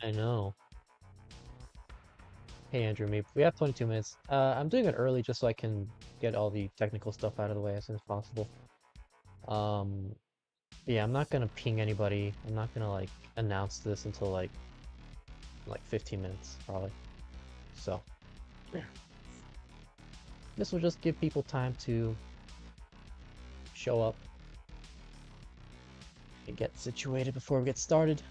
I know. Hey Andrew, we have 22 minutes. I'm doing it early just so I can get all the technical stuff out of the way as soon as possible. Um, yeah, I'm not gonna ping anybody. I'm not gonna like announce this until like 15 minutes probably. So this will just give people time to show up and get situated before we get started.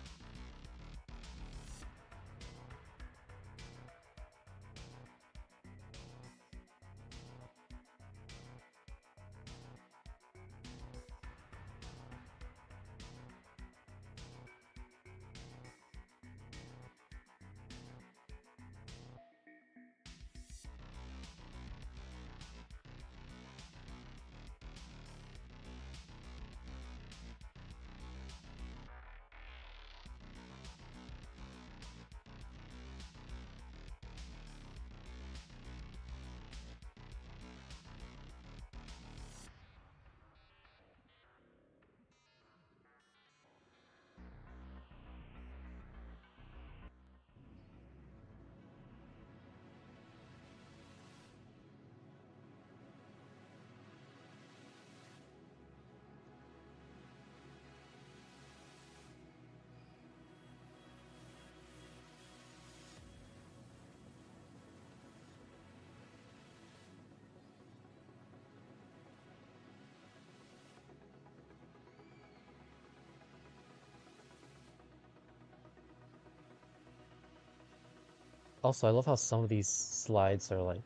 Also, I love how some of these slides are like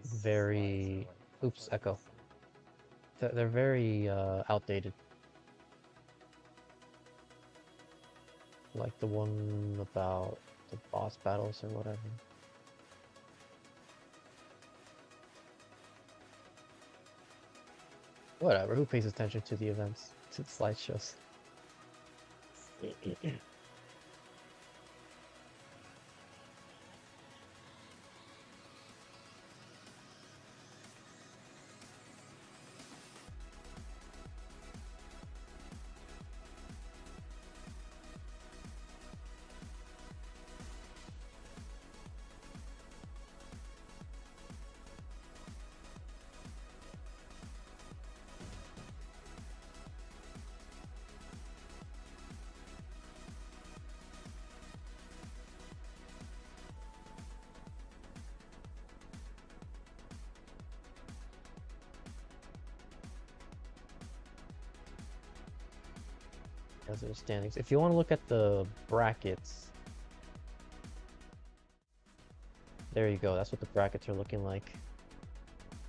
very oops, echo. They're very outdated. Like the one about the boss battles or whatever. Whatever, who pays attention to the events, to the slideshows? As are the standings. If you want to look at the brackets, there you go. That's what the brackets are looking like.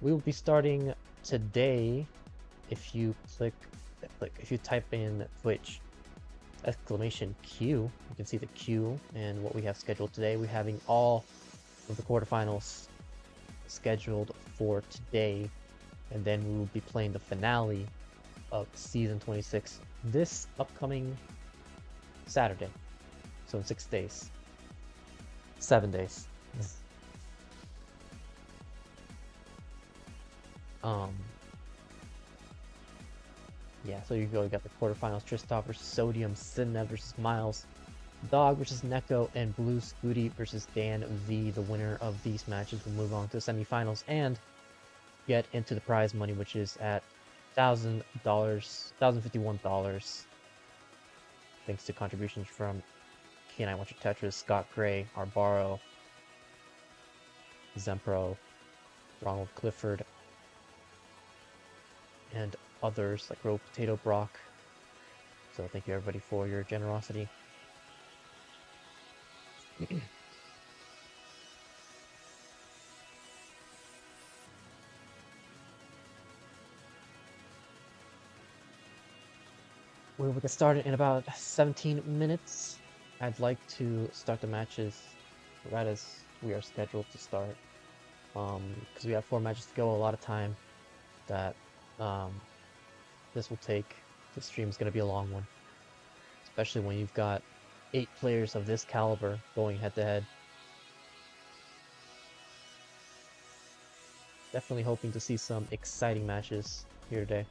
We will be starting today. If you if you type in Twitch !Q, you can see the Q and what we have scheduled today. We're having all of the quarterfinals scheduled for today, and then we will be playing the finale of season 26 this upcoming Saturday. So in 6 days. 7 days. Um yeah, so you go, you got the quarterfinals, Tristop versus Sodium, Sidnev versus Myles, Dog versus Neko, and Blue Scuti versus DanV. The winner of these matches will move on to the semifinals and get into the prize money, which is at $1,000, $1,051, thanks to contributions from K9 Watcher Tetris, Scott Gray, Arbaro, Zempro, Ronald Clifford, and others like Roe Potato Brock. So thank you everybody for your generosity. We will get started in about 17 minutes. I'd like to start the matches right as we are scheduled to start, because we have 4 matches to go, a lot of time that this will take. The stream is going to be a long one, especially when you've got 8 players of this caliber going head to head. Definitely hoping to see some exciting matches here today.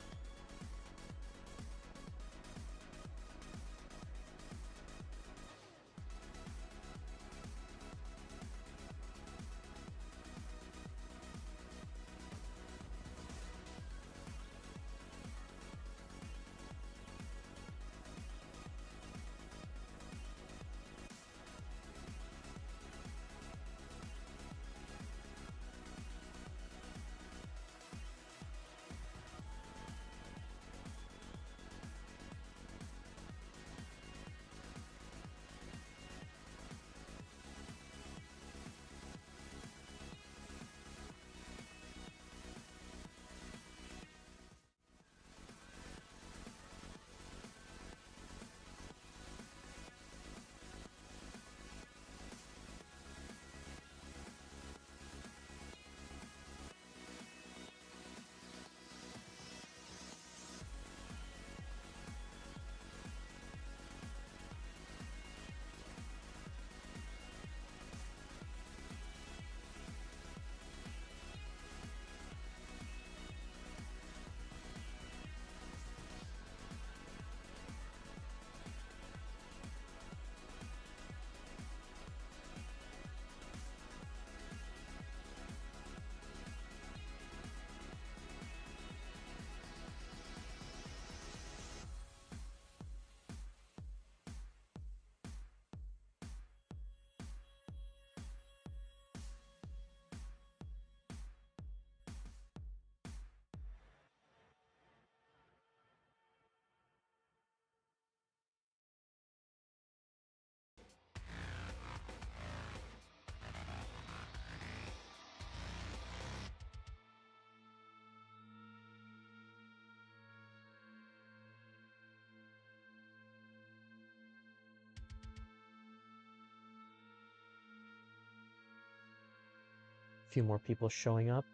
A few more people showing up.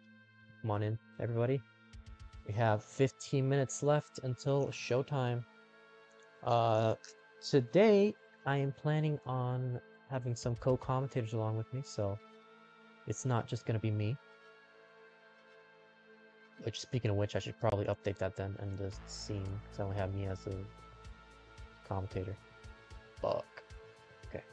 Come on in, everybody. We have 15 minutes left until showtime. Today I am planning on having some co-commentators along with me, so it's not just gonna be me. Which, speaking of which, I should probably update that then in the scene, because I only have me as a commentator. Fuck. Okay.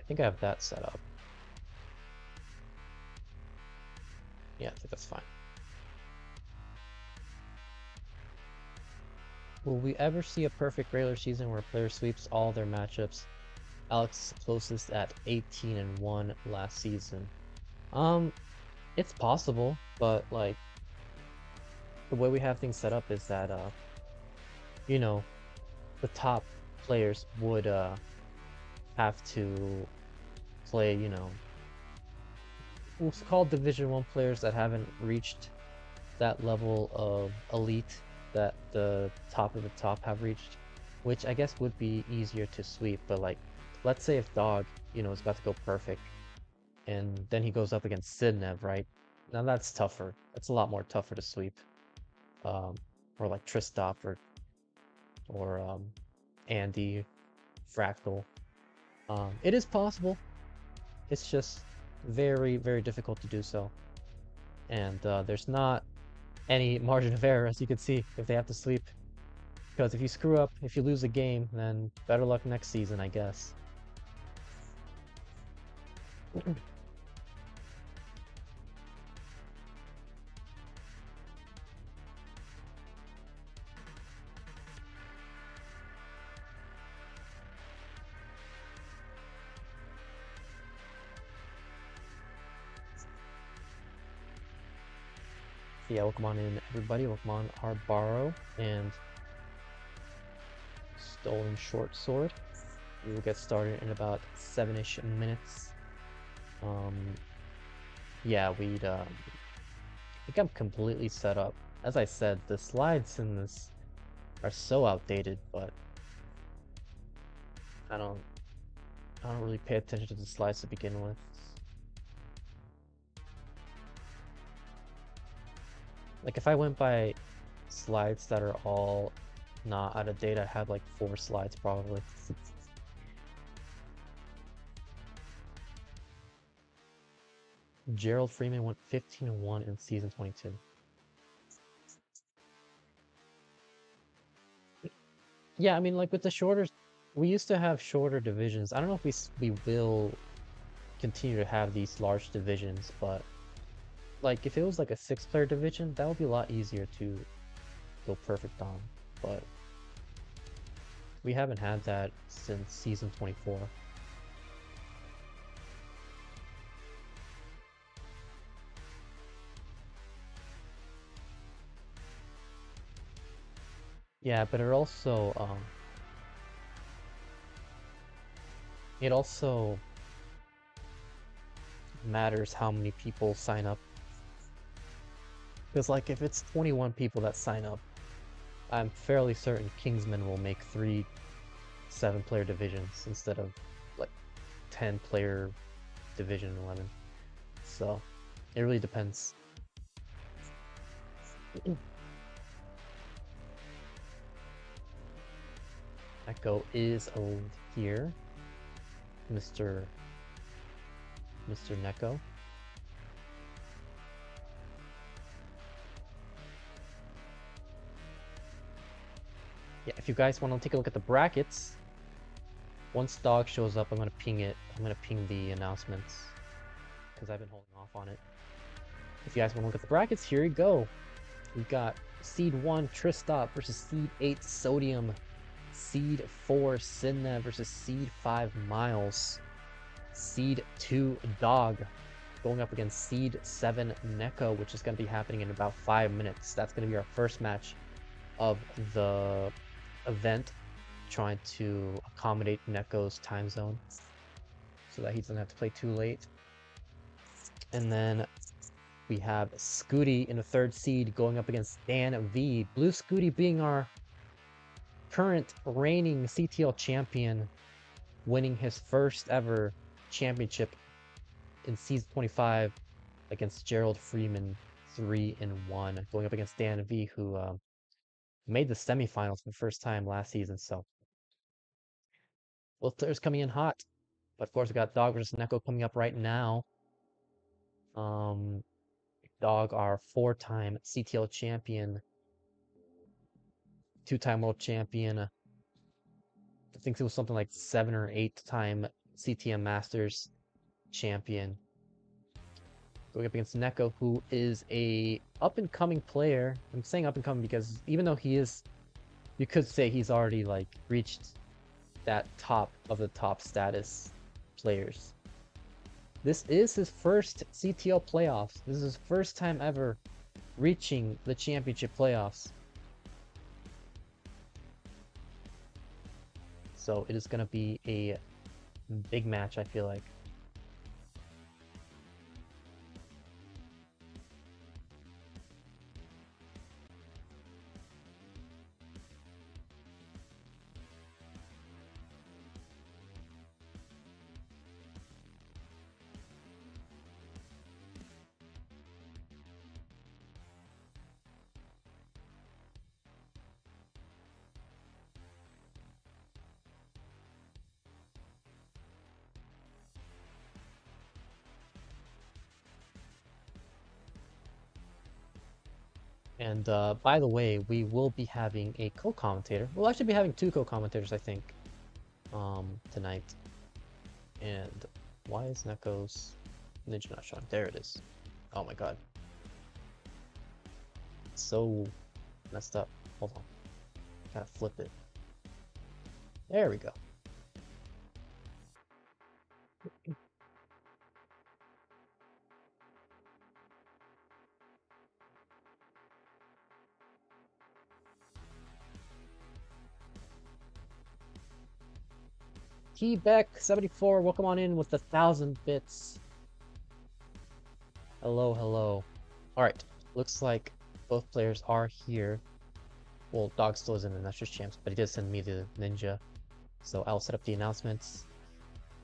think I have that set up. Yeah, I think that's fine. Will we ever see a perfect regular season where a player sweeps all their matchups? Alex closest at 18-1 last season. It's possible, but like the way we have things set up is that you know, the top players would have to play, we'll call Division 1 players that haven't reached that level of elite that the top of the top have reached, which I guess would be easier to sweep. But like, let's say if Dog, is about to go perfect, and then he goes up against Sidnev, right? Now that's tougher. That's a lot more tougher to sweep. Um, or like Tristop or Andy, Fractal. It is possible. It's just very, very difficult to do so. And there's not any margin of error, as you can see, if they have to sweep. Because if you screw up, if you lose a game, then better luck next season, I guess. Yeah, welcome on in, everybody. Welcome on Arbaro and Stolen Short Sword. We will get started in about 7-ish minutes. Yeah, I think I'm completely set up. As I said, the slides in this are so outdated, but I don't really pay attention to the slides to begin with. Like if I went by slides that are all not out of date, I have like 4 slides probably. Gerald Freeman went 15-1 in season 22. Yeah, I mean, like with the shorter, we used to have shorter divisions. I don't know if we will continue to have these large divisions, but like if it was like a 6-player division, that would be a lot easier to go perfect on. But we haven't had that since season 24. Yeah, but it also matters how many people sign up. Because like if it's 21 people that sign up, I'm fairly certain Kingsman will make 3 7-player divisions instead of like 10-player division 11. So it really depends. Echo is owned here, Mr. Neko. Yeah, if you guys want to take a look at the brackets, once Dog shows up, I'm gonna ping it. I'm gonna ping the announcements because I've been holding off on it. If you guys want to look at the brackets, here you go. We've got Seed 1 Tristop versus Seed 8 Sodium. Seed 4 Sidnev versus Seed 5 Myles. Seed 2 Dog going up against Seed 7 Neko, which is going to be happening in about 5 minutes. That's going to be our first match of the event, trying to accommodate Neko's time zone so that he doesn't have to play too late. And then we have Scuti in the 3rd seed going up against DanV. Blue Scuti being our current reigning CTL champion, winning his first ever championship in season 25 against Gerald Freeman, 3-1, going up against DanV, who made the semifinals for the first time last season. So both players coming in hot. But of course, we got Dog versus Neko coming up right now. Dog, our 4-time CTL champion, 2-time world champion. I think it was something like 7 or 8-time CTM Masters champion. Going up against Neko, who is a up-and-coming player. I'm saying up-and-coming because even though he is, you could say he's already like reached that top of the top status players. This is his first CTL playoffs. This is his first time ever reaching the championship playoffs. So it is going to be a big match, I feel like. And by the way, we will be having a co-commentator. We'll actually be having two co-commentators, I think, tonight. And why is Neko's ninja not showing? There it is. Oh my god. It's so messed up. Hold on. Gotta flip it. There we go. T-Beck74, welcome on in with 1,000 bits. Hello, hello. Alright, looks like both players are here. Well, Dog still isn't in, that's just champs, but he did send me the ninja. So I'll set up the announcements.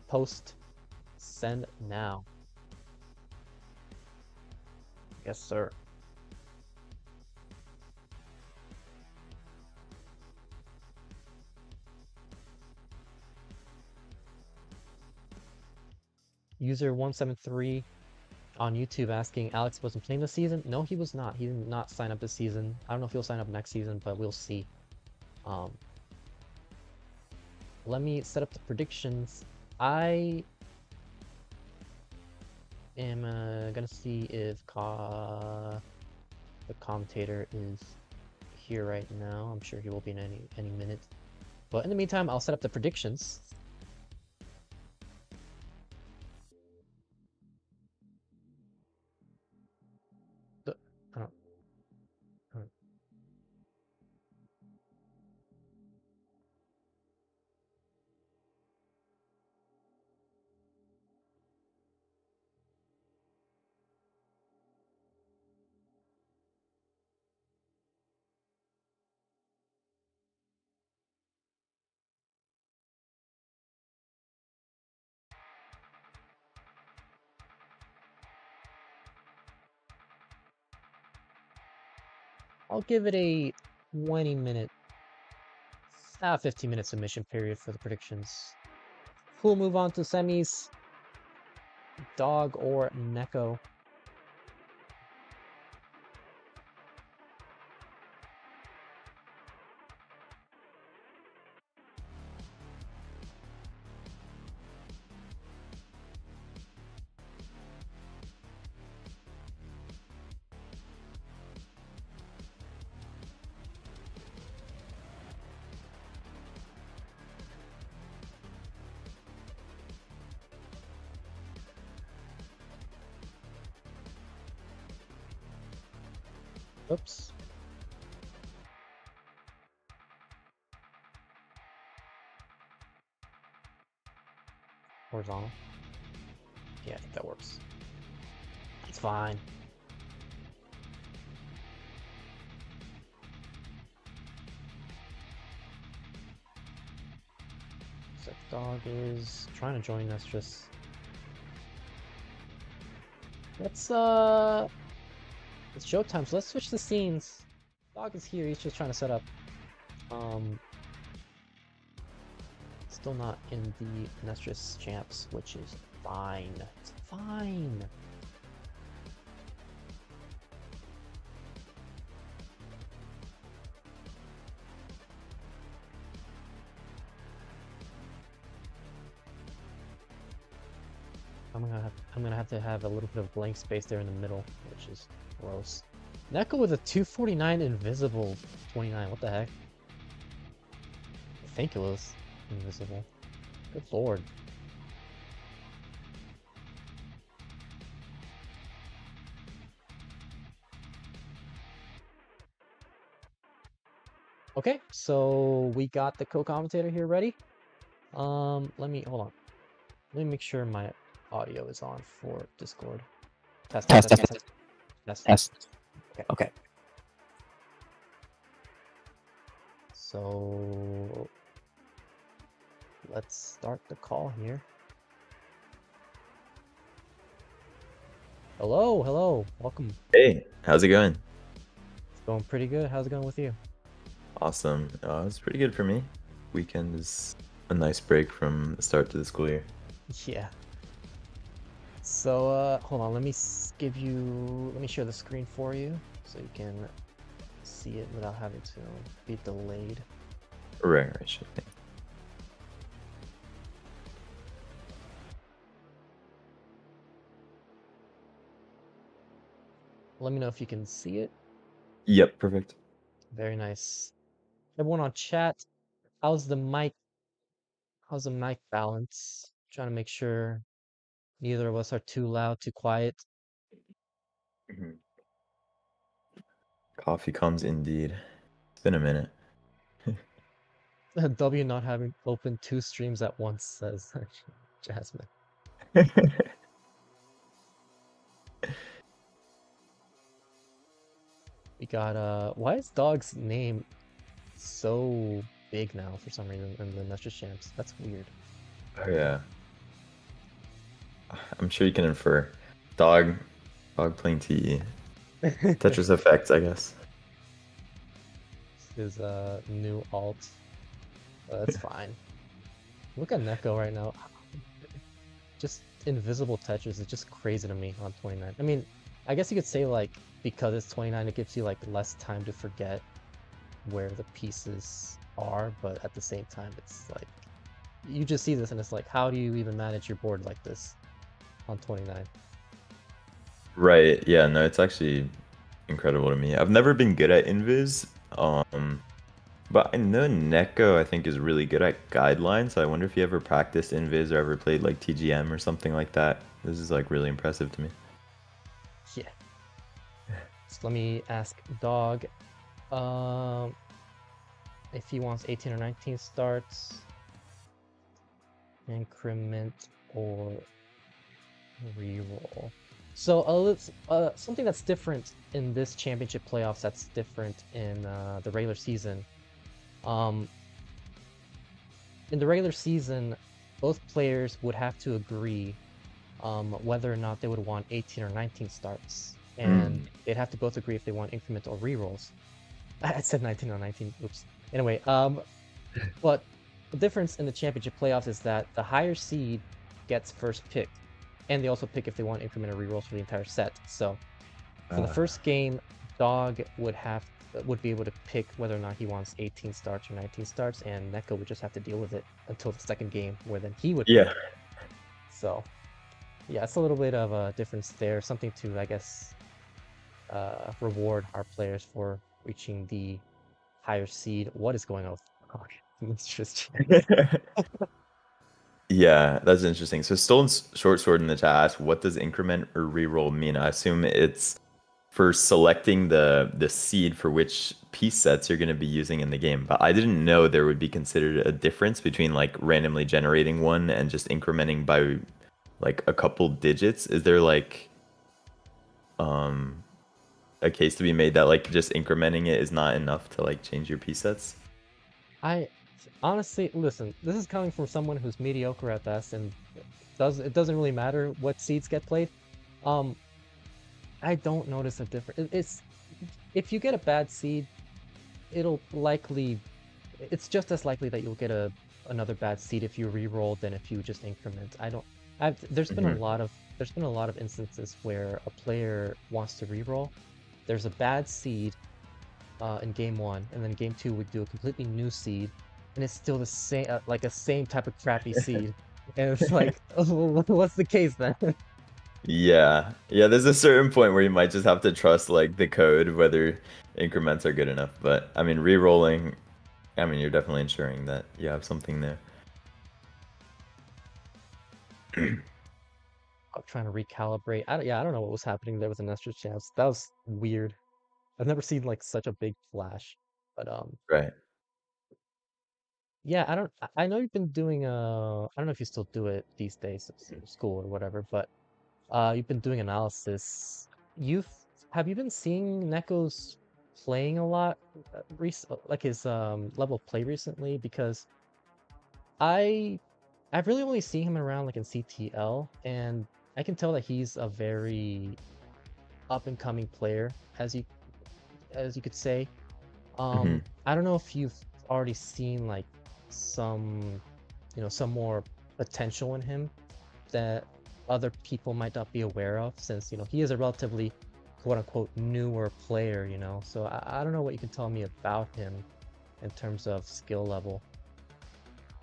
Post. Send now. Yes, sir. User 173 on YouTube asking, Alex wasn't playing this season? No, he was not. He did not sign up this season. I don't know if he'll sign up next season, but we'll see. Let me set up the predictions. I am gonna see if the commentator is here right now. I'm sure he will be in any minute. But in the meantime, I'll set up the predictions. I'll give it a 20-minute, 15-minute submission period for the predictions. Who'll move on to semis? Dog or Neko? Oops. Horizontal. Yeah, I think that works. It's fine. So Dog is trying to join us. Just let's it's showtime, so let's switch the scenes. Dog is here, he's just trying to set up. Still not in the Nestris champs, which is fine. It's fine. I'm gonna have to have a little bit of blank space there in the middle, which is gross. Neko with a 249 invisible 29. What the heck? I think it was invisible. Good lord. Okay, so we got the co-commentator here ready. Let me hold on. Let me make sure my audio is on for Discord. Test. Okay. So let's start the call here. Hello, welcome. Hey, how's it going? It's going pretty good. How's it going with you? Awesome. It's pretty good for me. Weekend is a nice break from the start to the school year. Yeah. So hold on, let me share the screen for you so you can see it without having to be delayed. Right, sure. Let me know if you can see it. Yep, perfect. Very nice. Everyone on chat, how's the mic balance? Trying to make sure neither of us are too loud, too quiet. Coffee comes indeed. It's been a minute. W not having opened 2 streams at once, says Jasmine. We got why is Dog's name so big now for some reason in the message champs? That's weird. Oh yeah. I'm sure you can infer. Dog playing TE. Tetris effect, I guess. His new alt. That's fine. Look at Neko right now. Just invisible Tetris is just crazy to me on 29. I mean, I guess you could say like because it's 29 it gives you like less time to forget where the pieces are, but at the same time it's like you just see this and it's like, how do you even manage your board like this on 29? Right, yeah, no, it's actually incredible to me. I've never been good at invis, but I know Neko, I think, is really good at guidelines. So I wonder if you ever practiced invis or ever played like TGM or something like that. This is like really impressive to me. Yeah. So let me ask Dog if he wants 18 or 19 starts, increment, or reroll. So something that's different in this championship playoffs that's different in the regular season. In the regular season, both players would have to agree whether or not they would want 18 or 19 starts. And they'd have to both agree if they want increment or rerolls. I said 19 or 19, oops. Anyway, but the difference in the championship playoffs is that the higher seed gets first pick. And they also pick if they want increment or rerolls for the entire set. So for the first game, Dog would be able to pick whether or not he wants 18 starts or 19 starts, and Neko would just have to deal with it until the second game, where then he would pick. So yeah, it's a little bit of a difference there. Something to, I guess, reward our players for reaching the higher seed. What is going on with Mistress? Yeah, that's interesting. So Stolen Short Sword in the chat asked, what does increment or reroll mean? I assume it's for selecting the seed for which piece sets you're going to be using in the game. But I didn't know there would be considered a difference between like randomly generating one and just incrementing by like a couple digits. Is there like a case to be made that like just incrementing it is not enough to like change your piece sets? Honestly, listen, this is coming from someone who's mediocre at best, and it doesn't really matter what seeds get played. I don't notice a difference. It's if you get a bad seed, it's just as likely that you'll get another bad seed if you re-roll than if you just increment. There's been a lot of instances where a player wants to re-roll. There's a bad seed in game 1, and then game 2 we do a completely new seed, and it's still the same, like a same type of crappy seed. And it's like, oh, what's the case then? Yeah. Yeah, there's a certain point where you might just have to trust like the code, whether increments are good enough. But I mean, re-rolling, I mean, you're definitely ensuring that you have something there. I'm trying to recalibrate. Yeah, I don't know what was happening there with the Nestor champs. That was weird. I've never seen like such a big flash. But Right. yeah, I know you've been doing I don't know if you still do it these days at school or whatever, but you've been doing analysis. You've have you been seeing Neko's playing a lot like his level of play recently? Because I I've really only seen him around like in CTL, and I can tell that he's a very up and coming player, as you could say. Hmm. I don't know if you've already seen like some, some more potential in him that other people might not be aware of, since he is a relatively quote unquote newer player, So I don't know what you can tell me about him in terms of skill level.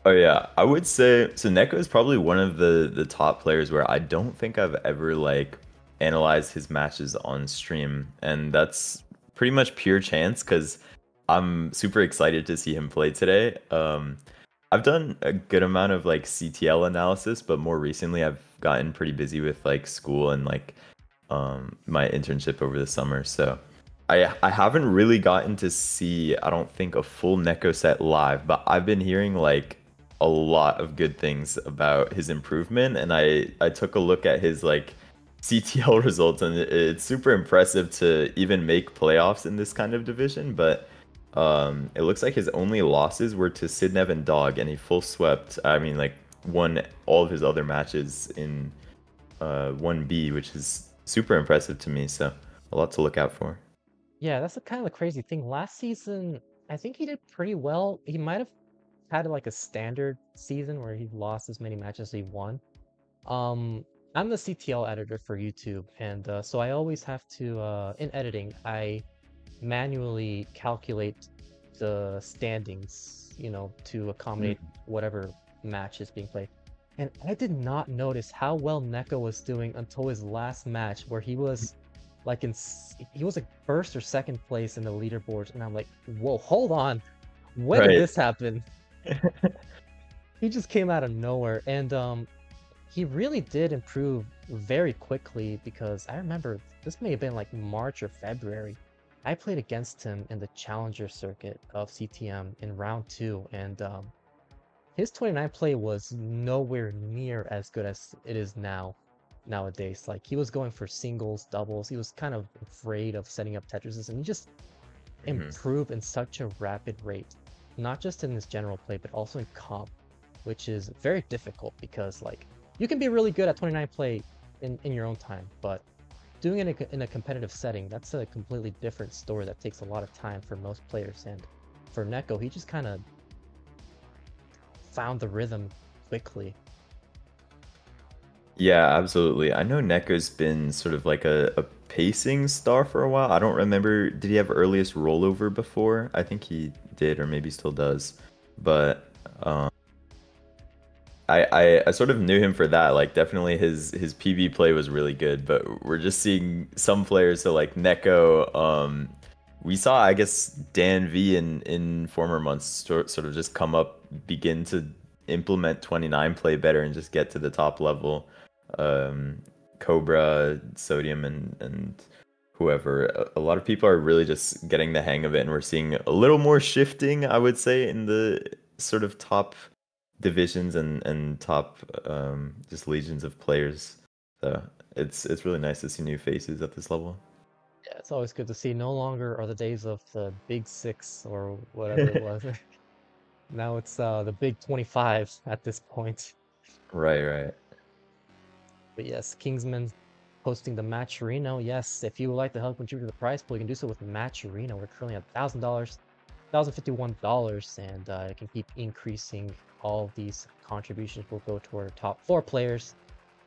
Oh yeah, I would say so. Neko is probably one of the top players where I don't think I've ever like analyzed his matches on stream, and that's pretty much pure chance because I'm super excited to see him play today. I've done a good amount of like CTL analysis, but more recently I've gotten pretty busy with like school and like my internship over the summer. So I haven't really gotten to see, I don't think, a full Neko set live, but I've been hearing like a lot of good things about his improvement, and I took a look at his like CTL results, and it's super impressive to even make playoffs in this kind of division. But it looks like his only losses were to Sidnev and Dog, and he full swept. I mean, like won all of his other matches in 1B, which is super impressive to me. So a lot to look out for. Yeah, that's the kind of the crazy thing. Last season, I think he did pretty well. He might have had like a standard season where he lost as many matches as he won. Um, I'm the CTL editor for YouTube, and so I always have to, in editing, I manually calculate the standings, to accommodate whatever match is being played. And I did not notice how well Neko was doing until his last match, where he was like he was like first or second place in the leaderboards, and I'm like, whoa, hold on, when did Right. this happen? He just came out of nowhere, and he really did improve very quickly, because I remember this may have been like March or February. I played against him in the Challenger circuit of CTM in round 2, and his 29 play was nowhere near as good as it is nowadays. Like, he was going for singles, doubles. He was kind of afraid of setting up Tetrises, and he just Hmm. improved in such a rapid rate, not just in his general play, but also in comp, which is very difficult, because like you can be really good at 29 play in your own time, but doing it in a competitive setting, that's a completely different story that takes a lot of time for most players. And for Neko, he just kind of found the rhythm quickly. Yeah, absolutely. I know Neko's been sort of like a pacing star for a while. I don't remember, did he have earliest rollover before? I think he did, or maybe still does. But um, I sort of knew him for that. Like definitely his PB play was really good, but we're just seeing some players, so like Neko, we saw, I guess, DanV in former months sort of just come up, begin to implement 29 play better and just get to the top level. Um, Cobra, Sodium, and whoever. A lot of people are really just getting the hang of it, and we're seeing a little more shifting, I would say, in the sort of top divisions and top just legions of players. So it's really nice to see new faces at this level. Yeah, it's always good to see. No longer are the days of the Big Six or whatever it was. Now it's the Big 25 at this point. Right, right. But yes, Kingsman hosting the matcherino. Yes, if you would like to help contribute to the prize pool, you can do so with matcherino. We're currently at $1,000, $1,051, and it can keep increasing. All of these contributions will go to our top 4 players,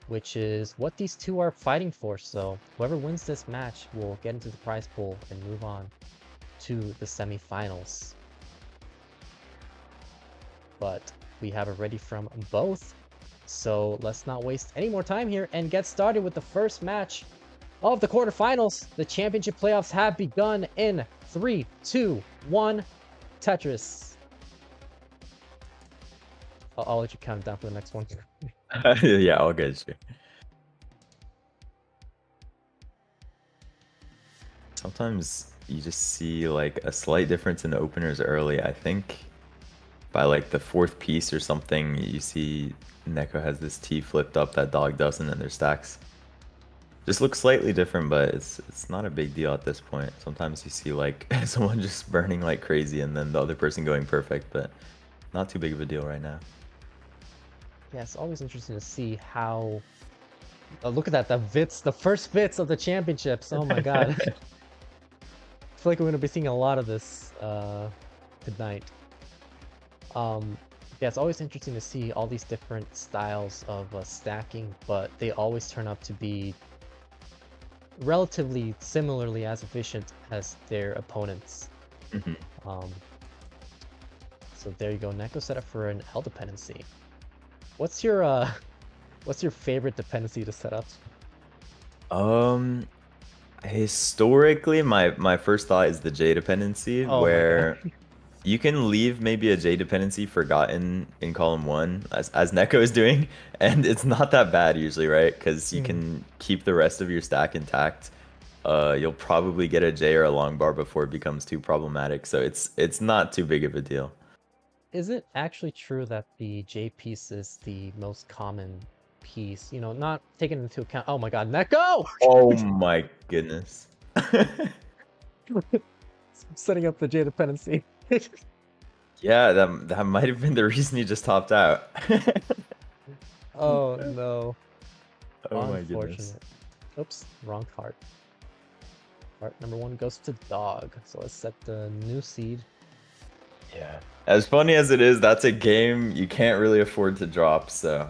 which is what these two are fighting for. So whoever wins this match will get into the prize pool and move on to the semifinals. But we have it ready from both So let's not waste any more time here and get started with the first match of the quarterfinals. The championship playoffs have begun in 3, 2, 1, Tetris. I'll let you count it down for the next one. Yeah, I'll get you. Sometimes you just see like a slight difference in the openers early. I think by like the fourth piece or something, you see Neko has this T flipped up that Dog doesn't, and their stacks just look slightly different, but it's not a big deal at this point. Sometimes you see like someone just burning like crazy and then the other person going perfect, but not too big of a deal right now. Yeah, it's always interesting to see how... look at that, the first Vits of the championships. Oh my god. I feel like we're going to be seeing a lot of this tonight. Yeah, it's always interesting to see all these different styles of stacking, but they always turn out to be relatively similarly as efficient as their opponents. So there you go, Neko set up for an L dependency. What's your favorite dependency to set up? Historically, my first thought is the J dependency, where you can leave maybe a J dependency forgotten in column 1, as Neko is doing, and it's not that bad usually, right? Because you can keep the rest of your stack intact. You'll probably get a J or a long bar before it becomes too problematic, so it's not too big of a deal. Is it actually true that the J piece is the most common piece? You know, not taking into account... Oh my god, Neko! Oh my goodness. Setting up the J dependency. Yeah, that might have been the reason he just topped out. Oh no. Oh my goodness. Oops, wrong card. Card number 1 goes to Dog. So let's set the new seed. Yeah. As funny as it is, that's a game you can't really afford to drop, so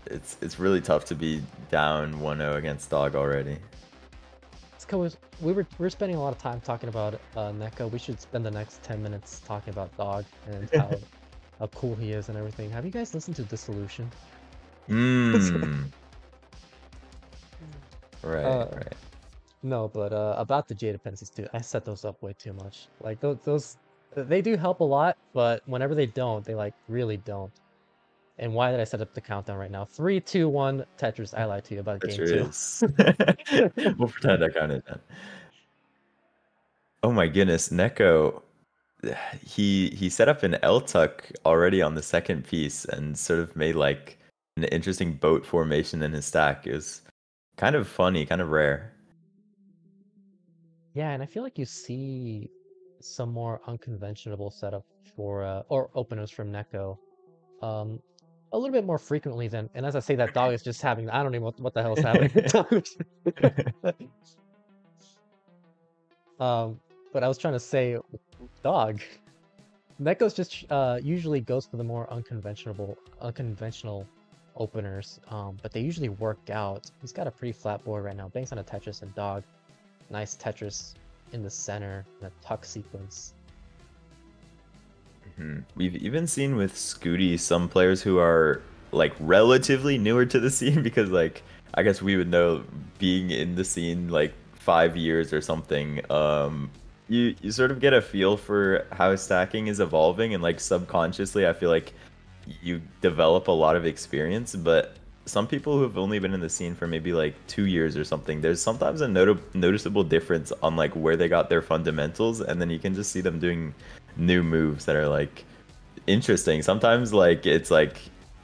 it's really tough to be down 1-0 against Dog already. We're spending a lot of time talking about Neko. We should spend the next 10 minutes talking about Dog and how cool he is and everything. Have you guys listened to Dissolution? Right. No, but about the J dependencies too. I set those up way too much. Like those they do help a lot, but whenever they don't, they like really don't. And why did I set up the countdown right now? 3, 2, 1, Tetris. I lied to you about game 2. We'll pretend I counted that. Oh my goodness, Neko, he set up an L tuck already on the second piece and sort of made like an interesting boat formation in his stack. It was kind of funny, kind of rare. Yeah, and I feel like you see some more unconventional setup for or openers from Neko a little bit more frequently than, and as I say that, Dog is just having, I don't even know what the hell is happening. But I was trying to say, Dog, Neko's just usually goes for the more unconventional openers, but they usually work out. He's got a pretty flat board right now, banks on a Tetris and Dog. Nice Tetris in the center, in a tuck sequence. We've even seen with Scuti some players who are like relatively newer to the scene, because like I guess we would know, being in the scene like 5 years or something, you sort of get a feel for how stacking is evolving, and like subconsciously I feel like you develop a lot of experience. But some people who have only been in the scene for maybe like 2 years or something, there's sometimes a noticeable difference on like where they got their fundamentals, and then you can just see them doing new moves that are like interesting. Sometimes like it's like,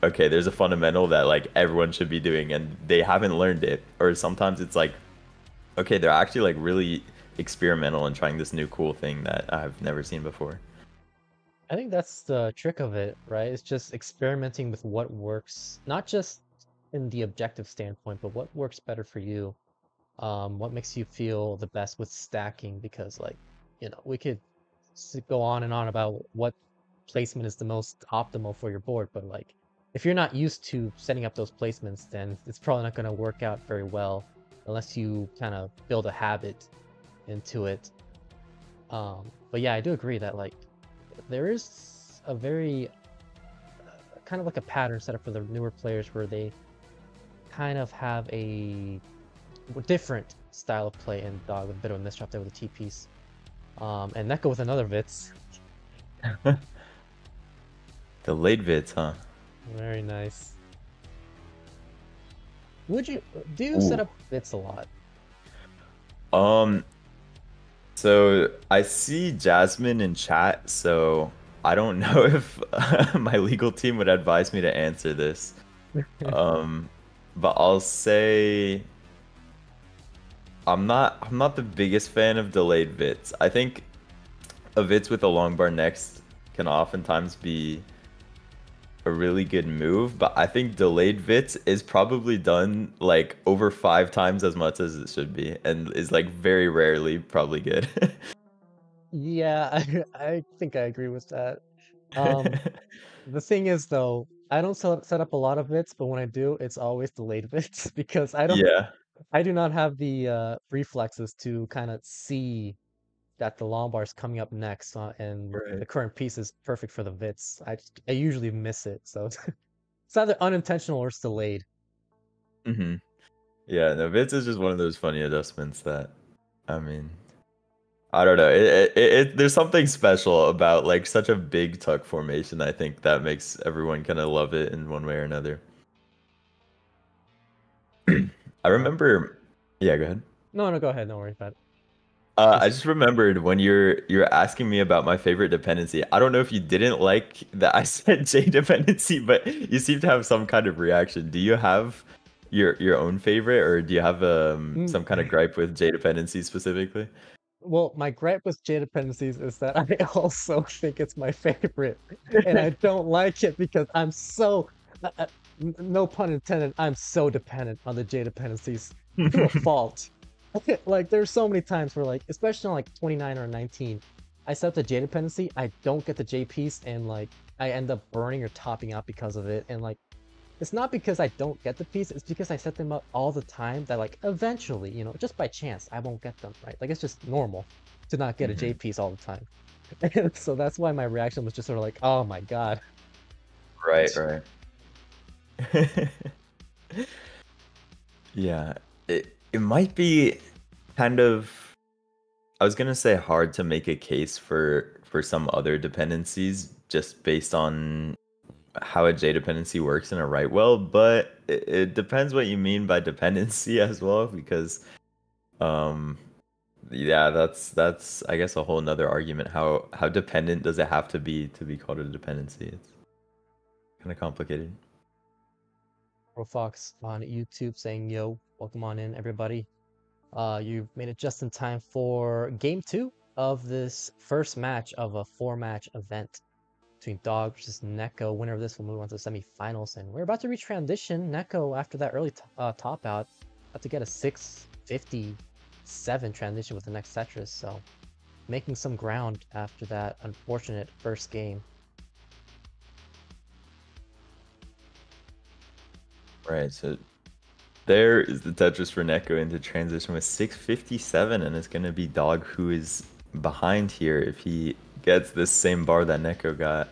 okay, there's a fundamental that like everyone should be doing and they haven't learned it. Or sometimes it's like, okay, they're actually like really experimental and trying this new cool thing that I've never seen before. I think that's the trick of it, right? It's just experimenting with what works, not just in the objective standpoint, but what works better for you. What makes you feel the best with stacking, because like, you know, we could go on and on about what placement is the most optimal for your board, but like if you're not used to setting up those placements, then it's probably not going to work out very well unless you kind of build a habit into it. But yeah, I do agree that like there is a very kind of like a pattern set up for the newer players where they kind of have a different style of play, and Dog with a bit of a misdrop there with a T-piece. And Neko with another Vitz. The late Vits, huh? Very nice. Would you do you Ooh. set up Vitz a lot? So I see Jasmine in chat, so I don't know if my legal team would advise me to answer this. But I'll say I'm not the biggest fan of delayed Vits. I think a Vits with a long bar next can oftentimes be a really good move, but I think delayed Vits is probably done like over 5 times as much as it should be, and is like very rarely probably good. Yeah, I think I agree with that. The thing is though, I don't set up a lot of Vits, but when I do, it's always delayed Vits because Yeah, I do not have the reflexes to kind of see that the long bar is coming up next, and right. the current piece is perfect for the Vits. I usually miss it, so it's either unintentional or it's delayed. Yeah, no, Vits is just one of those funny adjustments that, I mean, I don't know. There's something special about like such a big tuck formation. I think that makes everyone kind of love it in one way or another. I Um, remember. Yeah, go ahead. no, go ahead. No worries about it. I Just just remembered when you're asking me about my favorite dependency. I don't know if you didn't like that I said J dependency, but you seem to have some kind of reaction. Do you have your own favorite, or do you have mm, some kind of gripe with J dependency specifically? well, my gripe with J dependencies is that I also think it's my favorite, and I don't like it because I'm so, no pun intended, I'm so dependent on the J dependencies to a fault. Like, there's so many times where, like, especially on like 29 or 19, I set up the J dependency, I don't get the J piece, and like, I end up burning or topping out because of it, and like, it's not because I don't get the piece, it's because I set them up all the time that like eventually, just by chance, I won't get them, right? Like it's just normal to not get a J Mhm. piece all the time. And so that's why my reaction was just sort of like, oh my god. Right, right. Yeah, it might be kind of, I was gonna say hard to make a case for some other dependencies just based on how a J dependency works in a right well, but it depends what you mean by dependency as well, because um yeah, that's I guess a whole nother argument. How dependent does it have to be called a dependency? It's kind of complicated. Fox on YouTube saying, yo, welcome on in, everybody. You've made it just in time for game two of this first match of a four-match event between Dog versus Neko. Winner of this will move on to the semifinals, and we're about to reach transition. Neko, after that early top out, about to get a 657 transition with the next Tetris, so making some ground after that unfortunate first game. Right, so there is the Tetris for Neko into transition with 657, and it's gonna be Dog who is behind here if he gets this same bar that Neko got.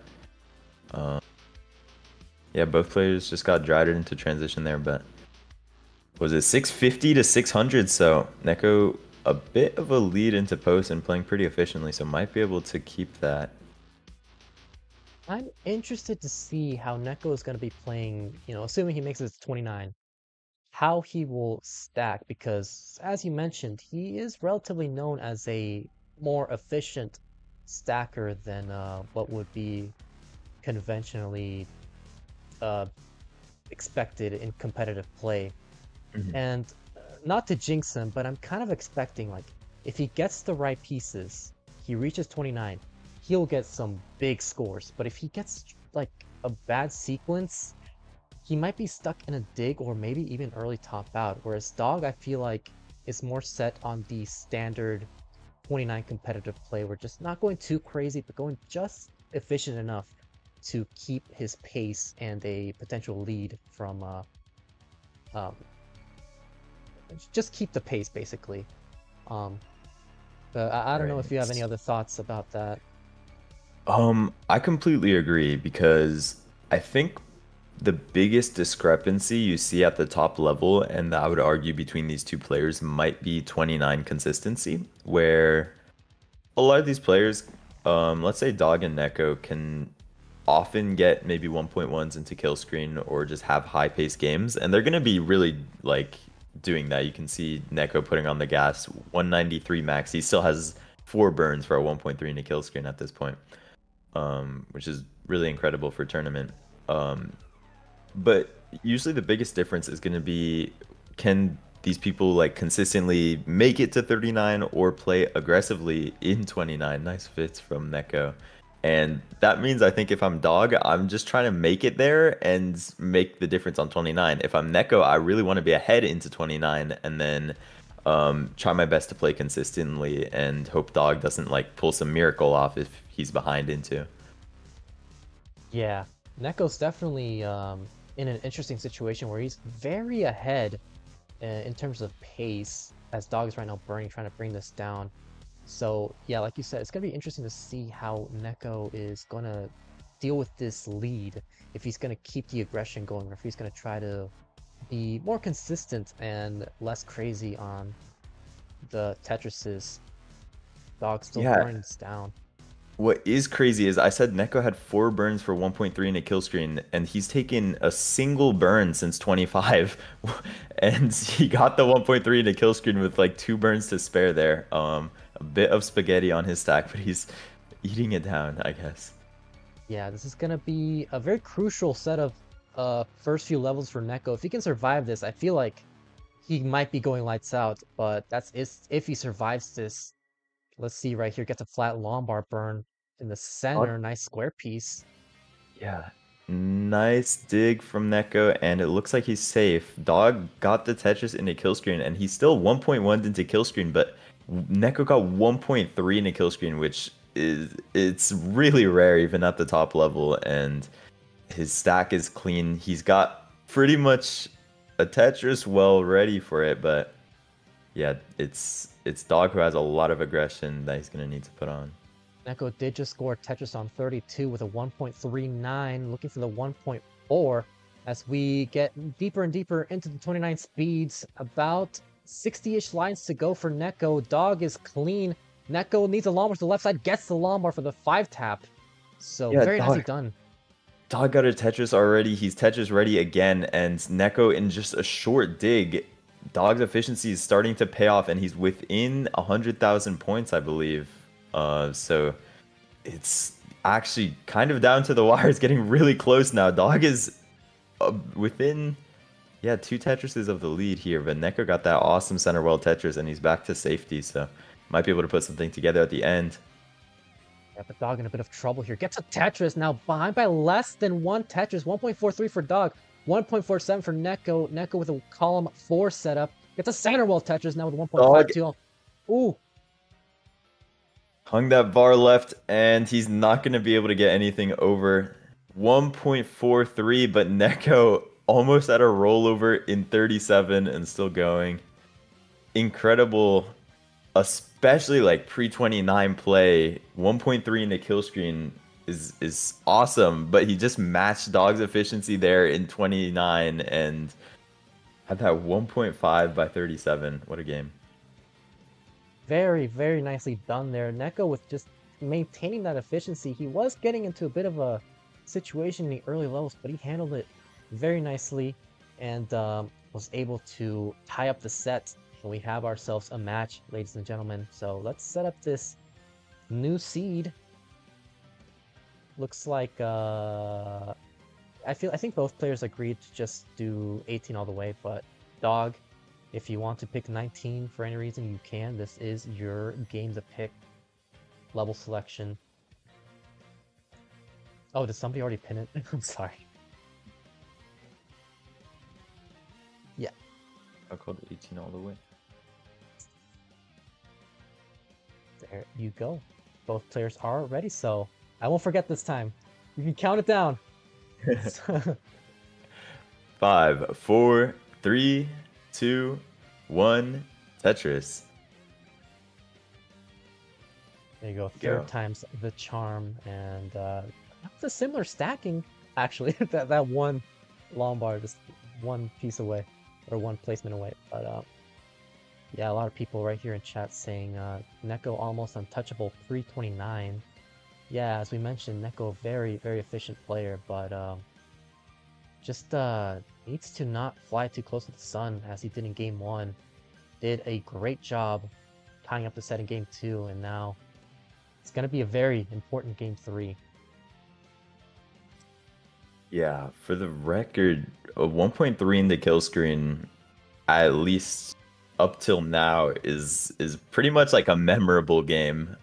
Yeah, both players just got droughted into transition there, but was it 650 to 600? So Neko a bit of a lead into post and playing pretty efficiently, so might be able to keep that. I'm interested to see how Neko is going to be playing, assuming he makes it to 29, how he will stack, because as you mentioned, he is relatively known as a more efficient stacker than what would be conventionally uh, expected in competitive play. Mhm. And not to jinx him, but I'm kind of expecting, like, if he gets the right pieces, he reaches 29, he'll get some big scores. But if he gets like a bad sequence, he might be stuck in a dig or maybe even early top out. Whereas Dog, I feel like, is more set on the standard 29 competitive play. We're just not going too crazy, but going just efficient enough to keep his pace and a potential lead from um, just keep the pace basically. Um, but I don't know if you have any Right. other thoughts about that. I completely agree because I think the biggest discrepancy you see at the top level, and I would argue between these two players, might be 29 consistency, where a lot of these players, let's say Dog and Neko, can often get maybe 1.1s into kill screen or just have high paced games, and they're gonna be really like doing that. You can see Neko putting on the gas, 193 max. He still has 4 burns for a 1.3 into kill screen at this point, which is really incredible for tournament. But usually the biggest difference is gonna be, can these people like consistently make it to 39 or play aggressively in 29. Nice fits from Neko. And that means I think if I'm Dog, I'm just trying to make it there and make the difference on 29. If I'm Neko, I really want to be ahead into 29 and then try my best to play consistently and hope Dog doesn't like pull some miracle off if he's behind into. Yeah, Neko's definitely in an interesting situation where he's very ahead in terms of pace, as Dog is right now burning, trying to bring this down. So yeah, like you said, it's gonna be interesting to see how Neko is gonna deal with this lead, if he's gonna keep the aggression going, or if he's gonna try to be more consistent and less crazy on the Tetrises. Dog still Yeah, burning this down. what is crazy is I said Neko had 4 burns for 1.3 in a kill screen, and he's taken a single burn since 25, and he got the 1.3 in a kill screen with like 2 burns to spare there. A bit of spaghetti on his stack, but he's eating it down, I guess. Yeah, this is gonna be a very crucial set of first few levels for Neko. If he can survive this, I feel like he might be going lights out, but that's if he survives this. Let's see right here, gets a flat Lombard burn in the center, nice square piece. Yeah. Nice dig from Neko, and it looks like he's safe. Dog got the Tetris into kill screen, and he's still 1.1 into kill screen, but Neko got 1.3 into kill screen, which it's really rare even at the top level, and his stack is clean. He's got pretty much a Tetris well ready for it, but yeah, it's Dog who has a lot of aggression that he's gonna need to put on. Neko did just score Tetris on 32 with a 1.39, looking for the 1.4 as we get deeper and deeper into the 29 speeds. About 60-ish lines to go for Neko. Dog is clean. Neko needs a Lombard to the left side, gets the Lombard for the 5-tap. So Yeah, very nicely done. Dog got a Tetris already. He's Tetris ready again, and Neko in just a short dig, Dog's efficiency is starting to pay off, and he's within 100,000 points, I believe. So it's actually kind of down to the wire. It's getting really close now. Dog is within, yeah, 2 Tetrises of the lead here, but Neko got that awesome center well Tetris, and he's back to safety, so might be able to put something together at the end. Yeah, but Dog in a bit of trouble here. Gets a Tetris now, behind by less than 1 Tetris. 1.43 for Dog, 1.47 for Neko. Neko with a column 4 setup. Gets a center wall Tetris now with 1.52. Ooh. Hung that bar left, and he's not going to be able to get anything over 1.43, but Neko almost at a rollover in 37 and still going. Incredible, especially like pre-29 play. 1.3 in the kill screen is awesome, but he just matched Dog's efficiency there in 29 and had that 1.5 by 37. What a game. Very, very nicely done there. Neko with just maintaining that efficiency. He was getting into a bit of a situation in the early levels, but he handled it very nicely and was able to tie up the set. And we have ourselves a match, ladies and gentlemen. So let's set up this new seed. Looks like I think both players agreed to just do 18 all the way, but Dog, if you want to pick 19 for any reason, you can. This is your game to pick. Level selection. Oh, did somebody already pin it? I'm sorry. Yeah. I called it 18 all the way. There you go. Both players are ready, so I won't forget this time. You can count it down. 5, 4, 3, 2, 1, Tetris. There you go. Third time's the charm, and it's a similar stacking. actually. that one long bar, just one piece away, or one placement away. But yeah, a lot of people right here in chat saying Neko almost untouchable 329. Yeah, as we mentioned, Neko very, very efficient player, but just needs to not fly too close to the sun as he did in game 1. Did a great job tying up the set in game 2, and now it's going to be a very important game 3. Yeah, for the record, a 1.3 in the kill screen, at least up till now, is pretty much like a memorable game.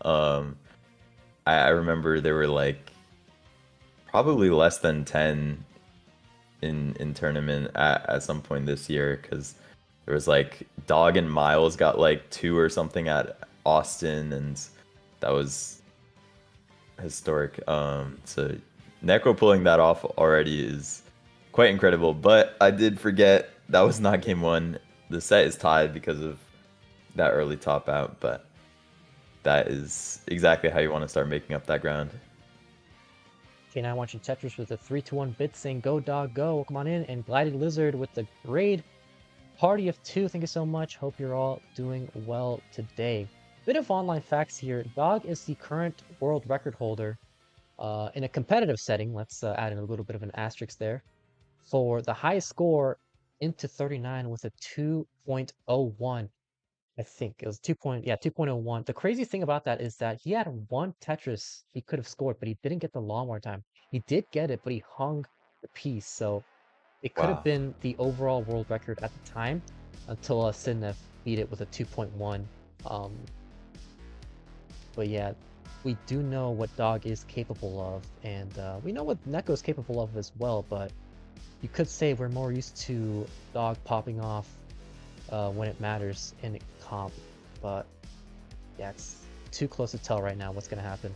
I remember there were like probably less than 10 in tournament at some point this year, because there was like Dog and Myles got like 2 or something at Austin, and that was historic. So Neko pulling that off already is quite incredible. But I did forget that was not game 1. The set is tied because of that early top out, but that is exactly how you want to start making up that ground. Okay, now watching Tetris with a 3-1 bit saying go dog go. Come on in, and Glided Lizard with the grade party of 2. Thank you so much. Hope you're all doing well today. Bit of online facts here. Dog is the current world record holder in a competitive setting. Let's add in a little bit of an asterisk there for the highest score into 39 with a 2.01. I think it was 2.01. The crazy thing about that is that he had one Tetris he could have scored, but he didn't get the long war time. He did get it, but he hung the piece, so it could have Wow. been the overall world record at the time until Sidnev beat it with a 2.1. But yeah, we do know what Dog is capable of, and we know what Neko is capable of as well, but you could say we're more used to Dog popping off when it matters in comp, but yeah, it's too close to tell right now what's going to happen.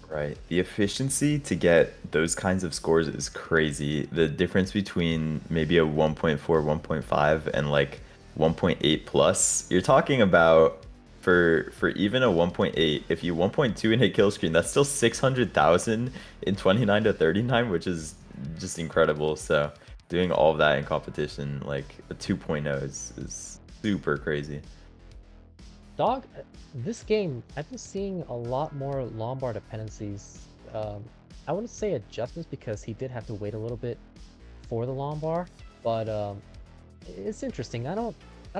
Right. The efficiency to get those kinds of scores is crazy. The difference between maybe a 1.4, 1.5 and like 1.8 plus, you're talking about for even a 1.8, if you 1.2 and hit kill screen, that's still 600,000 in 29 to 39, which is just incredible. So doing all of that in competition, like a 2.0 is super crazy. Dog, this game, I've been seeing a lot more Lombard dependencies. I wouldn't say adjustments because he did have to wait a little bit for the Lombard, but it's interesting. I don't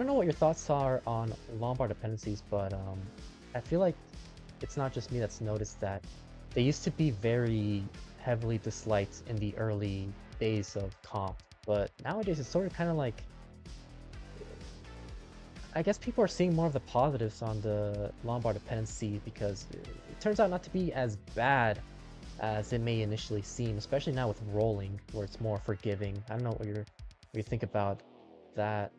know what your thoughts are on Lombard dependencies, but I feel like it's not just me that's noticed that they used to be very heavily disliked in the early days of comp, but nowadays it's sort of kind of like, I guess people are seeing more of the positives on the Lombard dependency because it turns out not to be as bad as it may initially seem, especially now with rolling where it's more forgiving. I don't know what you think about that.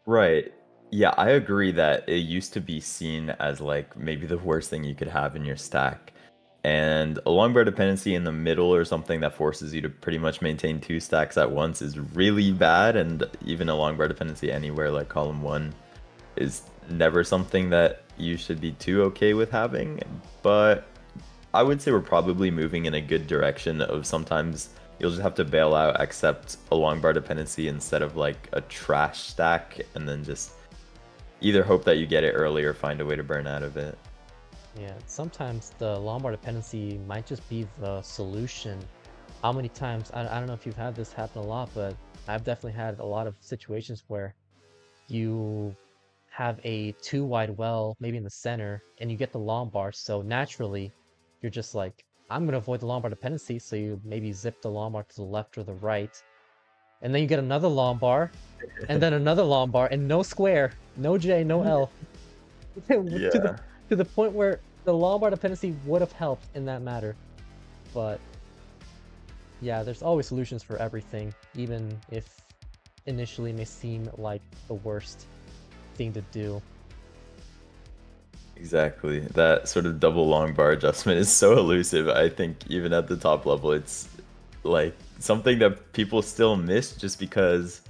Right. Yeah, I agree that it used to be seen as like maybe the worst thing you could have in your stack. And a longbow dependency in the middle or something that forces you to pretty much maintain 2 stacks at once is really bad. And even a longbow dependency anywhere like column 1 is never something that you should be too okay with having. But I would say we're probably moving in a good direction of sometimes you'll just have to bail out, accept a long bar dependency instead of like a trash stack, and then just either hope that you get it early or find a way to burn out of it. Yeah, sometimes the Lombard dependency might just be the solution. How many times, I don't know if you've had this happen a lot, but I've definitely had a lot of situations where you have a 2 wide well, maybe in the center, and you get the Lombard, so naturally you're just like, I'm going to avoid the Lombard dependency, so you maybe zip the Lombard to the left or the right, and then you get another Lombard, and then another Lombard, and no square, no J, no L. Yeah. To the point where the Lombard dependency would have helped in that matter. But yeah, there's always solutions for everything, even if initially it may seem like the worst thing to do. Exactly. That sort of double long bar adjustment is so elusive. I think even at the top level, it's like something that people still miss just because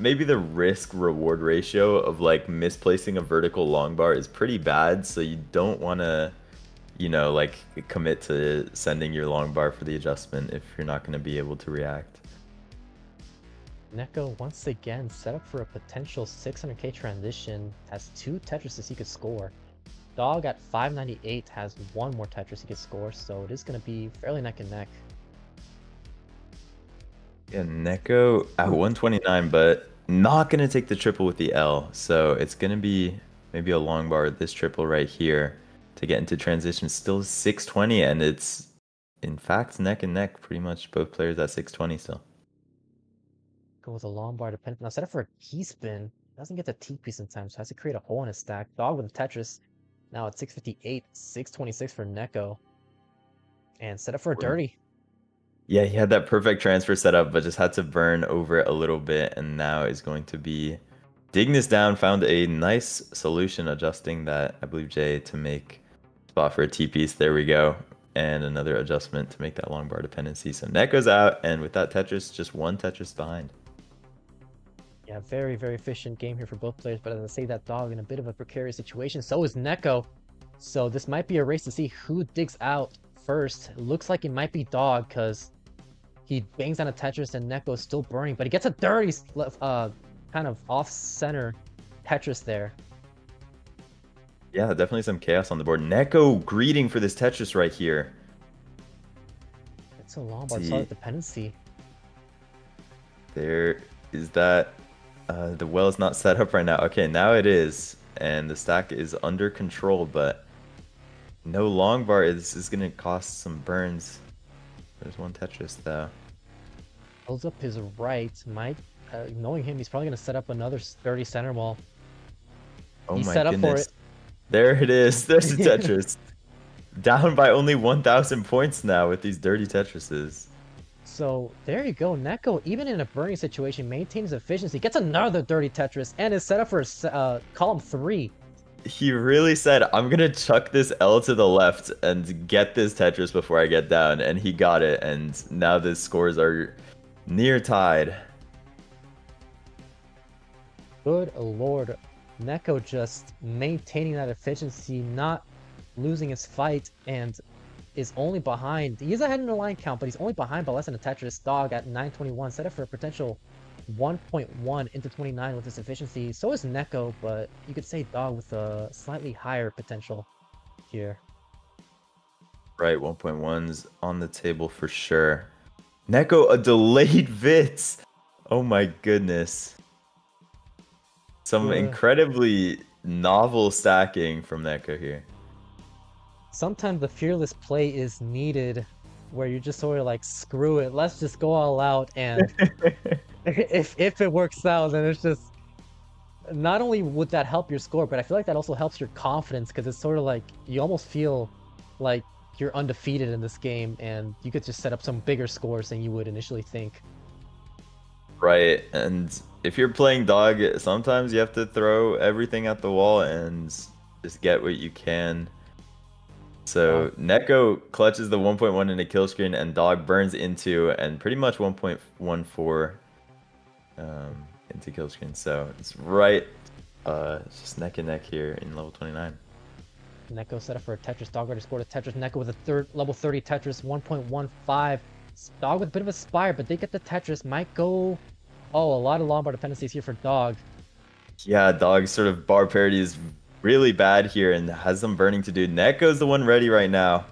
maybe the risk reward ratio of like misplacing a vertical long bar is pretty bad. So you don't want to you know, like commit to sending your long bar for the adjustment if you're not going to be able to react. Neko once again set up for a potential 600k transition, has 2 Tetrises he could score. Dog at 598 has 1 more Tetris he could score, so it is going to be fairly neck and neck. Yeah, Neko at 129, but not going to take the triple with the L. So it's going to be maybe a long bar with this triple right here to get into transition. Still 620, and it's in fact neck and neck. Pretty much both players at 620 still. Go with a long bar dependent. Now set up for a T-spin. Doesn't get the T-piece in time, so has to create a hole in his stack. Dog with a Tetris. Now at 658, 626 for Neko. And set up for a dirty. Yeah, he had that perfect transfer setup, but just had to burn over it a little bit, and now is going to be digging this down. Found a nice solution, adjusting that, I believe, Jay, to make spot for a T-piece. There we go. And another adjustment to make that long bar dependency. So Neko's out, and with that Tetris, just 1 Tetris behind. Yeah, very, very efficient game here for both players, but as I say, that Dog in a bit of a precarious situation. So is Neko. So this might be a race to see who digs out first. It looks like it might be Dog, because he bangs on a Tetris and Neko's still burning, but he gets a dirty, kind of off-center Tetris there. Yeah, definitely some chaos on the board. Neko greeting for this Tetris right here. It's a long bar solid dependency. There is that. The well is not set up right now. Okay, now it is, and the stack is under control, but no long bar. This is going to cost some burns. There's 1 Tetris though. Holds up his right. Might, knowing him, he's probably going to set up another 30 center wall. Oh He's my set up goodness. for it. There it is. There's the Tetris. Down by only 1,000 points now with these dirty Tetrises. So there you go. Neko, even in a burning situation, maintains efficiency, gets another dirty Tetris, and is set up for column 3. He really said, I'm going to chuck this L to the left and get this Tetris before I get down. And he got it. And now the scores are near tied. Good lord. Neko just maintaining that efficiency, not losing his fight, and is only behind. He is ahead in the line count, but he's only behind by less than a Tetris. Dog at 921, set up for a potential 1.1 into 29 with this efficiency. So is Neko, but you could say Dog with a slightly higher potential here. Right, 1.1's on the table for sure. Neko, a delayed Vits. Oh my goodness. Some incredibly novel stacking from Neko here. Sometimes the fearless play is needed, where you're just sort of like, screw it, let's just go all out, and if it works out, then it's just, not only would that help your score, but I feel like that also helps your confidence, because it's sort of like you almost feel like you're undefeated in this game, and you could just set up some bigger scores than you would initially think. Right, and if you're playing Dog, sometimes you have to throw everything at the wall and just get what you can. So Neko clutches the 1.1 in a kill screen, and Dog burns into and pretty much 1.14 into kill screen. So it's right, it's just neck and neck here in level 29. Neko set up for a Tetris. Dog already scored a Tetris. Neko with a level 30 Tetris, 1.15. Dog with a bit of a spire, but they get the Tetris. Might go. Oh, a lot of long bar dependencies here for Dog. Yeah, Dog's sort of bar parity is really bad here and has some burning to do. Neko's the one ready right now.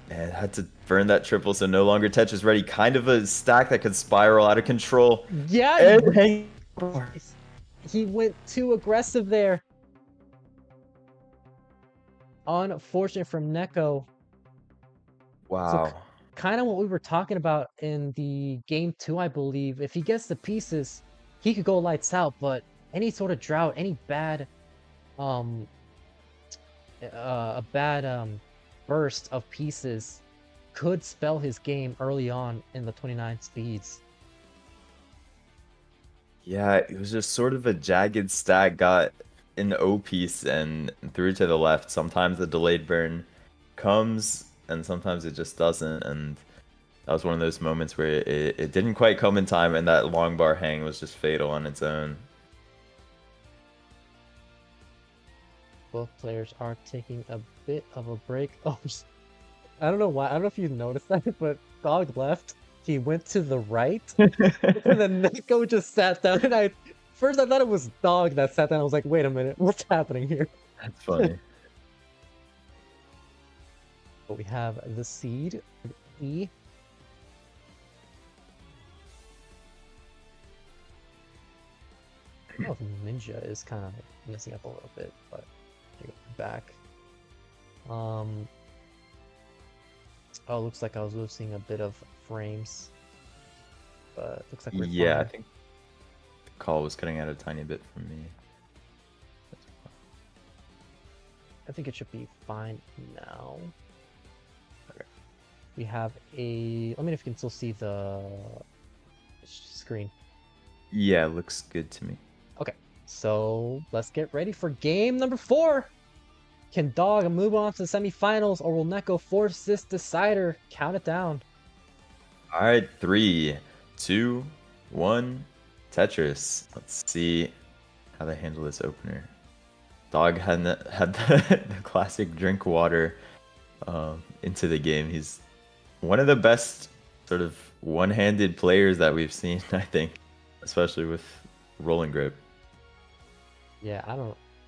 And had to burn that triple, so no longer Tetris ready. Kind of a stack that could spiral out of control. Yeah, he went too aggressive there. Unfortunate from Neko. Wow. So, kind of what we were talking about in the game 2, I believe. If he gets the pieces, he could go lights out, but any sort of drought, any bad burst of pieces could spell his game early on in the 29 speeds. Yeah, it was just sort of a jagged stack, got an O piece and threw to the left. Sometimes the delayed burn comes and sometimes it just doesn't, and that was one of those moments where it didn't quite come in time, and that long bar hang was just fatal on its own. Both players are taking a bit of a break. Oh, I don't know why. I don't know if you noticed that, but Dog left. He went to the right, and then Neko just sat down. And first I thought it was Dog that sat down. I was like, wait a minute, what's happening here? That's funny. But we have the seed E. I don't know if Ninja is kind of messing up a little bit, but here we go, back. Oh, looks like I was losing a bit of frames, but looks like we're Yeah, fine. I think the call was cutting out a tiny bit for me. I think it should be fine now. Okay. We have a. Let me know if you can still see the screen. Yeah, looks good to me. Okay, so let's get ready for game number 4. Can Dog move on to the semifinals, or will Neko force this decider? Count it down. All right, 3, 2, 1, Tetris. Let's see how they handle this opener. Dog had the classic drink water into the game. He's one of the best sort of one-handed players that we've seen, I think, especially with rolling grip. Yeah,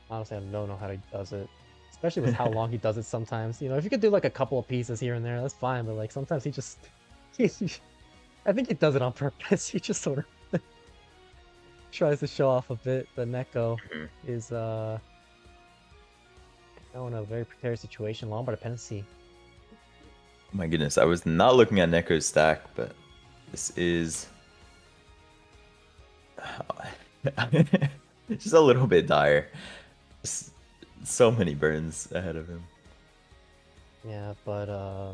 honestly, I don't know how he does it. Especially with how long he does it sometimes. You know, if you could do like a couple of pieces here and there, that's fine. But like sometimes he just, I think he does it on purpose. He just sort of tries to show off a bit. But Neko is now in a very precarious situation. Lombard dependency. Oh my goodness, I was not looking at Neko's stack, but this is just a little bit dire. Just so many burns ahead of him. Yeah, but I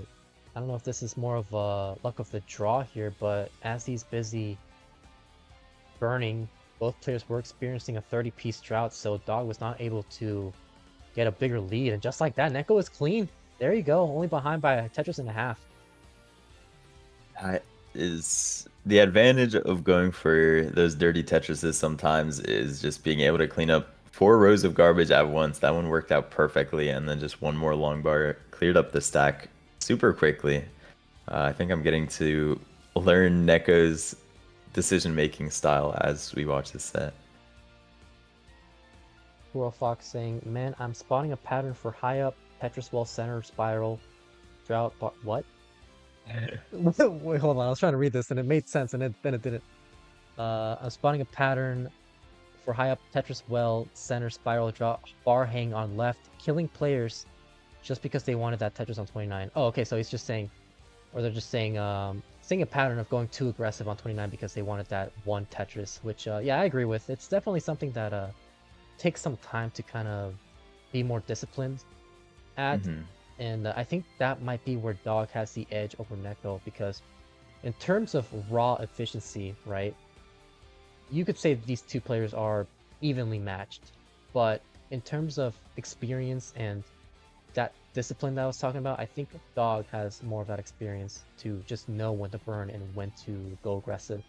don't know if this is more of a luck of the draw here, but as he's busy burning, both players were experiencing a 30-piece drought, so Dog was not able to get a bigger lead. And just like that, Neko is clean. There you go, only behind by a Tetris and a half. That is the advantage of going for those dirty Tetrises sometimes, is just being able to clean up 4 rows of garbage at once. That one worked out perfectly, and then just one more long bar cleared up the stack super quickly. I think I'm getting to learn Neko's decision-making style as we watch this set. Squirrel Fox saying, man, I'm spotting a pattern for high up, Tetris wall center, spiral, drought, what? Wait, hold on, I was trying to read this and it made sense and then it didn't. I'm spotting a pattern for high up Tetris well, center, spiral, drought, bar hang on left, killing players just because they wanted that Tetris on 29. Oh, okay, so he's just saying, or they're just saying, seeing a pattern of going too aggressive on 29 because they wanted that one Tetris, which, yeah, I agree with. It's definitely something that takes some time to kind of be more disciplined at. And I think that might be where Dog has the edge over Neko, because in terms of raw efficiency, right, you could say these two players are evenly matched, but in terms of experience and that discipline that I was talking about, I think Dog has more of that experience to just know when to burn and when to go aggressive.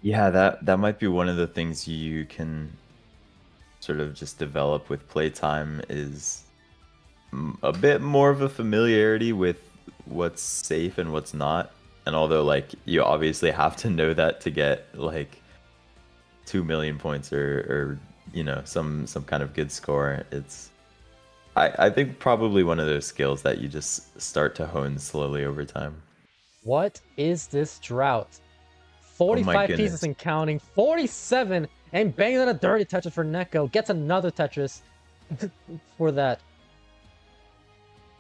Yeah, that might be one of the things you can sort of just develop with playtime, is a bit more of a familiarity with what's safe and what's not. And although like you obviously have to know that to get like 2 million points or you know some kind of good score, it's I think probably one of those skills that you just start to hone slowly over time. What is this drought? 45 pieces and counting, 47, and banging on a dirty Tetris for Neko. Gets another Tetris for that.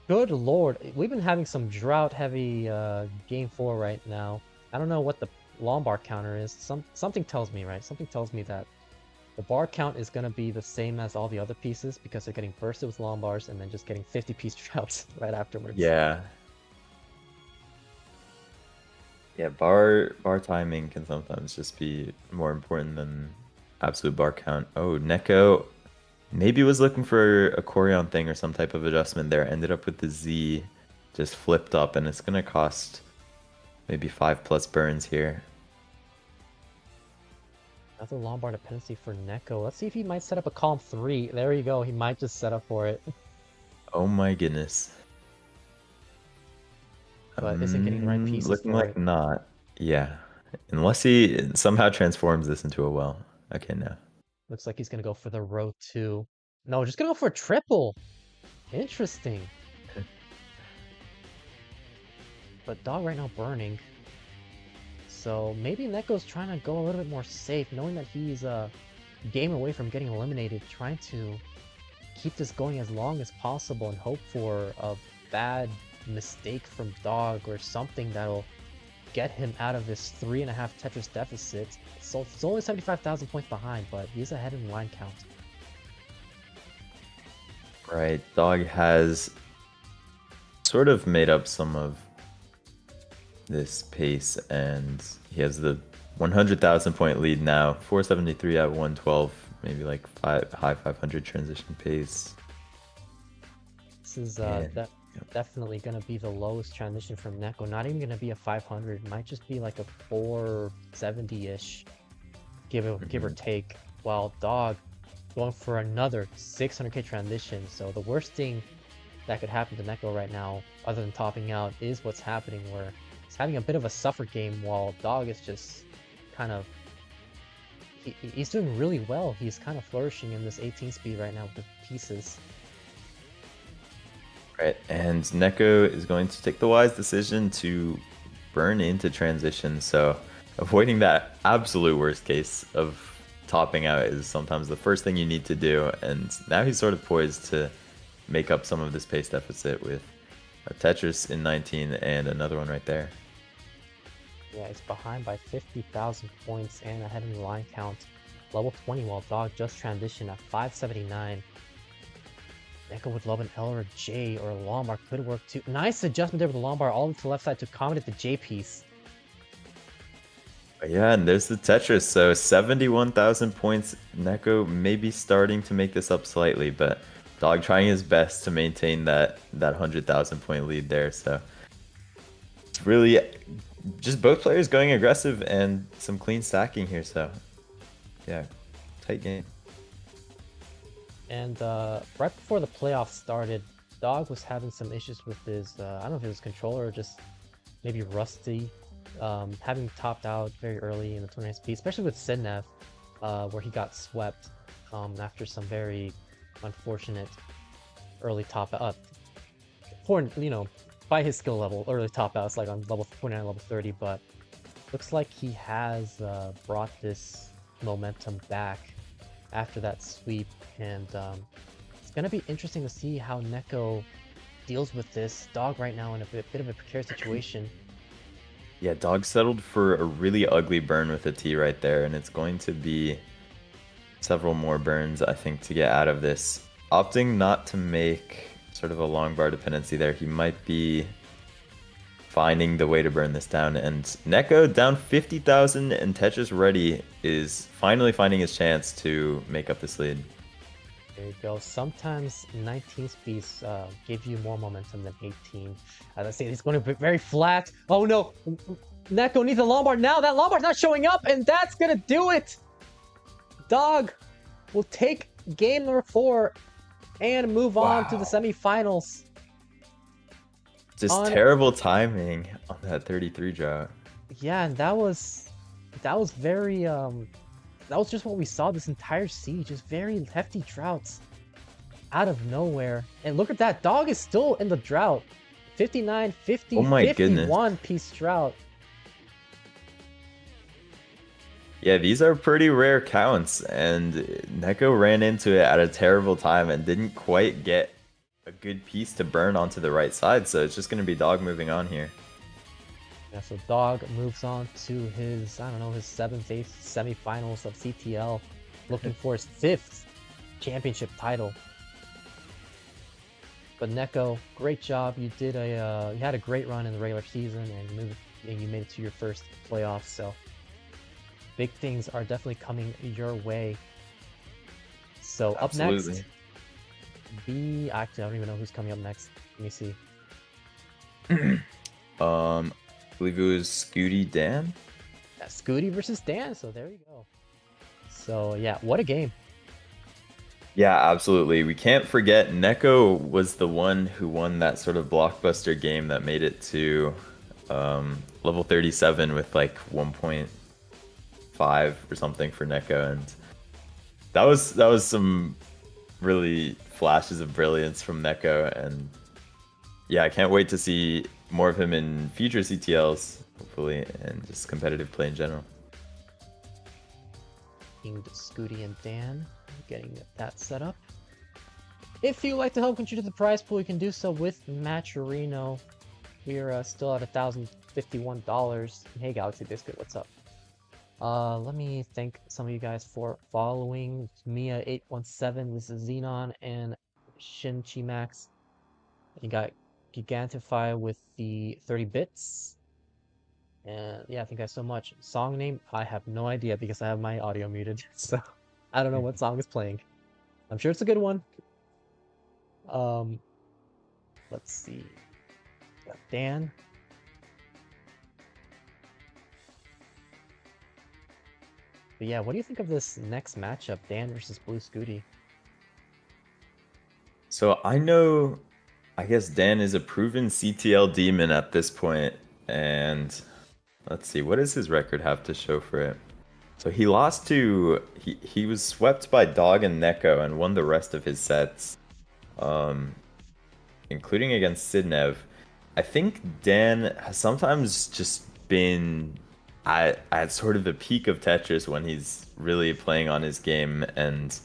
Good lord, we've been having some drought-heavy game 4 right now. I don't know what the long bar counter is. Something tells me, right? Something tells me that the bar count is going to be the same as all the other pieces because they're getting bursted with long bars and then just getting 50-piece droughts right afterwards. Yeah. Yeah, bar timing can sometimes just be more important than absolute bar count. Oh, Neko maybe was looking for a Corion thing or some type of adjustment there. Ended up with the Z just flipped up, and it's gonna cost maybe 5+ burns here. Another long bar dependency for Neko. Let's see if he might set up a column 3. There you go. He might just set up for it. Oh my goodness. But isn't getting the right pieces Looking for like it. not. Yeah. Unless he somehow transforms this into a well. Okay, no. Looks like he's gonna go for the row 2. No, just gonna go for a triple. Interesting. But Dog right now burning. So maybe Neko's trying to go a little bit more safe, knowing that he's a game away from getting eliminated, trying to keep this going as long as possible and hope for a bad mistake from Dog or something that'll get him out of this 3.5 Tetris deficit. So it's only 75,000 points behind, but he's ahead in line count. Right. Dog has sort of made up some of this pace, and he has the 100,000 point lead now. 473 at 112, maybe like high 500 transition pace. This is And, definitely going to be the lowest transition from Neko. Not even going to be a 500. Might just be like a 470-ish, give or take. While Dog going for another 600k transition. So the worst thing that could happen to Neko right now, other than topping out, is what's happening where he's having a bit of a suffer game while Dog is just kind of... He's doing really well. He's kind of flourishing in this 18 speed right now with the pieces. Right, and Neko is going to take the wise decision to burn into transition, so avoiding that absolute worst case of topping out is sometimes the first thing you need to do, and now he's sort of poised to make up some of this pace deficit with a Tetris in 19 and another one right there. Yeah, it's behind by 50,000 points and ahead in the line count. Level 20 while Dog just transitioned at 579. Neko with love an L or a J or a Lombard could work too. Nice adjustment there with the Lombard all the way to the left side to accommodate the J piece. Yeah, and there's the Tetris, so 71,000 points. Neko may be starting to make this up slightly, but Dog trying his best to maintain that 100,000 point lead there, so it's really just both players going aggressive and some clean stacking here, so yeah, tight game. And right before the playoffs started, Dog was having some issues with his, I don't know if it was controller or just maybe rusty, having topped out very early in the 29th speed, especially with Sidnev, where he got swept after some very unfortunate early top out. By his skill level, early top outs like on level 29, level 30, but looks like he has brought this momentum back after that sweep, and it's going to be interesting to see how Neko deals with this. Dog right now in a bit of a precarious situation. Yeah, Dog settled for a really ugly burn with a T right there, and it's going to be several more burns, I think, to get out of this. Opting not to make sort of a long bar dependency there, he might be finding the way to burn this down. And Neko down 50,000 and Tetris ready is finally finding his chance to make up this lead. There you go. Sometimes 19 speeds give you more momentum than 18. As I say, it's going to be very flat. Oh no! Neko needs a Lombard now. That Lombard's not showing up, and that's going to do it! Dog will take game number 4 and move on to the semifinals. Just terrible timing on that 33 drought. Yeah, and that was very that was just what we saw this entire siege. Just very hefty droughts out of nowhere. And look at that, Dog is still in the drought. 59, 50, oh my 51 goodness. piece drought. Yeah, these are pretty rare counts, and Neko ran into it at a terrible time and didn't quite get a good piece to burn onto the right side, so it's just going to be Dog moving on here. Yeah, so Dog moves on to his, I don't know, his 7th, 8th semifinals of CTL, looking for his 5th championship title. But Neko, great job. You did you had a great run in the regular season, and you made it to your first playoffs. So big things are definitely coming your way. So Absolutely. Up next, actually, I don't even know who's coming up next. Let me see. I believe it was Scuti Dan. Yeah, Scuti versus Dan. So there you go. So yeah, what a game. Yeah, absolutely. We can't forget Neko was the one who won that sort of blockbuster game that made it to level 37 with like 1.5 or something for Neko, and that was some really flashes of brilliance from Neko, and yeah, I can't wait to see more of him in future CTLs, hopefully, and just competitive play in general. Scuti and Dan, getting that set up. If you'd like to help contribute to the prize pool, you can do so with Matcherino. We are still at $1,051. Hey, Galaxy Biscuit, what's up? Let me thank some of you guys for following. Mia817, this is Xenon, and Shinchimax. You got Gigantify with the 30 bits. And yeah, thank you guys so much. Song name, I have no idea because I have my audio muted, so I don't know what song is playing. I'm sure it's a good one. Let's see. Dan. But yeah, what do you think of this next matchup, Dan versus Blue Scuti? So I know, I guess Dan is a proven CTL demon at this point, and let's see, what does his record have to show for it? So he lost to he was swept by Dog and Neko and won the rest of his sets, including against Sidnev. I think Dan has sometimes just been at sort of the peak of Tetris when he's really playing on his game, and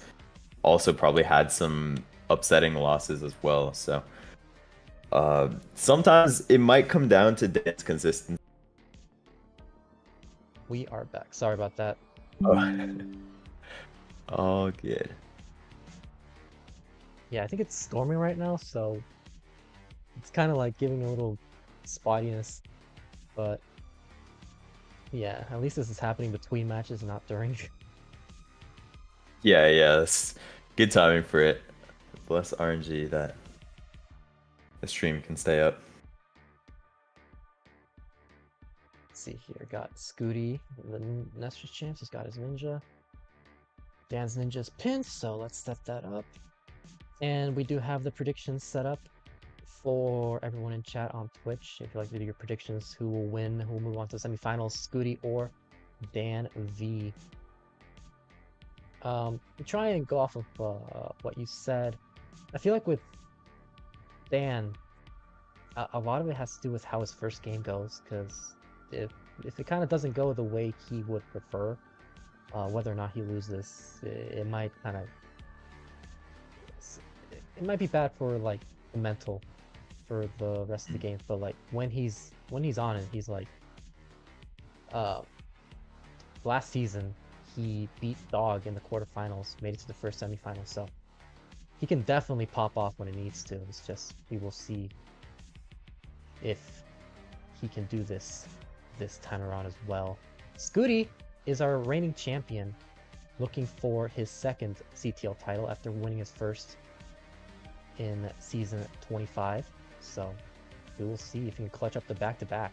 also probably had some upsetting losses as well. So sometimes it might come down to Dan's consistency. We are back. Sorry about that. Oh. All good. Yeah, I think it's storming right now, so it's kind of like giving a little spottiness. But yeah, at least this is happening between matches, not during. Yeah, that's good timing for it. Bless RNG that the stream can stay up. Let's see here. Got Scuti, the Nestor's champs. He's got his ninja. Dan's ninja's pinned, so let's set that up. And we do have the predictions set up for everyone in chat on Twitch. If you'd like to do your predictions, who will win, who will move on to the semifinals, Scuti or DanV. Try and go off of what you said. I feel like with Dan, a lot of it has to do with how his first game goes, because if it kind of doesn't go the way he would prefer, whether or not he loses, it might kind of it might be bad for like the mental for the rest of the game. But like when he's on it, he's like last season he beat Dog in the quarterfinals, made it to the first semifinal, so he can definitely pop off when it needs to. It's just we will see if he can do this time around as well. Scuti is our reigning champion, looking for his second CTL title after winning his first in season 25. So we will see if he can clutch up the back-to-back.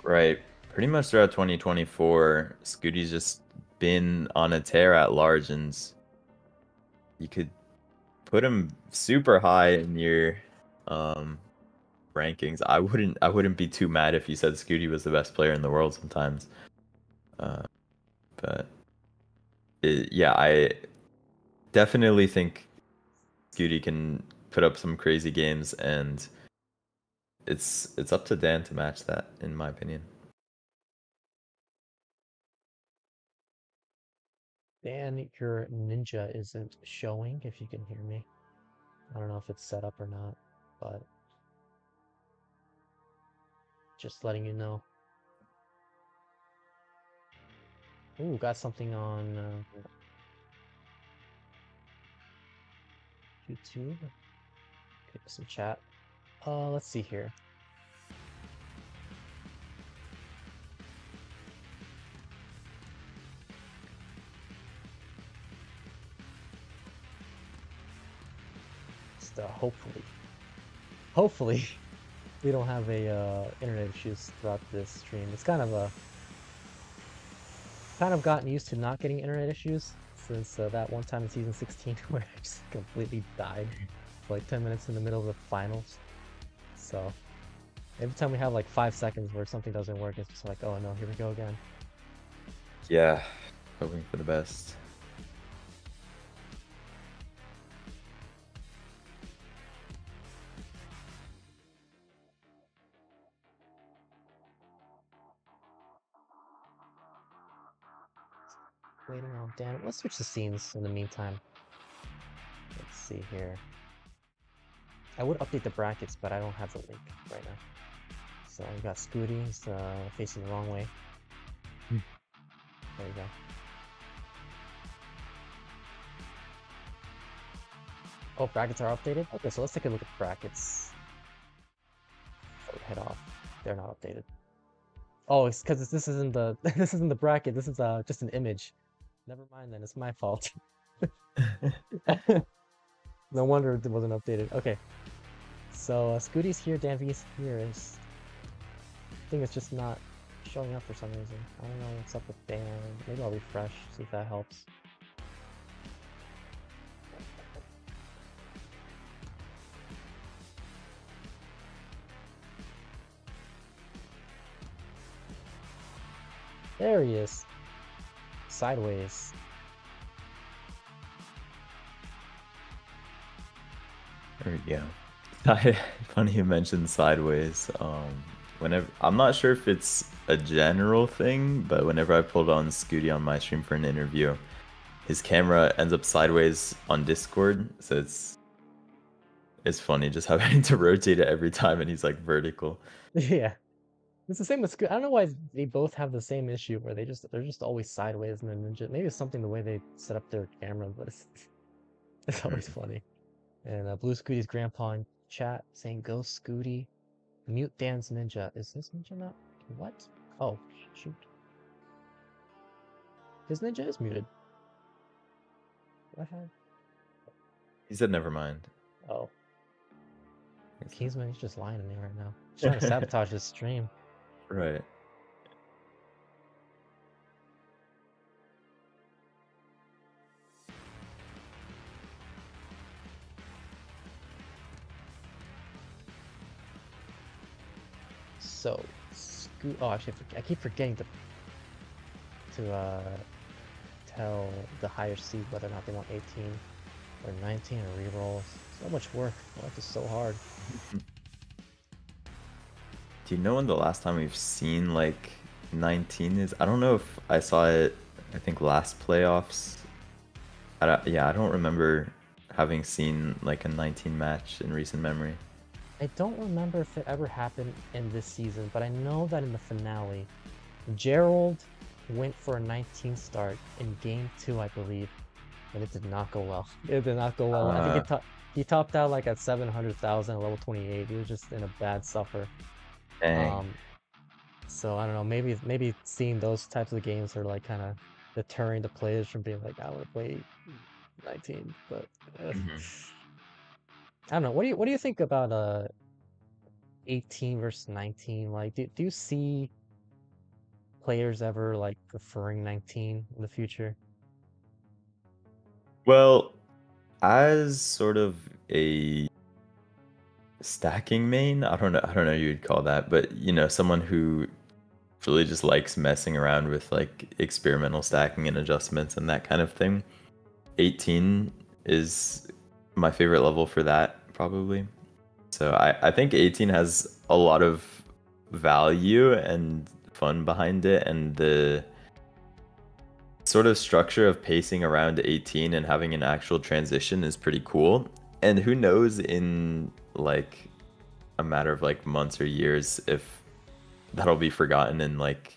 Right. Pretty much throughout 2024, Scuti's just been on a tear at large, and you could put him super high in your rankings. I wouldn't be too mad if you said Scuti was the best player in the world sometimes. But yeah, I definitely think Scuti can put up some crazy games, and it's up to Dan to match that, in my opinion. Dan, your ninja isn't showing, if you can hear me. I don't know if it's set up or not, but just letting you know. Ooh, got something on YouTube. Okay, some chat. Let's see here. Just hopefully we don't have a internet issues throughout this stream. It's kind of gotten used to not getting internet issues, since that one time in season 16 where I just completely died for like 10 minutes in the middle of the finals. So every time we have like 5 seconds where something doesn't work, it's just like, oh no, here we go again. Yeah, hoping for the best. Waiting on Dan. Let's switch the scenes in the meantime. Let's see here. I would update the brackets, but I don't have the link right now. So we got Scuti, he's facing the wrong way. There you go. Oh, brackets are updated? Okay, so let's take a look at brackets. Head off. They're not updated. Oh, it's because this isn't the this isn't the bracket. This is just an image. Never mind then. It's my fault. No wonder it wasn't updated. Okay. So Scuti's here, DanV's here. I think it's just not showing up for some reason. I don't know what's up with Dan. Maybe I'll refresh, see if that helps. There he is. Sideways. There we go. Funny you mentioned sideways. Whenever I'm not sure if it's a general thing, but whenever I pulled on Scuti on my stream for an interview, his camera ends up sideways on Discord, so it's funny just having to rotate it every time, and he's like vertical. Yeah. It's the same with Scuti. I don't know why they both have the same issue where they're just always sideways and then maybe it's something the way they set up their camera, but it's always funny. And Blue Scooty's grandpa in chat saying go Scuti. Mute Dan's ninja. Is this ninja not what? Oh shoot. His ninja is muted. What happened? He said never mind. Oh. Kingsman is just lying to me right now. He's trying to sabotage this stream. Right. So, oh, actually, I keep forgetting to tell the higher seed whether or not they want 18 or 19 or rerolls. So much work. Life is so hard. Do you know when the last time we've seen like 19 is? I don't know if I saw it. I think last playoffs. Yeah, I don't remember having seen like a 19 match in recent memory. I don't remember if it ever happened in this season, but I know that in the finale, Gerald went for a 19 start in game 2, I believe, and it did not go well. It did not go well. I think he topped out like at 700,000 at level 28. He was just in a bad suffer. Dang. So I don't know. Maybe seeing those types of games are like kind of deterring the players from being like, I want to play 19. But I don't know. What do you think about 18 versus 19? Like, do you see players ever like preferring 19 in the future? Well, as sort of a stacking main, I don't know you'd call that, but you know, someone who really just likes messing around with like experimental stacking and adjustments and that kind of thing. 18 is my favorite level for that, probably. So I think 18 has a lot of value and fun behind it, and the sort of structure of pacing around 18 and having an actual transition is pretty cool. And who knows in like a matter of like months or years if that'll be forgotten and like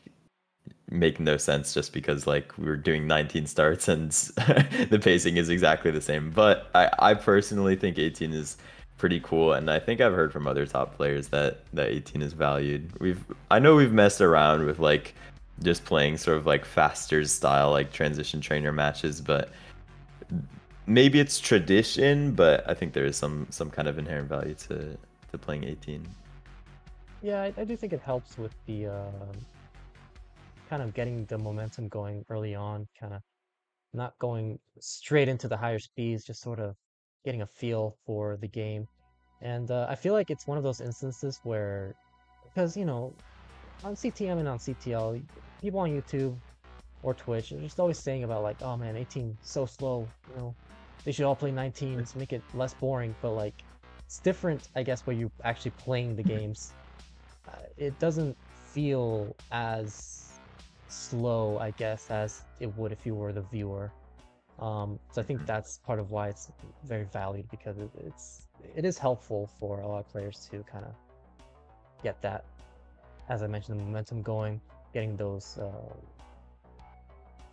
make no sense just because like we were doing 19 starts and the pacing is exactly the same. But I personally think 18 is pretty cool, and I think I've heard from other top players that 18 is valued. I know we've messed around with like just playing sort of like faster style like transition trainer matches, but maybe it's tradition, but I think there is some kind of inherent value to playing 18. Yeah, I do think it helps with the kind of getting the momentum going early on, kind of not going straight into the higher speeds, just sort of getting a feel for the game. And I feel like it's one of those instances where, because, you know, on CTM and on CTL, people on YouTube or Twitch are just always saying about like, oh man, 18 so slow, you know, they should all play 19 to make it less boring. But like, it's different, I guess, where you're actually playing the games. It doesn't feel as slow, I guess, as it would if you were the viewer. So I think that's part of why it's very valued, because it is helpful for a lot of players to kind of get that, as I mentioned, the momentum going, getting those,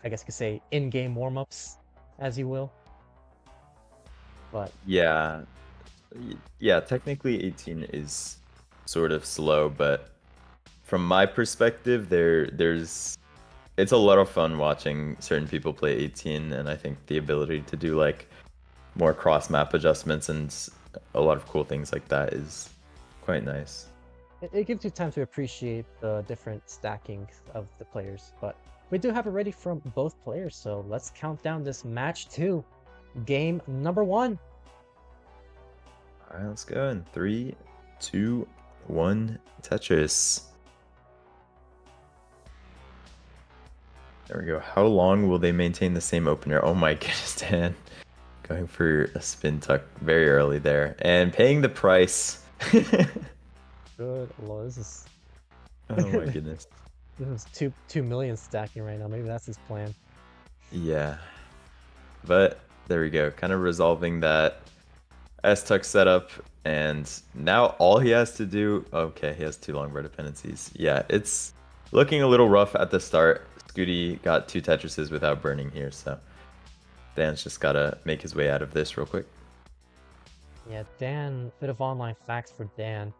I guess you could say, in-game warm-ups, as you will. But Yeah, yeah, technically 18 is sort of slow, but from my perspective, it's a lot of fun watching certain people play 18, and I think the ability to do like more cross map adjustments and a lot of cool things like that is quite nice. it gives you time to appreciate the different stacking of the players. But we do have it ready from both players, so let's count down this match 2, game number 1. All right, let's go in 3, 2, 1, Tetris. There we go. How long will they maintain the same opener? Oh my goodness, Dan. Going for a spin tuck very early there and paying the price. Good lord, this is Oh my goodness. this is 2 million stacking right now. Maybe that's his plan. Yeah. But there we go. Kind of resolving that S-tuck setup. And now all he has to do... Okay, he has 2 longbow dependencies. Yeah, it's looking a little rough at the start. Scuti got 2 Tetrises without burning here, so Dan's just gotta make his way out of this real quick. Yeah, Dan, bit of online facts for Dan.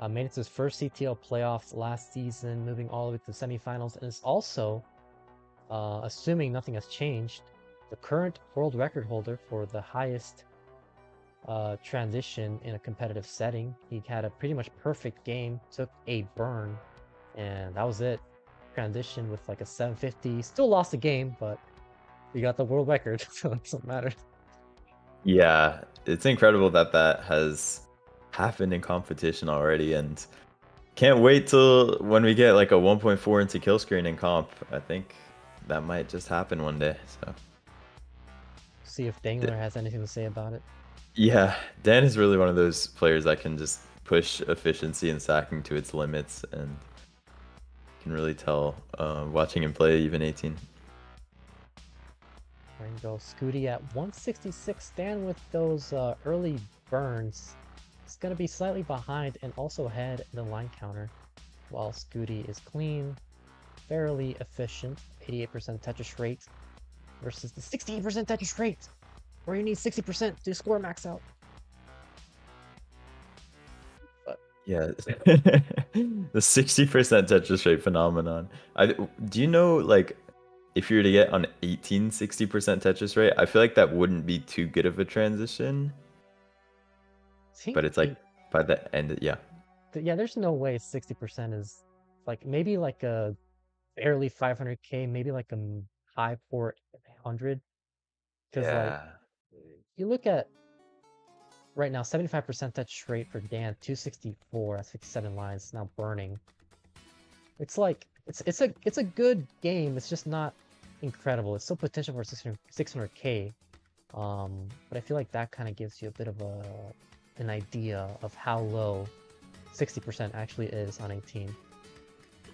Made it to his first CTL playoffs last season, moving all the way to the semifinals, and is also, assuming nothing has changed, the current world record holder for the highest transition in a competitive setting. He had a pretty much perfect game, took a burn, and that was it. Transition with like a 750, still lost the game, but he got the world record, so it doesn't matter. Yeah, it's incredible that that has happened in competition already, and can't wait till when we get like a 1.4 into kill screen in comp. I think that might just happen one day. So See if Dangler has anything to say about it. yeah, Dan is really one of those players that can just push efficiency and stacking to its limits, and can really tell watching him play even 18. There you go, Scuti at 166. Stan with those early burns. It's going to be slightly behind and also ahead in the line counter, while Scuti is clean, fairly efficient, 88% Tetris rate versus the 68% Tetris rate, where you need 60% to score max out. But yeah, the 60% Tetris rate phenomenon. Do you know, like, if you were to get on 18 60% Tetris rate, I feel like that wouldn't be too good of a transition. But it's like by the end, yeah. Yeah, there's no way 60% is like, maybe like a barely 500k, maybe like a high 400. Because like, you look at right now, 75% touch rate for Dan, 264, that's 57 lines now burning. It's like, it's a good game. It's just not incredible. It's still potential for 600k. But I feel like that kind of gives you a bit of an idea of how low 60% actually is on 18.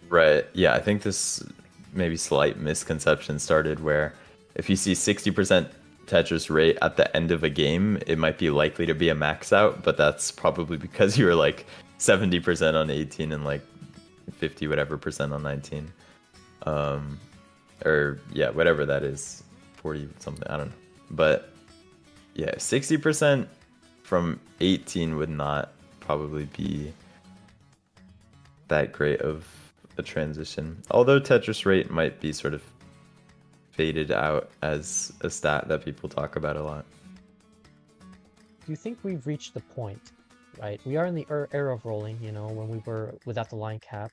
Right. Yeah, I think this maybe slight misconception started where if you see 60% Tetris rate at the end of a game, it might be likely to be a max out, but that's probably because you were like 70% on 18 and like 50 whatever percent on 19. Or yeah, whatever that is, 40 something, I don't know. But yeah, 60% from 18 would not probably be that great of a transition. Although Tetris rate might be sort of faded out as a stat that people talk about a lot. Do you think we've reached the point, right? We are in the era of rolling, you know, when we were without the line cap,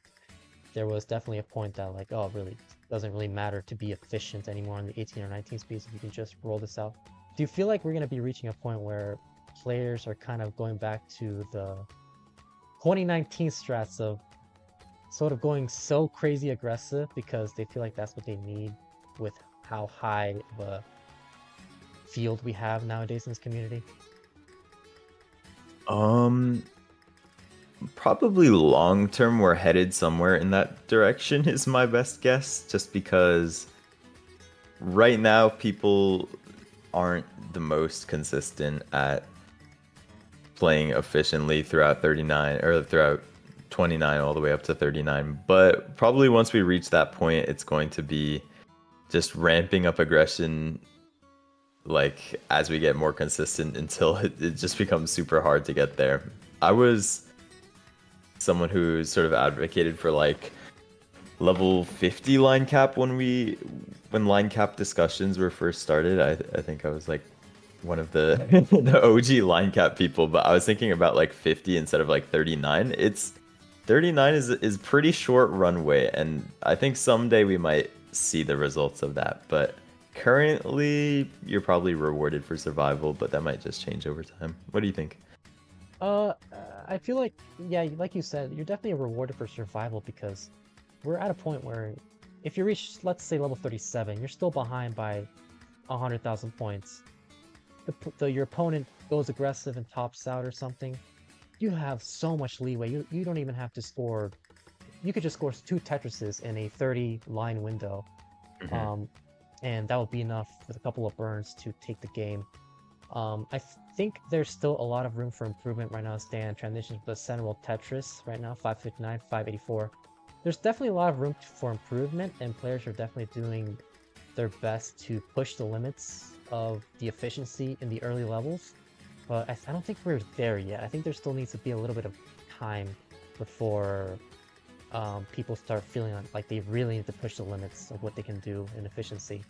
there was definitely a point that like, oh, really, doesn't really matter to be efficient anymore on the 18 or 19 speeds if you can just roll this out. Do you feel like we're going to be reaching a point where players are kind of going back to the 2019 strats of sort of going so crazy aggressive because they feel like that's what they need with how high of a field we have nowadays in this community? Um, Probably long term, we're headed somewhere in that direction is my best guess, just because right now people aren't the most consistent at playing efficiently throughout 39 or throughout 29 all the way up to 39. But probably once we reach that point, it's going to be just ramping up aggression like as we get more consistent until it just becomes super hard to get there. I was someone who sort of advocated for like level 50 line cap when line cap discussions were first started. I think I was like one of the the OG line cap people, but I was thinking about like 50 instead of like 39. It's 39 is pretty short runway, and I think someday we might see the results of that. But currently, you're probably rewarded for survival, but that might just change over time. What do you think? Uh, I feel like, yeah, like you said, you're definitely rewarded for survival because we're at a point where if you reach, let's say, level 37, you're still behind by 100,000 points. Your opponent goes aggressive and tops out or something. You have so much leeway. You don't even have to score. You could just score 2 Tetrises in a 30 line window. Mhm. And that would be enough with a couple of burns to take the game. I think there's still a lot of room for improvement right now. Stan transitions to the Sentinel Tetris right now, 559, 584. There's definitely a lot of room for improvement, and players are definitely doing their best to push the limits of the efficiency in the early levels. But I don't think we're there yet. I think there still needs to be a little bit of time before people start feeling like they really need to push the limits of what they can do in efficiency.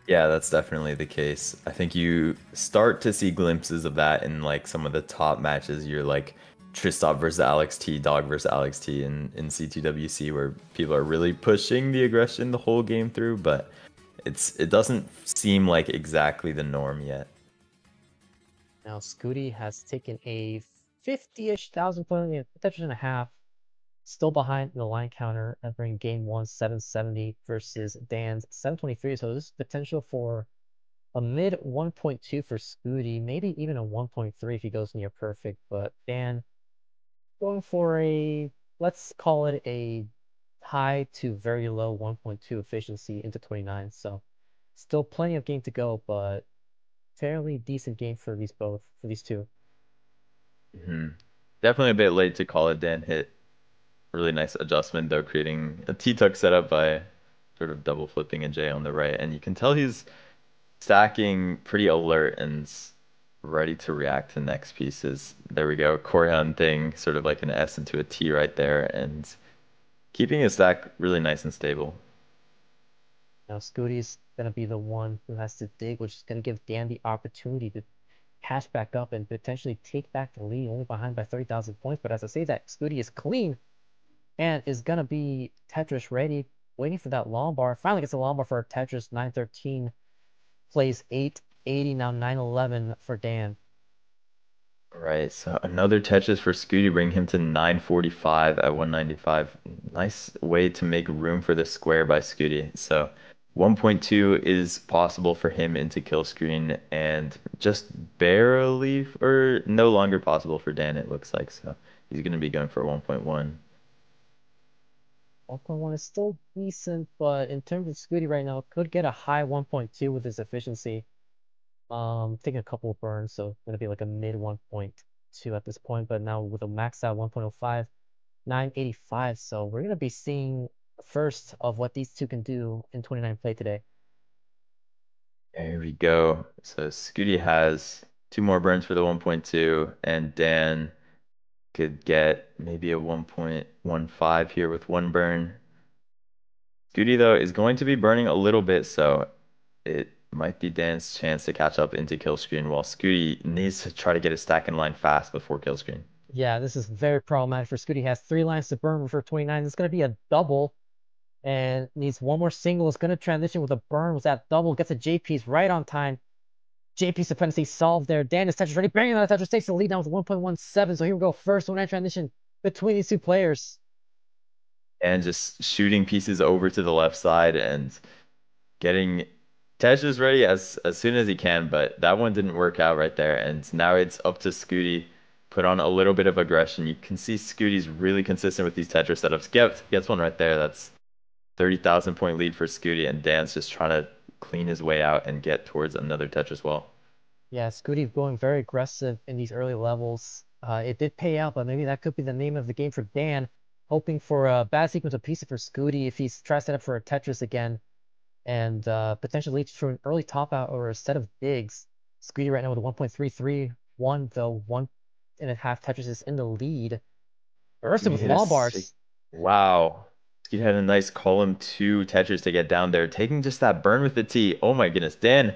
Yeah, that's definitely the case. I think you start to see glimpses of that in like some of the top matches. You're like Tristop versus Alex T, Dog versus Alex T in CTWC, where people are really pushing the aggression the whole game through, but it doesn't seem like exactly the norm yet. Now Scuti has taken a 50-ish thousand point Tetris and a half, still behind in the line counter entering game one 770 versus Dan's 723. So this is potential for a mid 1.2 for Scuti, maybe even a 1.3 if he goes near perfect. But Dan going for a, let's call it a high to very low 1.2 efficiency into 29. So still plenty of game to go, but fairly decent game for these two. Hmm. Definitely a bit late to call it. Dan hit really nice adjustment though, creating a T-tuck setup by sort of double flipping a J on the right, and you can tell he's stacking pretty alert and ready to react to next pieces. There we go. Corian thing, sort of like an S into a T right there, and keeping his stack really nice and stable. Now Scooty's gonna be the one who has to dig, which is gonna give Dan the opportunity to cash back up and potentially take back the lead, only behind by 30,000 points. But as I say that, Scooty is clean and is gonna be Tetris ready, waiting for that long bar. Finally gets a long bar for Tetris 913, plays 880, now 911 for Dan. Right, so another Tetris for Scuti, bring him to 945 at 195. Nice way to make room for the square by Scuti. So 1.2 is possible for him into kill screen, and just barely or no longer possible for Dan, it looks like. So he's going to be going for 1.1. 1.1 is still decent, but in terms of Scooty right now, could get a high 1.2 with his efficiency. Taking a couple of burns, so it's gonna be like a mid 1.2 at this point, but now with a max out 1.05, 985. So we're gonna be seeing first of what these two can do in 29 play today. There we go. So Scuti has two more burns for the 1.2, and Dan could get maybe a 1.15 here with one burn. Scuti, though, is going to be burning a little bit, so it might be Dan's chance to catch up into kill screen, while Scuti needs to try to get his stack in line fast before kill screen. Yeah, this is very problematic for Scuti. He has 3 lines to burn for 29. It's going to be a double and needs one more single. It's going to transition with a burn with that double. Gets a JP's right on time. JP's dependency solved there. Dan is Tetris ready. Banging on Tetris takes the lead down with 1.17. So here we go. First one transition between these two players. And just shooting pieces over to the left side and getting Tetris ready as soon as he can, but that one didn't work out right there. And now it's up to Scuti. Put on a little bit of aggression. You can see Scuti's really consistent with these Tetris setups. Gets one right there. That's 30,000 point lead for Scuti, and Dan's just trying to clean his way out and get towards another Tetris wall. Yeah, Scuti going very aggressive in these early levels. It did pay out, but maybe that could be the name of the game for Dan. Hoping for a bad sequence of pieces for Scuti if he tries to set up for a Tetris again. And potentially leads to an early top out or a set of digs. Scuti right now with a 1.331, though 1.5 Tetris is in the lead. Bursted Scuti with hit a wall sick. bars. Wow. Scuti had a nice column 2 Tetris to get down there, taking just that burn with the T. Oh my goodness, Dan.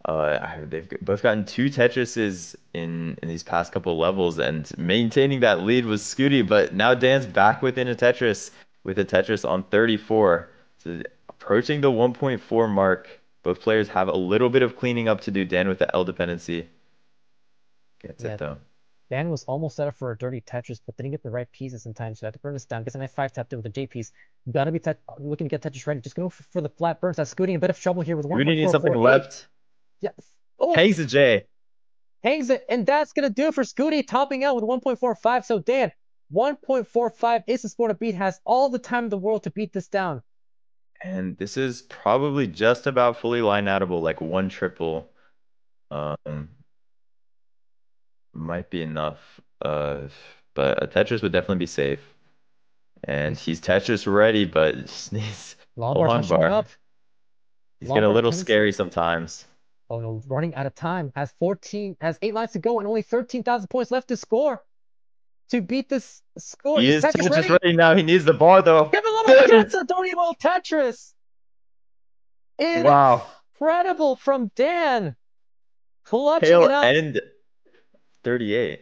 They've both gotten 2 Tetrises in these past couple levels, and maintaining that lead was Scuti, but now Dan's back within a Tetris with a Tetris on 34. So approaching the 1.4 mark. Both players have a little bit of cleaning up to do. Dan with the L dependency. Gets it Yeah, though. Dan was almost set up for a dirty Tetris, but didn't get the right pieces in time, so had to burn this down. Gets a nice 5 tapped in with a J piece. You gotta be looking to get Tetris ready. Just go for the flat burns. That's Scuti in a bit of trouble here with Scuti needs something 1.448. left. Yes. Oh, Hangs a J. hangs it, and that's gonna do it for Scuti, topping out with 1.45. So Dan, 1.45 is the score to beat. Has all the time in the world to beat this down. And this is probably just about fully line outable, like one triple. Um, might be enough. But a Tetris would definitely be safe. And he's Tetris ready, but just needs Long a bar long touching bar. up. He's Long getting a bar little dependency. scary sometimes. Oh no, running out of time. Has 8 lines to go and only 13,000 points left to score. To beat this score, He is is Tetris Tetris ready? ready now. He needs the bar though. Give a little Good. gets a dirty little Tetris. Wow. Incredible from Dan. Clutching it Tail out. end 38.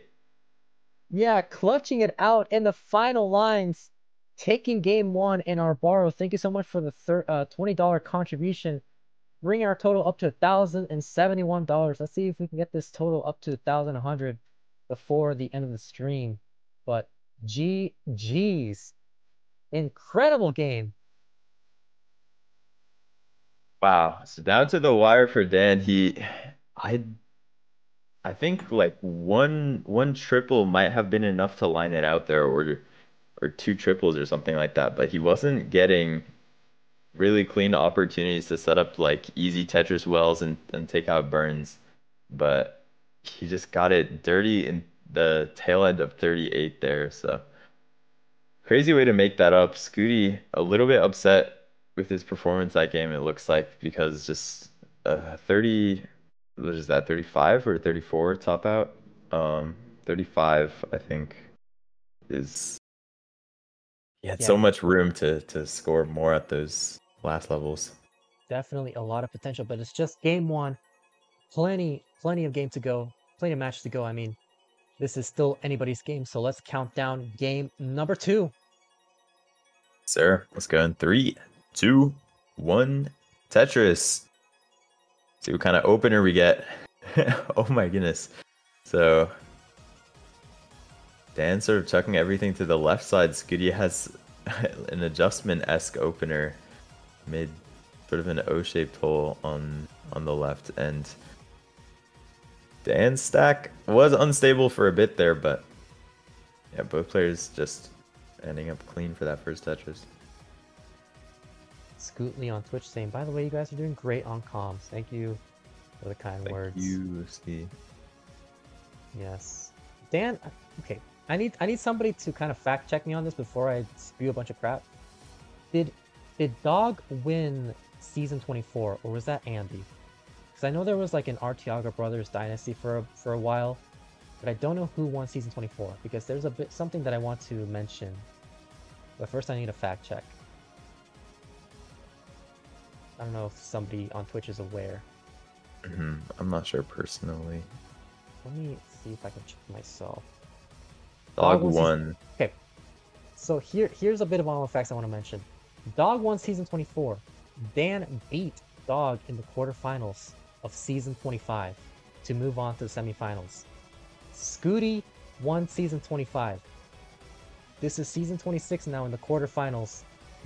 Yeah, clutching it out in the final lines. Taking game 1 in our borrow. Thank you so much for the $20 contribution. Bringing our total up to $1,071. Let's see if we can get this total up to 1,100 before the end of the stream. But GG's. Incredible game. Wow. So down to the wire for Dan. I I think like one triple might have been enough to line it out there, or 2 triples or something like that. But he wasn't getting really clean opportunities to set up like easy Tetris wells and take out burns. But he just got it dirty in the tail end of 38 there. So crazy way to make that up. Scuti a little bit upset with his performance that game, it looks like, because just 30, what is that, 35 or 34 top out? 35, I think, is he had so Yeah, much room to score more at those last levels. definitely a lot of potential, but it's just game 1. Plenty of game to go. Plenty of match to go. I mean, this is still anybody's game. So let's count down game number 2. Sir, let's go in 3, 2, 1. Tetris. See what kind of opener we get. Oh my goodness. So Dan sort of chucking everything to the left side. Scuti has an adjustment-esque opener mid sort of an O-shaped hole on the left, and Dan's stack was unstable for a bit there, but yeah, both players just ending up clean for that first Tetris. Scootly on Twitch saying, by the way, you guys are doing great on comms. Thank you for the kind words. Thank you, Steve. Yes. Dan, okay. I need somebody to kind of fact check me on this before I spew a bunch of crap. Did Dog win season 24, or was that Andy? Because I know there was like an Artiaga Brothers dynasty for a while, but I don't know who won season 24 because there's something that I want to mention. But first I need a fact check. I don't know if somebody on Twitch is aware. I'm not sure personally. Let me see if I can check myself. Dog won season. one. Okay, so here's a bit of all the facts I want to mention. Dog won season 24. Dan beat Dog in the quarterfinals of season 25 to move on to the semifinals. Scuti won season 25. This is season 26 now in the quarterfinals.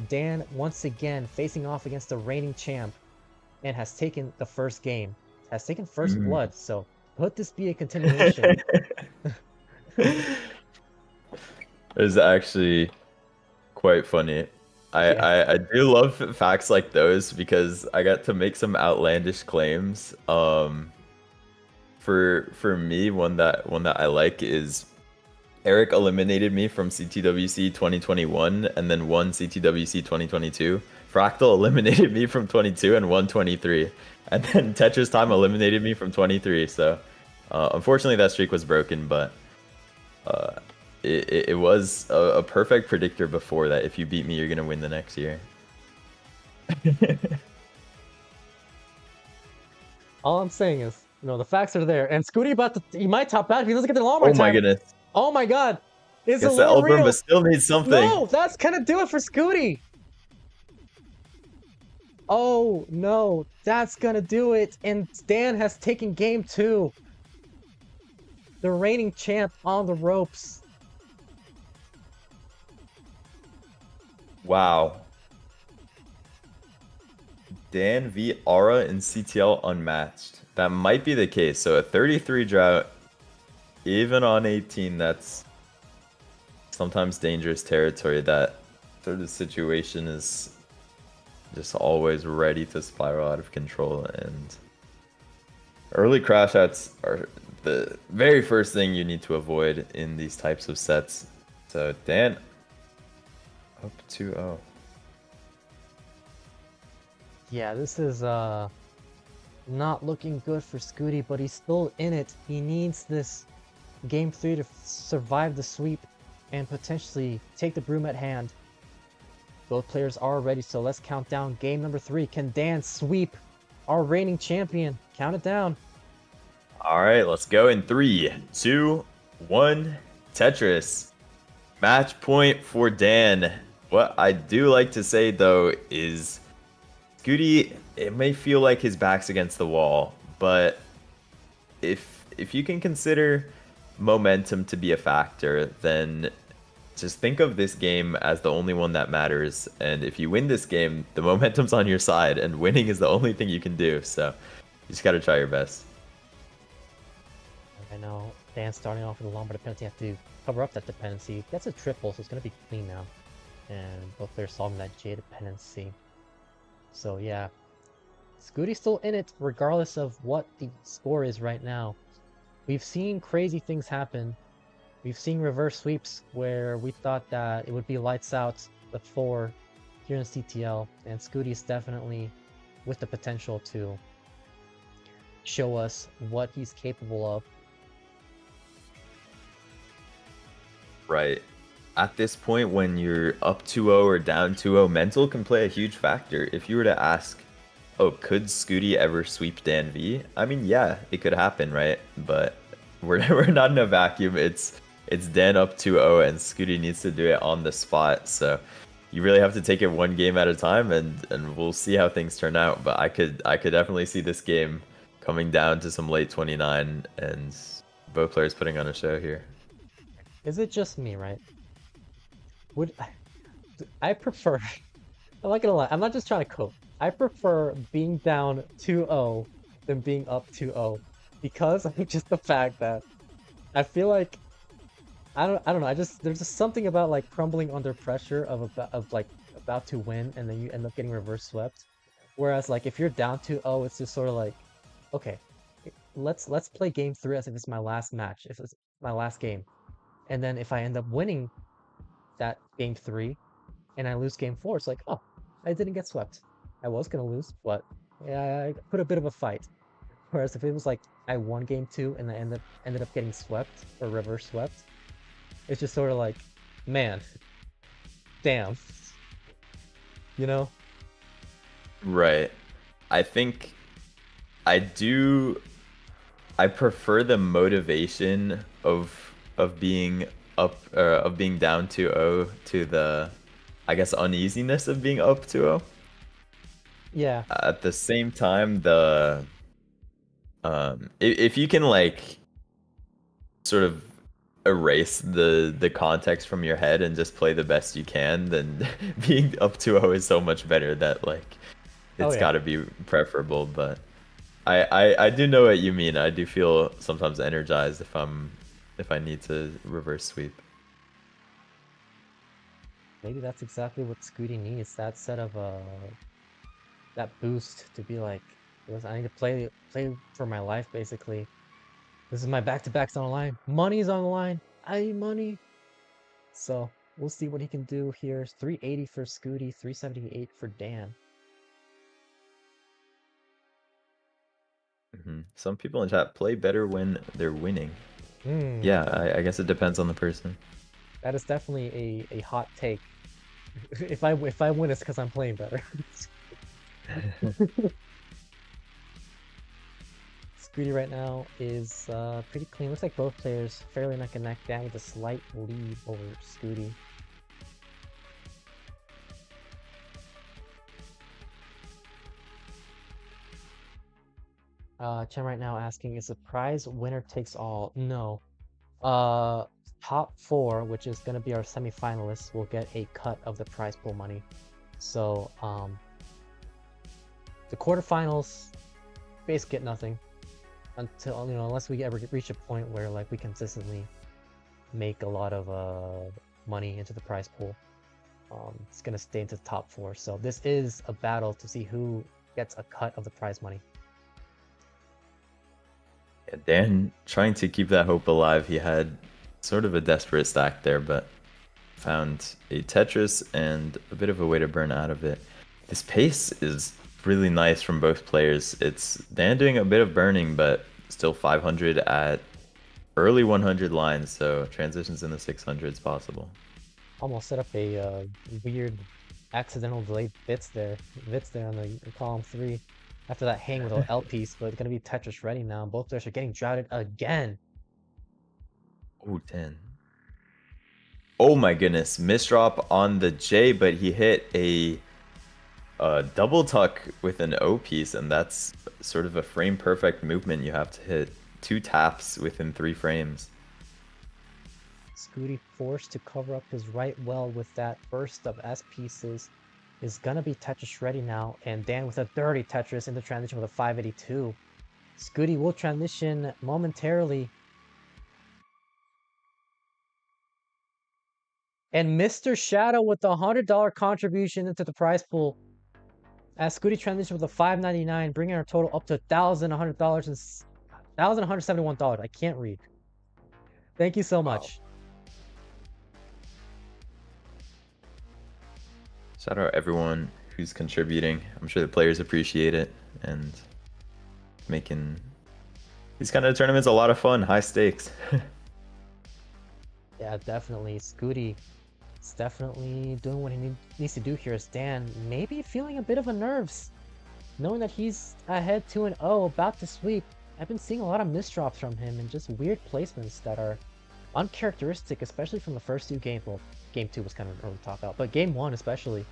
Dan once again facing off against the reigning champ and has taken the first game. Has taken first blood, so could this be a continuation? It's actually quite funny. Yeah. I do love facts like those because I got to make some outlandish claims. For me, one that I like is Eric eliminated me from CTWC 2021 and then won CTWC 2022. Fractal eliminated me from 22 and won 23. And then Tetris Time eliminated me from 23. So unfortunately that streak was broken, but it was a perfect predictor before that if you beat me, you're going to win the next year. All I'm saying is, the facts are there. And Scuti he might top out if he doesn't get the lawnmower Oh my time. goodness. Oh my god. Is Guess the the lure Elbrum real? still needs something. No, that's gonna do it for Scuti. Oh no, that's gonna do it. And Dan has taken game 2. The reigning champ on the ropes. Wow. DanV, Aura, and CTL unmatched. That might be the case. So a 33 drought, even on 18, that's sometimes dangerous territory. That sort of situation is just always ready to spiral out of control. And early crash outs are the very first thing you need to avoid in these types of sets. So Dan up 2-0. Yeah, this is not looking good for Scuti, but he's still in it. He needs this game 3 to survive the sweep and potentially take the broom at hand. Both players are ready, so let's count down game number 3. Can Dan sweep our reigning champion? Count it down. All right, let's go in 3, 2, 1. Tetris. Match point for Dan. What I do like to say, though, is Scuti, it may feel like his back's against the wall, but if you can consider momentum to be a factor, then just think of this game as the only one that matters. And if you win this game, the momentum's on your side, and winning is the only thing you can do. So you just got to try your best. I know Dan's starting off with a Lombard dependency. Have to cover up that dependency. That's a triple, so it's going to be clean now. And both players solving that J dependency. So yeah, Scuti's still in it regardless of what the score is right now. We've seen crazy things happen. We've seen reverse sweeps where we thought that it would be lights out before here in CTL, and Scuti is definitely with the potential to show us what he's capable of. Right. At this point, when you're up 2-0 or down 2-0, mental can play a huge factor. If you were to ask, oh, could Scuti ever sweep DanV? I mean, yeah, it could happen, right? But we're not in a vacuum. It's Dan up 2-0, and Scuti needs to do it on the spot. So you really have to take it one game at a time, and we'll see how things turn out. But I could definitely see this game coming down to some late 29, and both players putting on a show here. Is it just me, right? Would I prefer, I'm not gonna lie, I'm not just trying to cope. I prefer being down 2-0 than being up 2-0 because of just the fact that I feel like I don't know, there's just something about like crumbling under pressure of about to win and then you end up getting reverse swept. Whereas like if you're down 2-0, it's just sort of like, okay, let's play game 3 as if it's my last match, if it's my last game. And then if I end up winning that game 3 and I lose game 4, it's like, oh, I didn't get swept. I was gonna lose, but yeah, I put a bit of a fight. Whereas if it was like I won game 2 and I ended up getting swept or reverse swept, it's just sort of like, man, damn, you know? Right. I think I prefer the motivation of being of being down 2-0 to the, I guess, uneasiness of being up 2-0. Yeah. At the same time, if you can like sort of erase the context from your head and just play the best you can, then being up 2-0 is so much better that like Oh, it's yeah. got to be preferable. But I do know what you mean. I do feel sometimes energized if I need to reverse sweep. Maybe that's exactly what Scuti needs. That set of that boost to be like, listen, I need to play for my life basically. This is my back-to-backs on the line. Money's on the line. I need money. So we'll see what he can do here. 380 for Scuti, 378 for Dan. Some people in chat play better when they're winning. Yeah, I guess it depends on the person. That is definitely a hot take. If I win, it's because I'm playing better. Scuti right now is pretty clean. Looks like both players fairly neck and neck. Dan with a slight lead over Scuti. Chen right now asking, is the prize winner takes all? No. Top 4, which is gonna be our semifinalists, will get a cut of the prize pool money. So, the quarterfinals basically get nothing until, unless we ever reach a point where like we consistently make a lot of money into the prize pool. It's gonna stay into the top 4. So this is a battle to see who gets a cut of the prize money. Yeah, Dan trying to keep that hope alive. He had sort of a desperate stack there, but found a Tetris and a bit of a way to burn out of it. This pace is really nice from both players. It's Dan doing a bit of burning, but still 500 at early 100 lines, so transitions in the 600s possible. Almost set up a weird accidental delayed bits there on the column 3 after that hang with an L piece, but it's gonna be Tetris ready now. Both players are getting droughted again. Oh, 10. Oh my goodness, misdrop on the J, but he hit a double tuck with an O piece, and that's sort of a frame perfect movement. You have to hit 2 taps within 3 frames. Scuti forced to cover up his right well with that burst of S pieces. Is gonna be Tetris ready now, and Dan with a dirty Tetris in the transition with a 582. Scuti will transition momentarily. And Mr. Shadow with the $100 contribution into the prize pool. As Scuti transition with a 599, bringing our total up to $1,100 and $1,171. I can't read. Thank you so much. Shout out everyone who's contributing. I'm sure the players appreciate it, and making these kind of tournaments a lot of fun, high stakes. Yeah, definitely. Scuti is definitely doing what he needs to do here. As Dan maybe feeling a bit of a nerves, knowing that he's ahead 2-0, about to sweep. I've been seeing a lot of misdrops from him and just weird placements that are uncharacteristic, especially from the first 2 games. Well, game 2 was kind of early top out, but game 1 especially.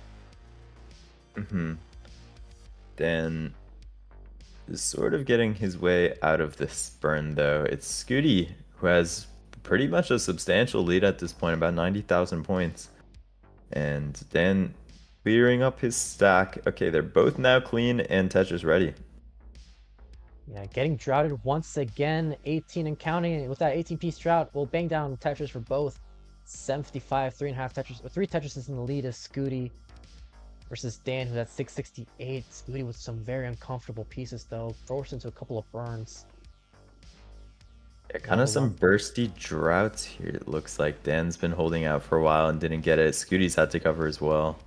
Dan is sort of getting his way out of this burn, though. It's Scuti who has pretty much a substantial lead at this point, about 90,000 points. And Dan clearing up his stack. Okay, they're both now clean and Tetris ready. Yeah, getting droughted once again, 18 and counting. With that 18-piece drought, we'll bang down Tetris for both. 755, 3.5 Tetris, or 3 Tetrises in the lead is Scuti versus Dan, who's at 668. Scuti with some very uncomfortable pieces, though, forced into a couple of burns. Yeah, kind of some bursty droughts here, it looks like. Dan's been holding out for a while and didn't get it. Scuti's had to cover as well.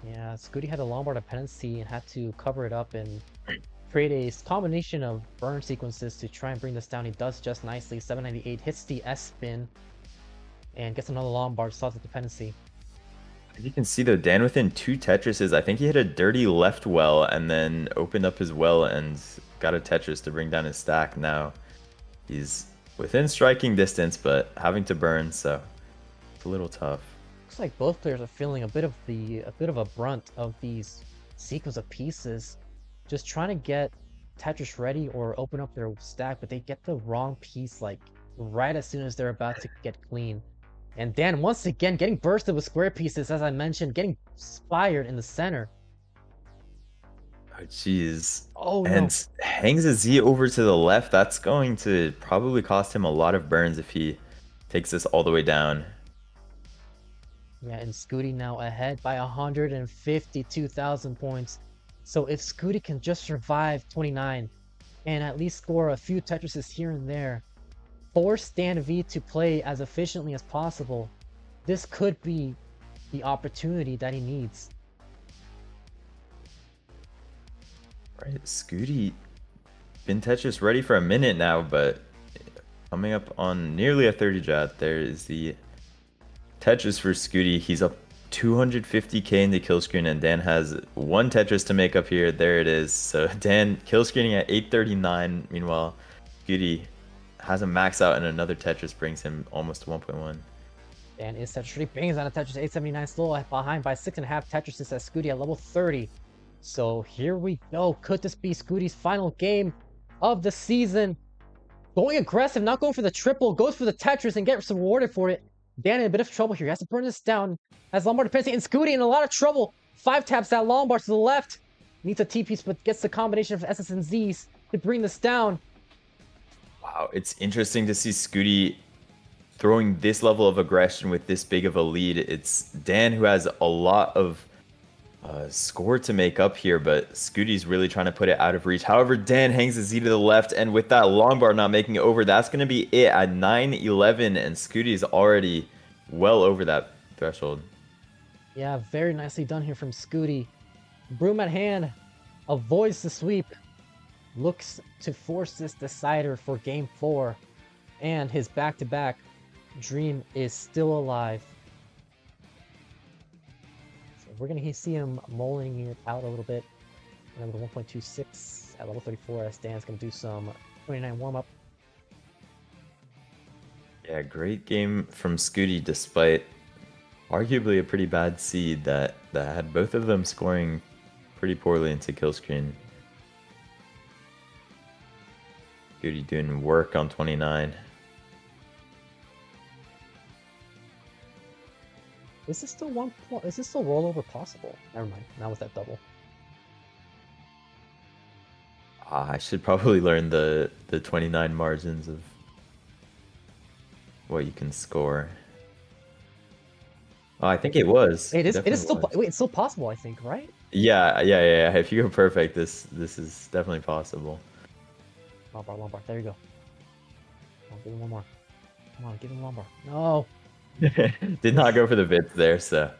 Yeah, Scuti had a Lombard dependency and had to cover it up and create a combination of burn sequences to try and bring this down. He does just nicely. 798 hits the S spin and gets another Lombard, solves the dependency. As you can see though, Dan within 2 Tetrises, I think he hit a dirty left well and then opened up his well and got a Tetris to bring down his stack. Now he's within striking distance, but having to burn, so it's a little tough. Looks like both players are feeling a bit of a brunt of these sequence of pieces, just trying to get Tetris ready or open up their stack, but they get the wrong piece like right as soon as they're about to get clean. And Dan once again getting bursted with square pieces, as I mentioned, getting fired in the center. Oh, jeez. Oh no. And hangs a Z over to the left. That's going to probably cost him a lot of burns if he takes this all the way down. Yeah, and Scuti now ahead by 152,000 points. So if Scuti can just survive 29 and at least score a few Tetrises here and there, force DanV to play as efficiently as possible, this could be the opportunity that he needs. Right, Scuti been Tetris ready for a minute now, but coming up on nearly a 30 jet. There is the Tetris for Scuti. He's up 250k in the kill screen, and Dan has one Tetris to make up here. There it is. So Dan kill screening at 839. Meanwhile, Scuti has a max out, and another Tetris brings him almost to 1.1. Dan is Tetris ready, bangs on a Tetris 879, still behind by 6.5 Tetrises as Scuti at level 30. So here we go. Could this be Scuti's final game of the season? Going aggressive, not going for the triple, goes for the Tetris and gets rewarded for it. Dan in a bit of trouble here. He has to burn this down. As Lombard dependency, and Scuti in a lot of trouble. 5 taps that Lombard to the left. Needs a T-piece, but gets the combination of S's and Z's to bring this down. Wow, it's interesting to see Scuti throwing this level of aggression with this big of a lead. It's Dan who has a lot of score to make up here, but Scuti's really trying to put it out of reach. However, Dan hangs the Z to the left, and with that Lombard not making it over, that's going to be it at 9-11, and Scuti's already well over that threshold. Yeah, very nicely done here from Scuti. Broom at hand, avoids the sweep, looks to force this decider for game 4, and his back-to-back dream is still alive. So we're gonna see him mulling it out a little bit. Remember the 1.26 at level 34 as Dan's gonna do some 29 warm-up. Yeah, great game from Scuti despite arguably a pretty bad seed that had both of them scoring pretty poorly into kill screen. Scuti doing work on 29. Is this still is this still rollover possible? Never mind. Now with that double. I should probably learn the 29 margins of what you can score. Oh, I think it was. It is still wait, it's still possible, I think, right? Yeah. If you go perfect, this is definitely possible. Lombard. There you go. Oh, give him one more. Come on, give him Lombard. No. Did not go for the bits there, so.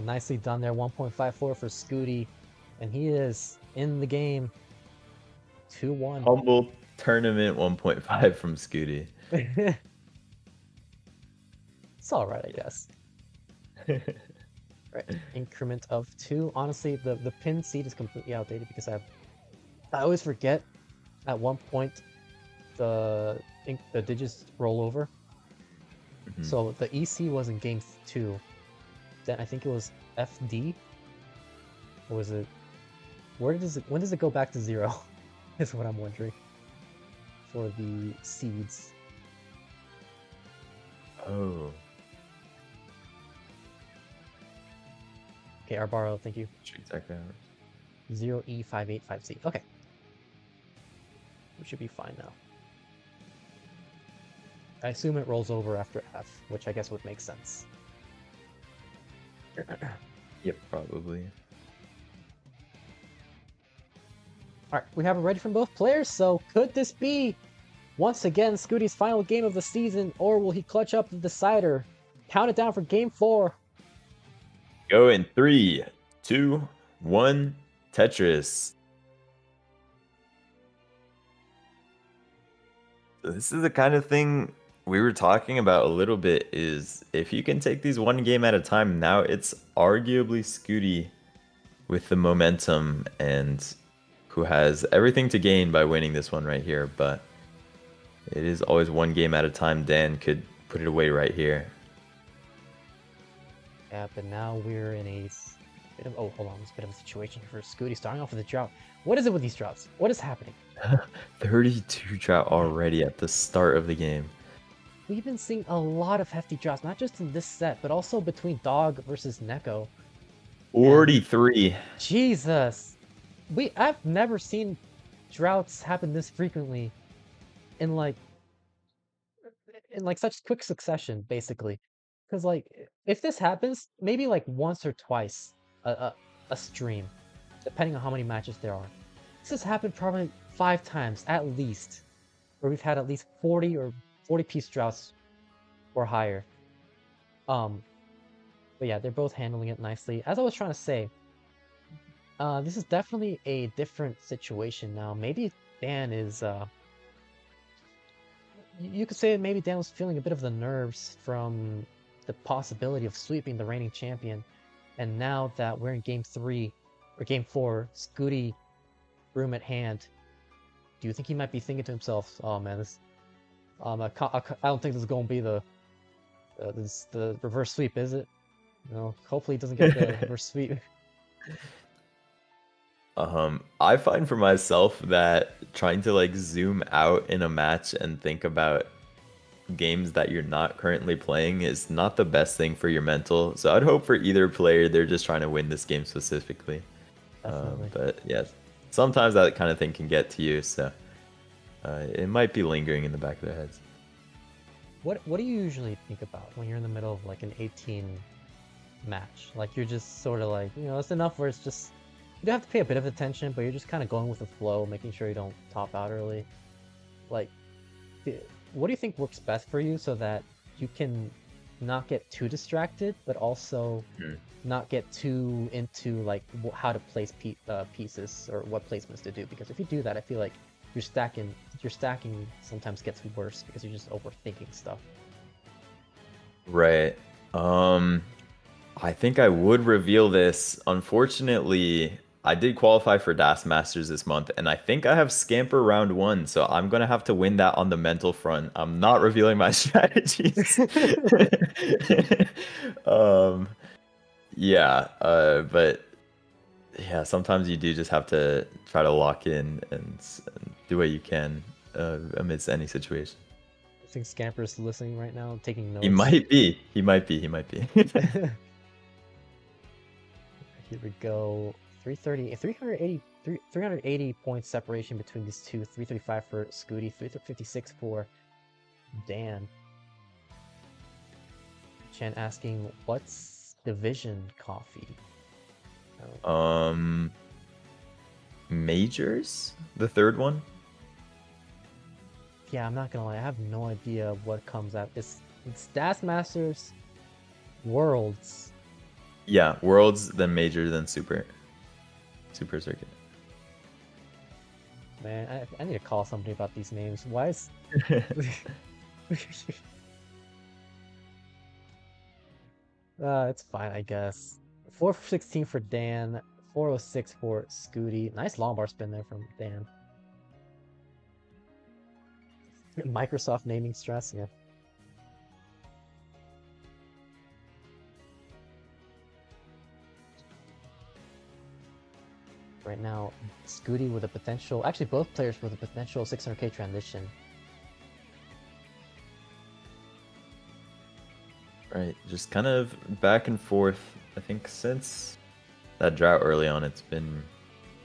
Nicely done there. 1.54 for Scuti, and he is in the game. 2-1. Humble tournament 1.5 from Scuti. It's all right, I guess. Right, increment of 2. Honestly, the pin seed is completely outdated because I always forget at one point the digits roll over. Mm-hmm. So the EC was in game 2. Then I think it was FD. Or was it? When does it go back to 0? Is what I'm wondering. For the seeds. Oh. Okay, Arbaro, thank you. Exactly. 0E585C. Okay. We should be fine now. I assume it rolls over after F, which I guess would make sense. Yep, probably. Alright, we have it ready from both players, so could this be, once again, Scuti's final game of the season, or will he clutch up the decider? Count it down for game 4. Go in 3, 2, 1, Tetris. So this is the kind of thing we were talking about a little bit, is if you can take these one game at a time, now it's arguably Scuti with the momentum, and who has everything to gain by winning this one right here, but it is always one game at a time. Dan could put it away right here. Yeah, but now we're in a bit of, oh, hold on, it's a bit of a situation for Scuti starting off with a drought. What is it with these droughts? What is happening? 32 drought already at the start of the game. We've been seeing a lot of hefty droughts, not just in this set, but also between Dog versus Neko. 43. And Jesus! I've never seen droughts happen this frequently in like such quick succession, basically. Because like, if this happens, maybe like once or twice a stream, depending on how many matches there are. This has happened probably 5 times at least, where we've had at least 40 or 40-piece droughts or higher. But yeah, they're both handling it nicely. As I was trying to say, this is definitely a different situation now. Maybe Dan is, you could say maybe Dan was feeling a bit of the nerves from the possibility of sweeping the reigning champion. And now that we're in game 3, or game 4, Scuti room at hand, do you think he might be thinking to himself, oh man, this, I don't think this is going to be the reverse sweep, is it? You know, hopefully he doesn't get the reverse sweep. I find for myself that trying to like zoom out in a match and think about games that you're not currently playing is not the best thing for your mental. So I'd hope for either player they're just trying to win this game specifically. But yes, sometimes that kind of thing can get to you, so it might be lingering in the back of their heads. What do you usually think about when you're in the middle of like an 18 match? Like you're just sort of like, you know, it's enough where it's just, you have to pay a bit of attention, but you're just kind of going with the flow, making sure you don't top out early. Like, what do you think works best for you so that you can not get too distracted, but also not get too into like how to place pieces or what placements to do? Because if you do that, I feel like your stacking sometimes gets worse because you're just overthinking stuff. Right. I think I would reveal this. Unfortunately, I did qualify for DAS Masters this month, and I think I have Scamper round 1, so I'm gonna have to win that on the mental front. I'm not revealing my strategies. Yeah, but yeah, sometimes you do just have to try to lock in and do what you can amidst any situation. I think Scamper's listening right now, taking notes. He might be. He might be. Here we go. 380 points separation between these two. 335 for Scuti, 356 for Dan. Chen asking, what's Division Coffee? Majors? The third one? Yeah, I'm not gonna lie, I have no idea what comes out. It's DAS Masters, Worlds. Yeah, Worlds, then Major, then Super Circuit. Man, I need to call somebody about these names. Why is... it's fine, I guess. 416 for Dan, 406 for Scuti. Nice long bar spin there from Dan. Microsoft naming stress, yeah. Right now, Scuti with a potential, actually both players with a potential 600k transition. Right, just kind of back and forth. I think since that drought early on, it's been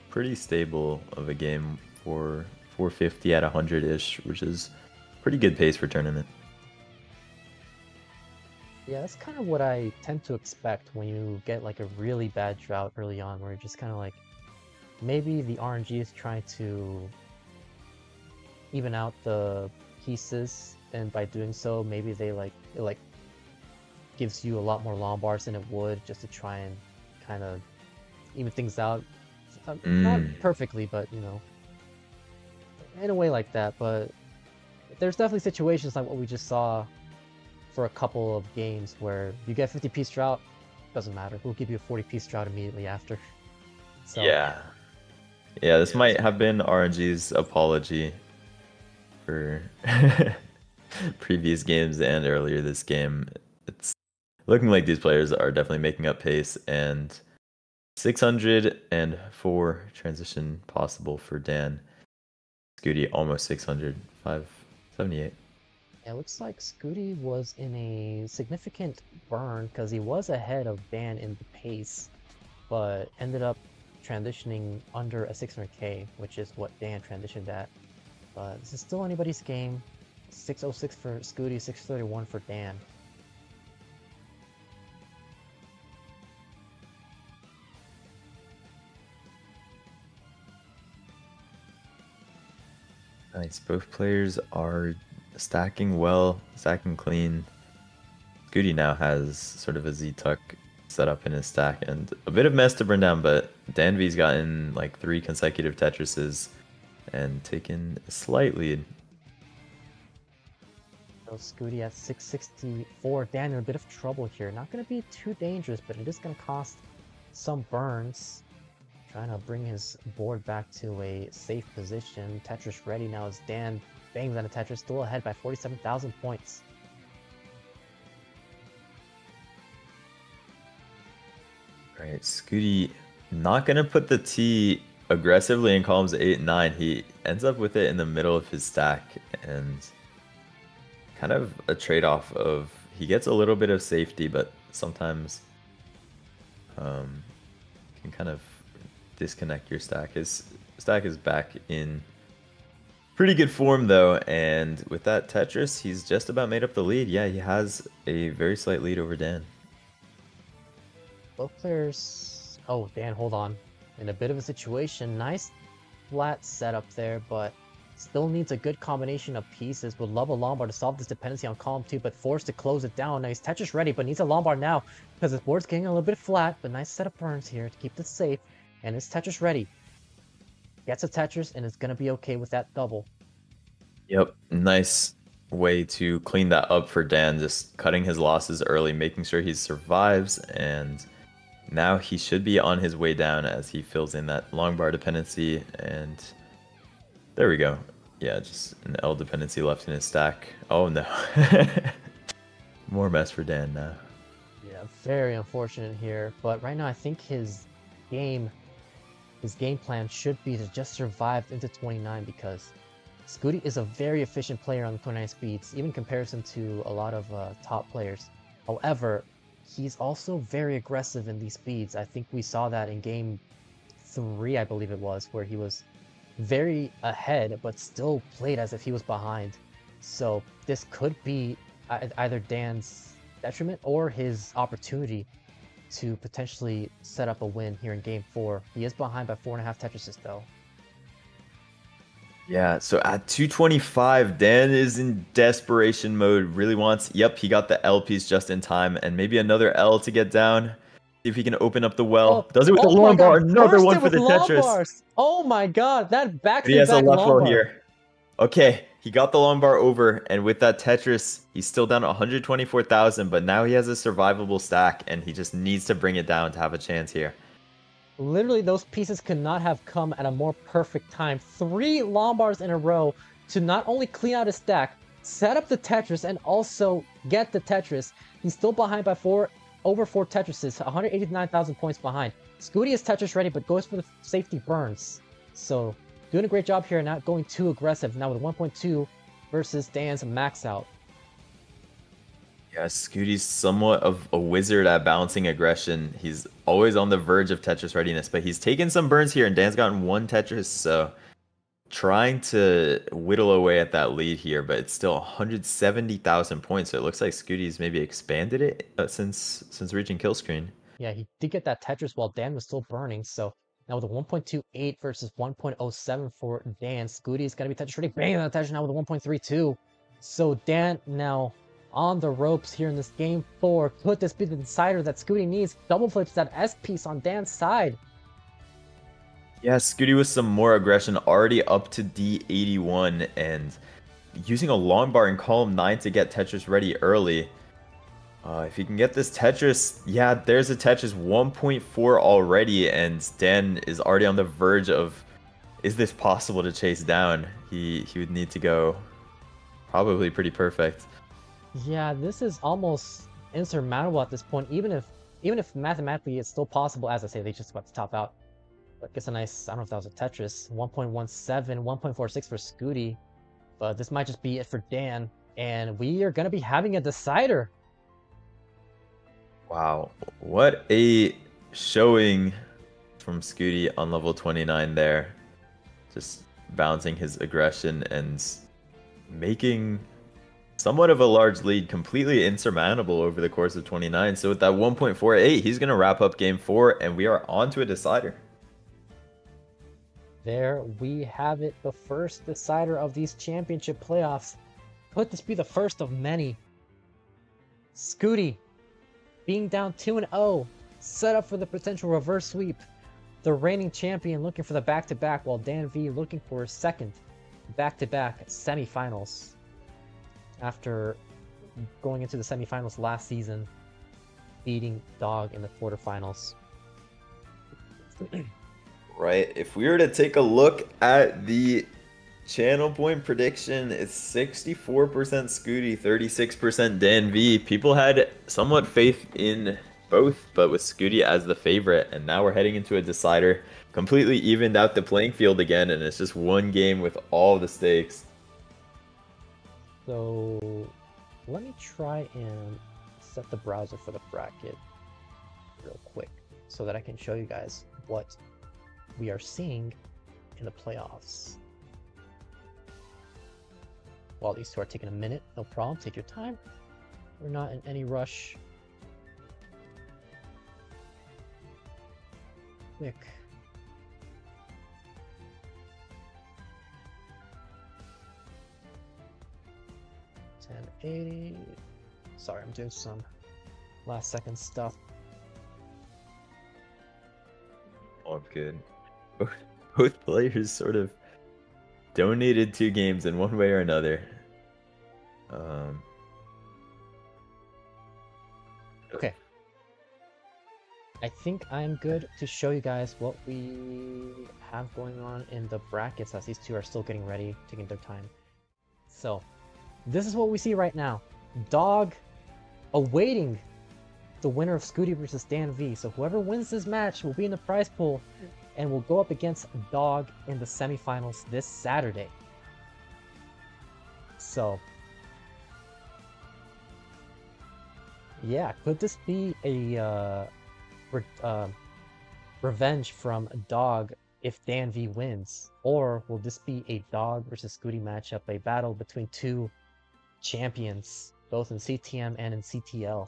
pretty stable of a game for 450 at 100-ish, which is pretty good pace for tournament. Yeah, that's kind of what I tend to expect when you get like a really bad drought early on, where you're just kind of like, maybe the RNG is trying to even out the pieces, and by doing so, maybe they it gives you a lot more long bars than it would, just to try and kind of even things out. Not perfectly, but you know, in a way like that. But there's definitely situations like what we just saw for a couple of games where you get 50-piece drought, doesn't matter. We'll give you a 40-piece drought immediately after. So, yeah. Yeah, this might have been RNG's apology for previous games and earlier this game. It's looking like these players are definitely making up pace, and 604 transition possible for Dan. Scuti almost 600, 578. It looks like Scuti was in a significant burn because he was ahead of Dan in the pace, but ended up transitioning under a 600k, which is what Dan transitioned at. But this is still anybody's game. 606 for Scuti, 631 for Dan. Nice. Both players are stacking well, stacking clean. Scuti now has sort of a Z-Tuck set up in his stack and a bit of mess to burn down, but DanV's gotten like 3 consecutive Tetrises and taken a slight lead. So Scuti at 664. Dan in a bit of trouble here. Not going to be too dangerous, but it is going to cost some burns. Trying to bring his board back to a safe position. Tetris ready now as Dan bangs on a Tetris, still ahead by 47,000 points. Alright, Scuti not gonna put the T aggressively in columns 8 and 9. He ends up with it in the middle of his stack, and kind of a trade-off of he gets a little bit of safety, but sometimes can kind of disconnect your stack. His stack is back in pretty good form though, and with that Tetris, he's just about made up the lead. Yeah, he has a very slight lead over Dan. Both players... Oh, Dan, hold on. In a bit of a situation. Nice flat setup there, but still needs a good combination of pieces. Would love a Lombard to solve this dependency on column 2, but forced to close it down. Now he's Tetris ready, but needs a Lombard now because his board's getting a little bit flat, but nice setup burns here to keep this safe. And it's Tetris ready. Gets a Tetris, and it's going to be okay with that double. Yep, nice way to clean that up for Dan, just cutting his losses early, making sure he survives, and now he should be on his way down as he fills in that long bar dependency, and there we go. Yeah, just an L dependency left in his stack. Oh no. More mess for Dan now. Yeah, very unfortunate here, but right now I think his game plan should be to just survive into 29 because Scuti is a very efficient player on the 29 speeds, even in comparison to a lot of top players. However, he's also very aggressive in these speeds. I think we saw that in game 3, I believe it was, where he was very ahead, but still played as if he was behind. So this could be either Dan's detriment or his opportunity to potentially set up a win here in game 4. He is behind by 4.5 Tetrises though. Yeah, so at 225, Dan is in desperation mode, really wants, yep, he got the L piece just in time, and maybe another L to get down. See if he can open up the well. Does it with the long bar, another one for the Tetris. Bars. Oh my god, that back-to-back He has a left roll bar. here. Okay, he got the long bar over, and with that Tetris, he's still down 124,000, but now he has a survivable stack, and he just needs to bring it down to have a chance here. Literally, those pieces could not have come at a more perfect time. 3 Lombards in a row to not only clean out his stack, set up the Tetris, and also get the Tetris. He's still behind by over 4 Tetrises, 189,000 points behind. Scuti is Tetris ready, but goes for the safety burns. So, doing a great job here, not going too aggressive. Now with 1.2 versus Dan's max out. Yeah, Scuti's somewhat of a wizard at balancing aggression. He's always on the verge of Tetris readiness, but he's taken some burns here, and Dan's gotten 1 Tetris, so trying to whittle away at that lead here, but it's still 170,000 points, so it looks like Scuti's maybe expanded it since reaching kill screen. Yeah, he did get that Tetris while Dan was still burning, so now with a 1.28 versus 1.07 for Dan, Scuti is going to be Tetris ready. Bang on the Tetris now with a 1.32. So Dan now on the ropes here in this game 4. Could this be the decider that Scuti needs? Double flips that S piece on Dan's side. Yeah, Scuti with some more aggression, already up to D81, and using a long bar in column 9 to get Tetris ready early. If he can get this Tetris, yeah, there's a Tetris 1.4 already, and Dan is already on the verge of is this possible to chase down? He would need to go probably pretty perfect. Yeah, this is almost insurmountable at this point. Even if mathematically it's still possible, as I say, they just about to top out. But it's a nice, I don't know if that was a Tetris. 1.17, 1.46 for Scuti. But this might just be it for Dan. And we are going to be having a decider. Wow, what a showing from Scuti on level 29 there. Just balancing his aggression and making somewhat of a large lead completely insurmountable over the course of 29. So with that 1.48, he's going to wrap up game 4, and we are on to a decider. There we have it, the first decider of these championship playoffs. Could this be the first of many? Scuti, being down 2-0, set up for the potential reverse sweep. The reigning champion looking for the back-to-back, while DanV looking for his second back-to-back semifinals. After going into the semifinals last season, beating Dog in the quarterfinals. Right, if we were to take a look at the channel point prediction, it's 64% Scuti, 36% DanV. People had somewhat faith in both, but with Scuti as the favorite, and now we're heading into a decider. Completely evened out the playing field again, and it's just one game with all the stakes. So let me try and set the browser for the bracket real quick so that I can show you guys what we are seeing in the playoffs. While these two are taking a minute, no problem, take your time. We're not in any rush. Quick. $10.80. Sorry, I'm doing some last second stuff. All good. Both players sort of donated 2 games in one way or another. Okay. I think I'm good to show you guys what we have going on in the brackets as these two are still getting ready, taking their time. So, this is what we see right now. Dog awaiting the winner of Scuti versus DanV. So whoever wins this match will be in the prize pool and will go up against Dog in the semifinals this Saturday. So, yeah, could this be a revenge from Dog if DanV wins? Or will this be a Dog versus Scuti matchup, a battle between two champions, both in CTM and in CTL?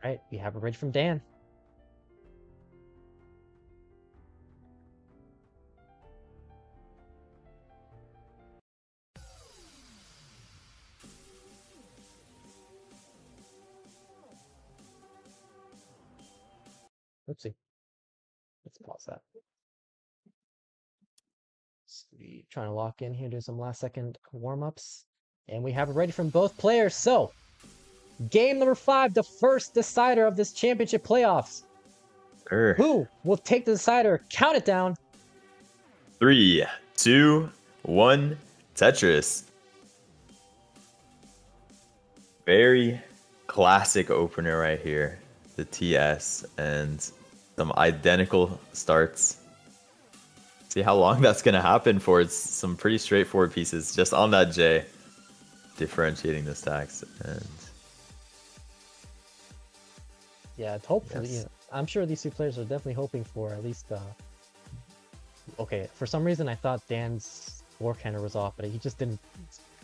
Right, we have a bridge from Dan. Oopsie. Let's pause that. Sweet. Trying to lock in here, do some last second warm-ups. And we have it ready from both players. So, game number 5, the first decider of this championship playoffs. Who will take the decider? Count it down. 3, 2, 1, Tetris. Very classic opener right here. The TS and some identical starts. See how long that's going to happen for. It's some pretty straightforward pieces just on that J. Differentiating the stacks. And yeah, hopefully. Yes. You know, I'm sure these two players are definitely hoping for at least... Okay, for some reason I thought Dan's forehander was off, but he just didn't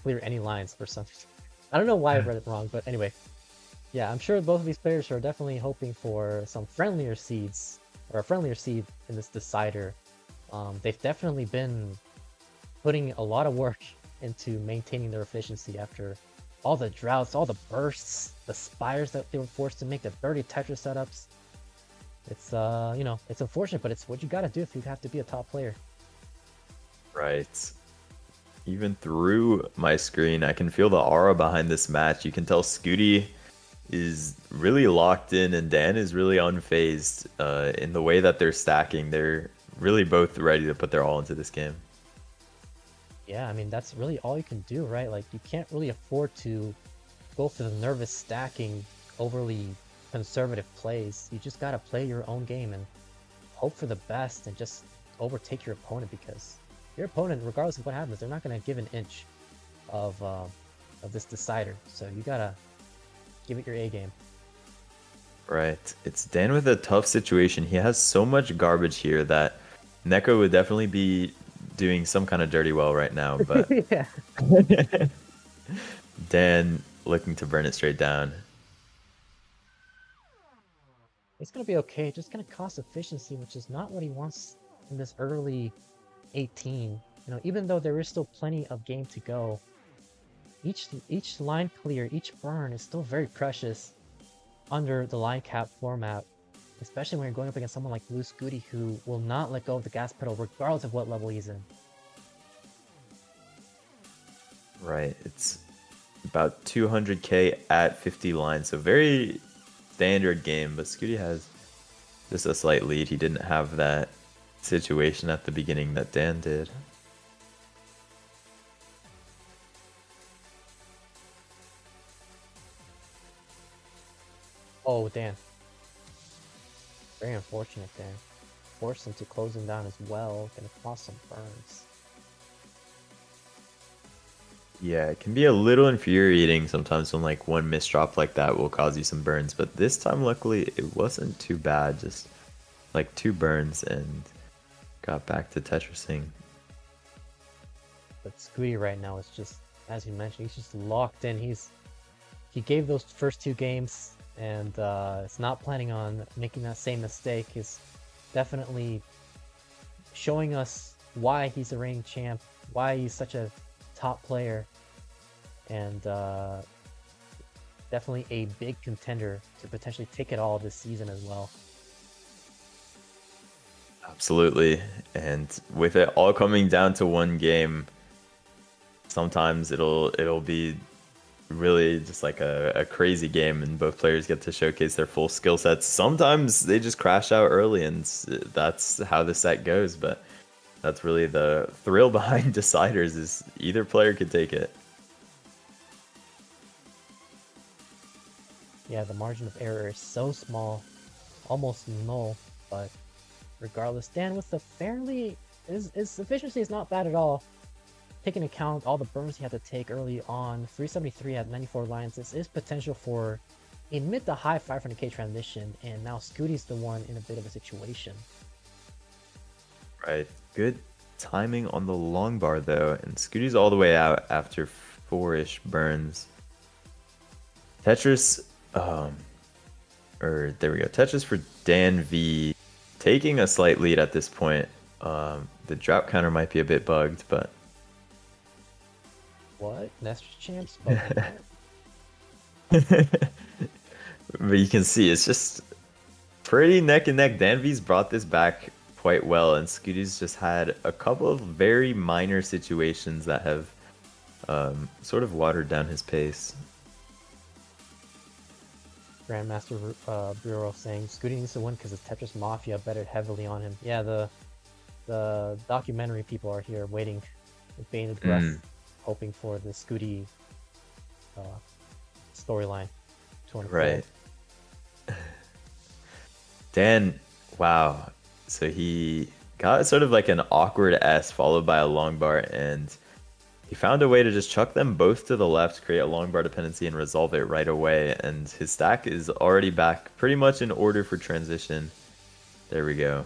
clear any lines for some reason. I don't know why I read it wrong, but anyway. Yeah, I'm sure both of these players are definitely hoping for some friendlier seeds, or a friendlier seed in this decider. They've definitely been putting a lot of work into maintaining their efficiency after all the droughts, all the bursts, the spires that they were forced to make, the dirty Tetris setups. It's, you know, it's unfortunate, but it's what you gotta do if you have to be a top player. right. even through my screen. I can feel the aura behind this match. You can tell Scuti is really locked in and Dan is really unfazed in the way that they're stacking. They're really both ready to put their all into this game. Yeah, I mean, that's really all you can do, right? Like, you can't really afford to go for the nervous stacking, overly conservative plays. You just gotta play your own game and hope for the best and just overtake your opponent, because your opponent, regardless of what happens, they're not gonna give an inch of this decider. So you gotta give it your A game. Right. It's Dan with a tough situation. He has so much garbage here that Neko would definitely be doing some kind of dirty well right now, but Yeah. Dan looking to burn it straight down. It's gonna be okay, just gonna cost efficiency, which is not what he wants in this early 18. You know, even though there is still plenty of game to go, each line clear, each burn is still very precious under the line cap format, especially when you're going up against someone like Blue Scuti, who will not let go of the gas pedal regardless of what level he's in. Right. It's about 200k at 50 lines, so very standard game, but Scuti has just a slight lead. He didn't have that situation at the beginning that Dan did. Oh, Dan. Very unfortunate there. Forced him to close him down as well. Gonna cause some burns. Yeah, it can be a little infuriating sometimes when like one misdrop like that will cause you some burns, but this time luckily it wasn't too bad, just like 2 burns and got back to Tetrising. But Scuti right now is just, as you mentioned, he's just locked in. He gave those first 2 games and is not planning on making that same mistake. He's definitely showing us why he's a reigning champ, why he's such a top player, and definitely a big contender to potentially take it all this season as well. Absolutely, and with it all coming down to one game, sometimes it'll be really just like a crazy game and both players get to showcase their full skill sets. Sometimes they just crash out early and that's how the set goes, but that's really the thrill behind deciders, is either player could take it. Yeah, the margin of error is so small, almost null, but regardless, Dan with the fairly, his efficiency is not bad at all. Taking account all the burns he had to take early on, 373 at 94 lines, this is potential for a mid to high 500k transition, and now Scuti's the one in a bit of a situation. Right, good timing on the long bar though, and Scuti's all the way out after 4-ish burns. Tetris, there we go. Tetris for DanV, taking a slight lead at this point. The drought counter might be a bit bugged, but What? Nest champs? but you can see it's just pretty neck and neck. DanV's brought this back quite well, and Scuti's just had a couple of very minor situations that have sort of watered down his pace. Grandmaster Bureau saying Scuti needs to win because the Tetris Mafia betted heavily on him. Yeah, the documentary people are here waiting with bated breath, hoping for the Scuti storyline to unfold. Right. Dan, wow. So he got sort of like an awkward S followed by a long bar, and he found a way to just chuck them both to the left, create a long bar dependency, and resolve it right away. And his stack is already back pretty much in order for transition. There we go.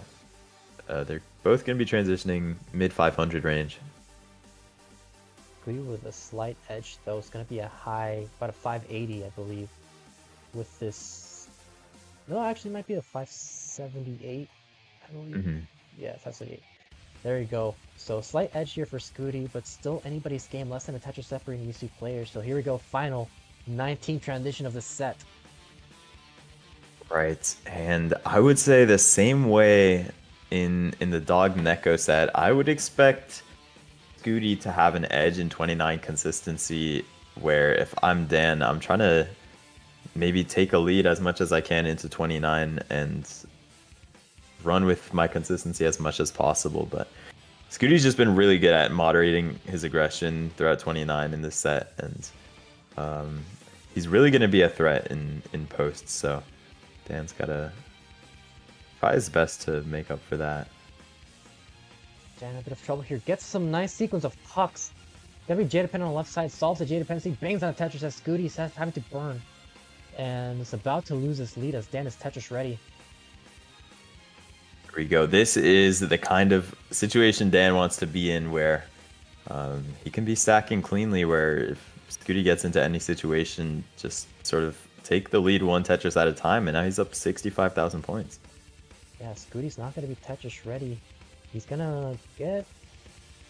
They're both going to be transitioning mid 500 range. Scuti with a slight edge, though. It's going to be a high, about a 580, I believe, with this. No, actually, it might be a 578, I believe. Yeah, 578. There you go. So slight edge here for Scuti, but still anybody's game, less than a Tetris separating these 2 players. So here we go, final 19 transition of the set. Right, and I would say the same way in the Dog Neko set, I would expect Scuti to have an edge in 29 consistency, where if I'm Dan, I'm trying to maybe take a lead as much as I can into 29 and run with my consistency as much as possible. But Scuti's just been really good at moderating his aggression throughout 29 in this set, and he's really going to be a threat in posts, so Dan's got to try his best to make up for that. Dan in a bit of trouble here. Gets some nice sequence of pucks. Every J dependent on the left side solves the J dependency, bangs on a Tetris as Scuti is having to burn. And is about to lose his lead as Dan is Tetris ready. Here we go. This is the kind of situation Dan wants to be in, where he can be stacking cleanly, where if Scuti gets into any situation, just sort of take the lead one Tetris at a time, and now he's up 65,000 points. Yeah, Scuti's not going to be Tetris ready. He's going to get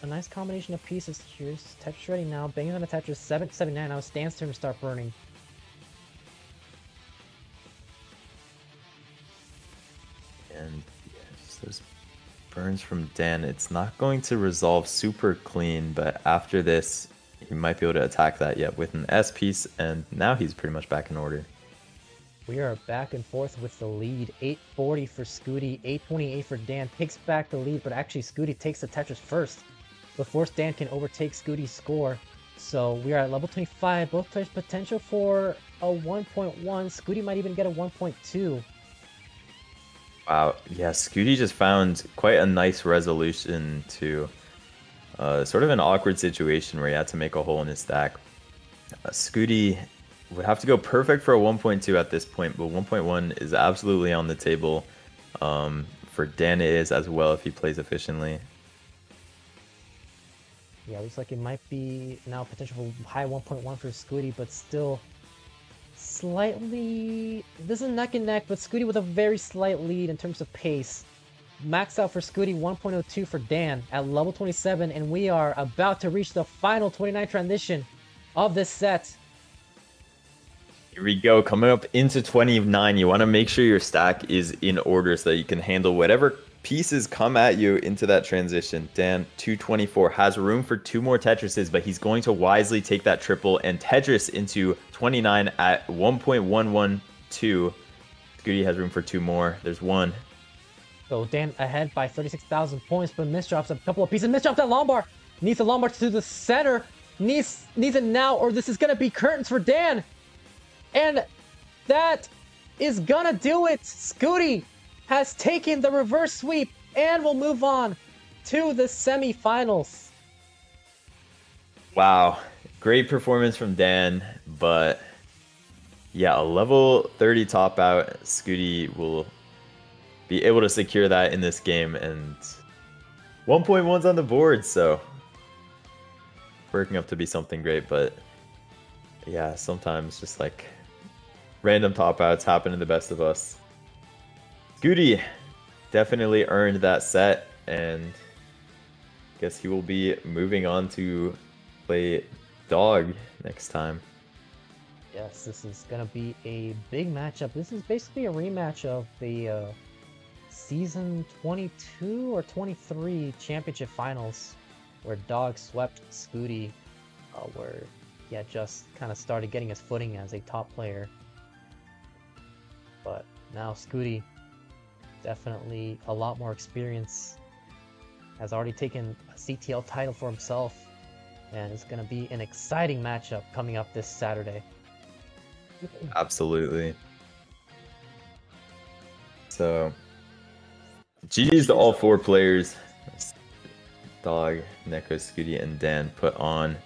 a nice combination of pieces here. He's Tetris ready now, banging on a Tetris, 779, now it's Dan's turn to start burning. And yes, those burns from Dan, it's not going to resolve super clean, but after this, he might be able to attack that yet with an S piece, and now he's pretty much back in order. We are back and forth with the lead. 840 for Scuti, 828 for Dan. Takes back the lead, but actually Scuti takes the Tetris first before Dan can overtake Scuti's score. So we are at level 25. Both players potential for a 1.1. Scuti might even get a 1.2. Wow, yeah, Scuti just found quite a nice resolution to sort of an awkward situation where he had to make a hole in his stack. Scuti would have to go perfect for a 1.2 at this point, but 1.1 is absolutely on the table. For Dan it is as well if he plays efficiently. Yeah, looks like it might be now potential for high 1.1 for Scuti, but still slightly... This is neck and neck, but Scuti with a very slight lead in terms of pace. Max out for Scuti, 1.02 for Dan at level 27, and we are about to reach the final 29 transition of this set. Here we go, coming up into 29. You want to make sure your stack is in order so that you can handle whatever pieces come at you into that transition. Dan, 224, has room for 2 more Tetrises, but he's going to wisely take that triple and Tetris into 29 at 1.112. Scuti has room for 2 more. There's 1. So Dan ahead by 36,000 points, but misdrops a couple of pieces. Misdrops that Lombard. Needs the Lombard to the center. Needs it now, or this is going to be curtains for Dan. And that is gonna do it. Scuti has taken the reverse sweep and will move on to the semifinals. Wow, great performance from Dan, but yeah, a level 30 top out. Scuti will be able to secure that in this game, and 1.1's on the board, so working up to be something great. But yeah, sometimes just like random top outs happen to the best of us. Scuti definitely earned that set, and I guess he will be moving on to play Dog next time. Yes, this is gonna be a big matchup. This is basically a rematch of the season 22 or 23 championship finals, where Dog swept Scuti, where he had just kind of started getting his footing as a top player. But now Scuti, definitely a lot more experience, has already taken a CTL title for himself, and it's going to be an exciting matchup coming up this Saturday. Absolutely. So, GG's to all 4 players. Dog, Neko, Scuti, and Dan put on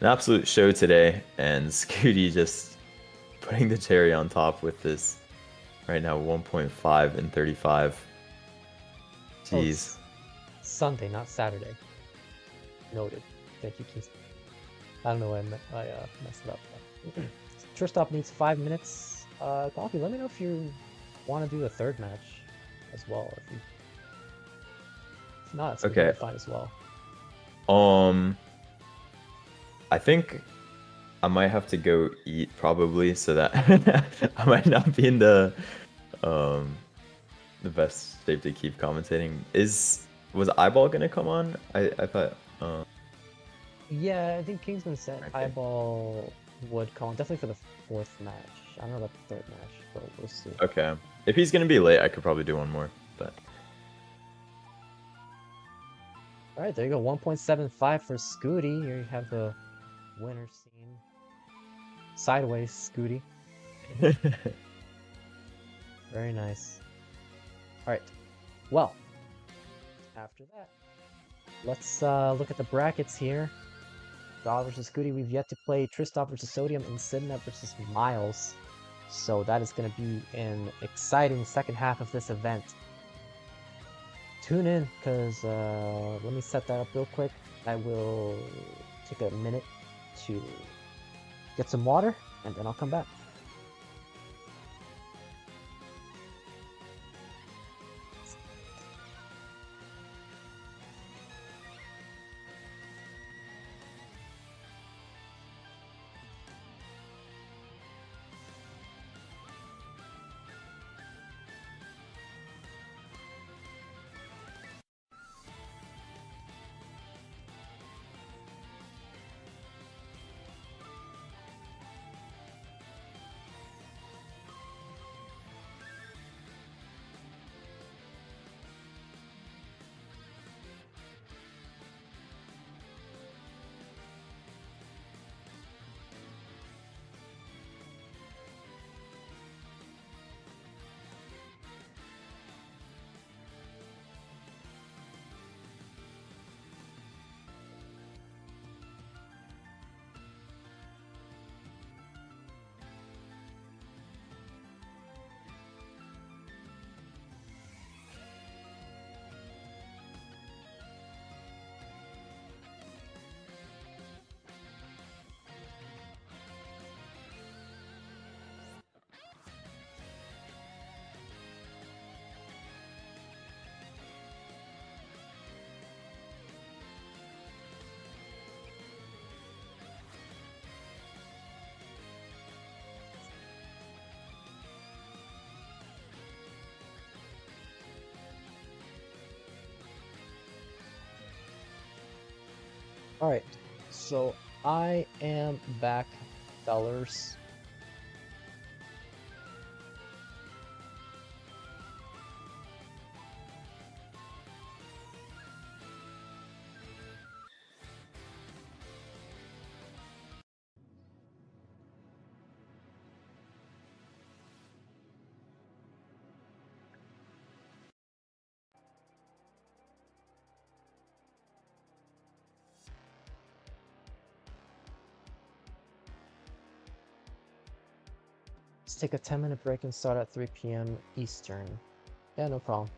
an absolute show today, and Scuti just putting the cherry on top with this. Right now, 1.5 and 35. Jeez. Oh, Sunday, not Saturday. Noted. Thank you, Keith. I don't know why I messed it up. Tristop needs 5 minutes. Coffee, let me know if you want to do a third match as well. If not, it's okay, fine as well. I think I might have to go eat probably, so that I might not be in the best shape to keep commentating. Was Eyeball gonna come on? I thought Yeah, I think Kingsman said Okay. eyeball would come on, definitely for the fourth match. I don't know about the third match, but we'll see. Okay. If he's gonna be late, I could probably do one more, but. All right, there you go. 1.75 for Scuti. Here you have the winner scene. Sideways, Scuti. Very nice. All right. Well, after that, let's look at the brackets here. God versus Scuti. We've yet to play Tristop versus Sodium and Sidnev versus Myles. So that is going to be an exciting second half of this event. Tune in, because let me set that up real quick. I will take a minute to get some water, and then I'll come back. Alright, so I am back, fellers. Let's take a 10-minute break and start at 3 p.m. Eastern. Yeah, no problem.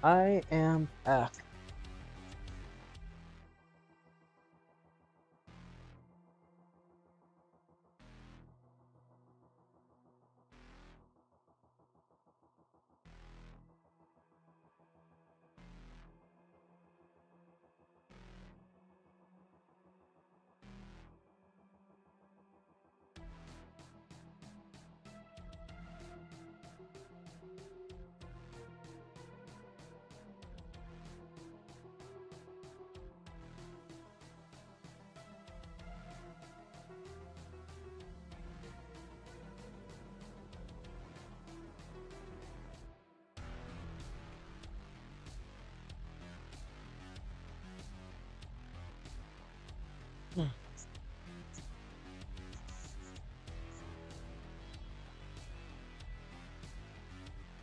I am back.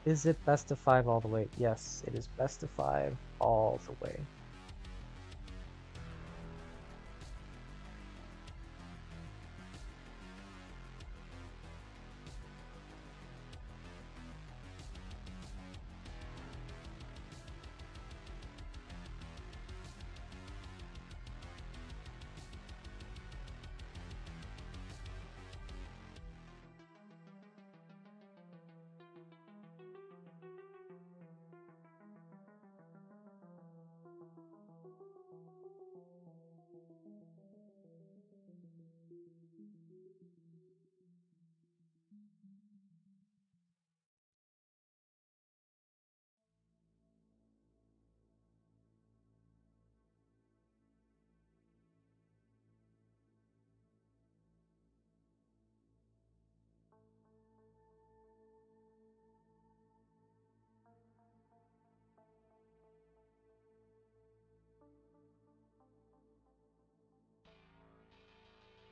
Is it best of 5 all the way? Yes, it is best of 5 all the way.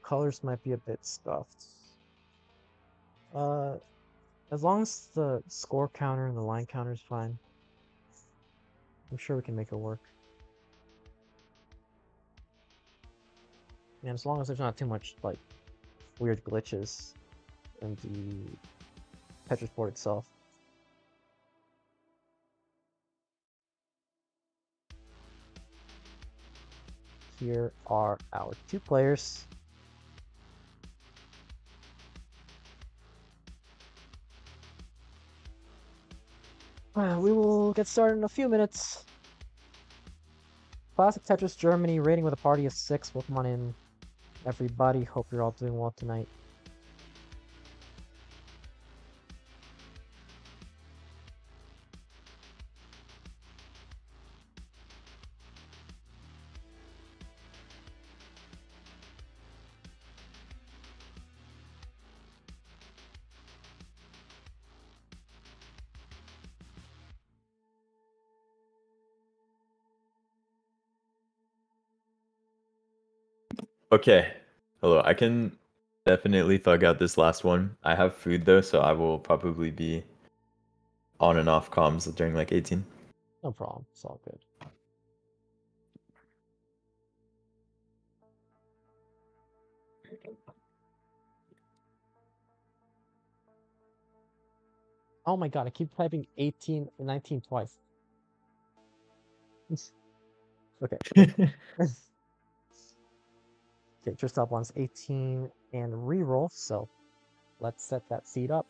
Colors might be a bit scuffed. As long as the score counter and the line counter is fine, I'm sure we can make it work. And as long as there's not too much like weird glitches in the Tetris board itself. Here are our 2 players. We will get started in a few minutes. Classic Tetris Germany, rating with a party of 6. Welcome on in, everybody. Hope you're all doing well tonight. Okay. Hello. I can definitely thug out this last one. I have food though, so I will probably be on and off comms during like 18. No problem. It's all good. Oh my god, I keep typing 18 and 19 twice. Okay. Okay, Tristop wants 18 and reroll, so let's set that seed up.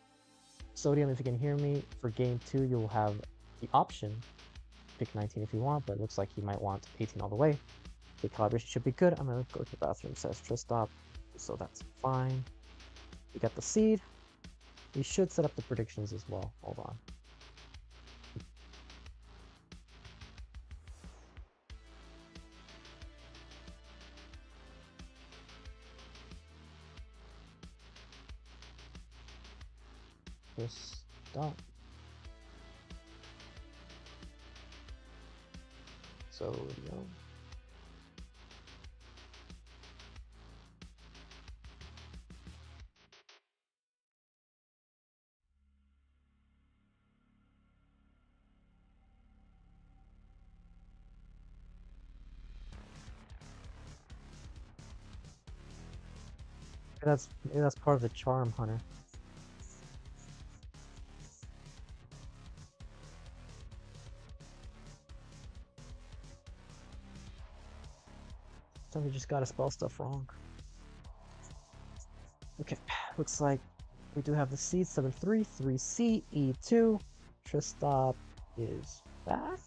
Sodium, if you can hear me, for game 2, you'll have the option to pick 19 if you want, but it looks like you might want 18 all the way. The calibration should be good. I'm going to go to the bathroom, says Tristop, so that's fine. We got the seed. We should set up the predictions as well. Hold on. Just stop. Sodium. Maybe that's part of the charm, Hunter. Somebody just gotta spell stuff wrong. Okay, looks like we do have the seed 7-3, 3C, E2. Tristop is back.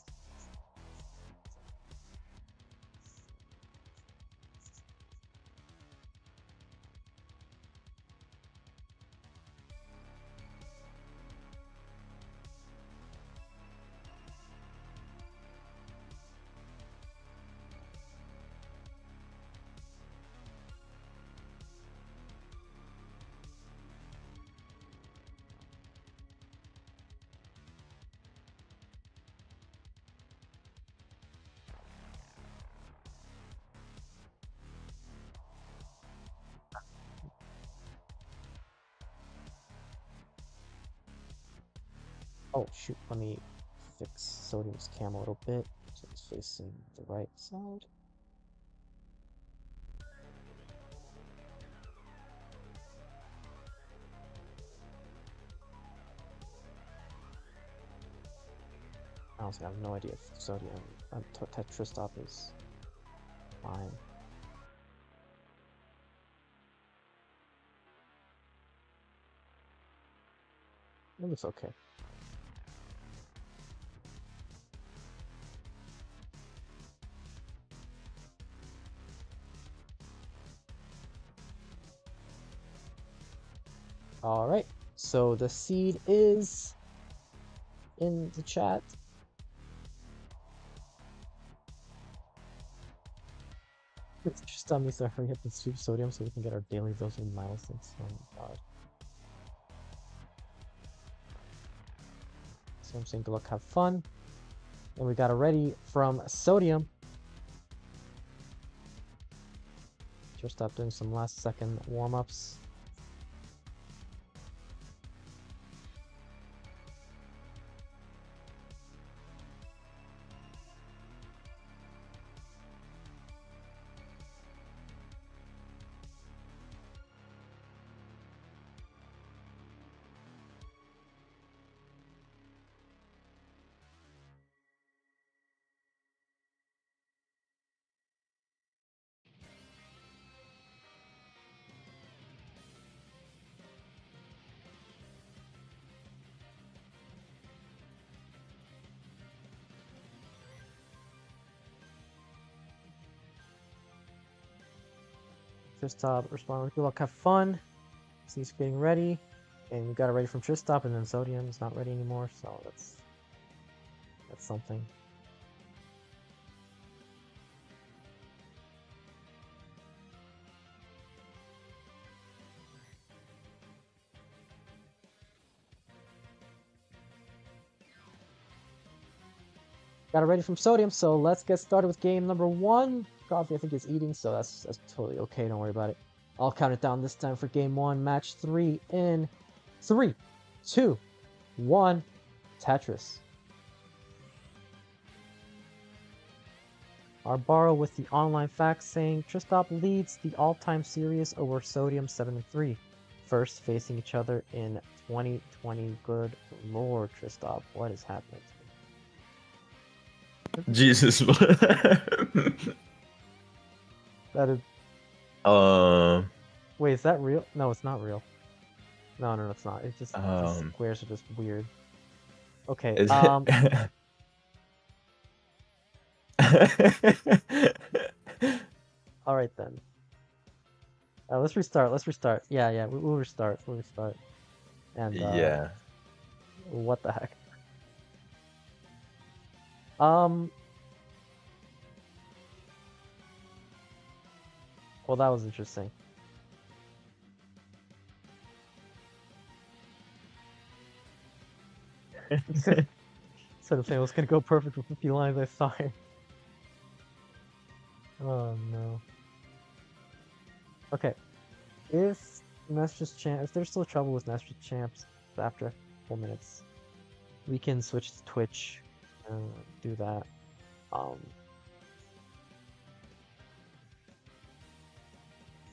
Oh shoot, let me fix Sodium's cam a little bit so it's facing the right side. Honestly, I have no idea if Sodium Tristop is fine. It looks okay. Alright, so the seed is in the chat. It's just on me to hurry up and sweep Sodium so we can get our daily dose of Myles. Oh my god. So I'm saying good luck, have fun. And we got a ready from Sodium. Just stop doing some last second warm-ups. Tristop respond, good luck, have fun. So he's getting ready. And we got it ready from Tristop, and then Sodium is not ready anymore, so that's something. Got it ready from Sodium, so let's get started with game number 1. Coffee, I think, is eating, so that's totally okay, don't worry about it. I'll count it down this time for game 1, match 3 in 3, 2, 1, Tetris. Our borrow with the online facts saying Tristop leads the all-time series over Sodium 7-3. First facing each other in 2020. Good lord, Tristop, what is happening? Jesus. That is. Wait, is that real? No, it's not real. No, it's not. It's just these squares are just weird. Okay. All right then. Let's restart. Yeah. We'll restart. And yeah. What the heck? Well, that was interesting. Instead of saying it was gonna go perfect with 50 lines, I saw it. Oh no. Okay. If there's still trouble with Master Champs after a couple minutes, we can switch to Twitch and do that. I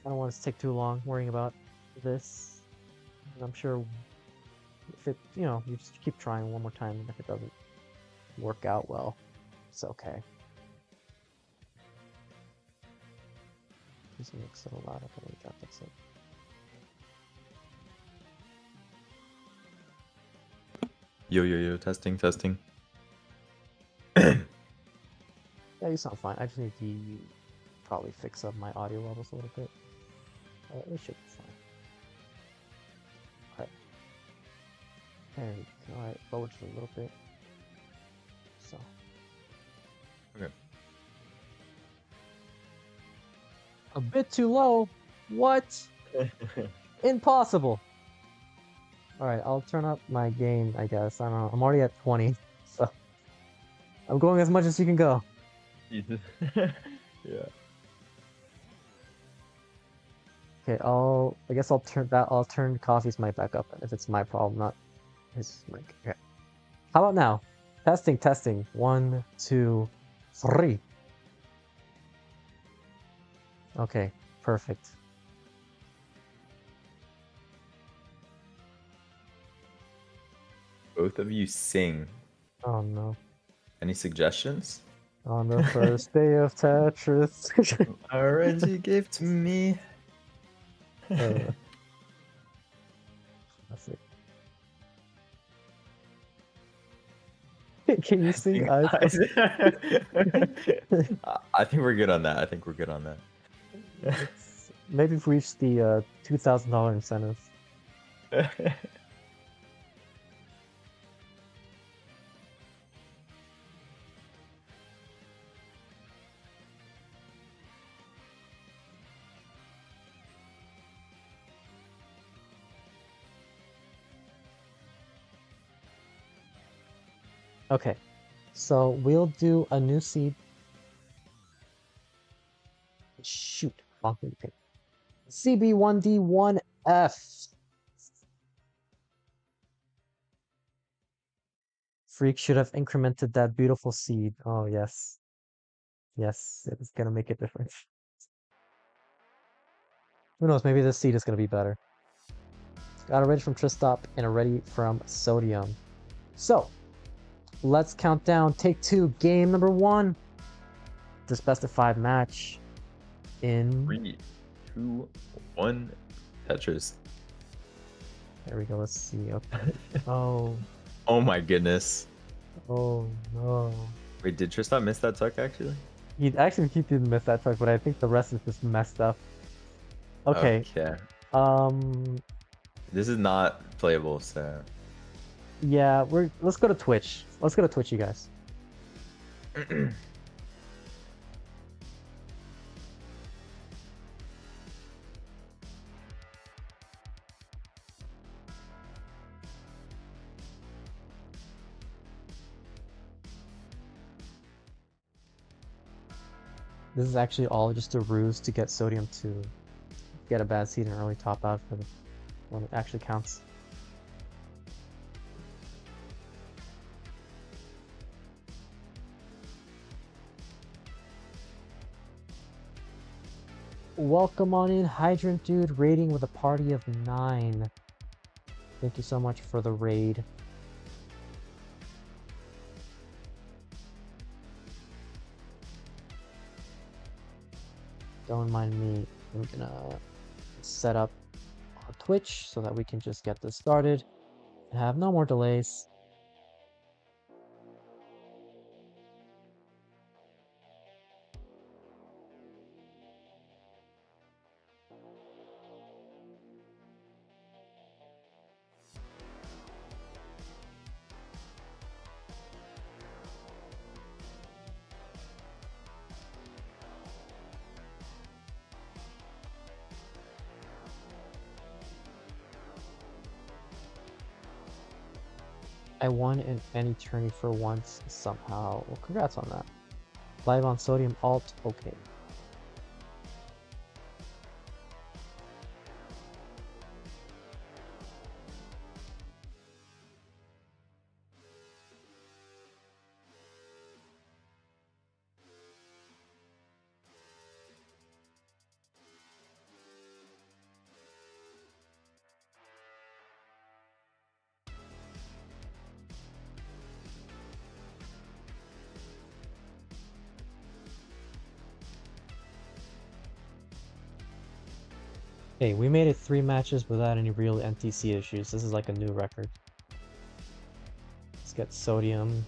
don't want it to take too long worrying about this. And I'm sure if it, you just keep trying one more time, and if it doesn't work out well, it's okay. Please make so loud. Okay, we got that's it. Yo, testing. Yeah, you sound fine. I just need to probably fix up my audio levels a little bit. It should be fine. Alright. There we go. Alright, lower just a little bit. So. Okay. A bit too low. What? Impossible. Alright, I'll turn up my gain, I guess. I don't know. I'm already at 20, so I'm going as much as you can go. Jesus. Yeah. Okay, I guess I'll turn Coffee's mic back up if it's my problem, not his mic. Okay. How about now? Testing. 1, 2, 3. Okay, perfect. Both of you sing. Oh no. Any suggestions? On the first day of Tetris. Already gave to me. Let's see. Can you sing? I think we're good on that. Maybe if we reach the $2,000 incentive. Okay, so we'll do a new seed. Shoot, bonking pin. CB1D1F. Freak should have incremented that beautiful seed. Oh yes. Yes, it's gonna make a difference. Who knows, maybe this seed is gonna be better. Got a ready from Tristop and a ready from Sodium. So, let's count down. Take 2, game number 1. This best of 5 match in 3, 2, 1. Tetris. There we go. Let's see. Okay. Oh. Oh my goodness. Oh no. Wait, did Tristop miss that tuck actually? He didn't miss that tuck, but I think the rest is just messed up. Okay. This is not playable, so. Yeah, let's go to Twitch. Let's go to Twitch, you guys. This is actually all just a ruse to get Sodium to get a bad seed and early top out for when it actually counts. Welcome on in, Hydrant Dude, raiding with a party of 9. Thank you so much for the raid. Don't mind me. I'm gonna set up on Twitch so that we can just get this started and have no more delays. I won in any tourney for once somehow. Well, congrats on that. Live on Sodium Alt, okay. Hey, we made it 3 matches without any real NTC issues. This is like a new record. Let's get sodium.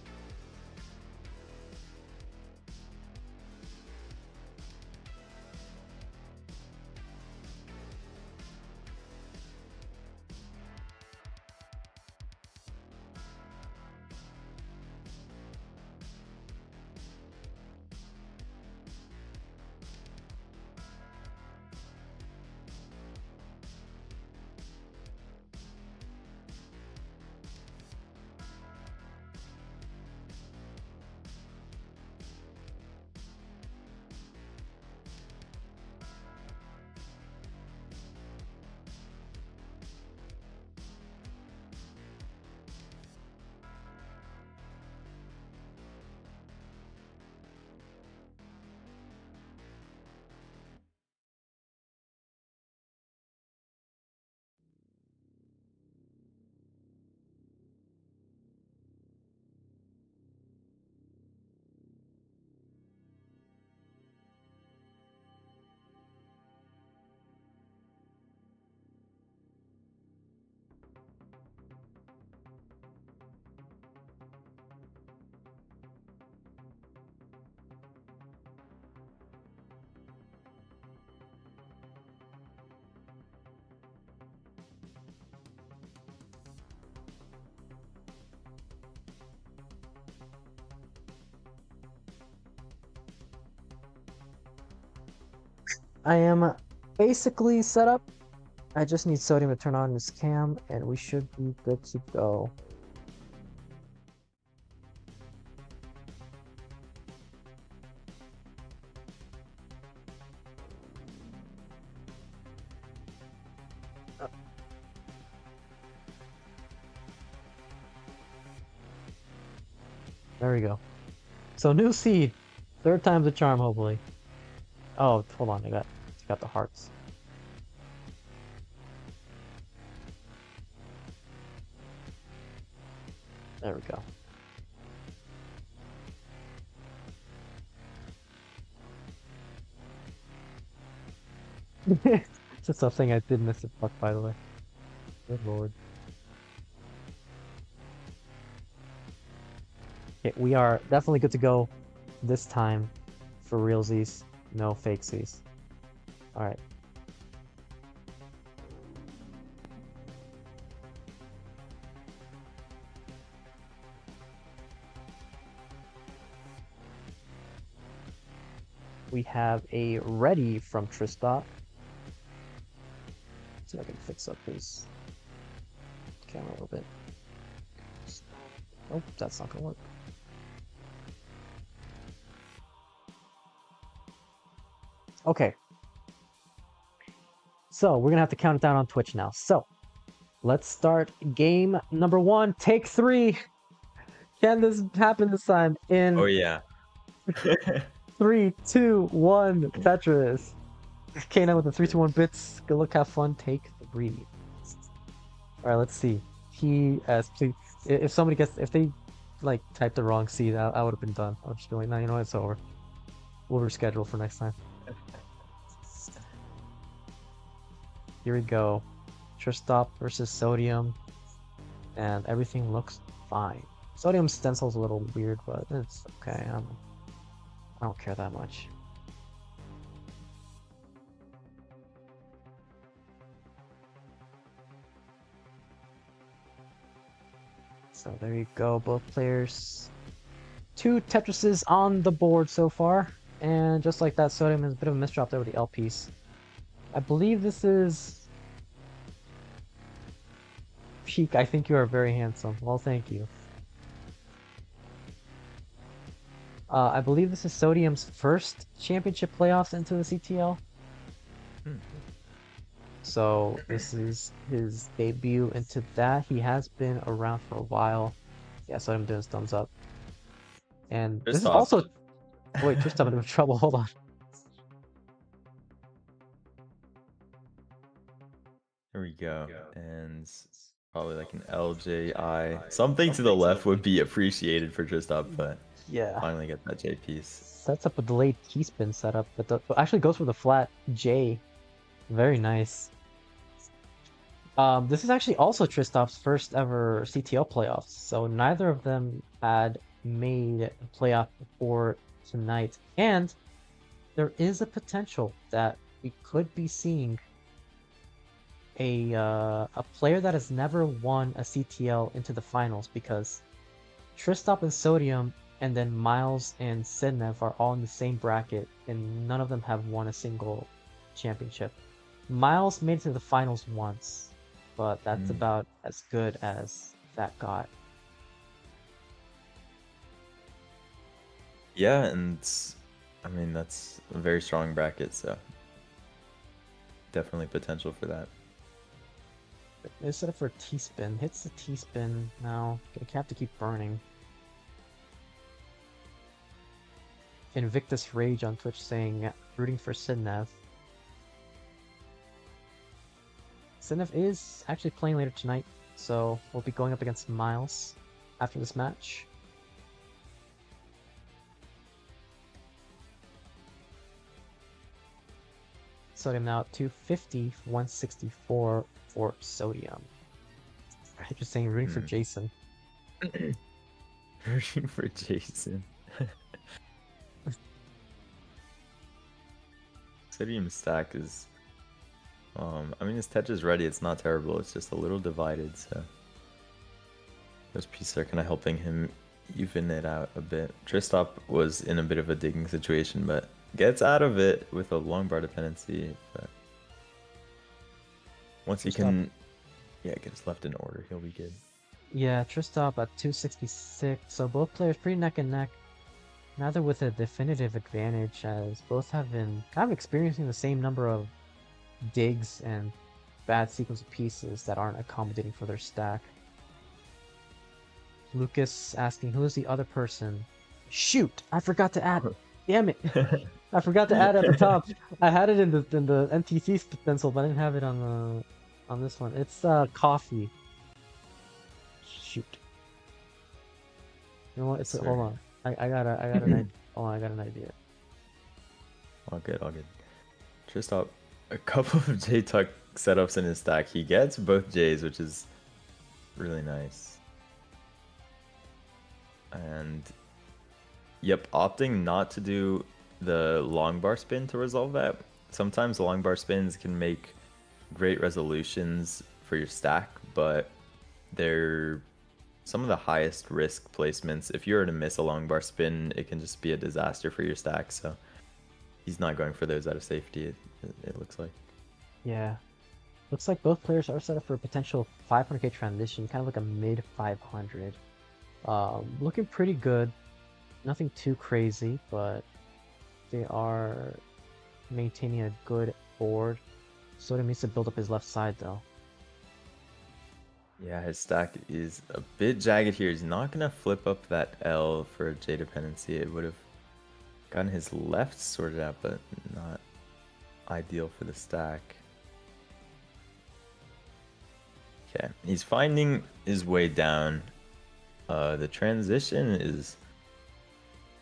I am basically set up. I just need sodium to turn on this cam, and we should be good to go. There we go. So new seed. 3rd time's a charm, hopefully. Oh, hold on, I got the hearts. There we go. It's just something I did miss it, fuck, by the way. Good lord. Okay, we are definitely good to go this time for realsies, no fakesies. Alright. We have a ready from Tristop. See if I can fix up his camera a little bit. Oh, that's not gonna work. Okay. So we're gonna have to count it down on Twitch now. So let's start game number 1. Take 3. Can this happen this time? In Oh yeah. 3, 2, 1, Tetris. K9 with the 3, 2, 1 bits. Good luck, have fun. Take 3. Alright, let's see. Please, if somebody gets, if they like typed the wrong seed, I would have been done. I would just be like, no, you know what, it's over. We'll reschedule for next time. Here we go. Tristop versus Sodium. And everything looks fine. Sodium stencil's a little weird, but it's okay. I don't care that much. So there you go, both players. 2 Tetrises on the board so far. And just like that, Sodium has a bit of a misdrop there with the L piece. I believe this is... Peak, I think you are very handsome. Well, thank you. I believe this is Sodium's first championship playoffs into the CTL. So this is his debut into that. He has been around for a while. Yeah, Sodium doing his thumbs up. And this is also... Wait, Tristop in trouble. Hold on. There we go. And probably like an LJI. Something to the left would be appreciated for Tristop, but yeah, finally get that J piece. Sets up a delayed key spin setup, but actually goes for the flat J. Very nice. This is actually also Tristop's first ever CTL playoffs, so neither of them had made a playoff before tonight, and there is a potential that we could be seeing a player that has never won a CTL into the finals, because Tristop and Sodium and then Myles and Sidnev are all in the same bracket, and none of them have won a single championship. Myles made it to the finals once, but that's about as good as that got. Yeah, and I mean that's a very strong bracket, so definitely potential for that. They set up for a T-spin. Hits the T-spin now. Gonna have to keep burning. Invictus Rage on Twitch saying rooting for Sidnev. Sidnev is actually playing later tonight, so we'll be going up against Myles after this match. Sodium now at 250, 164 for Sodium. Interesting, rooting for Jason. Rooting for Jason. Sodium stack is, I mean, his Tetris ready. It's not terrible. It's just a little divided, so those pieces are kind of helping him even it out a bit. Tristop was in a bit of a digging situation, but gets out of it with a long bar dependency. But once he can, get his left in order, he'll be good. Yeah, Tristop at 266. So both players pretty neck and neck. Neither with a definitive advantage, as both have been kind of experiencing the same number of digs and bad sequence of pieces that aren't accommodating for their stack. Lucas asking, who is the other person? Shoot! I forgot to add. Damn it! I forgot to add at the top. I had it in the MTC stencil, but I didn't have it on this one. It's Coffee. Shoot. You know what? It's hold on. I got an idea. Oh, I got an idea. All good. Tristop, a couple of J-Tuck setups in his stack. He gets both J's, which is really nice. And yep, opting not to do the long bar spin to resolve that. Sometimes the long bar spins can make great resolutions for your stack, but they're some of the highest risk placements. If you were to miss a long bar spin, it can just be a disaster for your stack. So he's not going for those out of safety, it looks like. Yeah. Looks like both players are set up for a potential 500k transition, kind of like a mid 500. Looking pretty good. Nothing too crazy, but they are maintaining a good board. Sodium needs to build up his left side though. Yeah, his stack is a bit jagged here. He's not going to flip up that L for a J dependency. It would have gotten his left sorted out, but not ideal for the stack. Okay, he's finding his way down. The transition is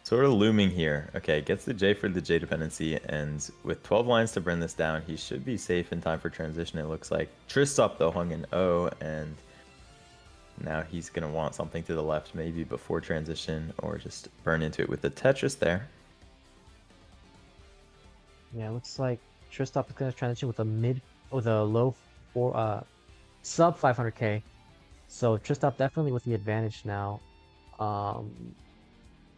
sort of looming here. Okay, gets the J for the J dependency, and with 12 lines to burn this down, he should be safe in time for transition, it looks like. Tristop, though, hung an O, and now he's going to want something to the left, maybe before transition, or just burn into it with the Tetris there. Yeah, looks like Tristop is going to transition with a low sub 500k. So Tristop definitely with the advantage now.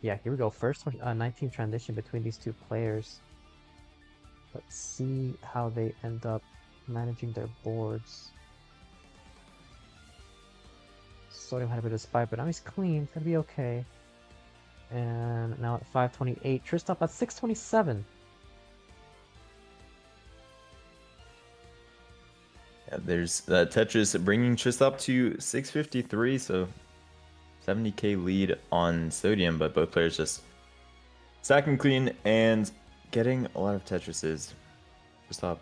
Yeah, here we go. First 19 transition between these two players. Let's see how they end up managing their boards. Sodium had a bit of spike, but now he's clean. It's gonna be okay. And now at 528, Tristop at 627. Yeah, there's Tetris bringing Tristop to 653, so 70k lead on Sodium, but both players just stacking clean and getting a lot of Tetrises. Tristop,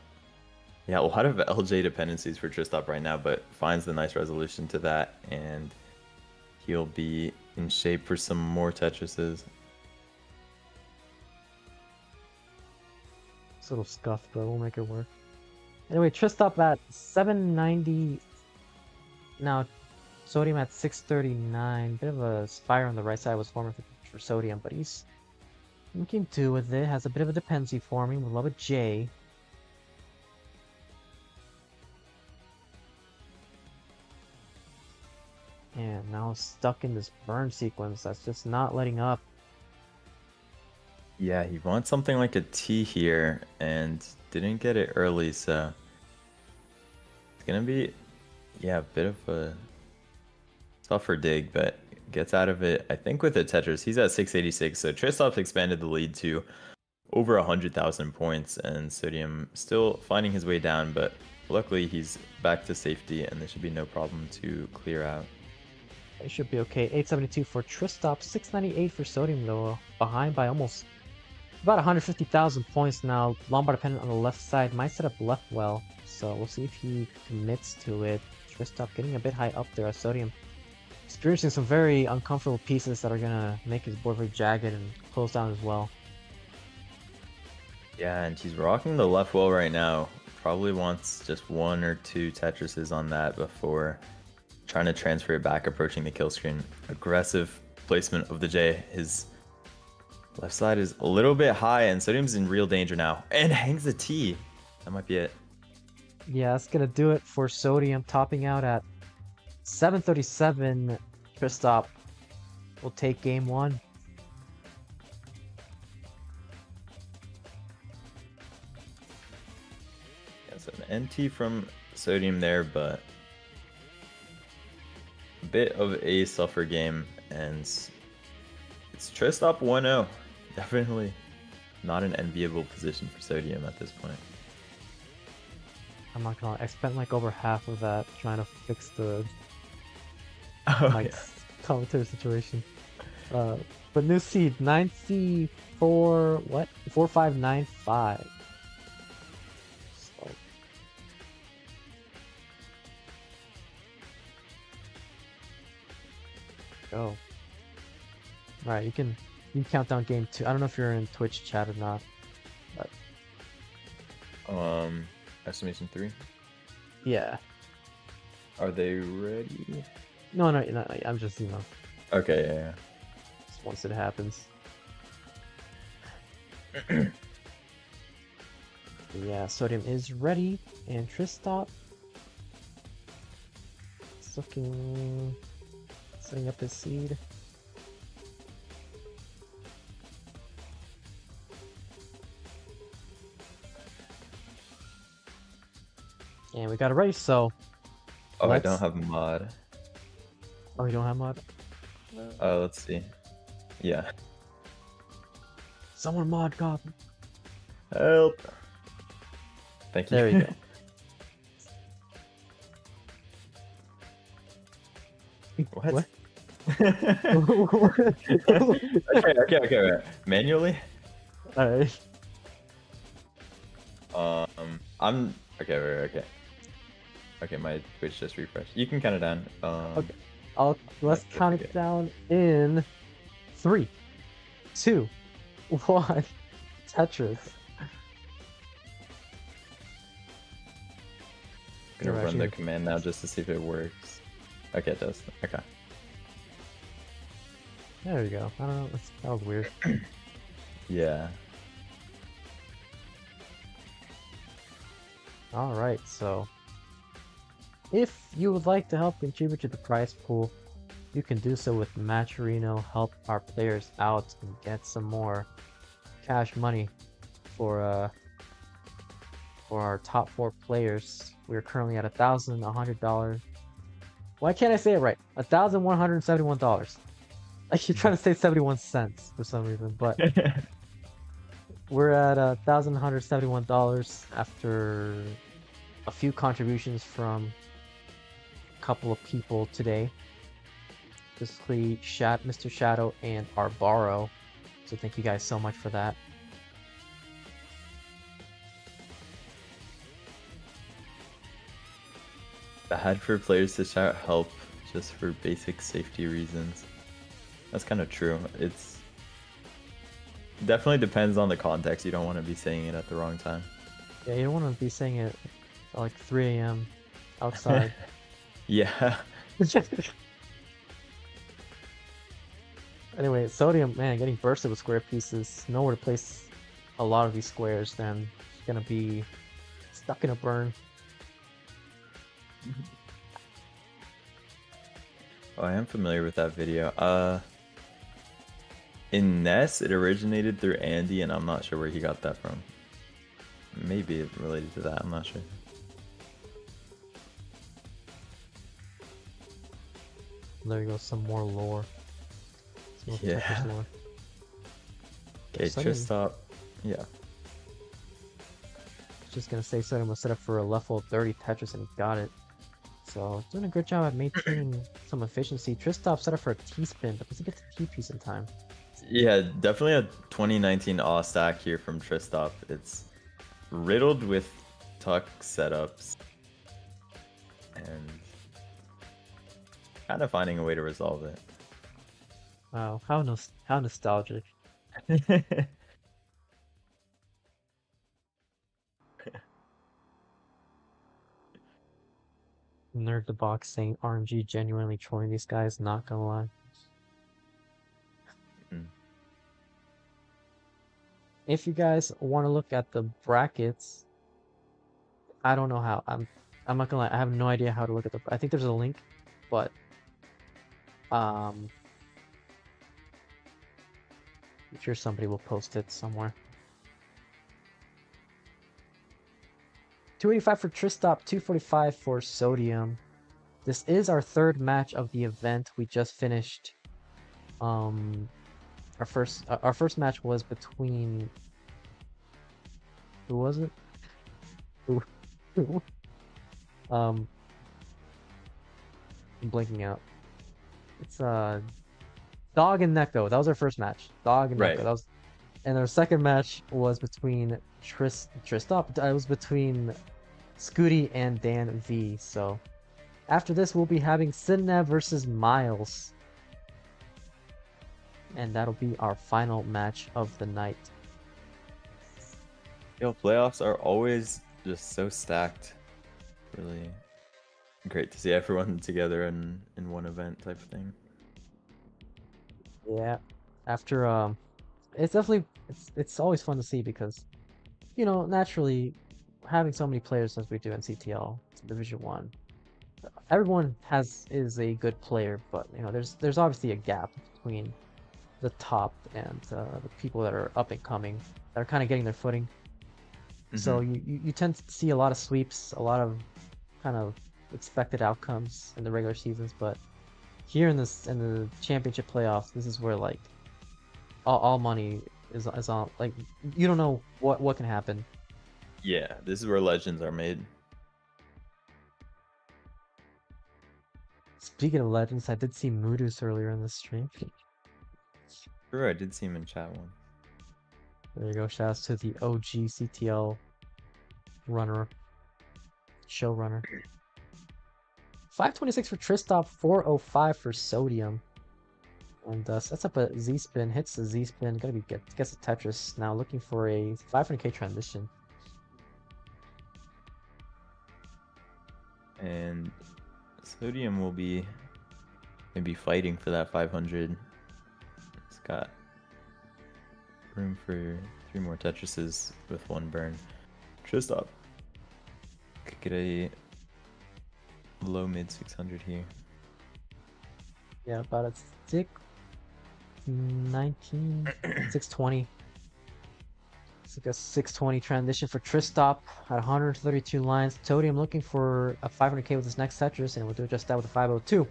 yeah, a lot of LJ dependencies for Tristop right now, but finds the nice resolution to that, and he'll be in shape for some more Tetrises. This little scuff, but we'll make it work. Anyway, Tristop at 790 Now, Sodium at 639. Bit of a spire on the right side was forming for Sodium, but he's making do with it. Has a bit of a dependency forming. We'll love a J. And now stuck in this burn sequence that's just not letting up. Yeah, he wants something like a T here and didn't get it early, so it's gonna be, yeah, a bit of a tougher dig, but gets out of it. I think with the Tetris, he's at 686, so Tristop expanded the lead to over 100,000 points, and Sodium still finding his way down, but luckily he's back to safety, and there should be no problem to clear out. It should be okay. 872 for Tristop, 698 for Sodium though, behind by almost about 150,000 points now. Lombard dependent on the left side, might set up left well, so we'll see if he commits to it. Tristop getting a bit high up there as Sodium experiencing some very uncomfortable pieces that are gonna make his board very jagged and close down as well. Yeah, and he's rocking the left well right now. Probably wants just 1 or 2 Tetrises on that before trying to transfer it back, approaching the kill screen. Aggressive placement of the J. His left side is a little bit high, and Sodium's in real danger now. And hangs the T. That might be it. Yeah, that's gonna do it for Sodium, topping out at 737. Tristop will take game 1. Yeah, so an NT from Sodium there, but a bit of a suffer game, and it's Tristop 1-0. Definitely not an enviable position for Sodium at this point. I'm not gonna lie, I spent like over half of that trying to fix the commentary situation. But new seed 9C4 what 4595. So, go. Alright, you can count down game 2. I don't know if you're in Twitch chat or not, but Estimation 3. yeah. Are they ready? No, I'm just, you know, Okay, yeah. just once it happens. Yeah, Sodium is ready, and Tristop is looking, setting up his seed. And we got it ready, so... Oh, I don't have mod. Oh, you don't have mod? Let's see. Yeah. Someone mod copy. Help! Thank you. There you go. What? What? Okay. Manually? Alright. I'm... Okay. Okay, my Twitch just refreshed. You can count it down. Okay. Let's count it down in 3, 2, 1. Tetris. I'm gonna run the command now just to see if it works. Okay, it does. Okay. There you go. I don't know. That was weird. Yeah. Alright, so if you would like to help contribute to the prize pool, you can do so with Matcherino. Help our players out and get some more cash money for our top 4 players. We are currently at $1,100. Why can't I say it right? $1,171. I keep trying to say 71 cents for some reason, but we're at $1,171 after a few contributions from a couple of people today. Basically, Mr. Shadow and Arbaro. So thank you guys so much for that. Bad for players to shout help just for basic safety reasons. That's kind of true. It's definitely depends on the context. You don't want to be saying it at the wrong time. Yeah, you don't want to be saying it at like 3 a.m. outside. Yeah, Anyway, Sodium, man, getting bursted with square pieces. Nowhere to place a lot of these squares, then it's gonna be stuck in a burn. Oh, I am familiar with that video. In NES, it originated through Andy, and I'm not sure where he got that from. Maybe it related to that, I'm not sure. There you go, some more lore. Some more Yeah. Tetris lore. Okay, Sodium, Tristop. Yeah. just gonna say Sodium was set up for a level 30 Tetris and he got it. So doing a good job at maintaining some efficiency. Tristop set up for a T-spin, but doesn't get the T-piece in time. Yeah, definitely a 2019 Aw stack here from Tristop. It's riddled with tuck setups and kind of finding a way to resolve it. Wow, how nostalgic. Nerd the box saying RNG genuinely trolling these guys, not gonna lie. Mm. If you guys want to look at the brackets, I don't know how. I'm not gonna lie, I have no idea how to look at the. I think there's a link, but I'm sure somebody will post it somewhere. 285 for Tristop, 245 for Sodium. This is our third match of the event. We just finished. Our first match was between. Who was it? Who? I'm blanking out. It's Dog and Neko. That was our first match. Dog and Right. Neko. That was, and our second match was between Tristop. It was between Scuti and DanV. So after this, we'll be having Sidnev versus Myles, and that'll be our final match of the night. Yo, playoffs are always just so stacked. Really great to see everyone together in one event type of thing. Yeah, after it's definitely it's always fun to see because, you know, naturally, having so many players as we do in CTL Division One, everyone is a good player, but you know, there's obviously a gap between the top and the people that are up and coming, that are kind of getting their footing. So you tend to see a lot of sweeps, a lot of kind of expected outcomes in the regular seasons, but here in the championship playoffs, this is where like all money is on. Like you don't know what can happen. Yeah, this is where legends are made. Speaking of legends, I did see Moodus earlier in the stream. Sure, I did see him in chat one. There you go. Shouts to the OG CTL runner, showrunner. 526 for Tristop, 405 for Sodium. And sets up a Z-spin, hits the Z-spin, gets a Tetris. Now looking for a 500k transition. And Sodium will be maybe fighting for that 500. It's got room for 3 more Tetrises with 1 burn. Tristop could get a low mid 600 here. Yeah, about a 620. It's like a 620 transition for Tristop at 132 lines. Toady, I'm looking for a 500k with his next Tetris, and we'll do just that with a 502.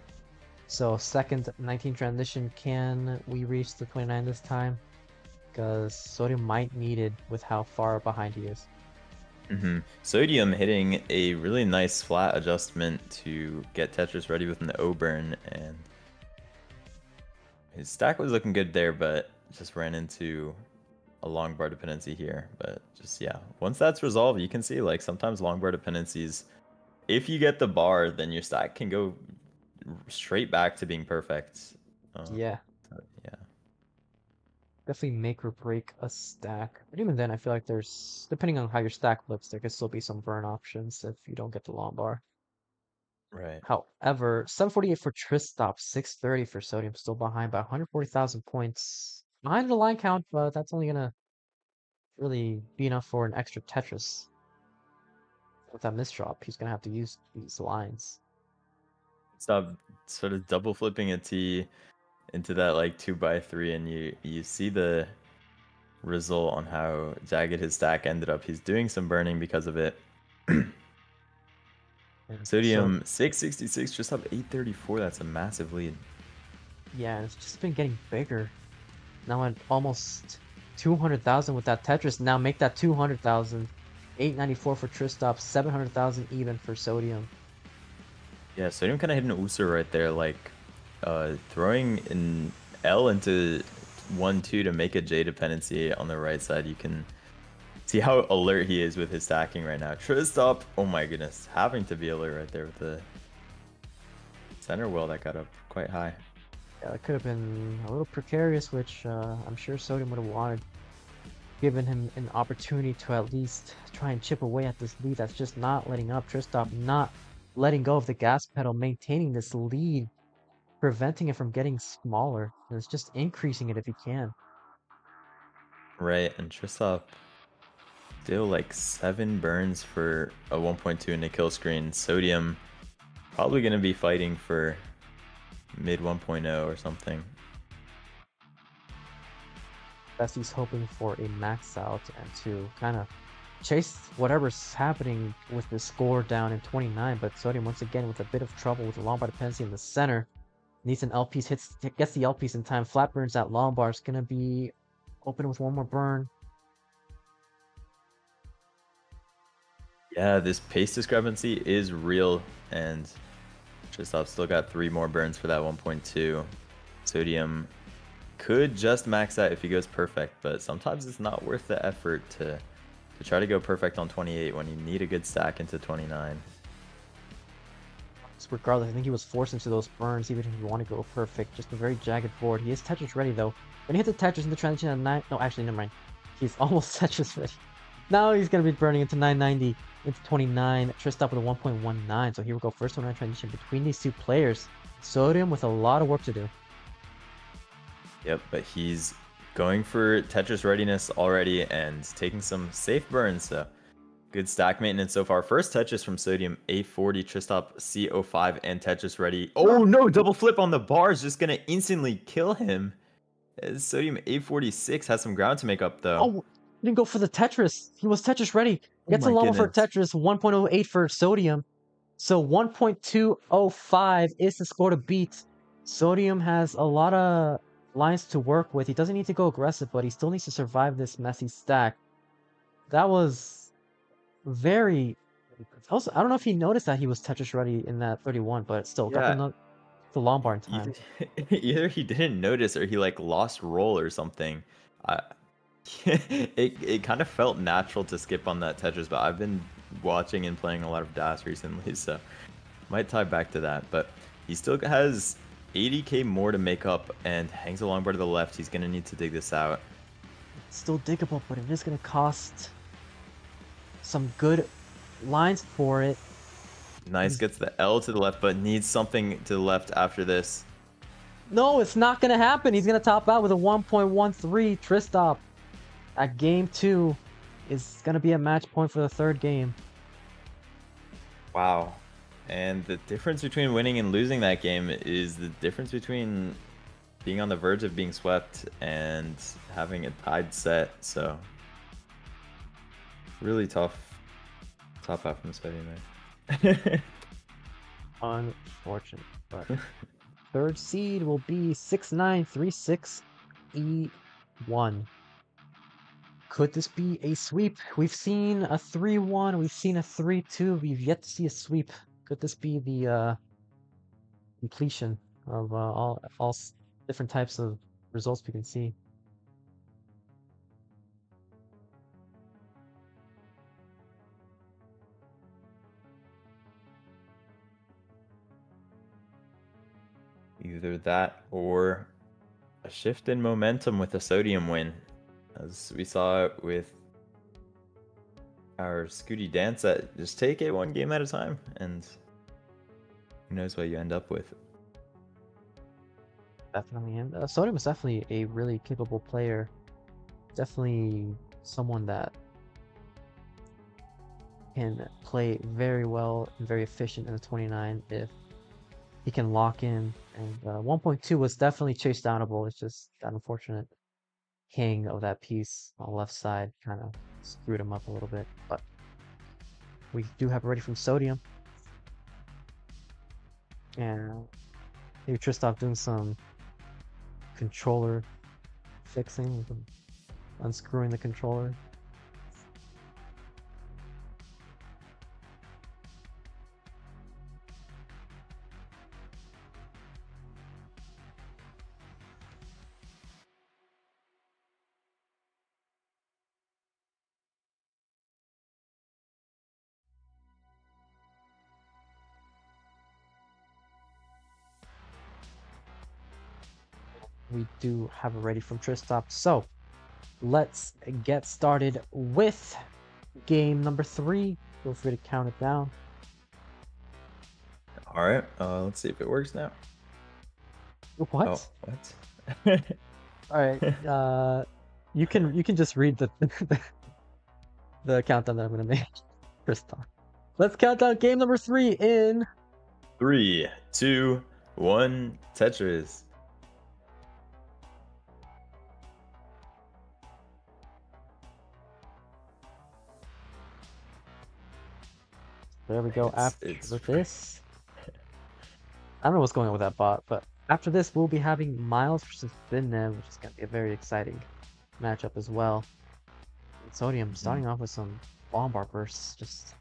So second 19 transition, can we reach the 29 this time? Because Sodium might need it with how far behind he is. Sodium hitting a really nice flat adjustment to get Tetris ready with an O-burn, and his stack was looking good there, but just ran into a long bar dependency here. But just, yeah, once that's resolved, you can see like sometimes long bar dependencies, if you get the bar, then your stack can go straight back to being perfect. Yeah. Yeah. Definitely make or break a stack. But even then, I feel like there's, depending on how your stack looks, there could still be some burn options if you don't get the long bar. Right. However, 748 for Tristop, 630 for Sodium, still behind by 140,000 points. Behind the line count, but that's only gonna really be enough for an extra Tetris. With that misdrop, he's gonna have to use these lines. Stop sort of double flipping a T into that like 2x3, and you see the result on how jagged his stack ended up. He's doing some burning because of it. Sodium 666, just up 834. That's a massive lead. Yeah, and it's just been getting bigger. Now at almost 200,000 with that Tetris. Now make that 200,000. 894 for Tristop, 700,000 even for Sodium. Yeah, Sodium kind of hit an Usa right there, like throwing an L into 1-2 to make a J dependency on the right side. You can see how alert he is with his stacking right now. Tristop, oh my goodness, having to be alert right there with the center well that got up quite high. Yeah, that could have been a little precarious, which I'm sure Sodium would have wanted. Given him an opportunity to at least try and chip away at this lead that's just not letting up. Tristop not letting go of the gas pedal, maintaining this lead, preventing it from getting smaller. And it's just increasing it if he can. Right, and Tristop still like 7 burns for a 1.2 in the kill screen. Sodium probably going to be fighting for mid 1.0 or something. Bessie's hoping for a max out and to kind of chase whatever's happening with the score down in 29, but Sodium once again with a bit of trouble with the long bar dependency in the center. Needs an L piece, gets the L piece in time. Flat burns that long bar. Is gonna be open with one more burn. Yeah, this pace discrepancy is real, and Tristop still got 3 more burns for that 1.2. Sodium could just max out if he goes perfect, but sometimes it's not worth the effort to try to go perfect on 28 when you need a good stack into 29. Regardless, I think he was forced into those burns even if you want to go perfect. Just a very jagged board. He is Tetris ready though. When he hits the Tetris in the transition at 9... No, actually, never mind. He's almost Tetris ready. Now he's going to be burning into 990, into 29. Tristop with a 1.19. So here we go. First one on transition between these two players. Sodium with a lot of work to do. Yep, but he's going for Tetris readiness already and taking some safe burns, so good stack maintenance so far. First Tetris from Sodium, A40, Tristop, C05, and Tetris ready. Oh no, double flip on the bar is just going to instantly kill him. Sodium A46 has some ground to make up, though. Oh, he didn't go for the Tetris. He was Tetris ready. Gets a llama for Tetris, 1.08 for Sodium. So 1.205 is the score to beat. Sodium has a lot of lines to work with. He doesn't need to go aggressive, but he still needs to survive this messy stack. That was very... Also, I don't know if he noticed that he was Tetris ready in that 31, but still, got the long bar in time. Either he didn't notice or he like lost roll or something. It kind of felt natural to skip on that Tetris, but I've been watching and playing a lot of DAS recently, so might tie back to that. But he still has 80k more to make up and hangs a long bar to the left. He's gonna need to dig this out. It's still diggable, but it is gonna cost some good lines for it. Nice, gets the L to the left, but needs something to the left after this. No, it's not gonna happen. He's gonna top out with a 1.13 Tristop. At game 2 is gonna be a match point for the third game. Wow. And the difference between winning and losing that game is the difference between being on the verge of being swept and having a tied set. So really tough top out from Scuti there. Unfortunate, but third seed will be 6936 E1. Could this be a sweep? We've seen a 3-1, we've seen a 3-2, we've yet to see a sweep. Could this be the completion of all different types of results we can see? Either that or a shift in momentum with a Sodium win, as we saw it with our Scuti dance set. Just take it one game at a time, and Who knows what you end up with? Definitely, and Sodium is definitely a really capable player. Definitely someone that can play very well and very efficient in the 29 if he can lock in. And 1.2 was definitely chase downable. It's just that unfortunate king of that piece on the left side kind of screwed him up a little bit. But we do have it ready from Sodium. And maybe Tristop doing some controller fixing, unscrewing the controller. We do have it ready from Tristop. So let's get started with game number 3. Feel free to count it down. All right, let's see if it works now. What? Oh, what? All right. You can just read the countdown that I'm gonna make. Tristop. Let's count down game number 3 in 3, 2, 1. Tetris. There we go. After this, I don't know what's going on with that bot, but after this, we'll be having Myles versus Sidnev, which is going to be a very exciting matchup as well. And Sodium starting off with some bombard bursts, just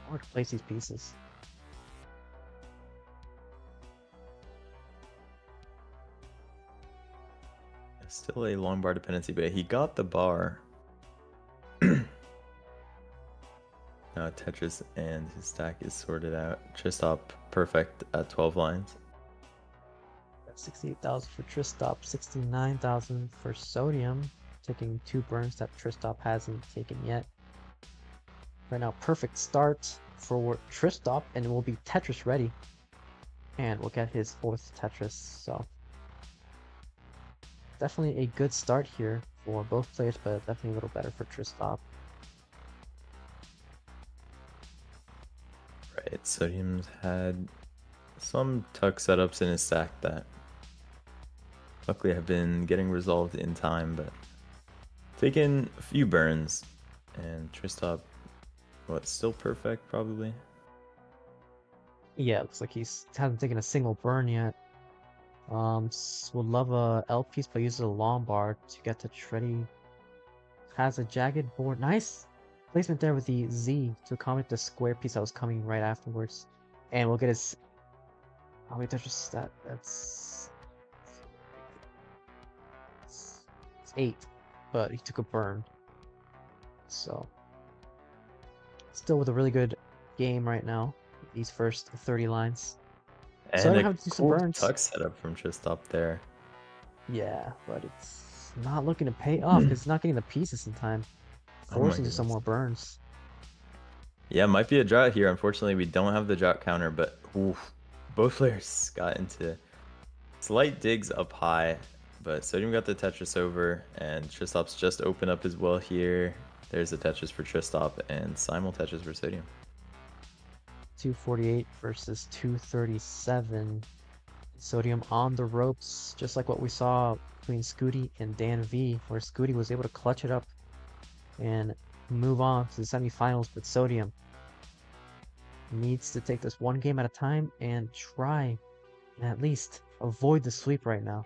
hard to place these pieces. Still a long bar dependency, but he got the bar. Now Tetris and his stack is sorted out. Tristop perfect at 12 lines. 68,000 for Tristop, 69,000 for Sodium, taking 2 burns that Tristop hasn't taken yet. Right now, perfect start for Tristop, and it will be Tetris ready. And we'll get his 4th Tetris, so definitely a good start here for both players, but definitely a little better for Tristop. Right, Sodium's had some tuck setups in his stack that luckily have been getting resolved in time, but taking a few burns. And Tristop, what, still perfect probably? Yeah, it looks like he hasn't taken a single burn yet. Would love a L piece, but uses a Lombard to get to Treddy. Has a jagged board. Nice placement there with the Z to accommodate the square piece that was coming right afterwards. And we'll get his... Oh wait, that's 8, but he took a burn. So still with a really good game right now. These first 30 lines. And so I a have to do some cool burns. tuck setup from Tristop there. Yeah, but it's not looking to pay off because it's not getting the pieces in time. Forcing to some more burns. Yeah, might be a drought here. Unfortunately, we don't have the drought counter, but oof, both players got into slight digs up high. But Sodium got the Tetris over, and Tristop's just opened up as well here. There's the Tetris for Tristop, and Simul Tetris for Sodium. 248 versus 237. Sodium on the ropes, just like what we saw between Scuti and DanV, where Scuti was able to clutch it up and move on to the semifinals, but Sodium needs to take this one game at a time and try and at least avoid the sweep right now.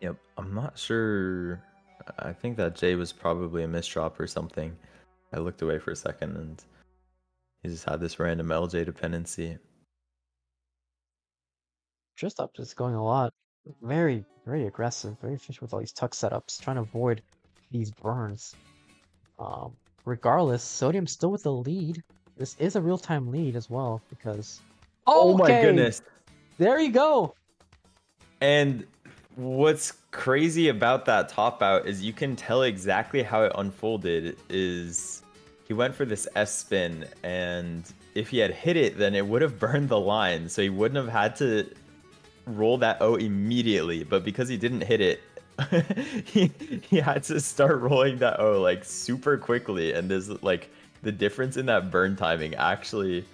Yep, I'm not sure. I think that J was probably a misdrop or something. I looked away for a second and he just had this random LJ dependency. Tristop just going a lot. Very, very aggressive, very efficient with all these tuck setups, trying to avoid these burns. Regardless, Sodium's still with the lead. This is a real-time lead as well, because... Oh my goodness! There you go! And What's crazy about that top out is you can tell exactly how it unfolded is he went for this S spin, and if he had hit it, then it would have burned the line, so he wouldn't have had to roll that O immediately. But because he didn't hit it, he he had to start rolling that O like super quickly, and there's like the difference in that burn timing actually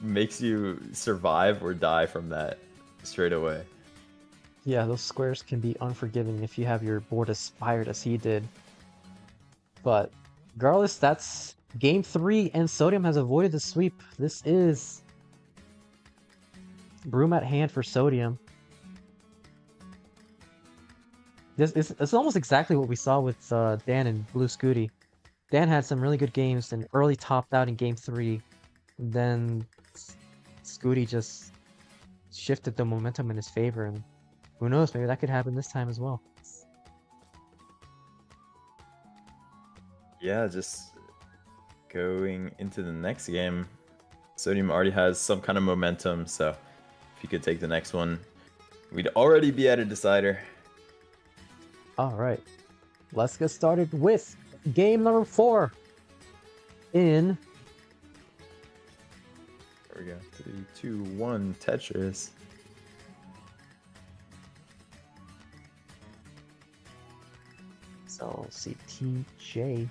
makes you survive or die from that straight away. Yeah, those squares can be unforgiving if you have your board as fired as he did. But regardless, that's game 3, and Sodium has avoided the sweep. This is broom at hand for Sodium. It's almost exactly what we saw with Dan and Blue Scuti. Dan had some really good games and early topped out in game 3. Then Scuti just shifted the momentum in his favor, and who knows, maybe that could happen this time as well. Yeah, just going into the next game, Sodium already has some kind of momentum, so if you could take the next one, we'd already be at a decider. All right, let's get started with game number 4 in... There we go. 3, 2, 1, Tetris. So, let's see, TJ.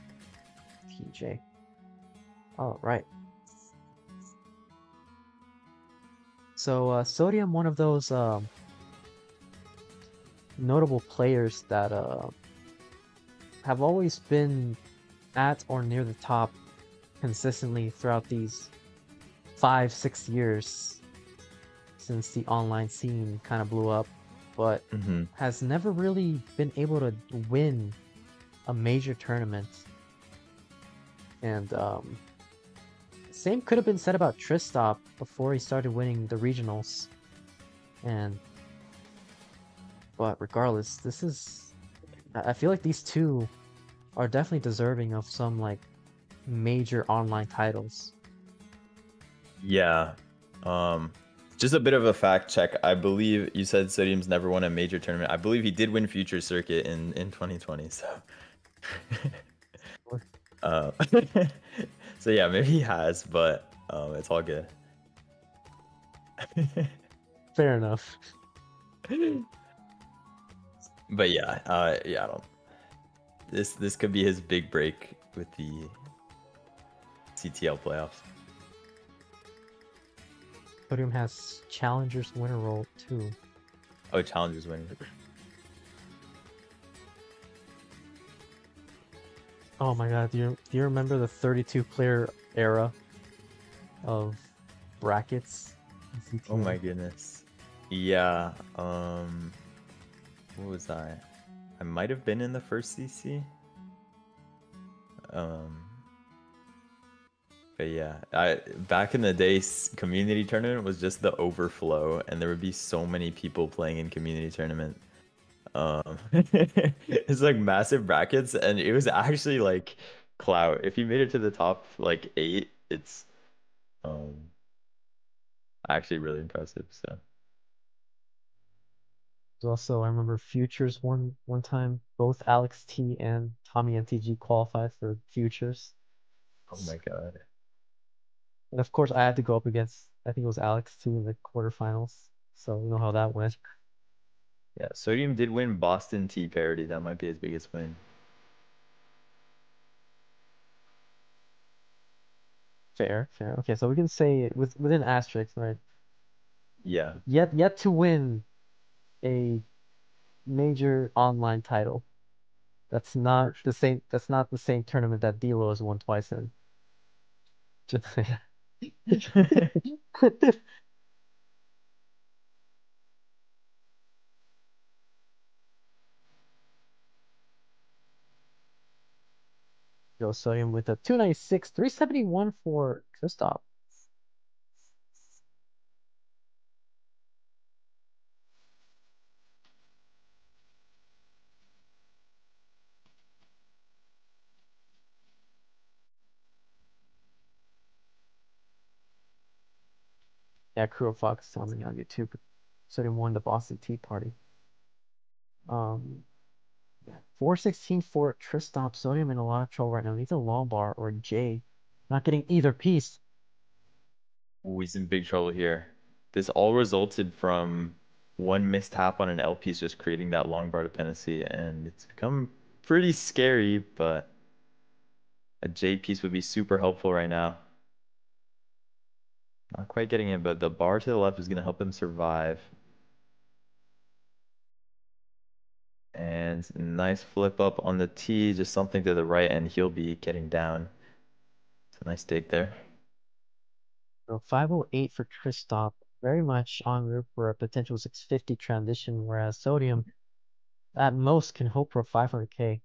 All right. So, Sodium, one of those notable players that have always been at or near the top consistently throughout these 5-6 years since the online scene kind of blew up, but has never really been able to win a major tournament. And same could have been said about Tristop before he started winning the regionals. But regardless, this is... I feel like these two are definitely deserving of some like major online titles. Yeah. Just a bit of a fact check. I believe you said Sodium's never won a major tournament. I believe he did win Future Circuit in 2020, so uh, so yeah, maybe he has, but it's all good. Fair enough. But yeah, yeah, I don't. This could be his big break with the CTL playoffs. Sodium has Challengers winner roll too. Oh, Challengers winning. Oh my god, do you remember the 32 player era of brackets in CTL? Oh my goodness. Yeah, what was I? I might have been in the first CC. But yeah, back in the day, community tournament was just the overflow, and there would be so many people playing in community tournament. It's like massive brackets, and it was actually like clout. If you made it to the top like 8, it's actually really impressive. So Also, I remember Futures one time. Both Alex T and Tommy MTG qualified for Futures. oh my god. And of course, I had to go up against, I think it was Alex too in the quarterfinals. So you know how that went. Yeah, Sodium did win Boston Tea parody. That might be his biggest win. Fair, fair. Okay, so we can say within asterisks, right? Yeah. Yet to win a major online title. That's not the same. That's not the same tournament that D'Lo has won twice in. Just saying. Go Sodium with a 296, 371 for Tristop. Yeah, Crew of Fox telling me on YouTube. Sodium won the Boston Tea Party. Um, 416 for Tristop. Sodium in a lot of trouble right now. Needs a long bar or J. Not getting either piece. Ooh, he's in big trouble here. This all resulted from one missed tap on an L piece just creating that long bar dependency, and it's become pretty scary, but a J piece would be super helpful right now. Not quite getting it, but the bar to the left is going to help him survive. And nice flip up on the T, just something to the right, and he'll be getting down. It's a nice dig there. So 508 for Tristop. Very much en route for a potential 650 transition, whereas Sodium at most can hope for a 500k.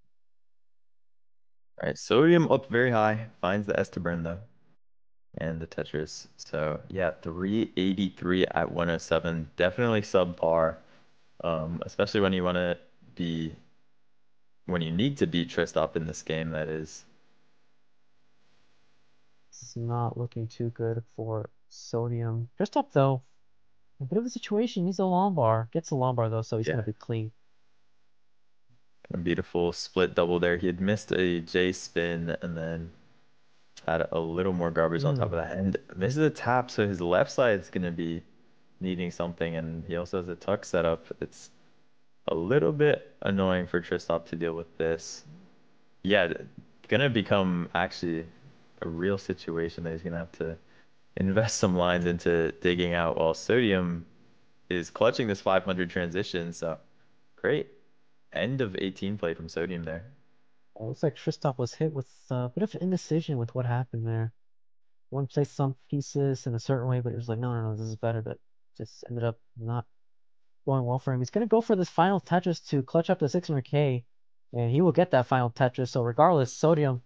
All right, Sodium up very high, finds the S to burn though, and the Tetris. So yeah, 383 at 107, definitely subpar. Especially when you want to be, when you need to beat Tristop in this game, that is. It's not looking too good for Sodium. Tristop though, a bit of a situation. Needs a long bar. Gets a long bar though, so he's Yeah, gonna be clean. a beautiful split double there. He had missed a J spin and then had a little more garbage on top of Mm. that. And misses a tap, so his left side is going to be needing something. And he also has a tuck setup. It's a little bit annoying for Tristop to deal with this. Yeah, gonna become actually a real situation that he's gonna have to invest some lines into digging out while Sodium is clutching this 500 transition. So great end of 18 play from Sodium there. Looks like Tristop was hit with a bit of indecision with what happened there. One placed some pieces in a certain way, but it was like, no, no, no, this is better. But just ended up not going well for him. He's gonna go for this final Tetris to clutch up to 600k, and he will get that final Tetris. So regardless, Sodium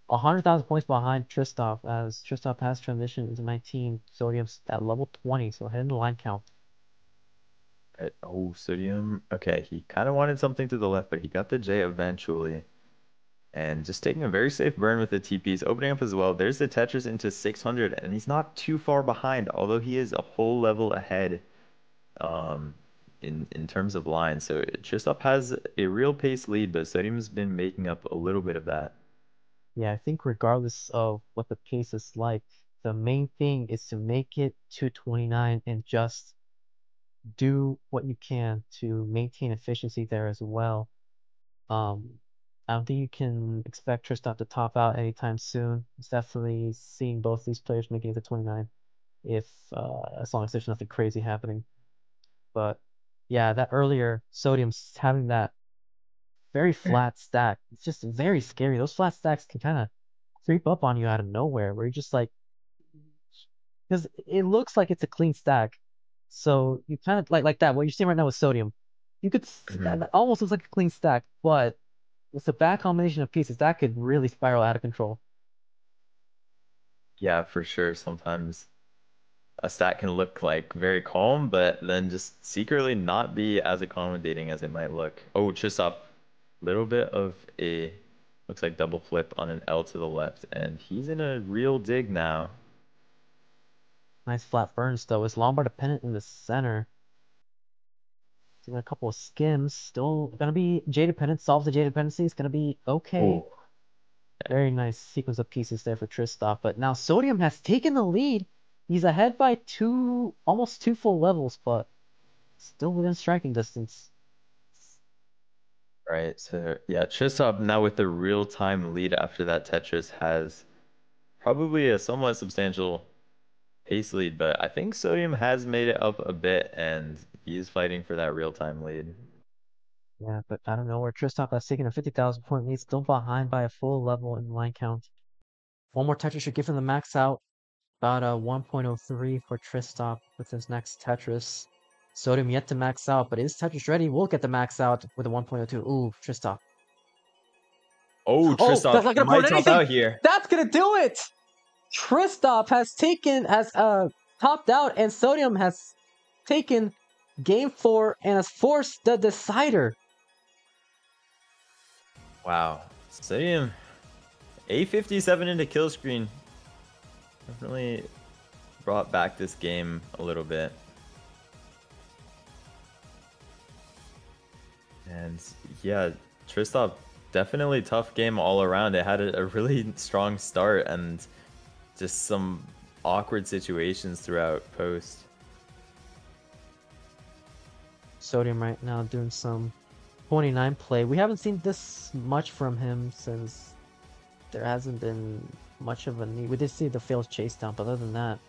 100,000 points behind Tristop as Tristop has transitioned into 19. Sodium's at level 20, so heading to line count. Right. Oh, Sodium. Okay, he kind of wanted something to the left, but he got the J eventually. And just taking a very safe burn with the TPs, opening up as well. There's the Tetris into 600, and he's not too far behind, although he is a whole level ahead um, in terms of line. So Tristop has a real pace lead, but Sodium's been making up a little bit of that. Yeah, I think regardless of what the pace is like, the main thing is to make it to 29 and just do what you can to maintain efficiency there as well. Um, I don't think you can expect Tristop to top out anytime soon. It's definitely seeing both these players making it to 29, if as long as there's nothing crazy happening. But yeah, that earlier Sodium's having that very flat stack. It's just very scary. Those flat stacks can kind of creep up on you out of nowhere, where you're just like, because it looks like it's a clean stack. So you kind of like that. What you're seeing right now with Sodium, you could Mhm. that almost looks like a clean stack, but with a bad combination of pieces, that could really spiral out of control. Yeah, for sure. Sometimes a stat can look like very calm, but then just secretly not be as accommodating as it might look. Oh, Tristop, little bit of a looks like double flip on an L to the left, and he's in a real dig now. Nice flat burns though. Is Lombard dependent in the center? Seeing a couple of skims. Still gonna be J dependent. Solves the J dependency. It's gonna be okay. Oh, Very nice sequence of pieces there for Tristop. But now Sodium has taken the lead. He's ahead by almost two full levels, but still within striking distance. right. So yeah, Tristop now with the real-time lead after that Tetris has probably a somewhat substantial pace lead, but I think Sodium has made it up a bit, and he is fighting for that real-time lead. Yeah, but I don't know where Tristop has taken a 50,000 point lead, still behind by a full level in line count. One more Tetris should give him the max out. About a 1.03 for Tristop with his next Tetris. Sodium yet to max out, but is Tetris ready? We'll get the max out with a 1.02. Ooh, Tristop. Oh, Oh, that's Tristop not gonna might burn top anything! out here. That's gonna do it! Tristop has topped out, and Sodium has taken game 4 and has forced the decider. Wow. Sodium A57 into kill screen. Definitely brought back this game a little bit. And yeah, Tristop, definitely tough game all around. It had a really strong start and just some awkward situations throughout post. Sodium right now doing some 29 play. We haven't seen this much from him since there hasn't been much of a need. We did see the failed chase down, but other than that,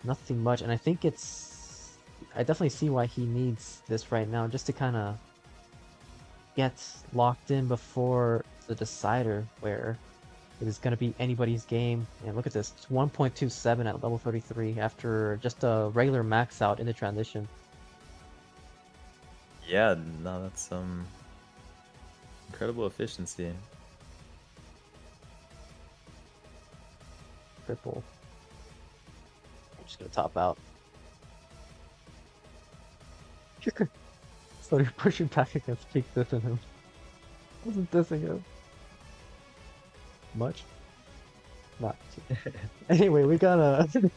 nothing much. And I think I definitely see why he needs this right now, just to kind of get locked in before the decider, where it is going to be anybody's game. And look at this, it's 1.27 at level 33 after just a regular max out in the transition. Yeah, no, that's some incredible efficiency. Triple. I'm just going to top out. So you're pushing back against peak dissing him. Wasn't dissing him much. Not. Anyway, we got a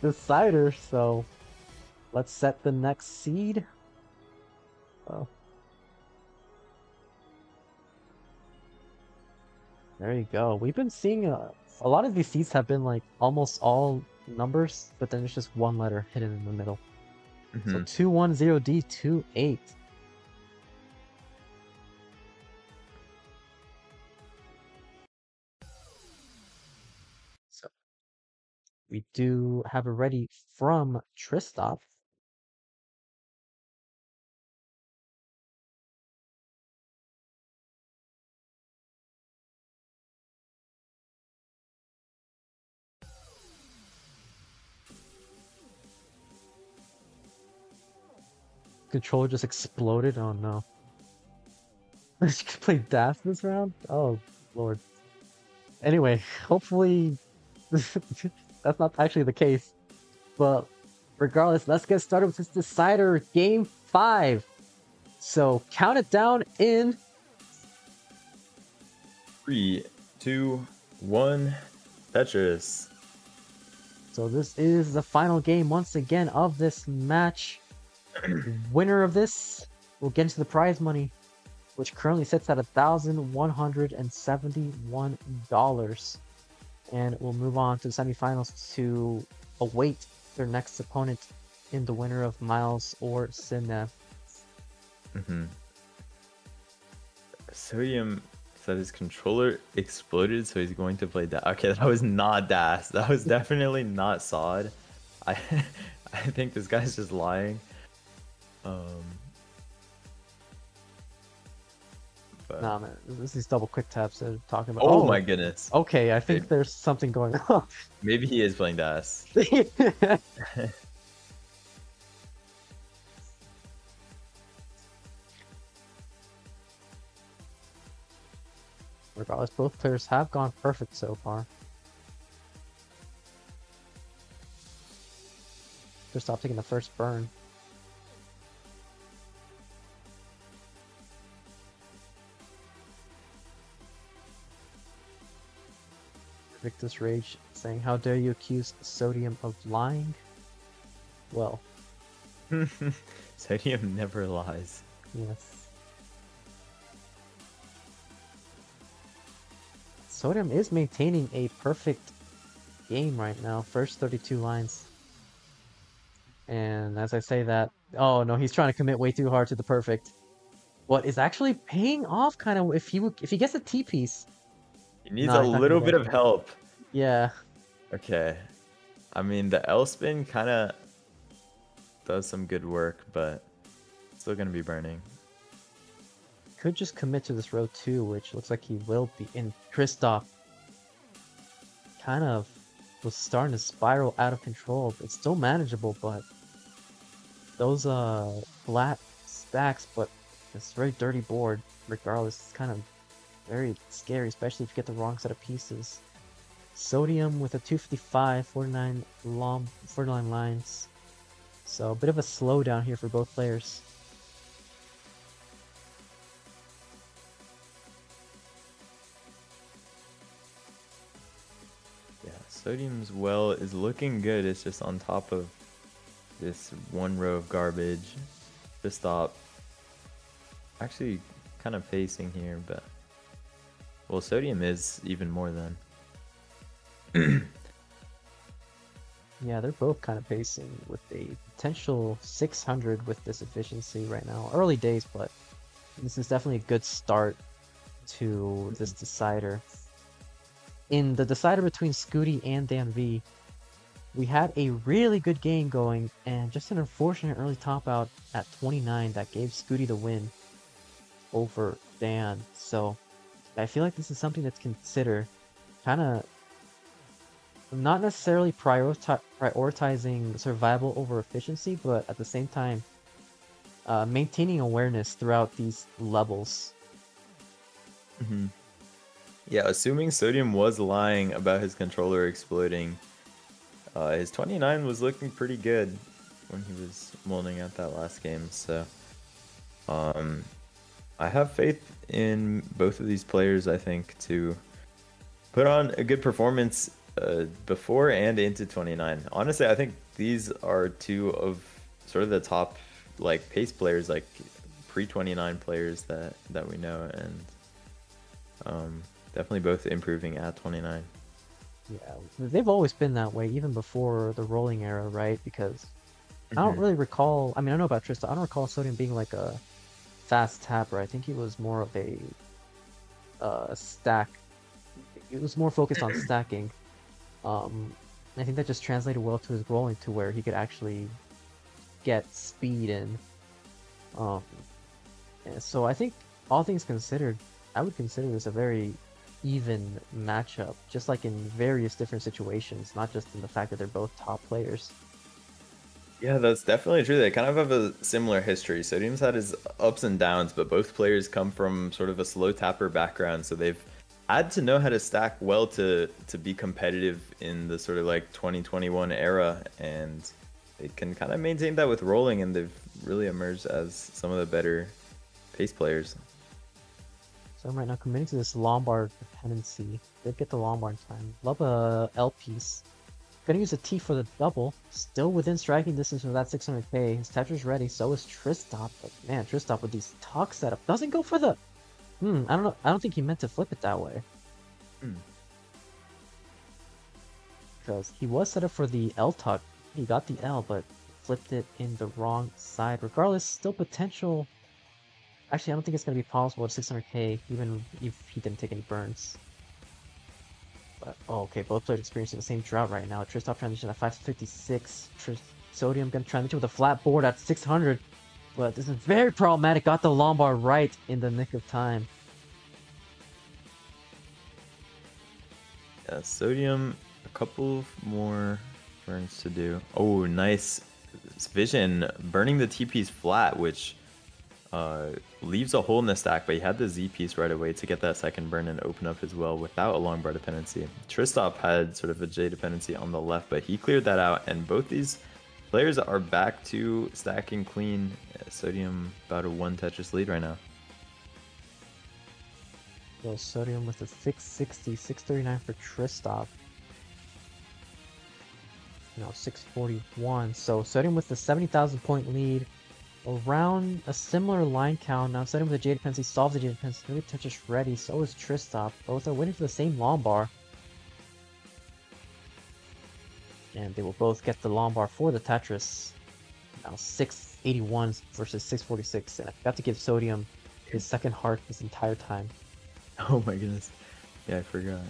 decider, so let's set the next seed. Oh. There you go. We've been seeing a lot of these seeds have been like almost all numbers, but then there's just one letter hidden in the middle. So 210D28. So we do have it ready from Tristop. Controller just exploded. Oh no. You can play DAS this round? Oh lord. Anyway, hopefully that's not actually the case. But regardless, let's get started with this decider, game 5. So count it down in 3, 2, 1, Tetris. So this is the final game once again of this match. Winner of this will get into the prize money, which currently sits at $1,171. And we'll move on to the semifinals to await their next opponent in the winner of Myles or Sidnev. Sodium said his controller exploded, so he's going to play that. Okay, that was not Das. That was definitely not Sod. I think this guy's just lying. But... Nah, man, this is double quick taps they're talking about. Oh my goodness. Okay, I think there's something going on. Maybe he is playing Das. Regardless, both players have gone perfect so far. Just stop taking the first burn. Victus Rage saying, "How dare you accuse Sodium of lying?" Well, Sodium never lies. Yes. Sodium is maintaining a perfect game right now. First 32 lines. And as I say that, oh no, he's trying to commit way too hard to the perfect. What is actually paying off kind of if he gets a T piece. He needs a little bit of help. Yeah. Okay. I mean, the L spin kind of does some good work, but still going to be burning. Could just commit to this row 2, which looks like he will be. In Tristop kind of was starting to spiral out of control. It's still manageable, but those flat stacks, but it's a very dirty board regardless. It's kind of very scary, especially if you get the wrong set of pieces. Sodium with a 255, 49 lines. So a bit of a slowdown here for both players. Yeah, Sodium's well is looking good. It's just on top of this one row of garbage. Tristop actually kind of pacing here, but well, Sodium is even more than. Yeah, they're both kind of pacing with a potential 600 with this efficiency right now. Early days, but this is definitely a good start to this decider. In the decider between Scuti and DanV, we had a really good game going, and just an unfortunate early top out at 29 that gave Scuti the win over Dan. So I feel like this is something that's considered kind of not necessarily prioritizing survival over efficiency, but at the same time, maintaining awareness throughout these levels. Yeah, assuming Sodium was lying about his controller exploding, his 29 was looking pretty good when he was molding out that last game. So, I have faith in both of these players, I think, to put on a good performance before and into 29. Honestly, I think these are two of sort of the top like pace players, like pre-29 players that we know, and definitely both improving at 29. Yeah, they've always been that way, even before the rolling era, right? Because I don't really recall. I mean, I know about Tristop. I don't recall Sodium being like a fast tapper. I think he was more of a stack. He was more focused on stacking. I think that just translated well to his rolling, to where he could actually get speed in. So I think, all things considered, I would consider this a very even matchup, just like in various different situations, not just in the fact that they're both top players. Yeah, that's definitely true. They kind of have a similar history. Sodium's had his ups and downs, but both players come from sort of a slow tapper background, so they've had to know how to stack well to be competitive in the sort of like 2021 era, and they can kind of maintain that with rolling, and they've really emerged as some of the better pace players. So I'm right now committing to this Lombard dependency. Did get the Lombard time. Love a L piece. Gonna use a T for the double. Still within striking distance of that 600k. His Tetris ready. So is Tristop. But man, Tristop with these talk setup doesn't go for the. I don't know. I don't think he meant to flip it that way. Because he was set up for the L tuck. He got the L, but flipped it in the wrong side. Regardless, still potential. Actually, I don't think it's going to be possible at 600k, even if he didn't take any burns. But, oh, okay, both players experiencing the same drought right now. Tristop transition at 556. Sodium going to transition with a flat board at 600. But this is very problematic. Got the Lombard right in the nick of time. Yeah, Sodium, a couple more burns to do. Oh, nice vision. Burning the T piece flat, which leaves a hole in the stack, but he had the Z piece right away to get that second burn and open up as well without a long bar dependency. Tristop had sort of a J dependency on the left, but he cleared that out, and both these players are back to stacking clean. Sodium about a 1 Tetris lead right now. So Sodium with a 660, 639 for Tristop. No, 641. So Sodium with the 70,000 point lead. Around a similar line count. Now Sodium with the J dependency solves the J dependency. Really Tetris ready. So is Tristop. Both are waiting for the same Lombard. And they will both get the Lombard for the Tetris. Now 681 versus 646. And I forgot to give Sodium his second heart this entire time. Oh my goodness. Yeah, I forgot.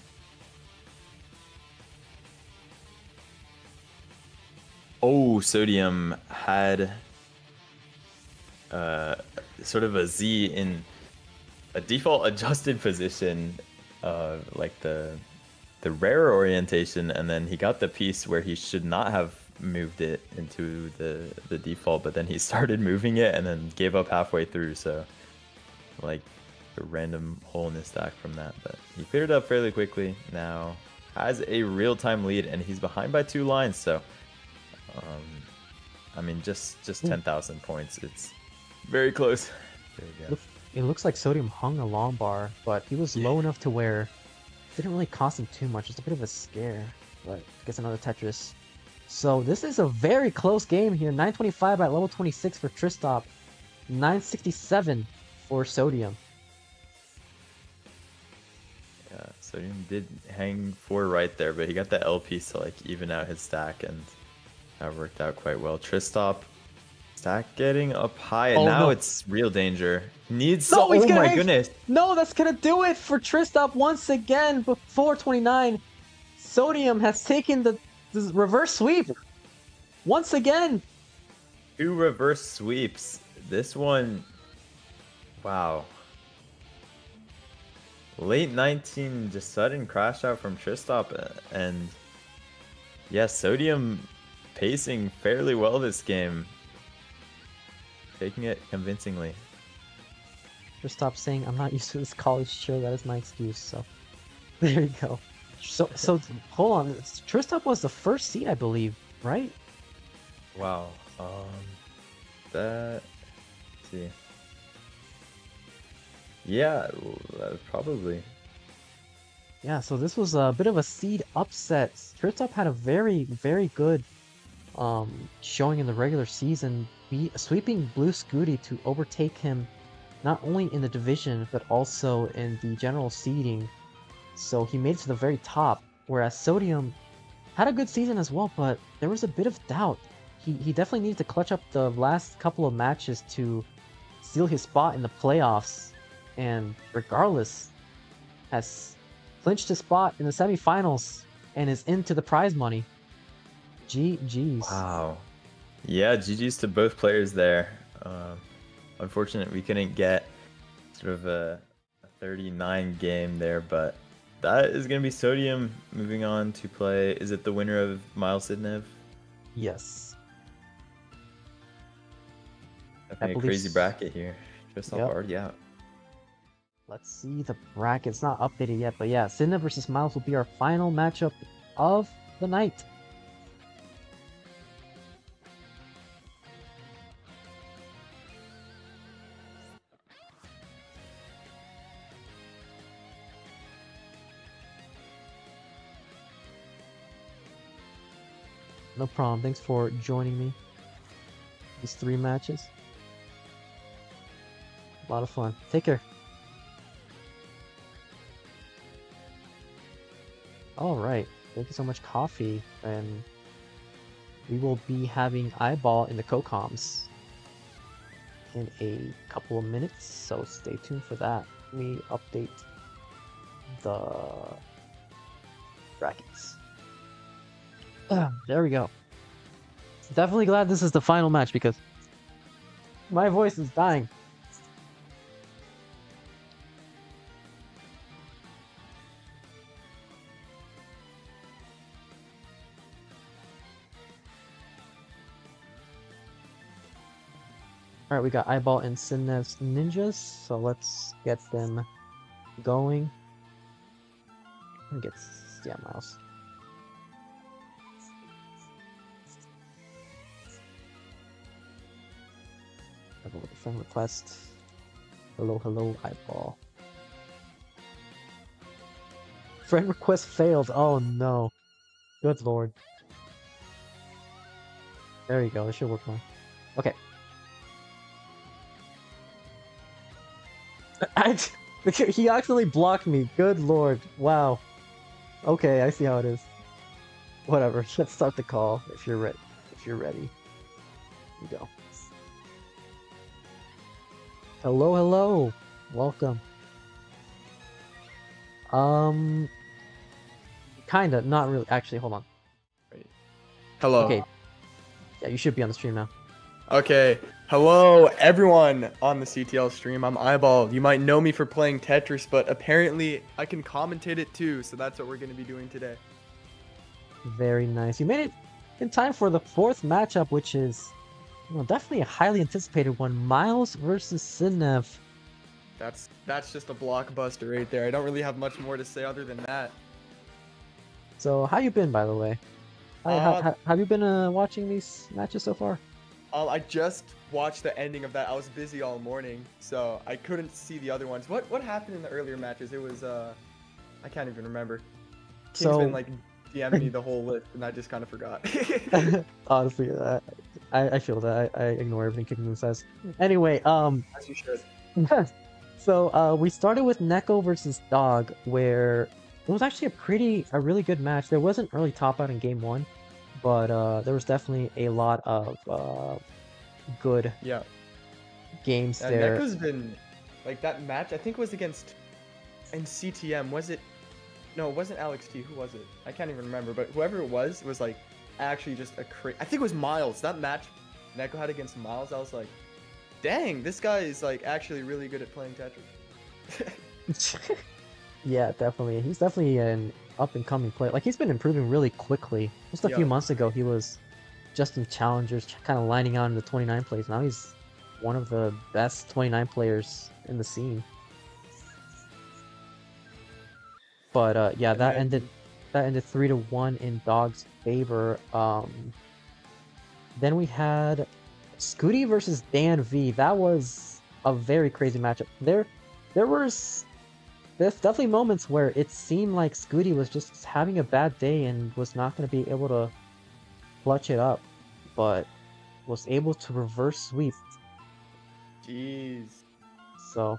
Oh, Sodium had sort of a Z in a default adjusted position, like the rare orientation, and then he got the piece where he should not have moved it into the default, but then he started moving it and then gave up halfway through, so like a random hole in his stack from that. But he cleared it up fairly quickly. Now has a real-time lead, and he's behind by 2 lines, so I mean, just 10,000 points. It's very close. There you go. It looks like Sodium hung a Lombard, but he was low enough to where it didn't really cost him too much. It's a bit of a scare, but gets another Tetris. So this is a very close game here. 925 at level 26 for Tristop. 967 for Sodium. Yeah, Sodium did hang 4 right there, but he got the LP to like even out his stack, and that worked out quite well. Tristop stack getting up high, and now it's real danger. Needs no, oh my goodness. No, that's gonna do it for Tristop once again. Before 29, Sodium has taken the reverse sweep once again. 2 reverse sweeps. This one, wow. Late 19, just sudden crash out from Tristop, and yeah, Sodium pacing fairly well this game. Taking it convincingly. Tristop saying, I'm not used to this college chill, that is my excuse, so there you go. So hold on, Tristop was the first seed, I believe, right? Wow. Let's see. Yeah, probably. Yeah, so this was a bit of a seed upset. Tristop had a very, very good showing in the regular season, sweeping Blue Scuti to overtake him not only in the division but also in the general seeding. So he made it to the very top, whereas Sodium had a good season as well, but there was a bit of doubt. He definitely needed to clutch up the last couple of matches to seal his spot in the playoffs, and regardless, has clinched his spot in the semifinals and is into the prize money. GG's. Wow. Yeah, GG's to both players there. Unfortunate we couldn't get sort of a 39 game there, but that is going to be Sodium moving on to play. Is it the winner of Myles Sidnev? Yes. Definitely a crazy bracket here. Just already out. Let's see the bracket. It's not updated yet, but yeah, Sidnev versus Myles will be our final matchup of the night. No problem. Thanks for joining me. These 3 matches. A lot of fun. Take care. Alright. Thank you so much, Coffee. And we will be having Eyeball in the co-coms in a couple of minutes, so stay tuned for that. Let me update the brackets. There we go. Definitely glad this is the final match because my voice is dying. Alright, we got Eyeball and Sidnev's ninjas, so let's get them going. Get Myles. Have a little friend request. Hello, Eyeball. Friend request failed. Oh no. Good lord. There you go. This should work now. Okay. He accidentally blocked me. Good lord. Wow. Okay, I see how it is. Whatever. Let's start the call if you're ready. Here we go. Hello. Welcome. Kinda, not really. Actually, hold on. Wait. Hello. Okay. Yeah, you should be on the stream now. Okay. Hello, everyone on the CTL stream. I'm Eyeball. You might know me for playing Tetris, but apparently I can commentate it too, so that's what we're going to be doing today. Very nice. You made it in time for the 4th matchup, which is definitely a highly anticipated one. Myles versus Sidnev. That's just a blockbuster right there. I don't really have much more to say other than that. So, how you been, by the way? Have you been watching these matches so far? I just watched the ending of that. I was busy all morning, so I couldn't see the other ones. What happened in the earlier matches? It was I can't even remember. King's been like DMing me the whole list, and I just kind of forgot. Honestly, I feel that I ignore everything King Moon says. Anyway, as you should. So we started with Neko versus Dog, where it was actually a really good match. There wasn't really top out in game one, but there was definitely a lot of good Yeah. games Yeah, there. Neko's been like that match. I think was against in CTM. Was it? No, it wasn't Alex T. Who was it? I can't even remember. But whoever it was like actually just a crazy. I think it was Myles. That match Neko had against Myles. I was like, dang, this guy is like actually really good at playing Tetris. Yeah, definitely. He's definitely an up and coming player. Like he's been improving really quickly. Just a few months ago, he was just in challengers, kind of lining out in the 29 plays. Now he's one of the best 29 players in the scene. But yeah, that ended 3-1 in Dog's favor. Then we had Scuti versus DanV. That was a very crazy matchup. There's definitely moments where it seemed like Scuti was just having a bad day and was not going to be able to clutch it up, but was able to reverse sweep. Jeez. So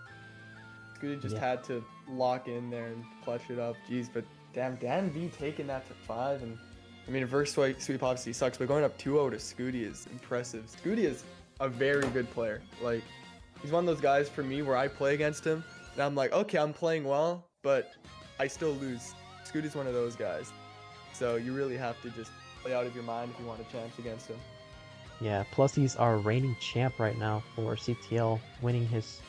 Scuti just had to lock in there and clutch it up. Jeez, but damn, DanV taking that to 5, and I mean, reverse sweep obviously sucks, but going up 2-0 to Scuti is impressive. Scuti is a very good player. Like, he's one of those guys for me where I play against him, and I'm like, okay, I'm playing well, but I still lose. Scuti's one of those guys. So you really have to just play out of your mind if you want a chance against him. Yeah, plus he's our reigning champ right now for CTL, winning his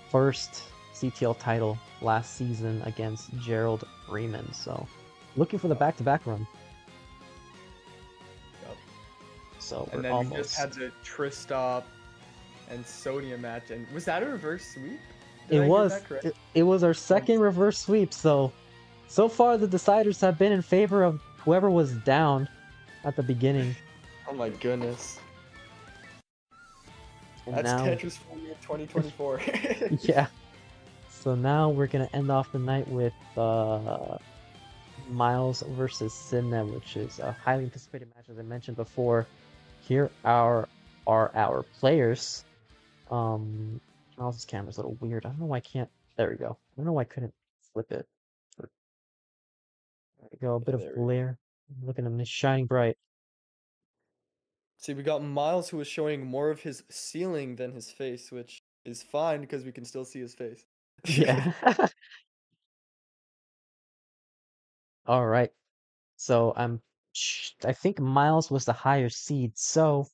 first CTL title last season against Gerald Freeman. So looking for the back-to-back run. Yep. So and we're then almost. we just had the Tristop and Sodium match, and was that a reverse sweep? It was our second reverse sweep. So far the deciders have been in favor of whoever was down at the beginning. Oh my goodness. And that's now, Tetris for year 2024. Yeah. So now we're gonna end off the night with Myles versus Sidnev, which is a highly anticipated match, as I mentioned before. Here are our players. Myles' camera's a little weird. I don't know why I can't. There we go. I don't know why I couldn't flip it. There we go. A bit of glare. Look at him. He's shining bright. See, we got Myles, who was showing more of his ceiling than his face, which is fine because we can still see his face. Yeah. All right. So I think Myles was the higher seed. So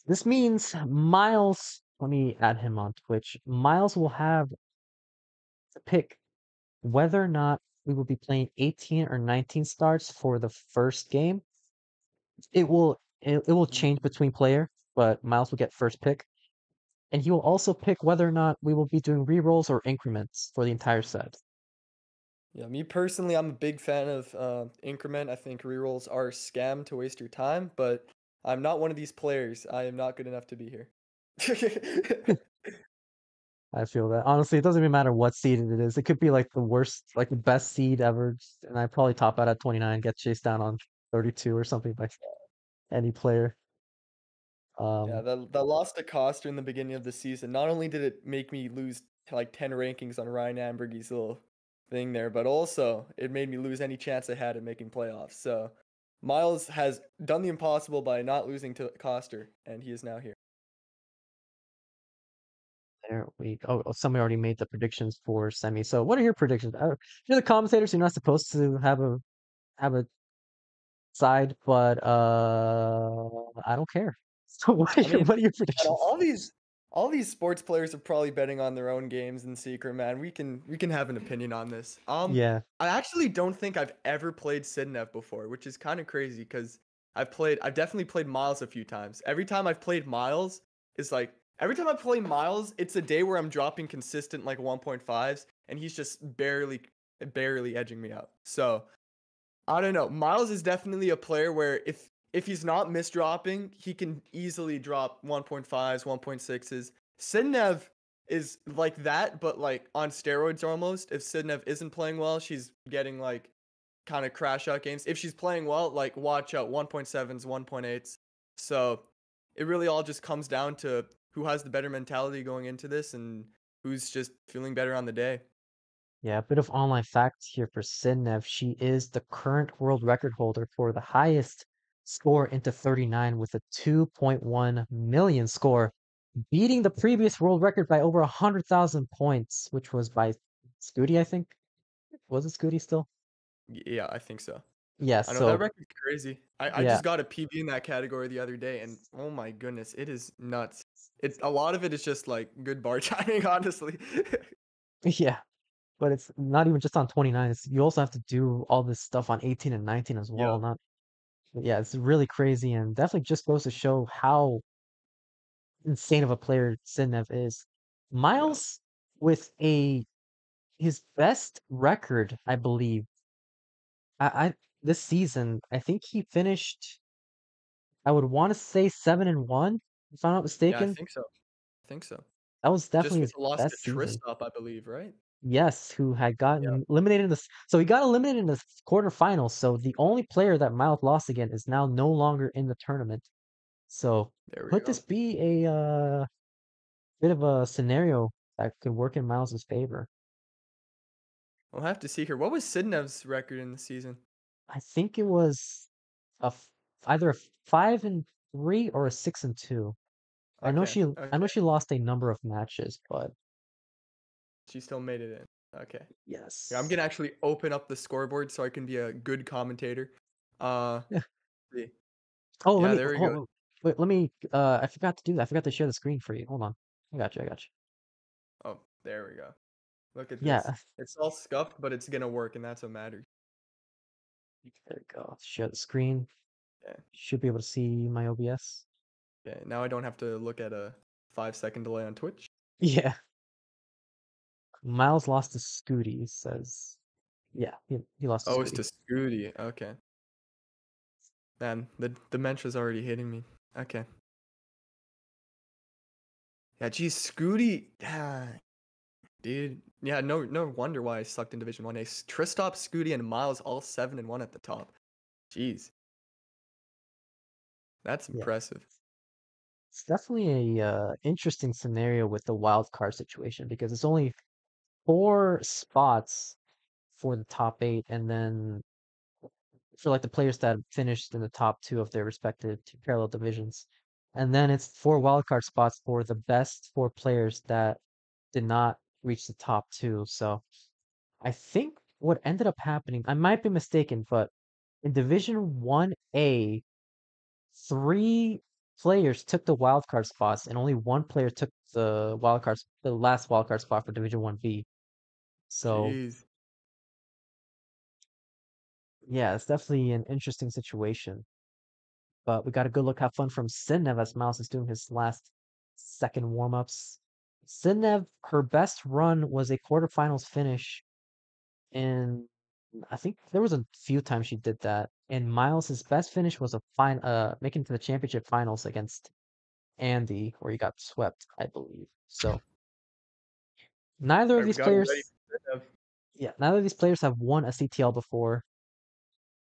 this means Myles. Let me add him on Twitch. Myles will have to pick whether or not we will be playing 18 or 19 starts for the first game. It will change between player, but Myles will get first pick. And he will also pick whether or not we will be doing rerolls or increments for the entire set. Yeah, me personally, I'm a big fan of increment. I think rerolls are a scam to waste your time, but I'm not one of these players. I am not good enough to be here. I feel that. Honestly, it doesn't even matter what seed it is. It could be like the worst, like the best seed ever, and I probably top out at 29, get chased down on 32 or something by any player. Yeah, that loss to Coster in the beginning of the season, not only did it make me lose like 10 rankings on Ryan Ambergy's little thing there, but also it made me lose any chance I had at making playoffs. So Myles has done the impossible by not losing to Coster, and he is now here. There we go. Oh, somebody already made the predictions for semi. So what are your predictions? You're the commentators. You're not supposed to have a side, but I don't care. So what are your predictions? All these sports players are probably betting on their own games in secret, man. We can have an opinion on this. Yeah. I actually don't think I've ever played Sidnev before, which is kind of crazy because I've definitely played Myles a few times. Every time I've played Myles, it's like every time I play Myles, it's a day where I'm dropping consistent like 1.5s, and he's just barely edging me out. So I don't know. Myles is definitely a player where if he's not misdropping, he can easily drop 1.5s, 1.6s. Sidnev is like that, but like on steroids almost. If Sidnev isn't playing well, she's getting like kind of crash out games. If she's playing well, like watch out 1.7s, 1.8s. So it really all just comes down to who has the better mentality going into this, and who's just feeling better on the day. Yeah, a bit of online facts here for Sidnev. She is the current world record holder for the highest score into 39 with a 2.1 million score, beating the previous world record by over 100,000 points, which was by Scuti, I think. Was it Scuti still? Yeah, I think so. Yeah, I know that so record's crazy. I yeah, just got a PB in that category the other day, and oh my goodness, it is nuts. It's a lot of it is just like good bar timing, honestly. yeah. But it's not even just on 29. You also have to do all this stuff on 18 and 19 as Yeah, well. Not Yeah, it's really crazy and definitely just goes to show how insane of a player Sidnev is. yeah, Myles with a his best record, I believe. I this season, I think he finished, I would want to say 7-1, if I'm not yeah. I mistaken. think so. I think so. That was Just definitely with his the loss to best season. Tristop, I believe, right? Yes, who had Yeah, gotten eliminated in this. So he got eliminated in the quarterfinals. So the only player that Myles lost again is now no longer in the tournament. So there we could go. this be a bit of a scenario that could work in Miles's favor? We'll have to see here. What was Sidnev's record in the season? I think it was either a 5-3 or a 6-2. Okay, I know okay. she lost a number of matches, but She still made it in. Okay. Yeah, I'm yes. gonna actually open up the scoreboard so I can be a good commentator. Uh, Yeah. see. Oh, let Yeah, me there we go. hold on. Wait, let me I forgot to do that. I forgot to share the screen for you. Hold on. I got you. I got you. Oh, there we go. Look at this. Yeah, It's all scuffed, but it's gonna work, and that's what matters. there we go. Share the screen. Yeah. Should be able to see my OBS. Okay. Now I don't have to look at a 5-second delay on Twitch. Yeah. Miles lost to Scooty, says. Yeah, he lost to Oh, it's Scooty. to Scuti. Okay. Man, the dementia's already hitting me. Okay. Yeah, geez, Scuti. Dude. Yeah, no wonder why I sucked in Division 1A. Tristop, Scuti, and Myles all 7-1 at the top. Jeez. That's Yeah. impressive. It's definitely a interesting scenario with the wild card situation because it's only 4 spots for the top 8, and then for like the players that finished in the top 2 of their respective two parallel divisions, and then it's 4 wildcard spots for the best 4 players that did not reach the top 2. So I think what ended up happening, I might be mistaken, but in Division 1A, 3 players took the wildcard spots, and only 1 player took the last wildcard spot for Division 1B. So Jeez. yeah, it's definitely an interesting situation. But we got a good look, have fun from Sidnev as Mouse is doing his last second warm-ups. Sidnev, her best run was a quarterfinals finish, and I think there was a few times she did that. And Miles' best finish was a making it to the championship finals against Andy, where he got swept, I believe. So neither All of right, we these got her ready players, for Sidnev. yeah, neither of these players have won a CTL before,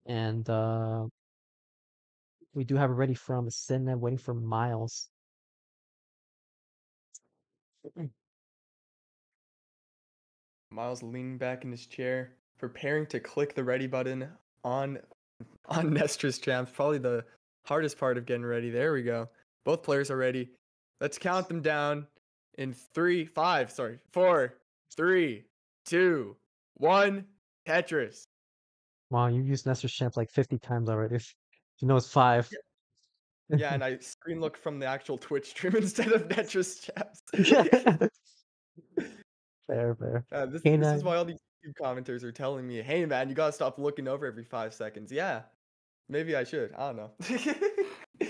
and we do have it ready from Sidnev, waiting for Miles. Myles leaning back in his chair, preparing to click the ready button on on Nestra's champs. Probably the hardest part of getting ready. There we go. Both players are ready. Let's count them down in 4, 3, 2, 1. Tetris. Wow, you used Nestor's champ like 50 times already. You know it's 5. Yeah, and I screen look from the actual Twitch stream instead of Netra's champs. Yeah. Fair, fair. This is K9. why all these YouTube commenters are telling me, "Hey man, you gotta stop looking over every 5 seconds." Yeah, maybe I should. I don't know.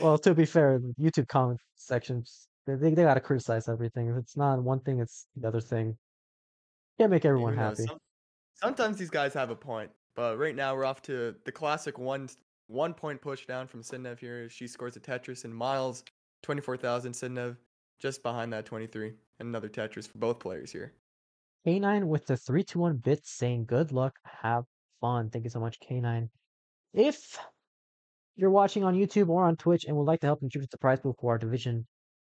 Well, to be fair, the YouTube comment sections, they gotta criticize everything. If it's not one thing, it's the other thing. Can't make Hey, everyone who knows? happy. Sometimes these guys have a point, but right now we're off to the classic 1 point push down from Sidnev here. She scores a Tetris, and Myles 24,000. Sidnev just behind that 23, and another Tetris for both players here. K9 with the 321 bits saying good luck, have fun. Thank you so much, K9. If you're watching on YouTube or on Twitch and would like to help contribute to the prize pool for our division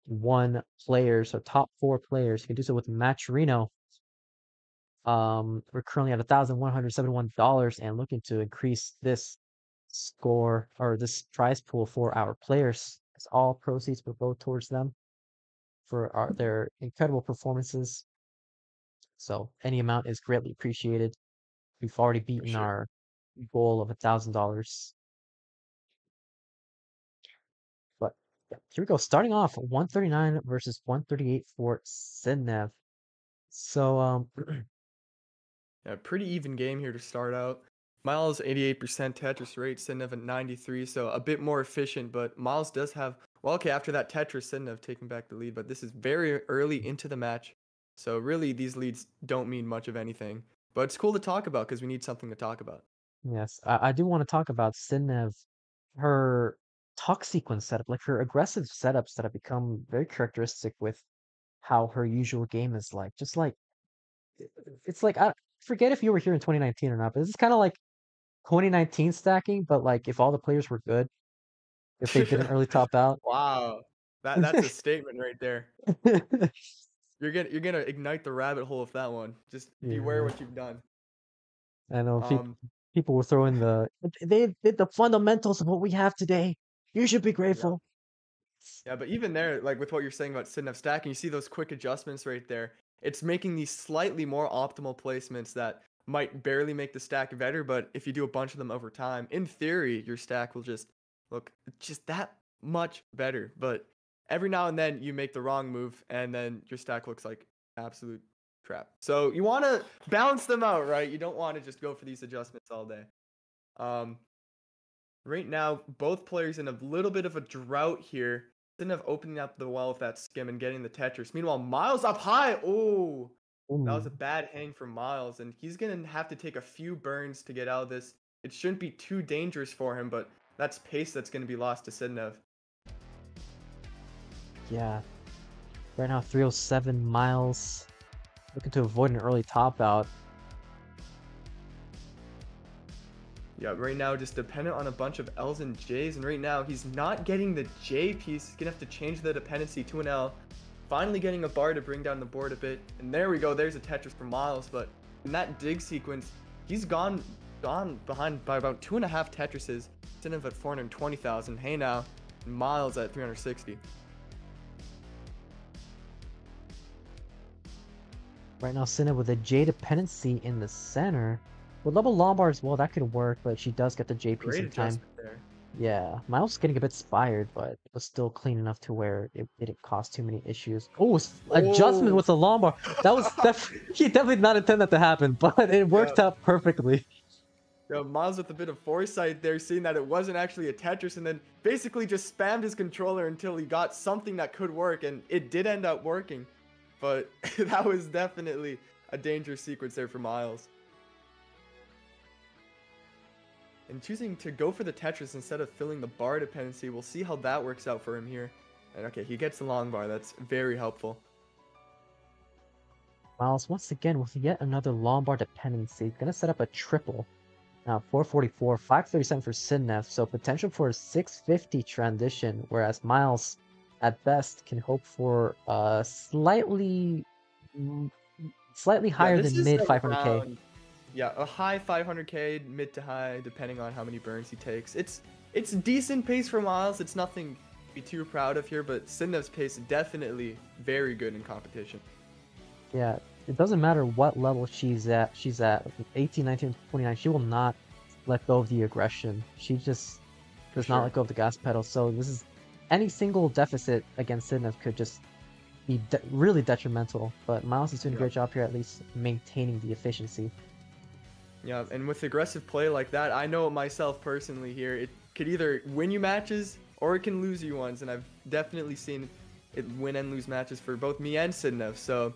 one player, so top 4 players. You can do so with matcherino. We're currently at $1,171 and looking to increase this score or this prize pool for our players. As all proceeds will go towards them for their incredible performances. So any amount is greatly appreciated. We've already For beaten sure. our goal of $1,000. But yeah, here we go. Starting off 139 versus 138 for Sidnev. So Yeah, pretty even game here to start out. Myles 88% Tetris rate, Sidnev at 93, so a bit more efficient, but Myles does have, well, okay, after that Tetris, Sidnev taking back the lead, but this is very early into the match, so really these leads don't mean much of anything. But it's cool to talk about because we need something to talk about. yes, I do want to talk about Sidnev, her talk sequence setup, like her aggressive setups that have become very characteristic with how her usual game is like. Just like it's like I forget if you were here in 2019 or not, but this is kind of like 2019 stacking, but like if all the players were good, if they didn't really top out. Wow, that's a statement right there. You're gonna ignite the rabbit hole of that one. Just beware Yeah, what you've done. I know Um, people were throwing they did the fundamentals of what we have today. You should be yeah. grateful. Yeah, but even there, like with what you're saying about Sidnev stacking, you see those quick adjustments right there. It's making these slightly more optimal placements that might barely make the stack better, but if you do a bunch of them over time, in theory, your stack will just look just that much better. But every now and then you make the wrong move and then your stack looks like absolute crap. So you want to balance them out, right? You don't want to just go for these adjustments all day. Um, right now, both players in a little bit of a drought here. Instead of opening up the well with that skim and getting the Tetris. Meanwhile, Myles up high. Oh, that was Ooh. a bad hang for Myles, and he's gonna have to take a few burns to get out of this. It shouldn't be too dangerous for him, but that's pace that's gonna be lost to Sidnev. Yeah. Right now 307 Myles. Looking to avoid an early top out. Yeah, right now just dependent on a bunch of L's and J's, and right now he's not getting the J piece. He's gonna have to change the dependency to an L. Finally getting a bar to bring down the board a bit, and there we go. There's a Tetris for Myles, but in that dig sequence, he's gone behind by about 2.5 Tetrises. Sidnev at 420,000. Hey now, and Myles at 360. Right now Sidnev with a J dependency in the center. With double Lombard as well, that could work, but she does get the J piece Great in time. adjustment there. Yeah, Myles is getting a bit spired, but it was still clean enough to where it didn't cause too many issues. Oh, adjustment Oh, with the Lombard. That was he definitely did not intend that to happen, but it worked yeah. out perfectly. Yeah, Myles with a bit of foresight there, seeing that it wasn't actually a Tetris, and then basically just spammed his controller until he got something that could work, and it did end up working. But that was definitely a dangerous sequence there for Myles. And choosing to go for the Tetris instead of filling the bar dependency, we'll see how that works out for him here. And okay, he gets the long bar. That's very helpful. Myles once again with yet another Lombard dependency, gonna set up a triple. Now 444, 537 for Sidnev, so potential for a 650 transition, whereas Myles, at best, can hope for slightly higher This than is mid 500k. around, yeah, a high 500k, mid to high, depending on how many burns he takes. It's decent pace for Myles. It's nothing to be too proud of here, but Sidnev's pace is definitely very good in competition. Yeah, it doesn't matter what level she's at. She's at like 18, 19, 29. She will not let go of the aggression. She just does not Sure. let go of the gas pedal. So this is any single deficit against Sidnev could just be really detrimental. But Myles is doing a great job here, at least maintaining the efficiency. Yeah, and with aggressive play like that, I know myself personally here, it could either win you matches or it can lose you ones, and I've definitely seen it win and lose matches for both me and Sidnev. So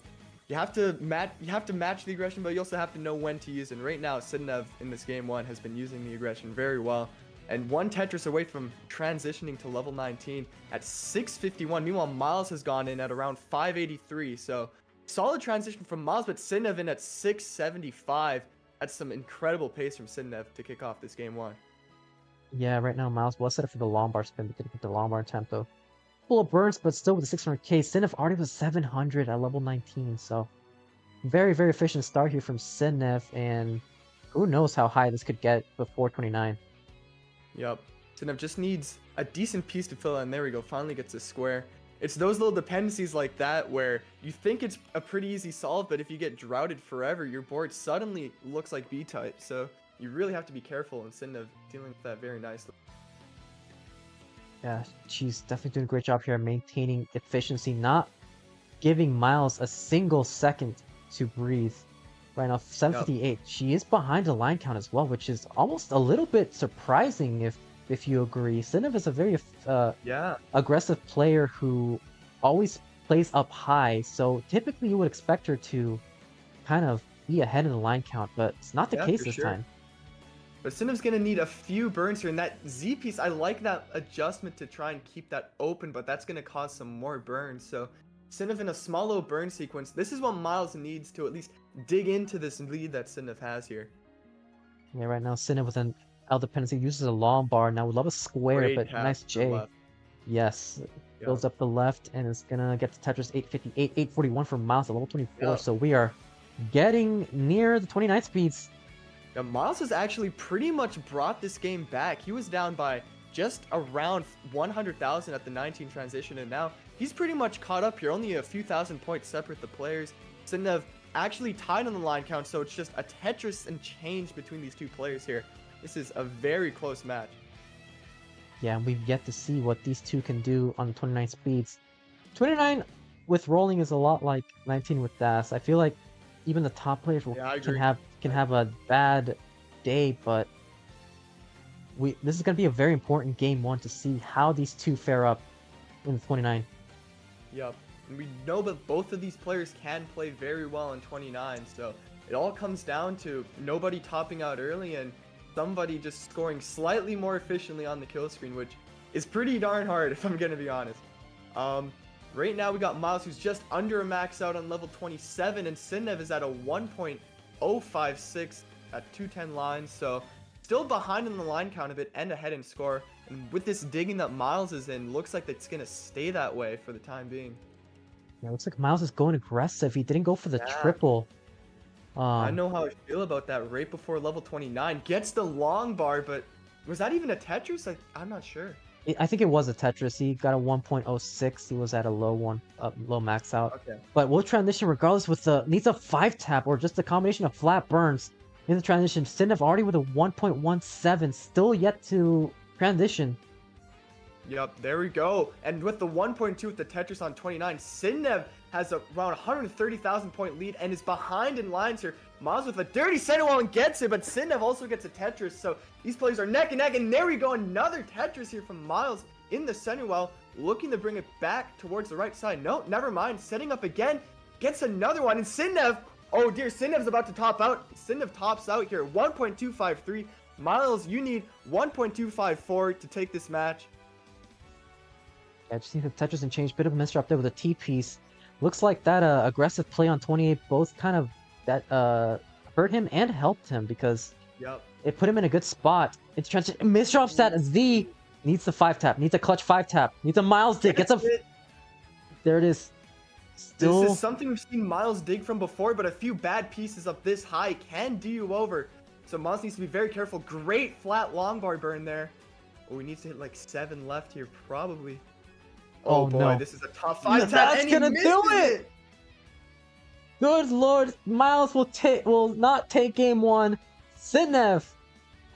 you have to match the aggression, but you also have to know when to use it. And right now, Sidnev in this game 1 has been using the aggression very well, and one Tetris away from transitioning to level 19 at 651. Meanwhile, Myles has gone in at around 583. So solid transition from Myles, but Sidnev in at 675. That's some incredible pace from Sidnev to kick off this game 1. Yeah, right now Myles was set up for the Lombard spin, but didn't get the Lombard attempt though. couple of burns, but still with the 600k. Sidnev already was 700 at level 19, so very, very efficient start here from Sidnev, and who knows how high this could get before 29. Yep. Sidnev just needs a decent piece to fill in. There we go. Finally gets a square. It's those little dependencies like that where you think it's a pretty easy solve, but if you get droughted forever, your board suddenly looks like B-type. So you really have to be careful, and Sidnev dealing with that very nicely. Yeah, she's definitely doing a great job here maintaining efficiency, not giving Myles a single second to breathe. Right now, 758. Yep. She is behind the line count as well, which is almost a little bit surprising if you agree. Sidnev is a very aggressive player who always plays up high, so typically you would expect her to kind of be ahead in the line count, but it's not the case this time. But Sidnev's going to need a few burns here, and that Z piece, I like that adjustment to try and keep that open, but that's going to cause some more burns. So Sidnev in a small little burn sequence. This is what Myles needs to at least dig into this lead that Sidnev has here. Yeah, right now Sidnev with an L dependency uses a long bar. Now we love a square, great but nice J. Yes, builds up the left, and it's going to get to Tetris 858, 841 for Myles at level 24. So we are getting near the 29 speeds. Yeah, Myles has actually pretty much brought this game back. He was down by just around 100,000 at the 19 transition, and now he's pretty much caught up here. Only a few thousand points separate the players. Sidnev actually tied on the line count, so it's just a Tetris and change between these two players here. This is a very close match. Yeah, and we've yet to see what these two can do on the 29 speeds. 29 with rolling is a lot like 19 with DAS. I feel like even the top players can have a bad day, but this is going to be a very important game one to see how these two fare up in the 29. Yep, and we know that both of these players can play very well in 29, so it all comes down to nobody topping out early and somebody just scoring slightly more efficiently on the kill screen, which is pretty darn hard if I'm going to be honest. Right now we got Myles, who's just under a max out on level 27, and Sidnev is at a 1.056 at 210 lines, so still behind in the line count a bit and ahead in score. And with this digging that Myles is in, looks like it's going to stay that way for the time being. Yeah, looks like Myles is going aggressive. He didn't go for the triple. I know how I feel about that right before level 29. Gets the long bar, but was that even a Tetris? I'm not sure. I think it was a Tetris. He got a 1.06. He was at a low max out. Okay. But we'll transition regardless with needs a 5-tap or just a combination of flat burns in the transition. Sidnev already with a 1.17, still yet to transition. Yep, there we go. And with the 1.2 with the Tetris on 29, Sidnev has around 130,000 point lead and is behind in lines here. Myles with a dirty center wall and gets it, but Sidnev also gets a Tetris, so these players are neck and neck, and there we go, another Tetris here from Myles in the center wall, looking to bring it back towards the right side. No, never mind, setting up again, gets another one, and Sidnev, oh dear, Sidnev's about to top out. Sidnev tops out here, 1.253. Myles, you need 1.254 to take this match. Yeah, I just need the Tetris and change. Bit of a misdrop there with a T-piece. Looks like that aggressive play on 28 both kind of hurt him and helped him because it put him in a good spot. It's transition. Misdrops that Z. Needs the 5-tap. Needs a clutch 5-tap. Needs a Myles dig. Gets a... There it is. Still... This is something we've seen Myles dig from before, but a few bad pieces up this high can do you over. So Myles needs to be very careful. Great flat long bar burn there. Oh, we need to hit like 7 left here, probably. Oh boy, no. This is a tough 5-tap. That's gonna do it! Good lord, Myles will not take game 1. Sidnev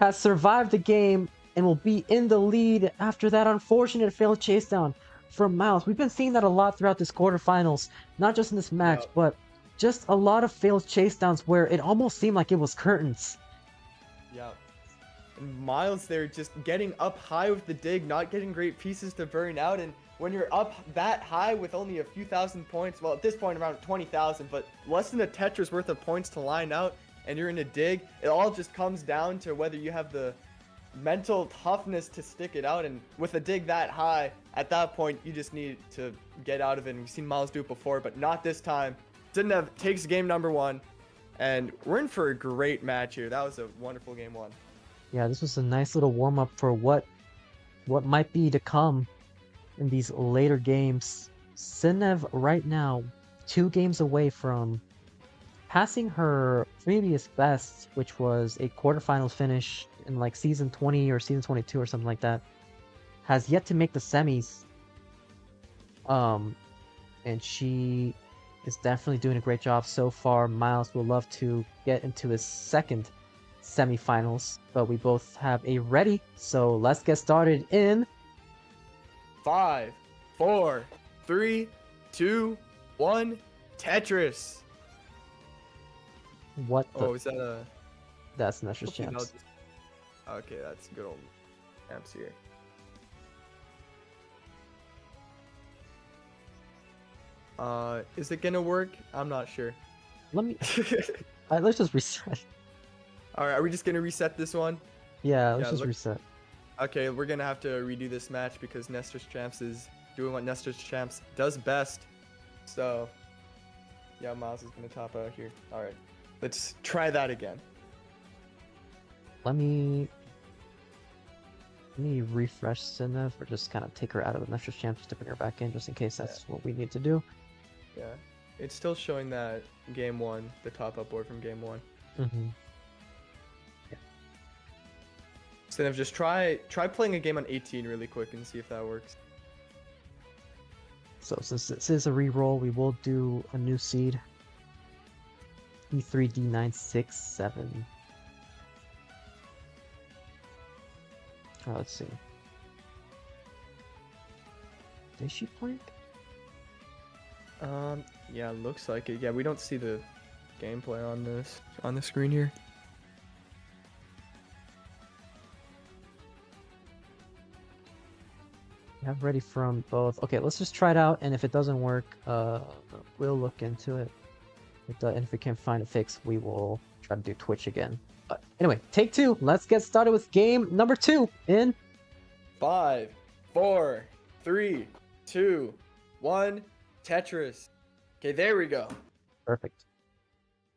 has survived the game and will be in the lead after that unfortunate failed chase down from Myles. We've been seeing that a lot throughout this quarterfinals, not just in this match, but just a lot of failed chase downs where it almost seemed like it was curtains. Yeah. And Myles there just getting up high with the dig, not getting great pieces to burn out, and when you're up that high with only a few thousand points, well, at this point around 20,000, but less than a Tetris worth of points to line out, and you're in a dig, it all just comes down to whether you have the mental toughness to stick it out. And with a dig that high, at that point, you just need to get out of it. And we've seen Myles do it before, but not this time. Sidnev takes game number 1, and we're in for a great match here. That was a wonderful game 1. Yeah, this was a nice little warm-up for what might be to come in these later games. Sidnev right now 2 games away from passing her previous best, which was a quarterfinals finish in like season 20 or season 22 or something like that. Has yet to make the semis. And she is definitely doing a great job so far. Myles will love to get into his second semifinals, but we both have a ready. So let's get started in 5, 4, 3, 2, 1. Tetris. what the. Oh, is that a? That's Nestor's Hopefully that'll Champs. just- Okay, that's good old champs here. Is it gonna work? I'm not sure. Let me. Let's just reset. All right, are we just gonna reset this one? Yeah, let's Yeah, just look- reset. Okay, we're gonna have to redo this match because Nestor's Champs is doing what Nestor's Champs does best. So, yeah, Myles is gonna top out here. All right, let's try that again. Let me refresh Sidnev or just kind of take her out of the Nestor's Champs, just to bring her back in, just in case that's what we need to do. Yeah, it's still showing that game 1, the top up board from game 1. Mm-hmm. So then just try playing a game on 18 really quick and see if that works. So since this is a re-roll, we will do a new seed. E3, D9, 6, 7. Oh, let's see. Did she blank? Yeah, looks like it. Yeah, we don't see the gameplay on the screen here. Have ready from both. Okay, let's just try it out, and if it doesn't work, we'll look into it. And if we can't find a fix, we will try to do Twitch again. But anyway, take 2. Let's get started with game number 2 in 5, 4, 3, 2, 1. Tetris. Okay, there we go. perfect.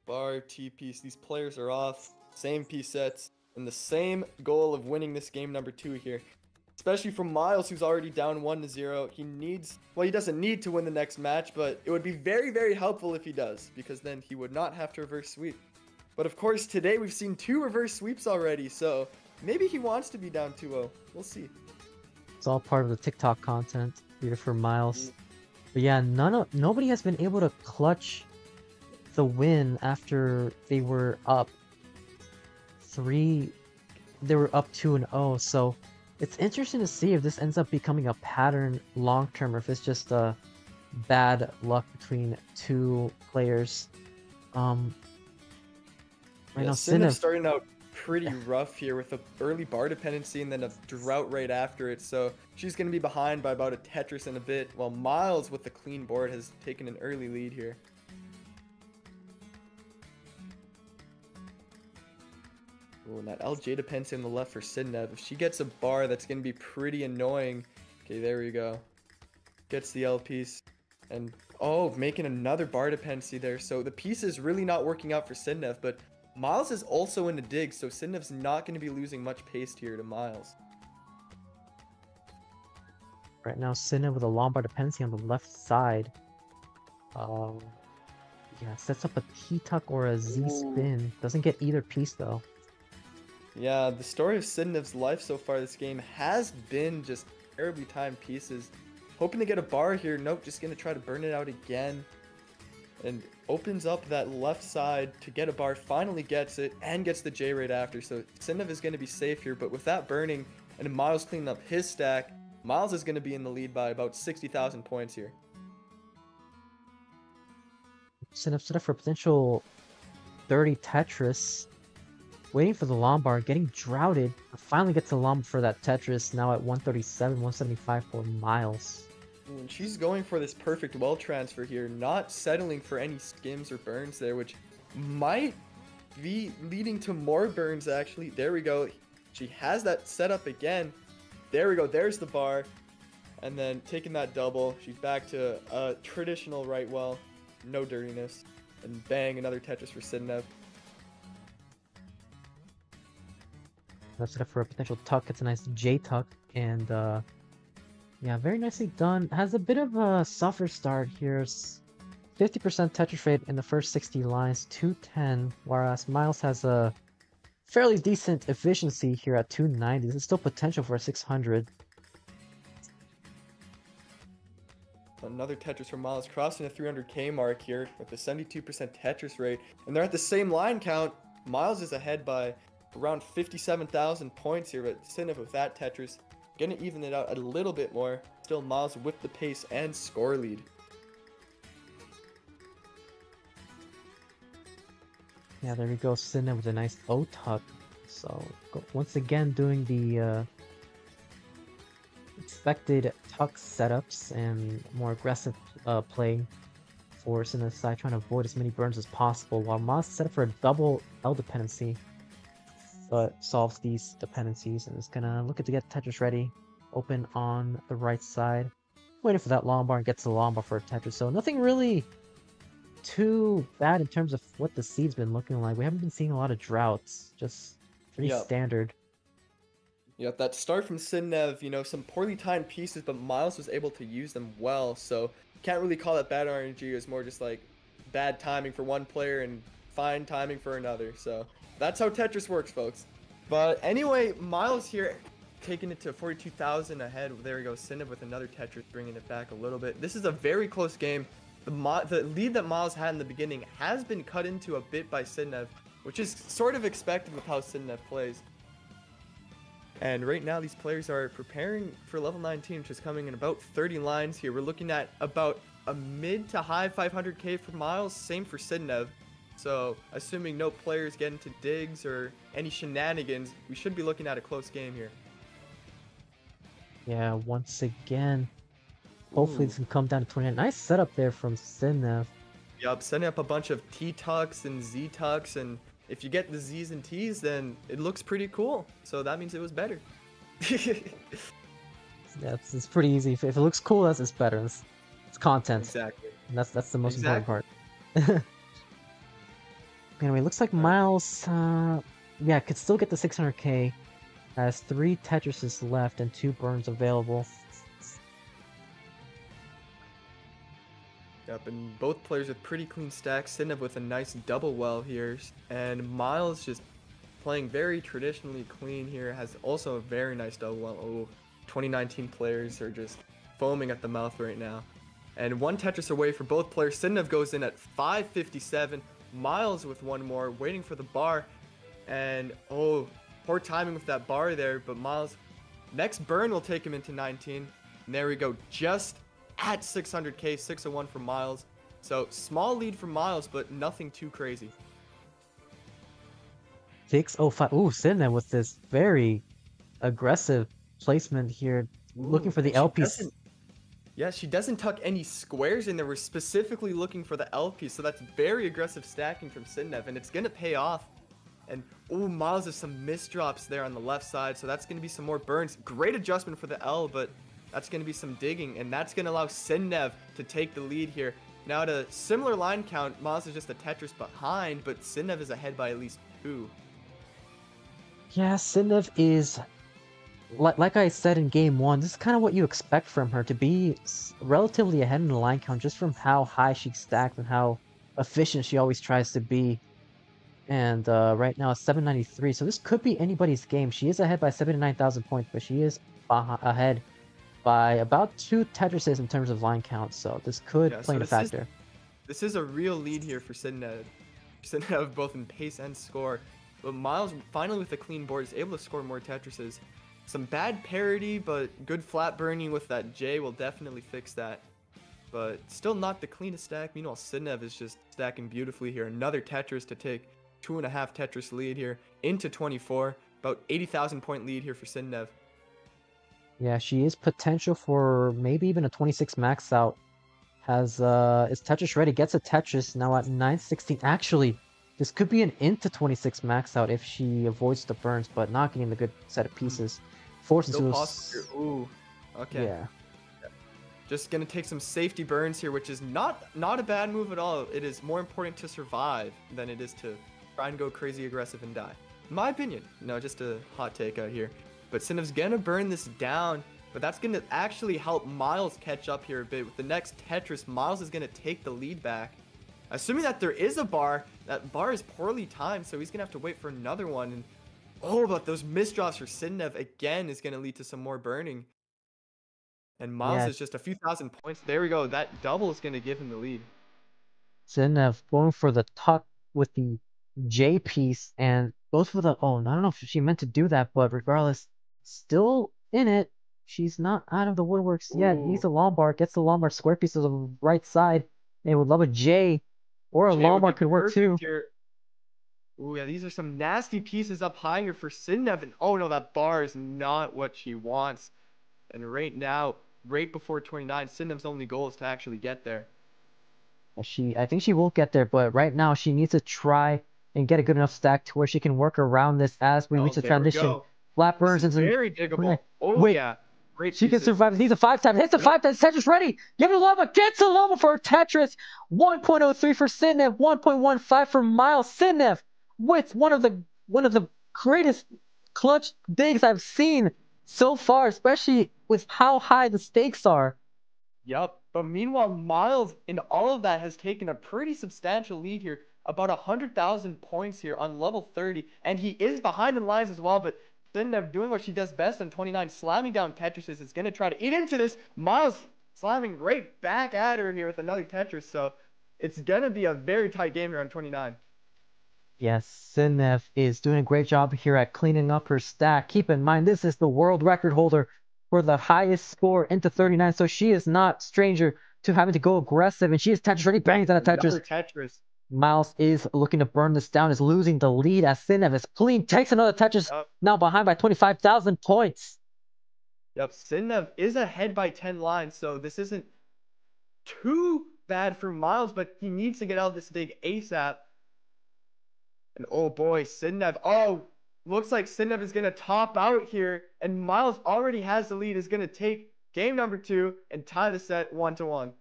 Bar T piece. These players are off. Same piece sets. And the same goal of winning this game number 2 here. Especially from Myles, who's already down 1-0. He needs, well, he doesn't need to win the next match, but it would be very, very helpful if he does, because then he would not have to reverse sweep. But of course, today we've seen 2 reverse sweeps already, so maybe he wants to be down 2-0. We'll see. It's all part of the TikTok content here for Myles. But yeah, nobody has been able to clutch the win after they were up 3. They were up 2-0. So it's interesting to see if this ends up becoming a pattern long term, or if it's just a bad luck between 2 players. Right now, Sidnev's Sidnev, starting out pretty rough here with an early bar dependency and then a drought right after it. So she's going to be behind by about a Tetris and a bit, while Myles with the clean board has taken an early lead here. Ooh, and that LJ dependency on the left for Sidnev. If she gets a bar, that's going to be pretty annoying. Okay, there we go. Gets the L piece. And, oh, making another bar dependency there. So the piece is really not working out for Sidnev, but Myles is also in the dig, so Sidnev's not going to be losing much pace here to Myles. right now, Sidnev with a Lombard dependency on the left side. Yeah, sets up a T-tuck or a Z-spin. Doesn't get either piece, though. Yeah, the story of Sidnev's life so far this game has been just terribly timed pieces. Hoping to get a bar here. Nope, just going to try to burn it out again. And opens up that left side to get a bar. Finally gets it and gets the J right after. So Sidnev is going to be safe here. But with that burning and Myles cleaning up his stack, Myles is going to be in the lead by about 60,000 points here. Sidnev set up for a potential 30 Tetris. Waiting for the Lombard, getting droughted. Finally gets the Lombard for that Tetris, now at 137, 175 for Myles. And she's going for this perfect well transfer here, not settling for any skims or burns there, which might be leading to more burns actually. There we go. She has that set up again. There we go. There's the bar. And then taking that double, she's back to a traditional right well. No dirtiness. And bang, another Tetris for Sidnev. That's set up for a potential tuck. It's a nice J tuck, and Yeah, very nicely done. Has a bit of a suffer start here. 50% Tetris rate in the first 60 lines, 210, whereas Myles has a fairly decent efficiency here at 290. This is still potential for a 600. Another Tetris from Myles, crossing the 300k mark here with a 72% Tetris rate. And they're at the same line count. Myles is ahead by around 57,000 points here, but Sidnev with that Tetris, gonna even it out a little bit more. Still Myles with the pace and score lead. Yeah, there we go. Sidnev with a nice O-tuck. So once again doing the expected tuck setups and more aggressive play for Sidnev's side, trying to avoid as many burns as possible, while Myles set up for a double L dependency, but solves these dependencies and is gonna look at to get Tetris ready. Open on the right side, waiting for that long bar, and gets the long bar for a Tetris. So nothing really too bad in terms of what the seed's been looking like. We haven't been seeing a lot of droughts, just pretty standard. Yeah, that start from Sidnev, you know, some poorly timed pieces, but Myles was able to use them well, so can't really call that bad RNG. It was more just like bad timing for one player and fine timing for another. So that's how Tetris works, folks. But anyway, Myles here taking it to 42,000 ahead. There we go, Sidnev with another Tetris, bringing it back a little bit. This is a very close game. The lead that Myles had in the beginning has been cut into a bit by Sidnev, which is sort of expected with how Sidnev plays. And right now these players are preparing for level 19, which is coming in about 30 lines here. We're looking at about a mid to high 500k for Myles, same for Sidnev. So assuming no players get into digs or any shenanigans, we should be looking at a close game here. Yeah, once again, hopefully this can come down to 29. Nice setup there from Sidnev. Yup, setting up a bunch of T-tucks and Z-tucks, and if you get the Z's and T's, then it looks pretty cool. So that means it was better. Yeah, it's pretty easy. If it looks cool, it's better. It's content. Exactly. And that's the most important part. Anyway, looks like Myles, yeah, could still get the 600k. Has 3 Tetrises left and 2 burns available. Yep, and both players with pretty clean stacks. Sidnev with a nice double well here, and Myles just playing very traditionally clean here. Has also a very nice double well. Oh, 2019 players are just foaming at the mouth right now. And 1 Tetris away for both players. Sidnev goes in at 557. Myles with 1 more, waiting for the bar. And oh, poor timing with that bar there, but Myles, next burn will take him into 19. And there we go, just at 600k, 601 for Myles. So small lead for Myles, but nothing too crazy. 605. Ooh, Sidnev with this very aggressive placement here, looking for the LP. Yeah, she doesn't tuck any squares in there. We're specifically looking for the LP, so that's very aggressive stacking from Sidnev, and it's gonna pay off. And oh, Myles has some misdrops there on the left side, so that's gonna be some more burns. Great adjustment for the L, but that's going to be some digging, and that's going to allow Sidnev to take the lead here. Now at a similar line count, Myles is just a Tetris behind, but Sidnev is ahead by at least 2. Yeah, Sidnev is, like I said in game 1, this is kind of what you expect from her, to be relatively ahead in the line count just from how high she stacks and how efficient she always tries to be. And right now it's 793, so this could be anybody's game. She is ahead by 79,000 points, but she is ahead by about 2 Tetrises in terms of line count, so this could play in a factor. This is a real lead here for Sidnev. Sidnev both in pace and score, but Myles finally with a clean board is able to score more Tetrises. Some bad parity, but good flat burning with that J will definitely fix that. But still not the cleanest stack. Meanwhile, Sidnev is just stacking beautifully here. Another Tetris to take 2.5 Tetris lead here into 24. About 80,000 point lead here for Sidnev. Yeah, she is potential for maybe even a 26 max out. Is Tetris ready? Gets a Tetris now at 916. Actually, this could be an into 26 max out if she avoids the burns, but not getting the good set of pieces. Forces no possible. Ooh, okay. Yeah. Just gonna take some safety burns here, which is not a bad move at all. It is more important to survive than it is to try and go crazy aggressive and die. In my opinion. No, just a hot take out here. But Sidnev's gonna burn this down. But that's going to actually help Myles catch up here a bit. With the next Tetris, Myles is going to take the lead back. Assuming that there is a bar, that bar is poorly timed, so he's going to have to wait for another one. And oh, but those misdrops for Sidnev again is going to lead to some more burning. And Myles is just a few thousand points. There we go. That double is going to give him the lead. Sidnev going for the tuck with the J piece and goes for the, oh, I don't know if she meant to do that, but regardless, still in it. She's not out of the woodworks yet. Needs a long bar, gets the long bar, square piece to the right side. They would love a J or a long bar could work too. Here. Ooh, yeah, these are some nasty pieces up high here for Sidnev. And oh no, that bar is not what she wants. And right now, right before 29, Sidnev's only goal is to actually get there. I think she will get there, but right now she needs to try and get a good enough stack to where she can work around this as we reach the transition. Flat burns into very diggable. Oh wait, yeah. Great she can survive. Needs a 5-time. Hits a 5-time. Tetris ready. Give it a lava. Gets a lava for Tetris. 1.03 for Sidnev. 1.15 for Myles. Sidnev with one of the greatest clutch digs I've seen so far, especially with how high the stakes are. Yup. But meanwhile, Myles in all of that has taken a pretty substantial lead here. About 100,000 points here on level 30. And he is behind in lines as well, but Sidnev doing what she does best on 29, slamming down Tetris is going to try to eat into this. Myles slamming right back at her here with another Tetris. So it's going to be a very tight game here on 29. Yes, Sidnev is doing a great job here at cleaning up her stack. Keep in mind, this is the world record holder for the highest score into 39, so she is not stranger to having to go aggressive, and she is Tetris ready, bangs on a Tetris. Myles is looking to burn this down, is losing the lead as Sidnev is clean, takes another Tetris, now behind by 25,000 points. Yep, Sidnev is ahead by 10 lines, so this isn't too bad for Myles, but he needs to get out of this dig ASAP. And oh boy, Sidnev, looks like Sidnev is going to top out here, and Myles already has the lead, is going to take game number 2 and tie the set 1-1.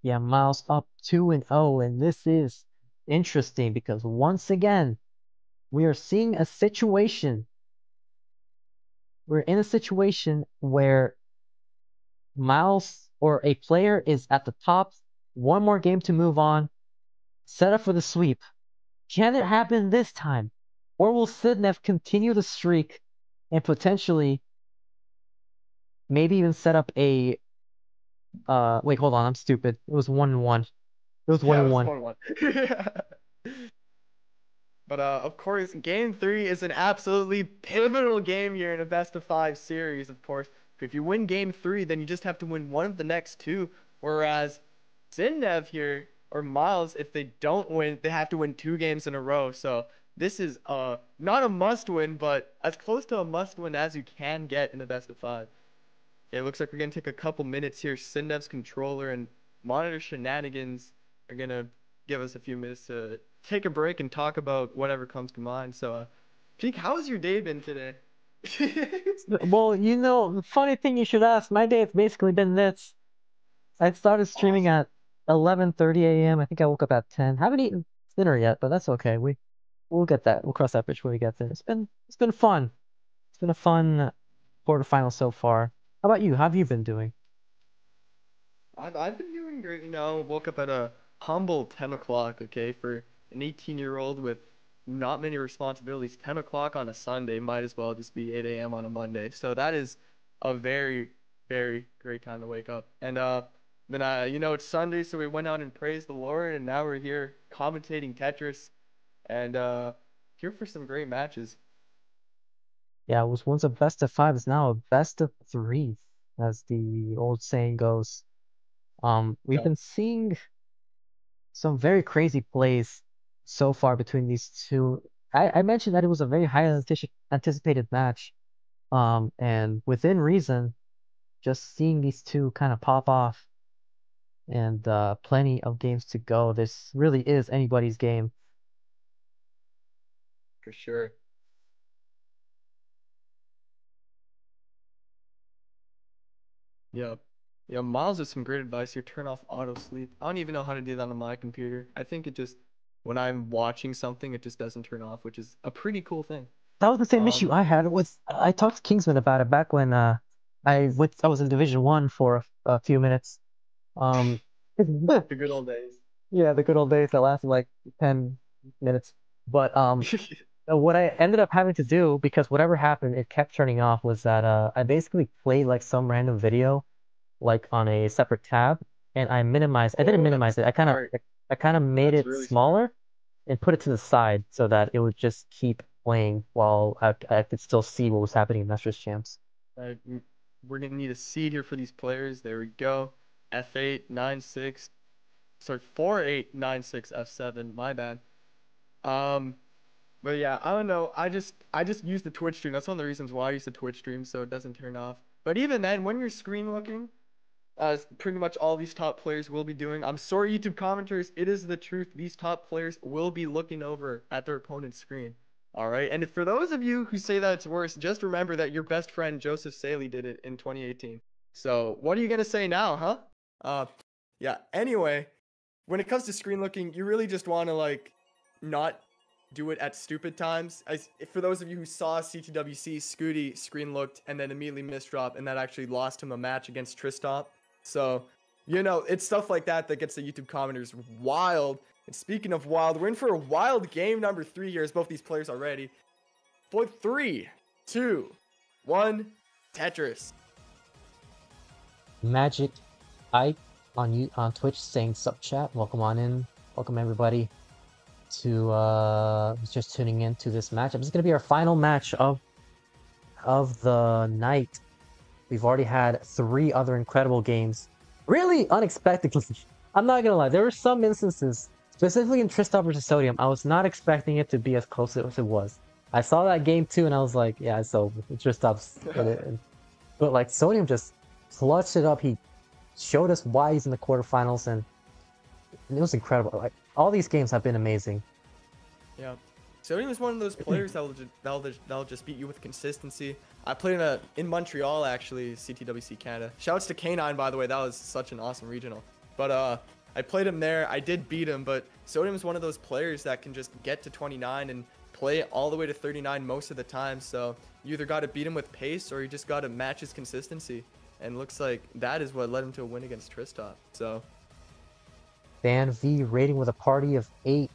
Yeah, Myles up 2-0, and this is interesting because once again, we are seeing a situation. We're in a situation where Myles or a player is at the top, one more game to move on, set up for the sweep. Can it happen this time? Or will Sidnev continue the streak and potentially maybe even set up a wait, hold on, I'm stupid. It was 1-1. It was 1-1. But of course, game 3 is an absolutely pivotal game here in a best-of-5 series, of course. If you win game 3, then you just have to win one of the next 2. Whereas Sidnev here, or Myles, if they don't win, they have to win 2 games in a row. So this is not a must-win, but as close to a must-win as you can get in a best-of-5. It looks like we're going to take a couple minutes here. Sidnev's controller and monitor shenanigans are going to give us a few minutes to take a break and talk about whatever comes to mind. So, Peak, how has your day been today? Well, the funny thing you should ask, my day has basically been this. I started streaming at 11:30 a.m. I think I woke up at 10. Haven't eaten dinner yet, but that's okay. We'll get that. We'll cross that bridge when we get there. It's been fun. It's been a fun quarterfinal so far. How about you? How have you been doing? I've been doing great. Woke up at a humble 10 o'clock, okay, for an 18-year-old with not many responsibilities. 10 o'clock on a Sunday might as well just be 8 a.m. on a Monday. So that is a very, very great time to wake up. And then, it's Sunday, so we went out and praised the Lord, and now we're here commentating Tetris and here for some great matches. Yeah, it was once a best of 5, it's now a best of 3, as the old saying goes. We've been seeing some very crazy plays so far between these two. I mentioned that it was a very highly anticipated match. And within reason, just seeing these two kind of pop off and plenty of games to go. This really is anybody's game. For sure. Yep. Yeah, Myles has some great advice here. Turn off auto sleep. I don't even know how to do that on my computer. I think it just, when I'm watching something, it just doesn't turn off, which is a pretty cool thing. That was the same issue I had. I talked to Kingsman about it back when I was in Division 1 for a few minutes. The good old days. Yeah, the good old days that lasted like 10 minutes. But what I ended up having to do, because whatever happened, it kept turning off, was that I basically played like some random video like on a separate tab, and I didn't minimize it. Smart. I kind of made That's it really smart. smaller and put it to the side so that it would just keep playing while I could still see what was happening in Masters Champs. We're gonna need a seed here for these players. There we go. F8, 9-6. Sorry, 4-8, 9-6, F7. My bad. But yeah, I don't know. I just use the Twitch stream. That's one of the reasons why I use the Twitch stream, so it doesn't turn off. But even then, when you're screen looking, as pretty much all these top players will be doing. I'm sorry, YouTube commenters. It is the truth. These top players will be looking over at their opponent's screen. All right. And for those of you who say that it's worse, just remember that your best friend Joseph Saley did it in 2018. So what are you gonna say now, huh? Yeah. Anyway, when it comes to screen looking, you really just want to like not do it at stupid times. For those of you who saw CTWC, Scuti screen looked and then immediately missed drop, and that actually lost him a match against Tristop. So, you know, it's stuff like that that gets the YouTube commenters wild. And speaking of wild, we're in for a wild game number 3 here as both these players are ready. For 3, 2, 1, Tetris. Magic Ike on Twitch saying sup chat. Welcome on in. Welcome everybody to just tuning in to this matchup. This is gonna be our final match of the night. We've already had 3 other incredible games. Really unexpectedly. I'm not gonna lie, there were some instances, specifically in Tristop versus Sodium, I was not expecting it to be as close as it was. I saw that game too and I was like, yeah, so Tristop's in it. But like Sodium just clutched it up. He showed us why he's in the quarterfinals, and it was incredible. Like all these games have been amazing. Yeah. Sodium is one of those players that'll just beat you with consistency. I played in Montreal actually, CTWC Canada. Shouts to K9 by the way, that was such an awesome regional. But I played him there. I did beat him, but Sodium is one of those players that can just get to 29 and play all the way to 39 most of the time. So you either got to beat him with pace or you just got to match his consistency. And looks like that is what led him to a win against Tristop. So DanV rating with a party of 8.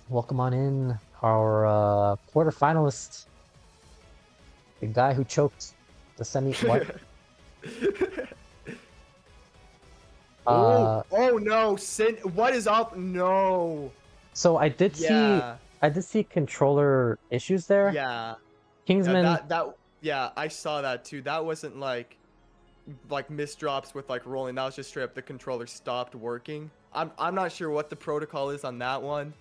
Welcome on in, our quarterfinalist, the guy who choked the semi. What? oh no, what is up? No. So I did see controller issues there. Yeah. Kingsman. Yeah, I saw that too. That wasn't like missed drops with like rolling. That was just straight up the controller stopped working. I'm not sure what the protocol is on that one.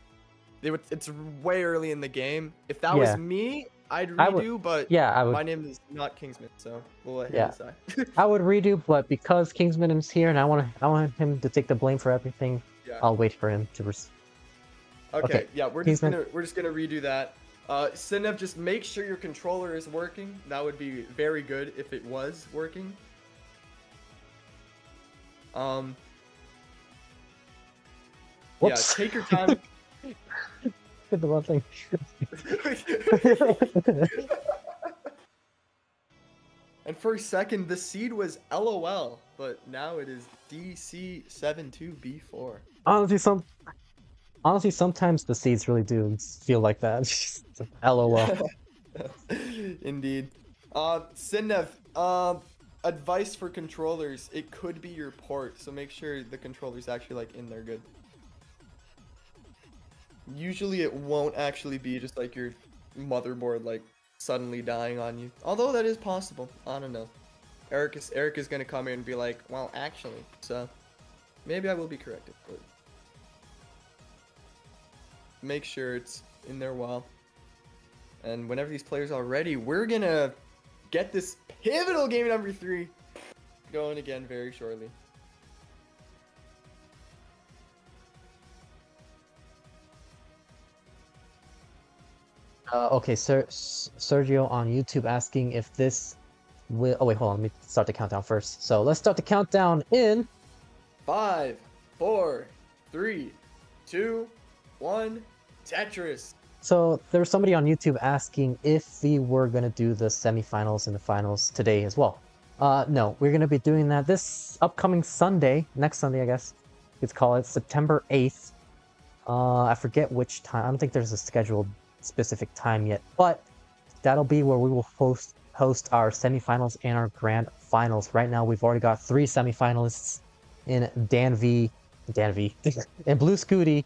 It's way early in the game. If that was me, I'd redo, but I would. My name is not Kingsman, so we'll let him decide. I would redo, but because Kingsman is here and I want him to take the blame for everything, I'll wait for him to. Okay, yeah, we're just gonna redo that. Sidnev, just make sure your controller is working. That would be very good if it was working. Whoops. Yeah, take your time. Did the wrong thing. And for a second, the seed was LOL, but now it is DC72B4. Honestly, sometimes the seeds really do feel like that. LOL. Indeed. Sidnev, advice for controllers. It could be your port, so make sure the controller's actually like in there good. Usually it won't actually be just like your motherboard like suddenly dying on you. Although that is possible. I don't know. Eric is gonna come in and be like, well, actually. So maybe I will be corrected, but make sure it's in there well. And whenever these players are ready, we're gonna get this pivotal game number 3 going again very shortly. Okay, Sergio on YouTube asking if this will. Oh wait, hold on. Let me start the countdown first. So let's start the countdown in 5, 4, 3, 2, 1. Tetris. So there was somebody on YouTube asking if we were gonna do the semifinals and the finals today as well. No, we're gonna be doing that this upcoming Sunday, next Sunday, I guess. Let's call it September 8th. I forget which time. I don't think there's a scheduled specific time yet, but that'll be where we will host our semifinals and our grand finals. Right now, we've already got 3 semifinalists in DanV, and Blue Scuti,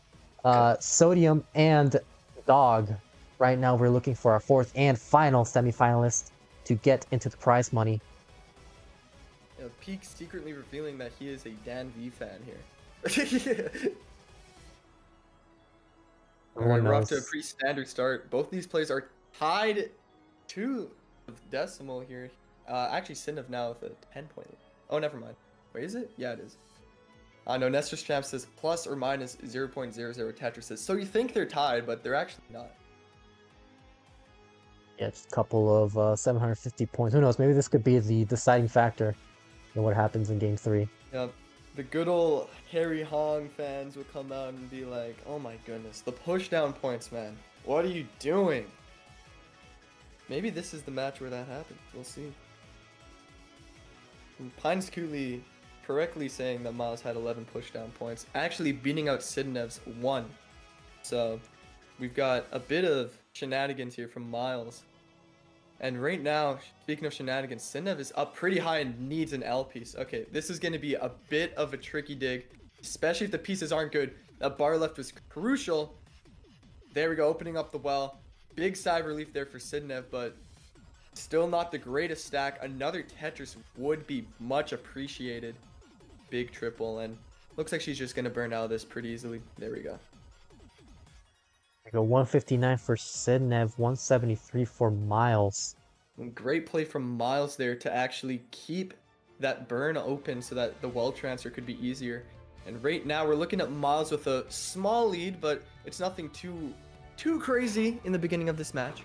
Sodium, and Dog. Right now, we're looking for our 4th and final semifinalist to get into the prize money. Peak secretly revealing that he is a DanV fan here. Alright, we're off to a pretty standard start. Both these players are tied to the decimal here. Actually, Sidnev now with a 10-point lead. Oh, never mind. Wait, is it? Yeah, it is. No, Nestor's Champ says plus or minus 0.00 Tetris says. So you think they're tied, but they're actually not. Yeah, it's a couple of 750 points. Who knows? Maybe this could be the deciding factor in what happens in Game 3. Yeah, the good old Harry Hong fans will come out and be like, oh my goodness, the push down points, man. What are you doing? Maybe this is the match where that happens. We'll see. And Pines Cooley correctly saying that Myles had 11 pushdown points, actually beating out Sidnev's 1. So we've got a bit of shenanigans here from Myles. And right now, speaking of shenanigans, Sidnev is up pretty high and needs an L piece. Okay, this is going to be a bit of a tricky dig, especially if the pieces aren't good. That bar left was crucial. There we go, opening up the well. Big sigh of relief there for Sidnev, but still not the greatest stack. Another Tetris would be much appreciated. Big triple, and looks like she's just going to burn out of this pretty easily. There we go. We go 159 for Sidnev, 173 for Myles. Great play from Myles there to actually keep that burn open so that the well transfer could be easier. And right now we're looking at Myles with a small lead, but it's nothing too crazy in the beginning of this match.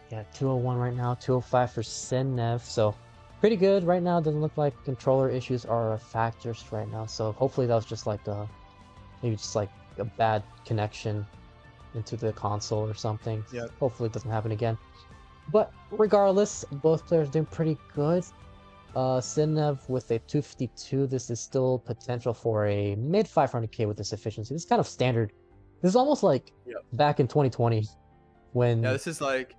Yeah, 201 right now, 205 for Sidnev. So pretty good right now. Doesn't look like controller issues are a factor right now. So hopefully that was just like maybe just like a bad connection into the console or something. Yeah. Hopefully it doesn't happen again. But regardless, both players doing pretty good. Sidnev with a 252. This is still potential for a mid 500k with this efficiency. This is kind of standard. This is almost like back in 2020 when. Yeah, this is like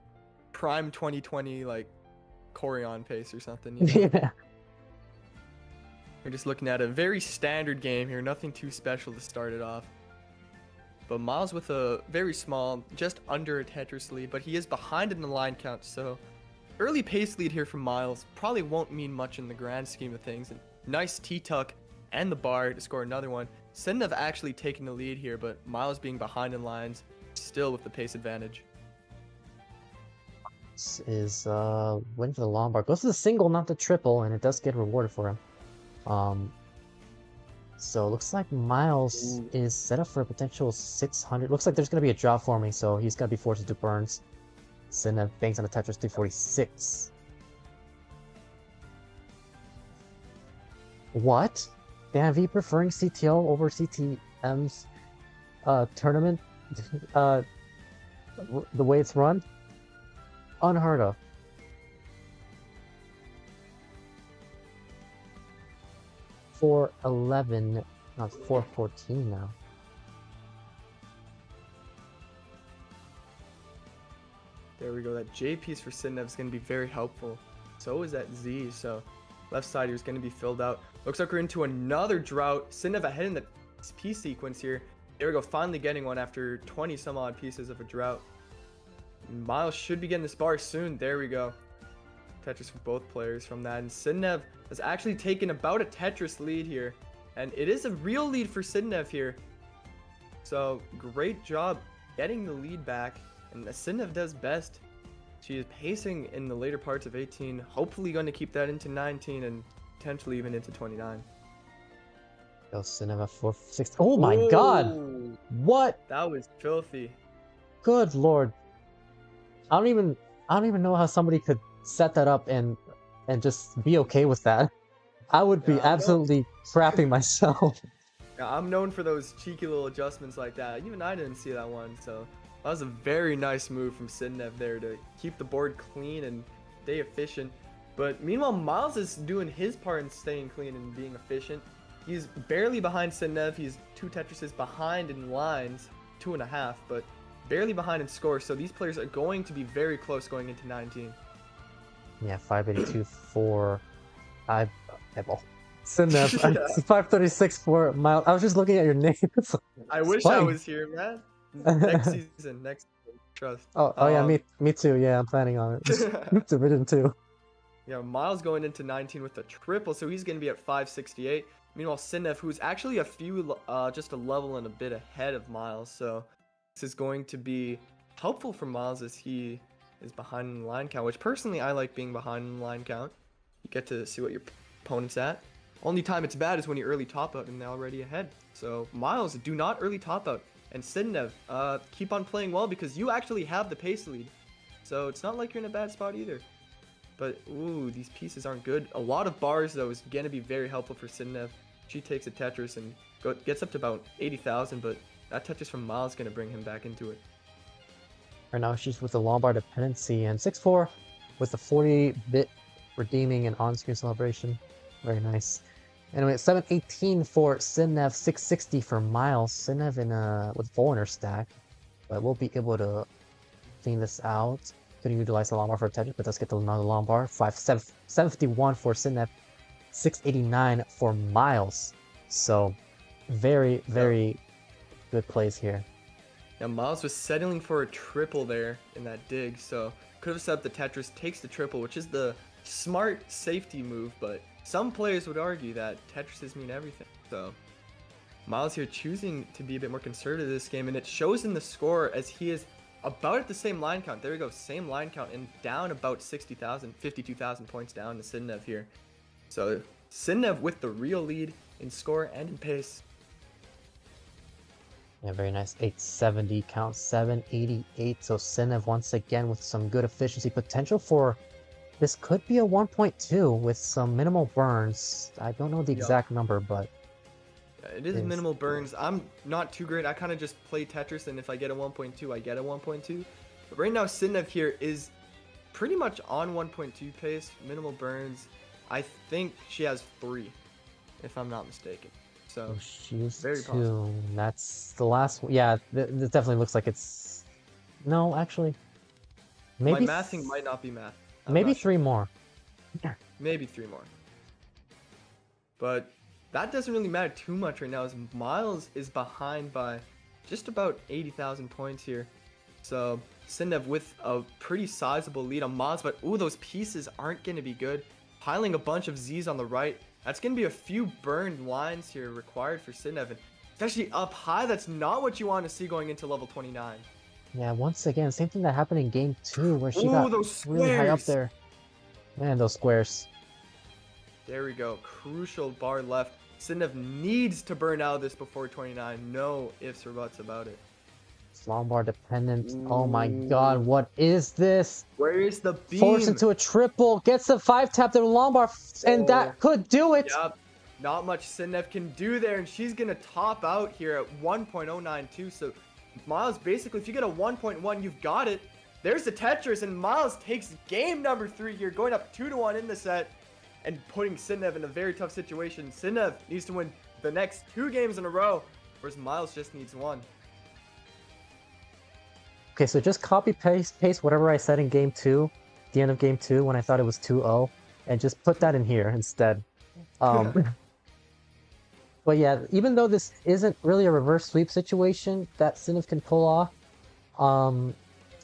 prime 2020 like Corian pace or something. You know? Yeah. We're just looking at a very standard game here. Nothing too special to start it off. But Myles with a very small, just under a Tetris lead, but he is behind in the line count, so early pace lead here from Myles probably won't mean much in the grand scheme of things. And nice T-tuck and the bar to score another one. Sidnev actually taking the lead here, but Myles being behind in lines, still with the pace advantage. This is win for the long bar. Goes to the single, not the triple, and it does get rewarded for him. So it looks like Myles is set up for a potential 600. Looks like there's going to be a drop forming, so he's going to be forced to do burns. Sidnev bangs on a Tetris 346. What? DanV preferring CTL over CTM's tournament? The way it's run? Unheard of. $411, not $414 now. There we go. That J piece for Sidnev is going to be very helpful. So is that Z. So left side here is going to be filled out. Looks like we're into another drought. Sidnev ahead in the piece sequence here. There we go. Finally getting one after 20 some odd pieces of a drought. Myles should be getting this bar soon. There we go. Tetris for both players from that. And Sidnev has actually taken about a Tetris lead here. And it is a real lead for Sidnev here. So great job getting the lead back. And as Sidnev does best, she is pacing in the later parts of 18. Hopefully going to keep that into 19 and potentially even into 29. Yo, Sidnev at 460. Oh my god! What? That was filthy. Good lord. I don't even know how somebody could set that up and just be okay with that. I would be absolutely crapping myself. Yeah, I'm known for those cheeky little adjustments like that. Even I didn't see that one, so That was a very nice move from Sidnev there to keep the board clean and stay efficient. But meanwhile, Myles is doing his part in staying clean and being efficient. He's barely behind Sidnev. He's 2 Tetrises behind in lines, 2.5, but barely behind in score. So these players are going to be very close going into 19. Yeah, 582 for Sidnev. 536 for Myles. I was just looking at your names. I wish I was here, man. Next season, trust. Oh yeah, me too. Yeah, I'm planning on it. Just Division 2. Yeah, Myles going into 19 with a triple, so he's going to be at 568. Meanwhile, Sidnev, who's actually just a level and a bit ahead of Myles, so this is going to be helpful for Myles as he is behind in the line count, which personally I like being behind in the line count. You get to see what your opponent's at. Only time it's bad is when you early top out and they're already ahead. So Myles, do not early top out. And Sidnev, keep on playing well because you actually have the pace lead. So it's not like you're in a bad spot either. But, ooh, these pieces aren't good. A lot of bars, though, is going to be very helpful for Sidnev. She takes a Tetris and gets up to about 80,000, but that Tetris from Myles is going to bring him back into it. Right now she's with the Lombard dependency and 6-4 with the 40-bit redeeming and on-screen celebration. Very nice. Anyway, 718 for Sidnev, 660 for Myles. Sidnev with full in her stack, but we'll be able to clean this out. Couldn't utilize the Lombard for Tetris, but let's get another Lombard. 751 for Sidnev, 689 for Myles. So, very, very good plays here. Yeah, Myles was settling for a triple there in that dig, so could have set up the Tetris, takes the triple, which is the smart safety move, but some players would argue that Tetrises mean everything. So Myles here choosing to be a bit more conservative this game, and it shows in the score as he is about at the same line count. There we go, same line count, and down about 60,000, 52,000 points down to Sidnev here. So Sidnev with the real lead in score and in pace. Yeah, very nice. 870 count, 788. So Sidnev once again with some good efficiency potential for this could be a 1.2 with some minimal burns. I don't know the exact number, but it is minimal burns. I'm not too great. I kind of just play Tetris, and if I get a 1.2, I get a 1.2. But right now, Sidnev here is pretty much on 1.2 pace, minimal burns. I think she has 3, if I'm not mistaken. So she's very 2. possible. That's the last one. Yeah, it definitely looks like it's... No, actually. Maybe my mathing might not be math. Maybe 3 more. Maybe 3 more. But that doesn't really matter too much right now as Myles is behind by just about 80,000 points here. So Sidnev with a pretty sizable lead on Myles, but ooh, those pieces aren't going to be good. Piling a bunch of Z's on the right. That's going to be a few burned lines here required for Sidnev. And especially up high, that's not what you want to see going into level 29. Yeah, once again, same thing that happened in game 2 where she got really high up there. Man, those squares. There we go. Crucial bar left. Sidnev needs to burn out of this before 29. No ifs or buts about it. Lombard dependent. Ooh. Oh my god, what is this? Where is the beam? Forced into a triple. Gets the 5-tap to the Lombard, and that could do it. Yep. Not much Sidnev can do there, and she's going to top out here at 1.092. So Myles, basically, if you get a 1.1, you've got it. There's the Tetris, and Myles takes game number 3 here, going up 2-1 in the set, and putting Sidnev in a very tough situation. Sidnev needs to win the next 2 games in a row, whereas Myles just needs 1. Okay, so just copy paste whatever I said in game 2, the end of game 2 when I thought it was 2-0, and just put that in here instead. But yeah, even though this isn't really a reverse sweep situation that Sidnev can pull off,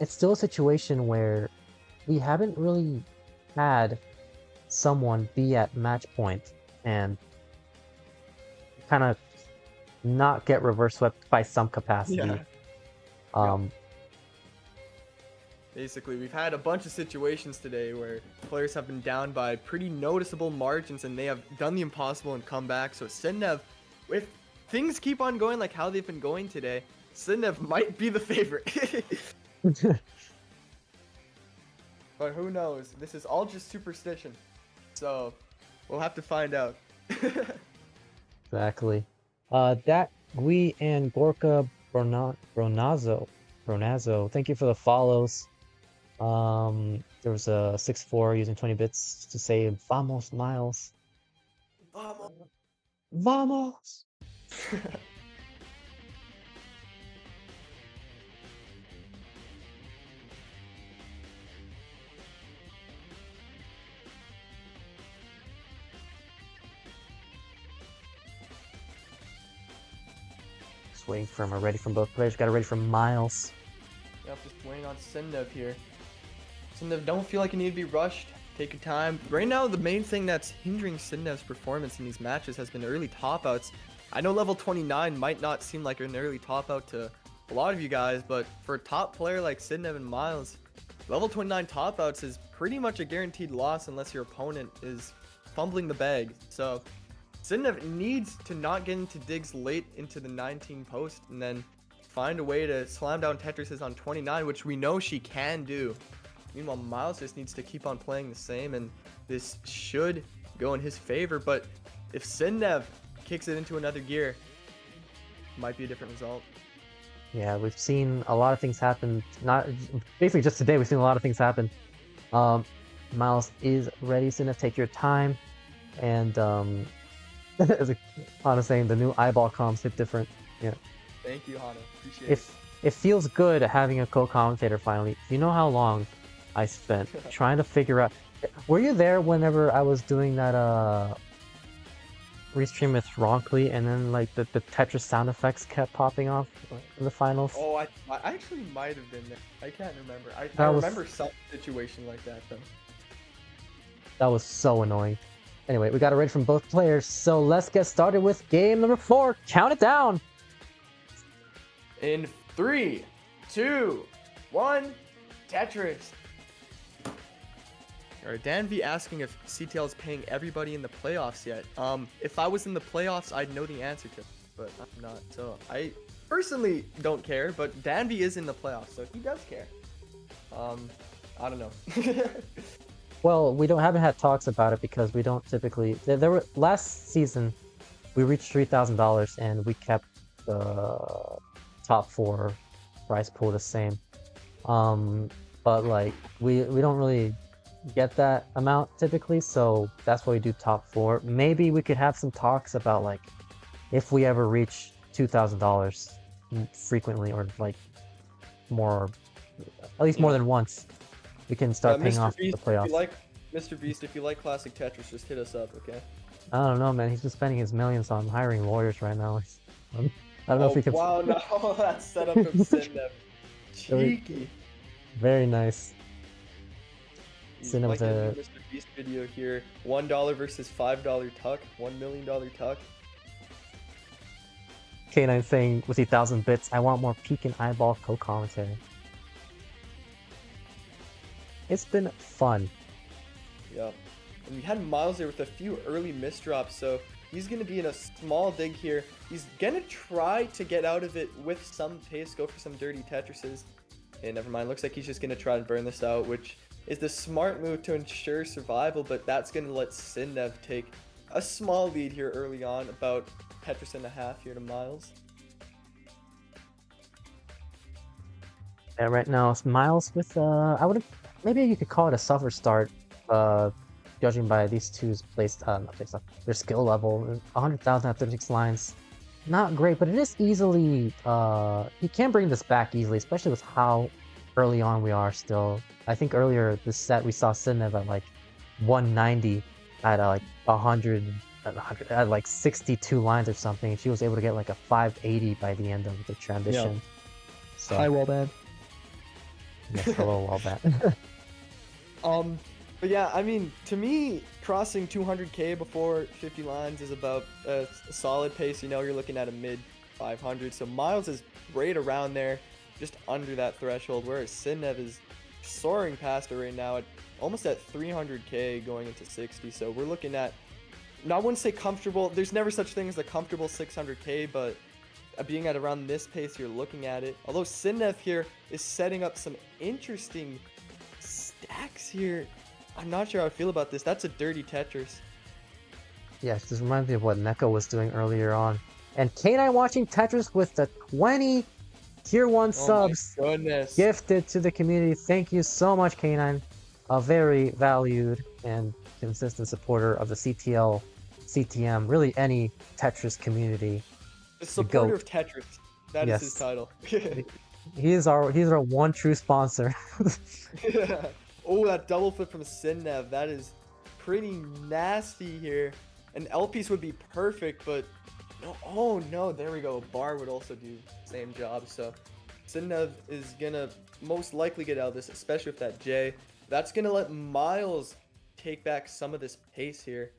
it's still a situation where we haven't really had someone be at match point and kind of not get reverse swept by some capacity. Yeah. Basically, we've had a bunch of situations today where players have been down by pretty noticeable margins and they have done the impossible and come back. So Sidnev, if things keep on going like how they've been going today, Sidnev might be the favorite. But who knows? This is all just superstition. So we'll have to find out. Exactly. That Gui and Gorka Bronazzo Ronazzo, thank you for the follows. There was a 6-4 using 20 bits to say "Vamos, Myles." Vamos. Vamos. Just waiting for him. Ready from both players. Got it ready from Myles. Yep, just waiting on Sidnev here. Sidnev, don't feel like you need to be rushed. Take your time. Right now, the main thing that's hindering Sidnev's performance in these matches has been early top outs. I know level 29 might not seem like an early top out to a lot of you guys, but for a top player like Sidnev and Myles, level 29 top outs is pretty much a guaranteed loss unless your opponent is fumbling the bag. So Sidnev needs to not get into digs late into the 19 post and then find a way to slam down Tetris on 29, which we know she can do. Meanwhile, Myles just needs to keep on playing the same, and this should go in his favor. But if Sidnev kicks it into another gear, it might be a different result. Yeah, we've seen a lot of things happen. Not basically just today, we've seen a lot of things happen. Myles is ready. Sidnev, take your time. And as Hana saying, the new eyeball comms hit different. Yeah. Thank you, Hana. Appreciate it. It feels good having a co-commentator finally. You know how long I spent trying to figure out. Were you there whenever I was doing that restream with Ronkley, and then like the Tetris sound effects kept popping off in the finals? Oh, I actually might have been there. I can't remember. I remember some situation like that though. That was so annoying. Anyway, we got it ready from both players, so let's get started with game number 4. Count it down. In 3, 2, 1, Tetris. Alright, DanV asking if CTL is paying everybody in the playoffs yet. If I was in the playoffs, I'd know the answer to it, but I'm not. So I personally don't care, but DanV is in the playoffs, so he does care. I don't know. Well, we haven't had talks about it because we don't typically. There were last season, we reached $3,000 and we kept the top 4 prize pool the same. But like we don't really get that amount typically, so that's why we do top 4. Maybe we could have some talks about like if we ever reach $2,000 frequently, or like more, at least more than once, we can start paying off the playoffs. Mr. Beast, if you like classic Tetris, just hit us up, okay? I don't know, man. He's just spending his millions on hiring lawyers right now. I don't know if we can. Wow, no, that's set up from Sidnev. Cheeky. Very nice. Like the Mr. Beast video here. $1 versus $5 tuck. $1 million tuck. K9 saying with 1,000 bits, I want more peek and eyeball co-commentary. It's been fun. Yeah. And we had Myles there with a few early misdrops, so he's going to be in a small dig here. He's going to try to get out of it with some pace, go for some dirty Tetrises. And never mind, looks like he's just going to try to burn this out, which is the smart move to ensure survival, but that's going to let Sidnev take a small lead here early on, about Tetris and a half here to Myles. Yeah, right now it's Myles with maybe you could call it a suffer start, judging by these two's their skill level. 100,000 at 36 lines, not great, but it is easily. He can bring this back easily, especially with how early on we are still. I think earlier this set we saw Sidnev at like 190 at like 100 at like 62 lines or something. She was able to get like a 580 by the end of the transition. Yep. So, hi, Wallbad. Yes, hello, Wallbad. But yeah, I mean, to me, crossing 200k before 50 lines is about a solid pace. You know, you're looking at a mid 500. So Myles is right around there, just under that threshold, whereas Sidnev is soaring past it right now at almost at 300k going into 60. So we're looking at, I wouldn't say comfortable. There's never such thing as a comfortable 600k, but being at around this pace, you're looking at it. Although Sidnev here is setting up some interesting stacks here. I'm not sure how I feel about this. That's a dirty Tetris. Yes, this reminds me of what Neko was doing earlier on. And K9 watching Tetris with the 20 Tier 1 Oh subs my goodness. gifted to the community. Thank you so much, K9. A very valued and consistent supporter of the CTL, CTM, really any Tetris community. The supporter of GOAT. Tetris. That is his Yes. title. He's our one true sponsor. Oh, that double flip from Sidnev. That is pretty nasty here. An L piece would be perfect, but no. Oh no, there we go. A bar would also do the same job. So Sidnev is gonna most likely get out of this, especially with that J. That's gonna let Myles take back some of this pace here.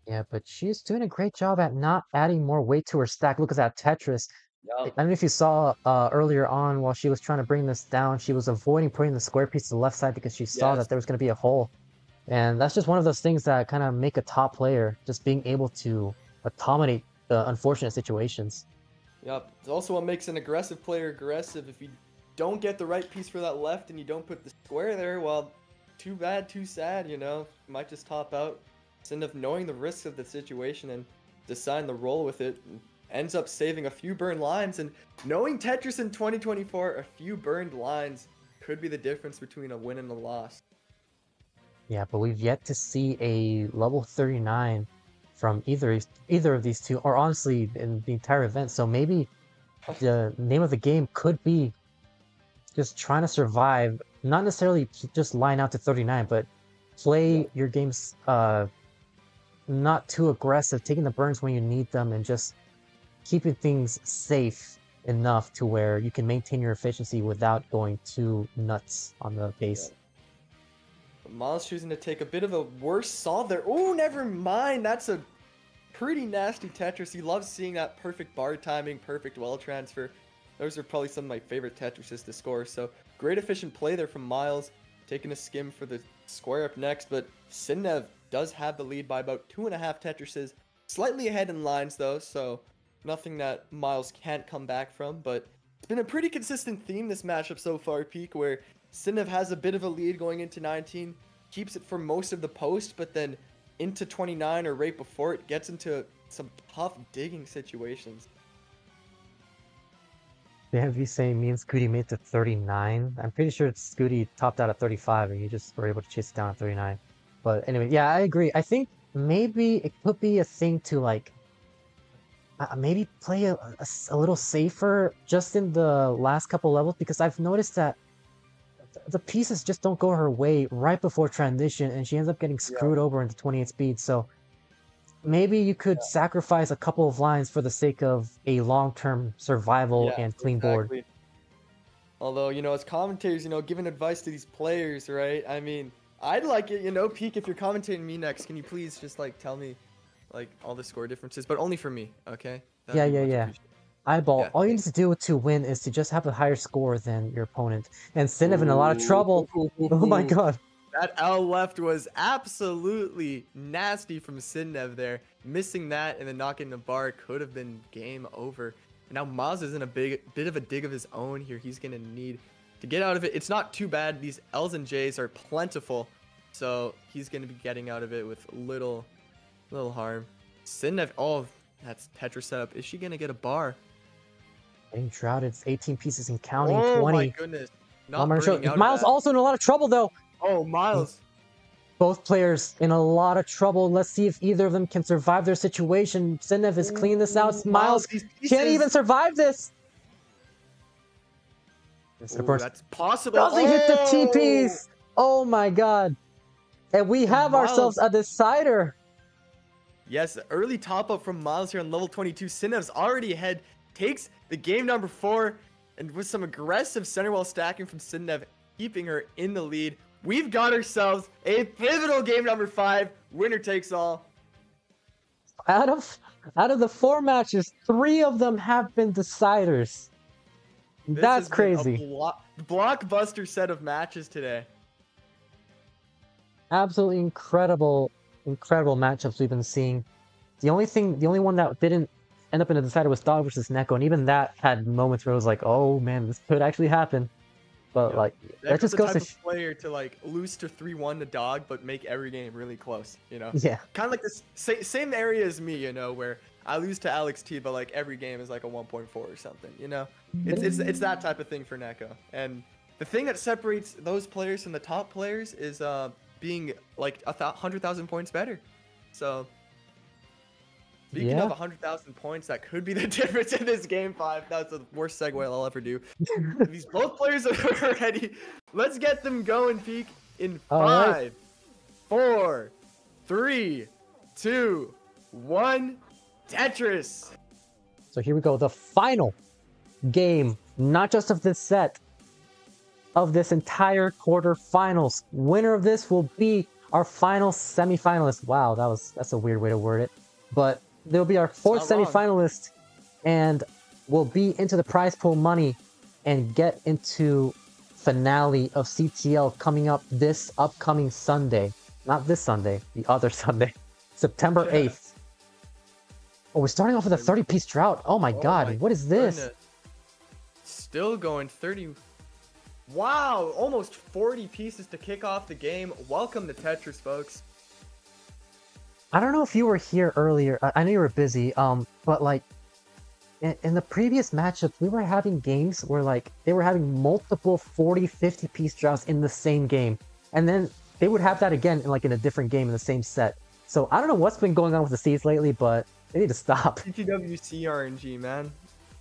Yeah, but she's doing a great job at not adding more weight to her stack. Look at that Tetris. I don't know if you saw earlier on while she was trying to bring this down, she was avoiding putting the square piece to the left side because she saw that there was going to be a hole. And that's just one of those things that kind of make a top player, just being able to accommodate the unfortunate situations. Yep. It's also what makes an aggressive player aggressive. If you don't get the right piece for that left and you don't put the square there, well, too bad, too sad, you know? You might just top out. Instead of knowing the risks of the situation and deciding to roll with it, ends up saving a few burned lines. And knowing Tetris in 2024, a few burned lines could be the difference between a win and a loss. Yeah, but we've yet to see a level 39 from either of these two, or honestly, in the entire event. So maybe the name of the game could be just trying to survive, not necessarily just line out to 39, but play your games not too aggressive, taking the burns when you need them, and just keeping things safe enough to where you can maintain your efficiency without going too nuts on the base. Myles choosing to take a bit of a worse solve there. Oh, never mind. That's a pretty nasty Tetris. He loves seeing that perfect bar timing, perfect well transfer. Those are probably some of my favorite Tetrises to score. So great efficient play there from Myles, taking a skim for the square up next. But Sidnev does have the lead by about 2.5 Tetrises. Slightly ahead in lines though, so nothing that Myles can't come back from. But it's been a pretty consistent theme this matchup so far, Peak, where Sidnev has a bit of a lead going into 19, keeps it for most of the post, but then into 29 or right before it gets into some tough digging situations. DanV saying me and Scuti made it to 39. I'm pretty sure Scuti topped out at 35 and you just were able to chase it down at 39. But anyway, yeah, I agree. I think maybe it could be a thing to like maybe play a little safer just in the last couple levels, because I've noticed that the pieces just don't go her way right before transition, and she ends up getting screwed over into 28 speed. So maybe you could sacrifice a couple of lines for the sake of a long-term survival and clean board. Although, you know, as commentators, you know, giving advice to these players, right? I mean, I'd like it, you know, Peak, if you're commentating me next, can you please just like tell me like all the score differences, but only for me, okay? Yeah. Eyeball, all you need to do to win is to just have a higher score than your opponent. And Sidnev in a lot of trouble. Oh my god. That L left was absolutely nasty from Sidnev there. Missing that and then not getting a bar could have been game over. And now Myles is in a bit of a dig of his own here. He's going to need to get out of it. It's not too bad. These L's and J's are plentiful. So he's going to be getting out of it with little harm. Sidnev, oh, that's Tetris setup. Is she going to get a bar? Getting shrouded, 18 pieces and counting, 20. Oh my goodness. Myles also in a lot of trouble though. Oh, Myles. Both players in a lot of trouble. Let's see if either of them can survive their situation. Sidnev is cleaning this out. Myles can't even survive this. Ooh, that's possible. Doesn't hit the TPs. Oh my god. And we have ourselves a decider. Yes, early top up from Myles here on level 22. Sidnev's already ahead. Takes the game number 4, and with some aggressive center wall stacking from Sidnev, keeping her in the lead. We've got ourselves a pivotal game number 5. Winner takes all. Out of the 4 matches, 3 of them have been deciders. That's crazy. Blockbuster set of matches today. Absolutely incredible matchups we've been seeing. The only one that didn't end up in a decider was Dog versus Neko, and even that had moments where it was like, oh man, this could actually happen. But Yep. like that Neko's just the goes type to of player to like lose to 3-1 the dog, but make every game really close. yeah. Kind of like this same area as me. Where I lose to Alex T, but like every game is like a 1.4 or something. It's that type of thing for Neko. And the thing that separates those players from the top players is being like 100,000 points better. So speaking of 100,000 points, that could be the difference in this game 5. That's the worst segue I'll ever do. These both players are ready. Let's get them going, Peak, in All 5, right. 4, 3, 2, 1. Tetris. So here we go. The final game, not just of this set, of this entire quarterfinals. Winner of this will be our final semifinalist. Wow, that's a weird way to word it. But there'll be our fourth semifinalist, and we'll be into the prize pool money and get into finale of CTL coming up this upcoming Sunday. Not this Sunday, the other Sunday, September 8th. Oh, we're starting off with a 30-piece drought. Oh my god, what is this? Goodness. Still going 30. Wow, almost 40 pieces to kick off the game. Welcome to Tetris, folks. I don't know if you were here earlier. I know you were busy, but like in the previous matchup, we were having games where like they were having multiple 40, 50-piece droughts in the same game. And then they would have that again in a different game in the same set. So I don't know what's been going on with the seeds lately, but they need to stop. CTWC RNG, man.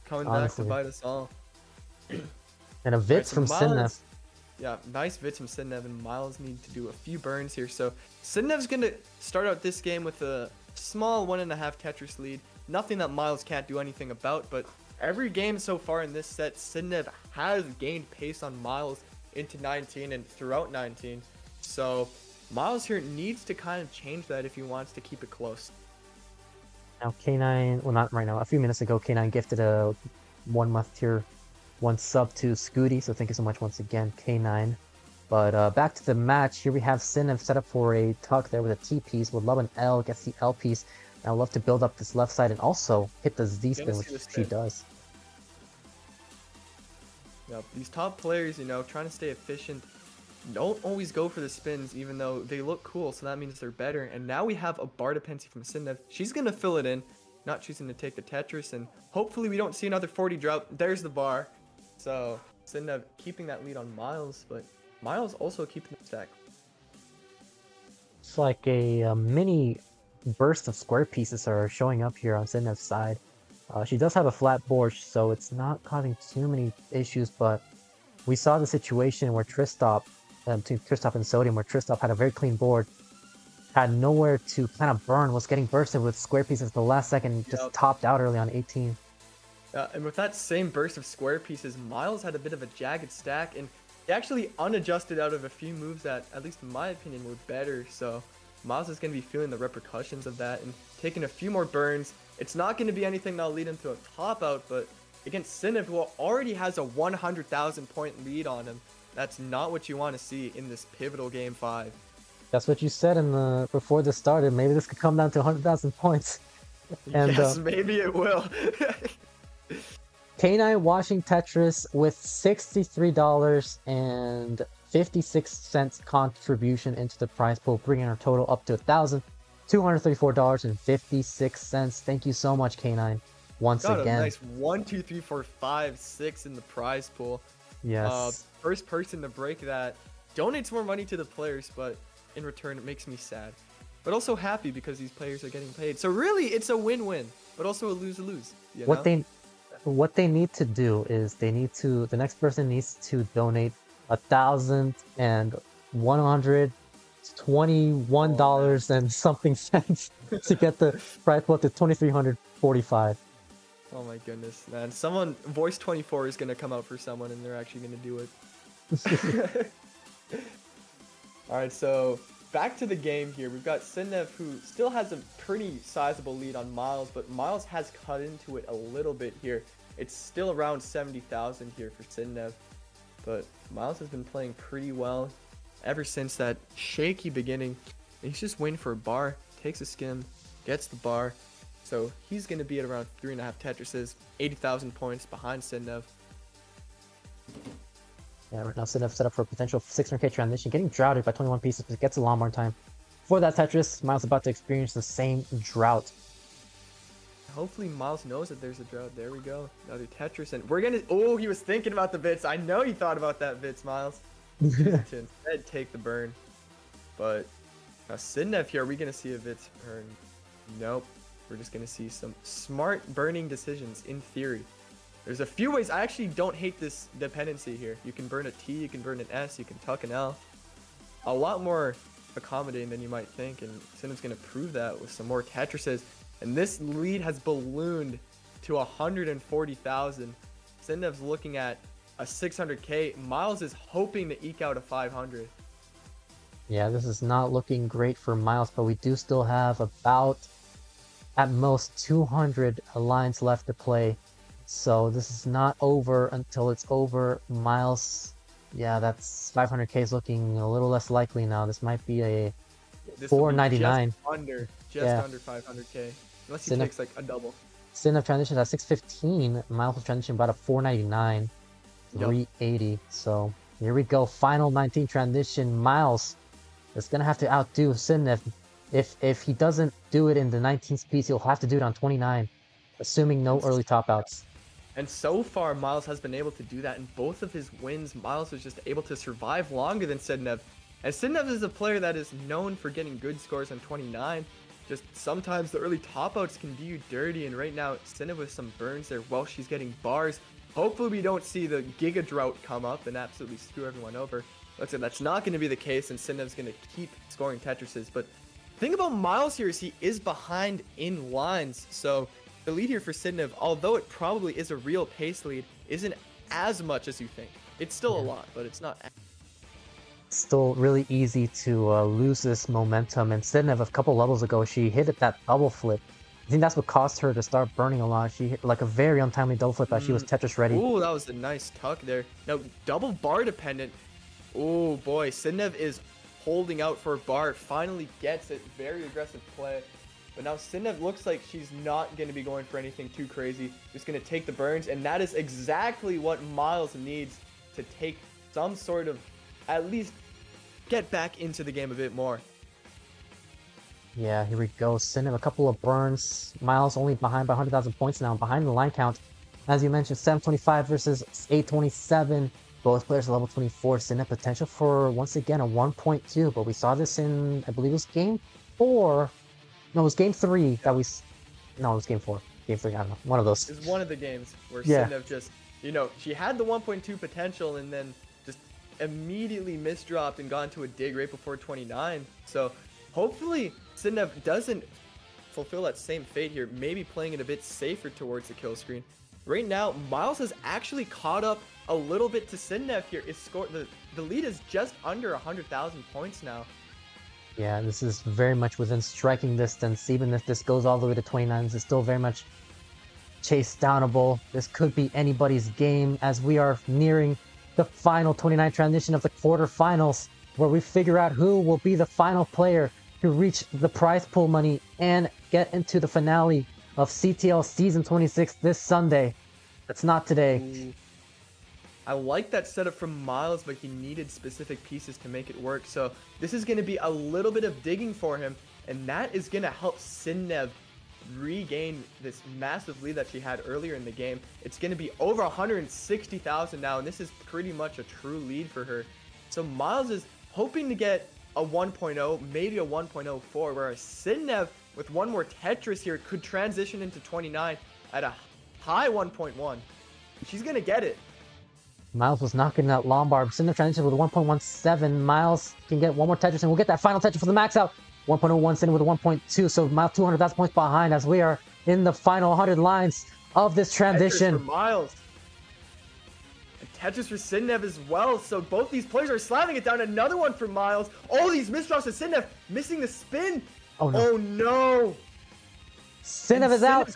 Coming back to bite us all. And a Vitz from Sidnev. Yeah, nice Vitz from Sidnev, and Myles need to do a few burns here. So Sidnev's going to start out this game with a small 1.5 Tetris lead. Nothing that Myles can't do anything about, but every game so far in this set, Sidnev has gained pace on Myles into 19 and throughout 19. So Myles here needs to kind of change that if he wants to keep it close. Now K9, well not right now, a few minutes ago, K9 gifted a 1-month tier 1 sub to Scuti, so thank you so much once again, K9. But back to the match, here we have Sidnev set up for a tuck there with a T piece, would love an L, gets the L piece. And I'd love to build up this left side and also hit the Z spin, which she does. Yeah, these top players, trying to stay efficient, don't always go for the spins, even though they look cool, so that means they're better. And now we have a bar dependency from Sidnev. She's going to fill it in, not choosing to take the Tetris, and hopefully we don't see another 40 drought. There's the bar. So Sidnev keeping that lead on Myles, but Myles also keeping the stack. It's like a mini burst of square pieces are showing up here on Sidnev's side. She does have a flat board, so it's not causing too many issues, but we saw the situation where Tristop, between Tristop and Sodium, where Tristop had a very clean board, had nowhere to kind of burn, was getting bursted with square pieces at the last second, just topped out early on 18. And with that same burst of square pieces, Myles had a bit of a jagged stack, and he actually unadjusted out of a few moves that, at least in my opinion, were better. So Myles is going to be feeling the repercussions of that and taking a few more burns. It's not going to be anything that'll lead him to a top out, but against Sidnev, who already has a 100,000 point lead on him, that's not what you want to see in this pivotal game 5. That's what you said before this started. Maybe this could come down to 100,000 points. And, yes, maybe it will. K9 washing Tetris with $63.56 contribution into the prize pool, bringing our total up to $1,234.56. Thank you so much, K9. Once again. A nice 1, 2, 3, 4, 5, 6 in the prize pool. Yes. First person to break that donates more money to the players, but in return it makes me sad. But also happy because these players are getting paid. So really, it's a win-win, but also a lose-lose. What they need to do is the next person needs to donate $1,121 and something cents to get the prize pool to 2,345. Oh my goodness, man! Voice 24 is gonna come out for someone, and they're actually gonna do it. All right, so back to the game here. We've got Sidnev, who still has a pretty sizable lead on Myles, but Myles has cut into it a little bit here. It's still around 70,000 here for Sidnev, but Myles has been playing pretty well ever since that shaky beginning. He's just waiting for a bar, takes a skim, gets the bar. So he's going to be at around 3.5 Tetrises, 80,000 points behind Sidnev. Yeah, right now Sidnev set up for a potential 600k transition, getting droughted by 21 pieces, but gets a lot more time. For that Tetris, Myles about to experience the same drought. Hopefully Myles knows that there's a drought. There we go. Another Tetris, and we're gonna. Oh, he was thinking about the bits. I know he thought about that bits, Myles. To instead take the burn, but now Sidnev here. Are we gonna see a bits burn? Nope. We're just gonna see some smart burning decisions. In theory, there's a few ways. I actually don't hate this dependency here. You can burn a T, you can burn an S, you can tuck an L. A lot more accommodating than you might think, and Sidnev's gonna prove that with some more Tetrises. And this lead has ballooned to 140,000. Sidnev's looking at a 600k. Myles is hoping to eke out a 500. Yeah, this is not looking great for Myles, but we do still have about, at most, 200 lines left to play. So this is not over until it's over. Myles, yeah, that's 500k is looking a little less likely now. This might be a 499. Just under 500k. Unless he takes like a double. Sidnev transitions at 615. Myles will transition about a 499. 380. So here we go. Final 19 transition. Myles is gonna have to outdo Sidnev. If he doesn't do it in the 19th piece, he'll have to do it on 29, assuming no early top outs. And so far, Myles has been able to do that in both of his wins. Myles was just able to survive longer than Sidnev. And Sidnev is a player that is known for getting good scores on 29. Just sometimes the early top outs can do you dirty. And right now, Sidnev with some burns there while she's getting bars. Hopefully we don't see the Giga Drought come up and absolutely screw everyone over. Looks like that's not going to be the case, and Sidnev's going to keep scoring Tetrises. But the thing about Myles here is he is behind in lines. So the lead here for Sidnev, although it probably is a real pace lead, isn't as much as you think. It's still a lot, but it's not. Still really easy to lose this momentum. And Sidnev, a couple levels ago, she hit at that double flip. I think that's what caused her to start burning a lot. She hit like a very untimely double flip as she was Tetris ready. Ooh, that was a nice tuck there. Now, double bar dependent. Oh boy, Sidnev is holding out for a bar. Finally gets it. Very aggressive play. But now Sidnev looks like she's not going to be going for anything too crazy. Just going to take the burns. And that is exactly what Myles needs to take some sort of, at least get back into the game a bit more. Yeah, here we go. Sidnev, a couple of burns. Myles only behind by 100,000 points now, behind the line count. As you mentioned, 725 versus 827. Both players are level 24. Sidnev potential for, once again, a 1.2. But we saw this in, I believe it was game 4. No, it was game 3 that we... No, it was game 4. Game 3, I don't know. One of those. It was one of the games where Sidnev just, you know, she had the 1.2 potential and then just immediately misdropped and got into a dig right before 29. So hopefully Sidnev doesn't fulfill that same fate here, maybe playing it a bit safer towards the kill screen. Right now, Myles has actually caught up a little bit to Sidnev here. The lead is just under 100,000 points now. Yeah, this is very much within striking distance. Even if this goes all the way to 29, this is still very much chase downable. This could be anybody's game as we are nearing the final 29 transition of the quarterfinals, where we figure out who will be the final player to reach the prize pool money and get into the finale of CTL Season 26 this Sunday. That's not today. Ooh. I like that setup from Myles, but he needed specific pieces to make it work. So this is going to be a little bit of digging for him, and that is going to help Sidnev regain this massive lead that she had earlier in the game. It's going to be over 160,000 now, and this is pretty much a true lead for her. So Myles is hoping to get a 1.0, maybe a 1.04, whereas Sidnev, with one more Tetris here, could transition into 29 at a high 1.1. She's going to get it. Myles was knocking that Lombard. Sidnev transitions with a 1.17. Myles can get one more Tetris, and we'll get that final Tetris for the max out. 1.01, Sidnev with a 1.2. So Myles 200,000 points behind as we are in the final 100 lines of this transition. Tetris for Myles. And Tetris for Sidnev as well. So both these players are slamming it down. Another one for Myles. All these misdrops to Sidnev, missing the spin. Oh no. Oh no. Sidnev is out.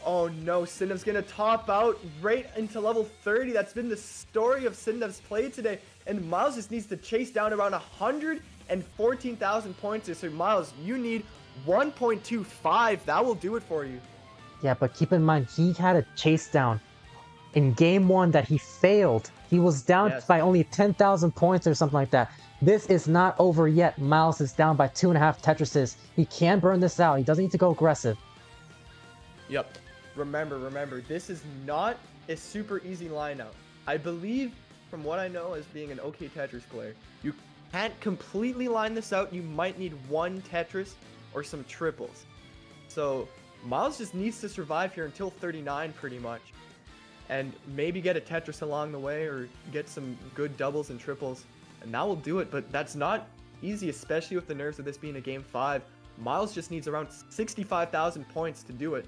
Oh no, Sidnev's gonna top out right into level 30. That's been the story of Sidnev's play today. And Myles just needs to chase down around 114,000 points. So Myles, you need 1.25. That will do it for you. Yeah, but keep in mind, he had a chase down in game 1 that he failed. He was down by only 10,000 points or something like that. This is not over yet. Myles is down by 2.5 Tetrises. He can burn this out. He doesn't need to go aggressive. Yep. Remember, this is not a super easy lineup. I believe, from what I know as being an okay Tetris player, you can't completely line this out. You might need 1 Tetris or some triples. So Myles just needs to survive here until 39 pretty much. And maybe get a Tetris along the way or get some good doubles and triples. And that will do it, but that's not easy, especially with the nerves of this being a game 5. Myles just needs around 65,000 points to do it.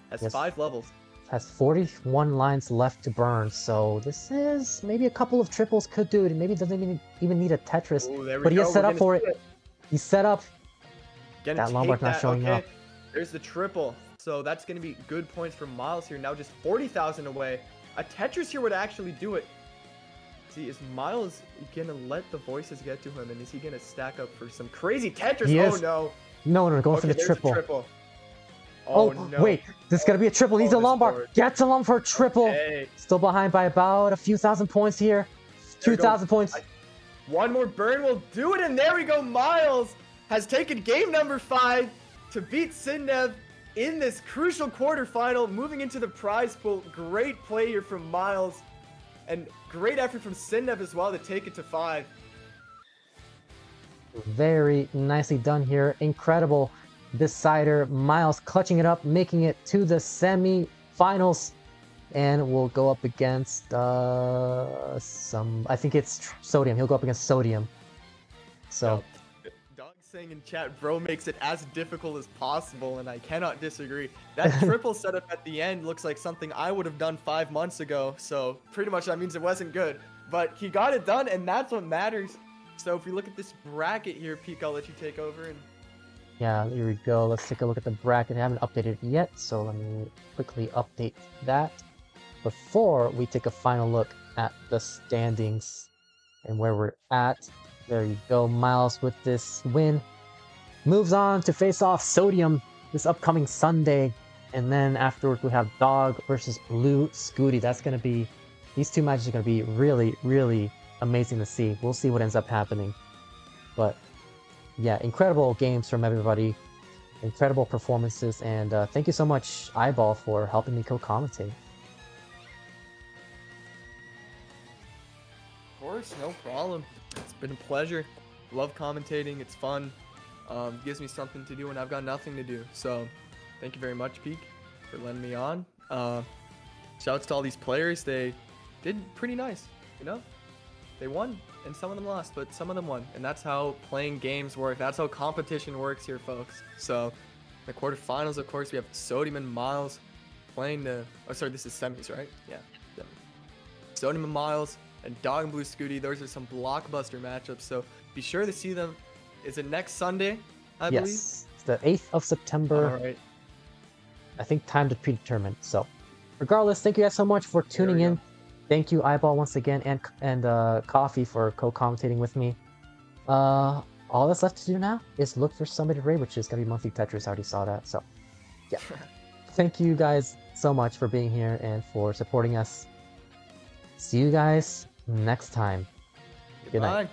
Has 5 levels. Has 41 lines left to burn, so this is maybe a couple of triples could do it. Maybe doesn't even need a Tetris. Ooh, but he has set up for it. He's set up. That Lombard's not showing up. There's the triple. So that's going to be good points for Myles here. Now just 40,000 away. A Tetris here would actually do it. See, is Myles going to let the voices get to him? And is he going to stack up for some crazy Tetris? Oh, no. No, going for the triple. Oh, no. Wait. This is going to be a triple. Needs a Lombard. Gets a Lombard for a triple. Okay. Still behind by about a few thousand points here. 2,000 points. One more burn will do it. And there we go. Myles has taken game number 5 to beat Sidnev in this crucial quarterfinal, moving into the prize pool. Great play here from Myles, and great effort from Sidnev as well to take it to 5. Very nicely done here. Incredible decider. Myles clutching it up, making it to the semi-finals, and we'll go up against I think it's Sodium. He'll go up against Sodium. So. Saying in chat, bro makes it as difficult as possible, and I cannot disagree. That triple setup at the end looks like something I would have done 5 months ago, so pretty much that means it wasn't good. But he got it done, and that's what matters. So if we look at this bracket here, Peek, I'll let you take over. And yeah, here we go. Let's take a look at the bracket. I haven't updated it yet, so let me quickly update that before we take a final look at the standings and where we're at. There you go. Myles with this win moves on to face off Sodium this upcoming Sunday, and then afterwards we have Dog versus Blue Scuti. That's gonna be, these 2 matches are gonna be really amazing to see. We'll see what ends up happening, but yeah, incredible games from everybody, incredible performances, and thank you so much, Eyeball, for helping me co-commentate. of course, no problem. It's been a pleasure. Love commentating. It's fun. Gives me something to do when I've got nothing to do. So thank you very much, Peek, for letting me on. Shouts to all these players. They did pretty nice, you know? They won, and some of them lost, but some of them won. And that's how playing games work. That's how competition works here, folks. So the quarterfinals, of course, we have Sodium and Myles playing the... Oh, sorry, this is semis, right? Yeah. Sodium and Myles and Dog and Blue Scuti. Those are some blockbuster matchups, so be sure to see them. Is it next Sunday, I believe? Yes, it's the 8th of September. All right. I think time to predetermine. So regardless, thank you guys so much for tuning in. Thank you, Eyeball, once again, and Coffee for co-commentating with me. All that's left to do now is look for somebody to raid, which is going to be Monthly Tetris. I already saw that, so yeah. Thank you guys so much for being here and for supporting us. See you guys next time. Good night.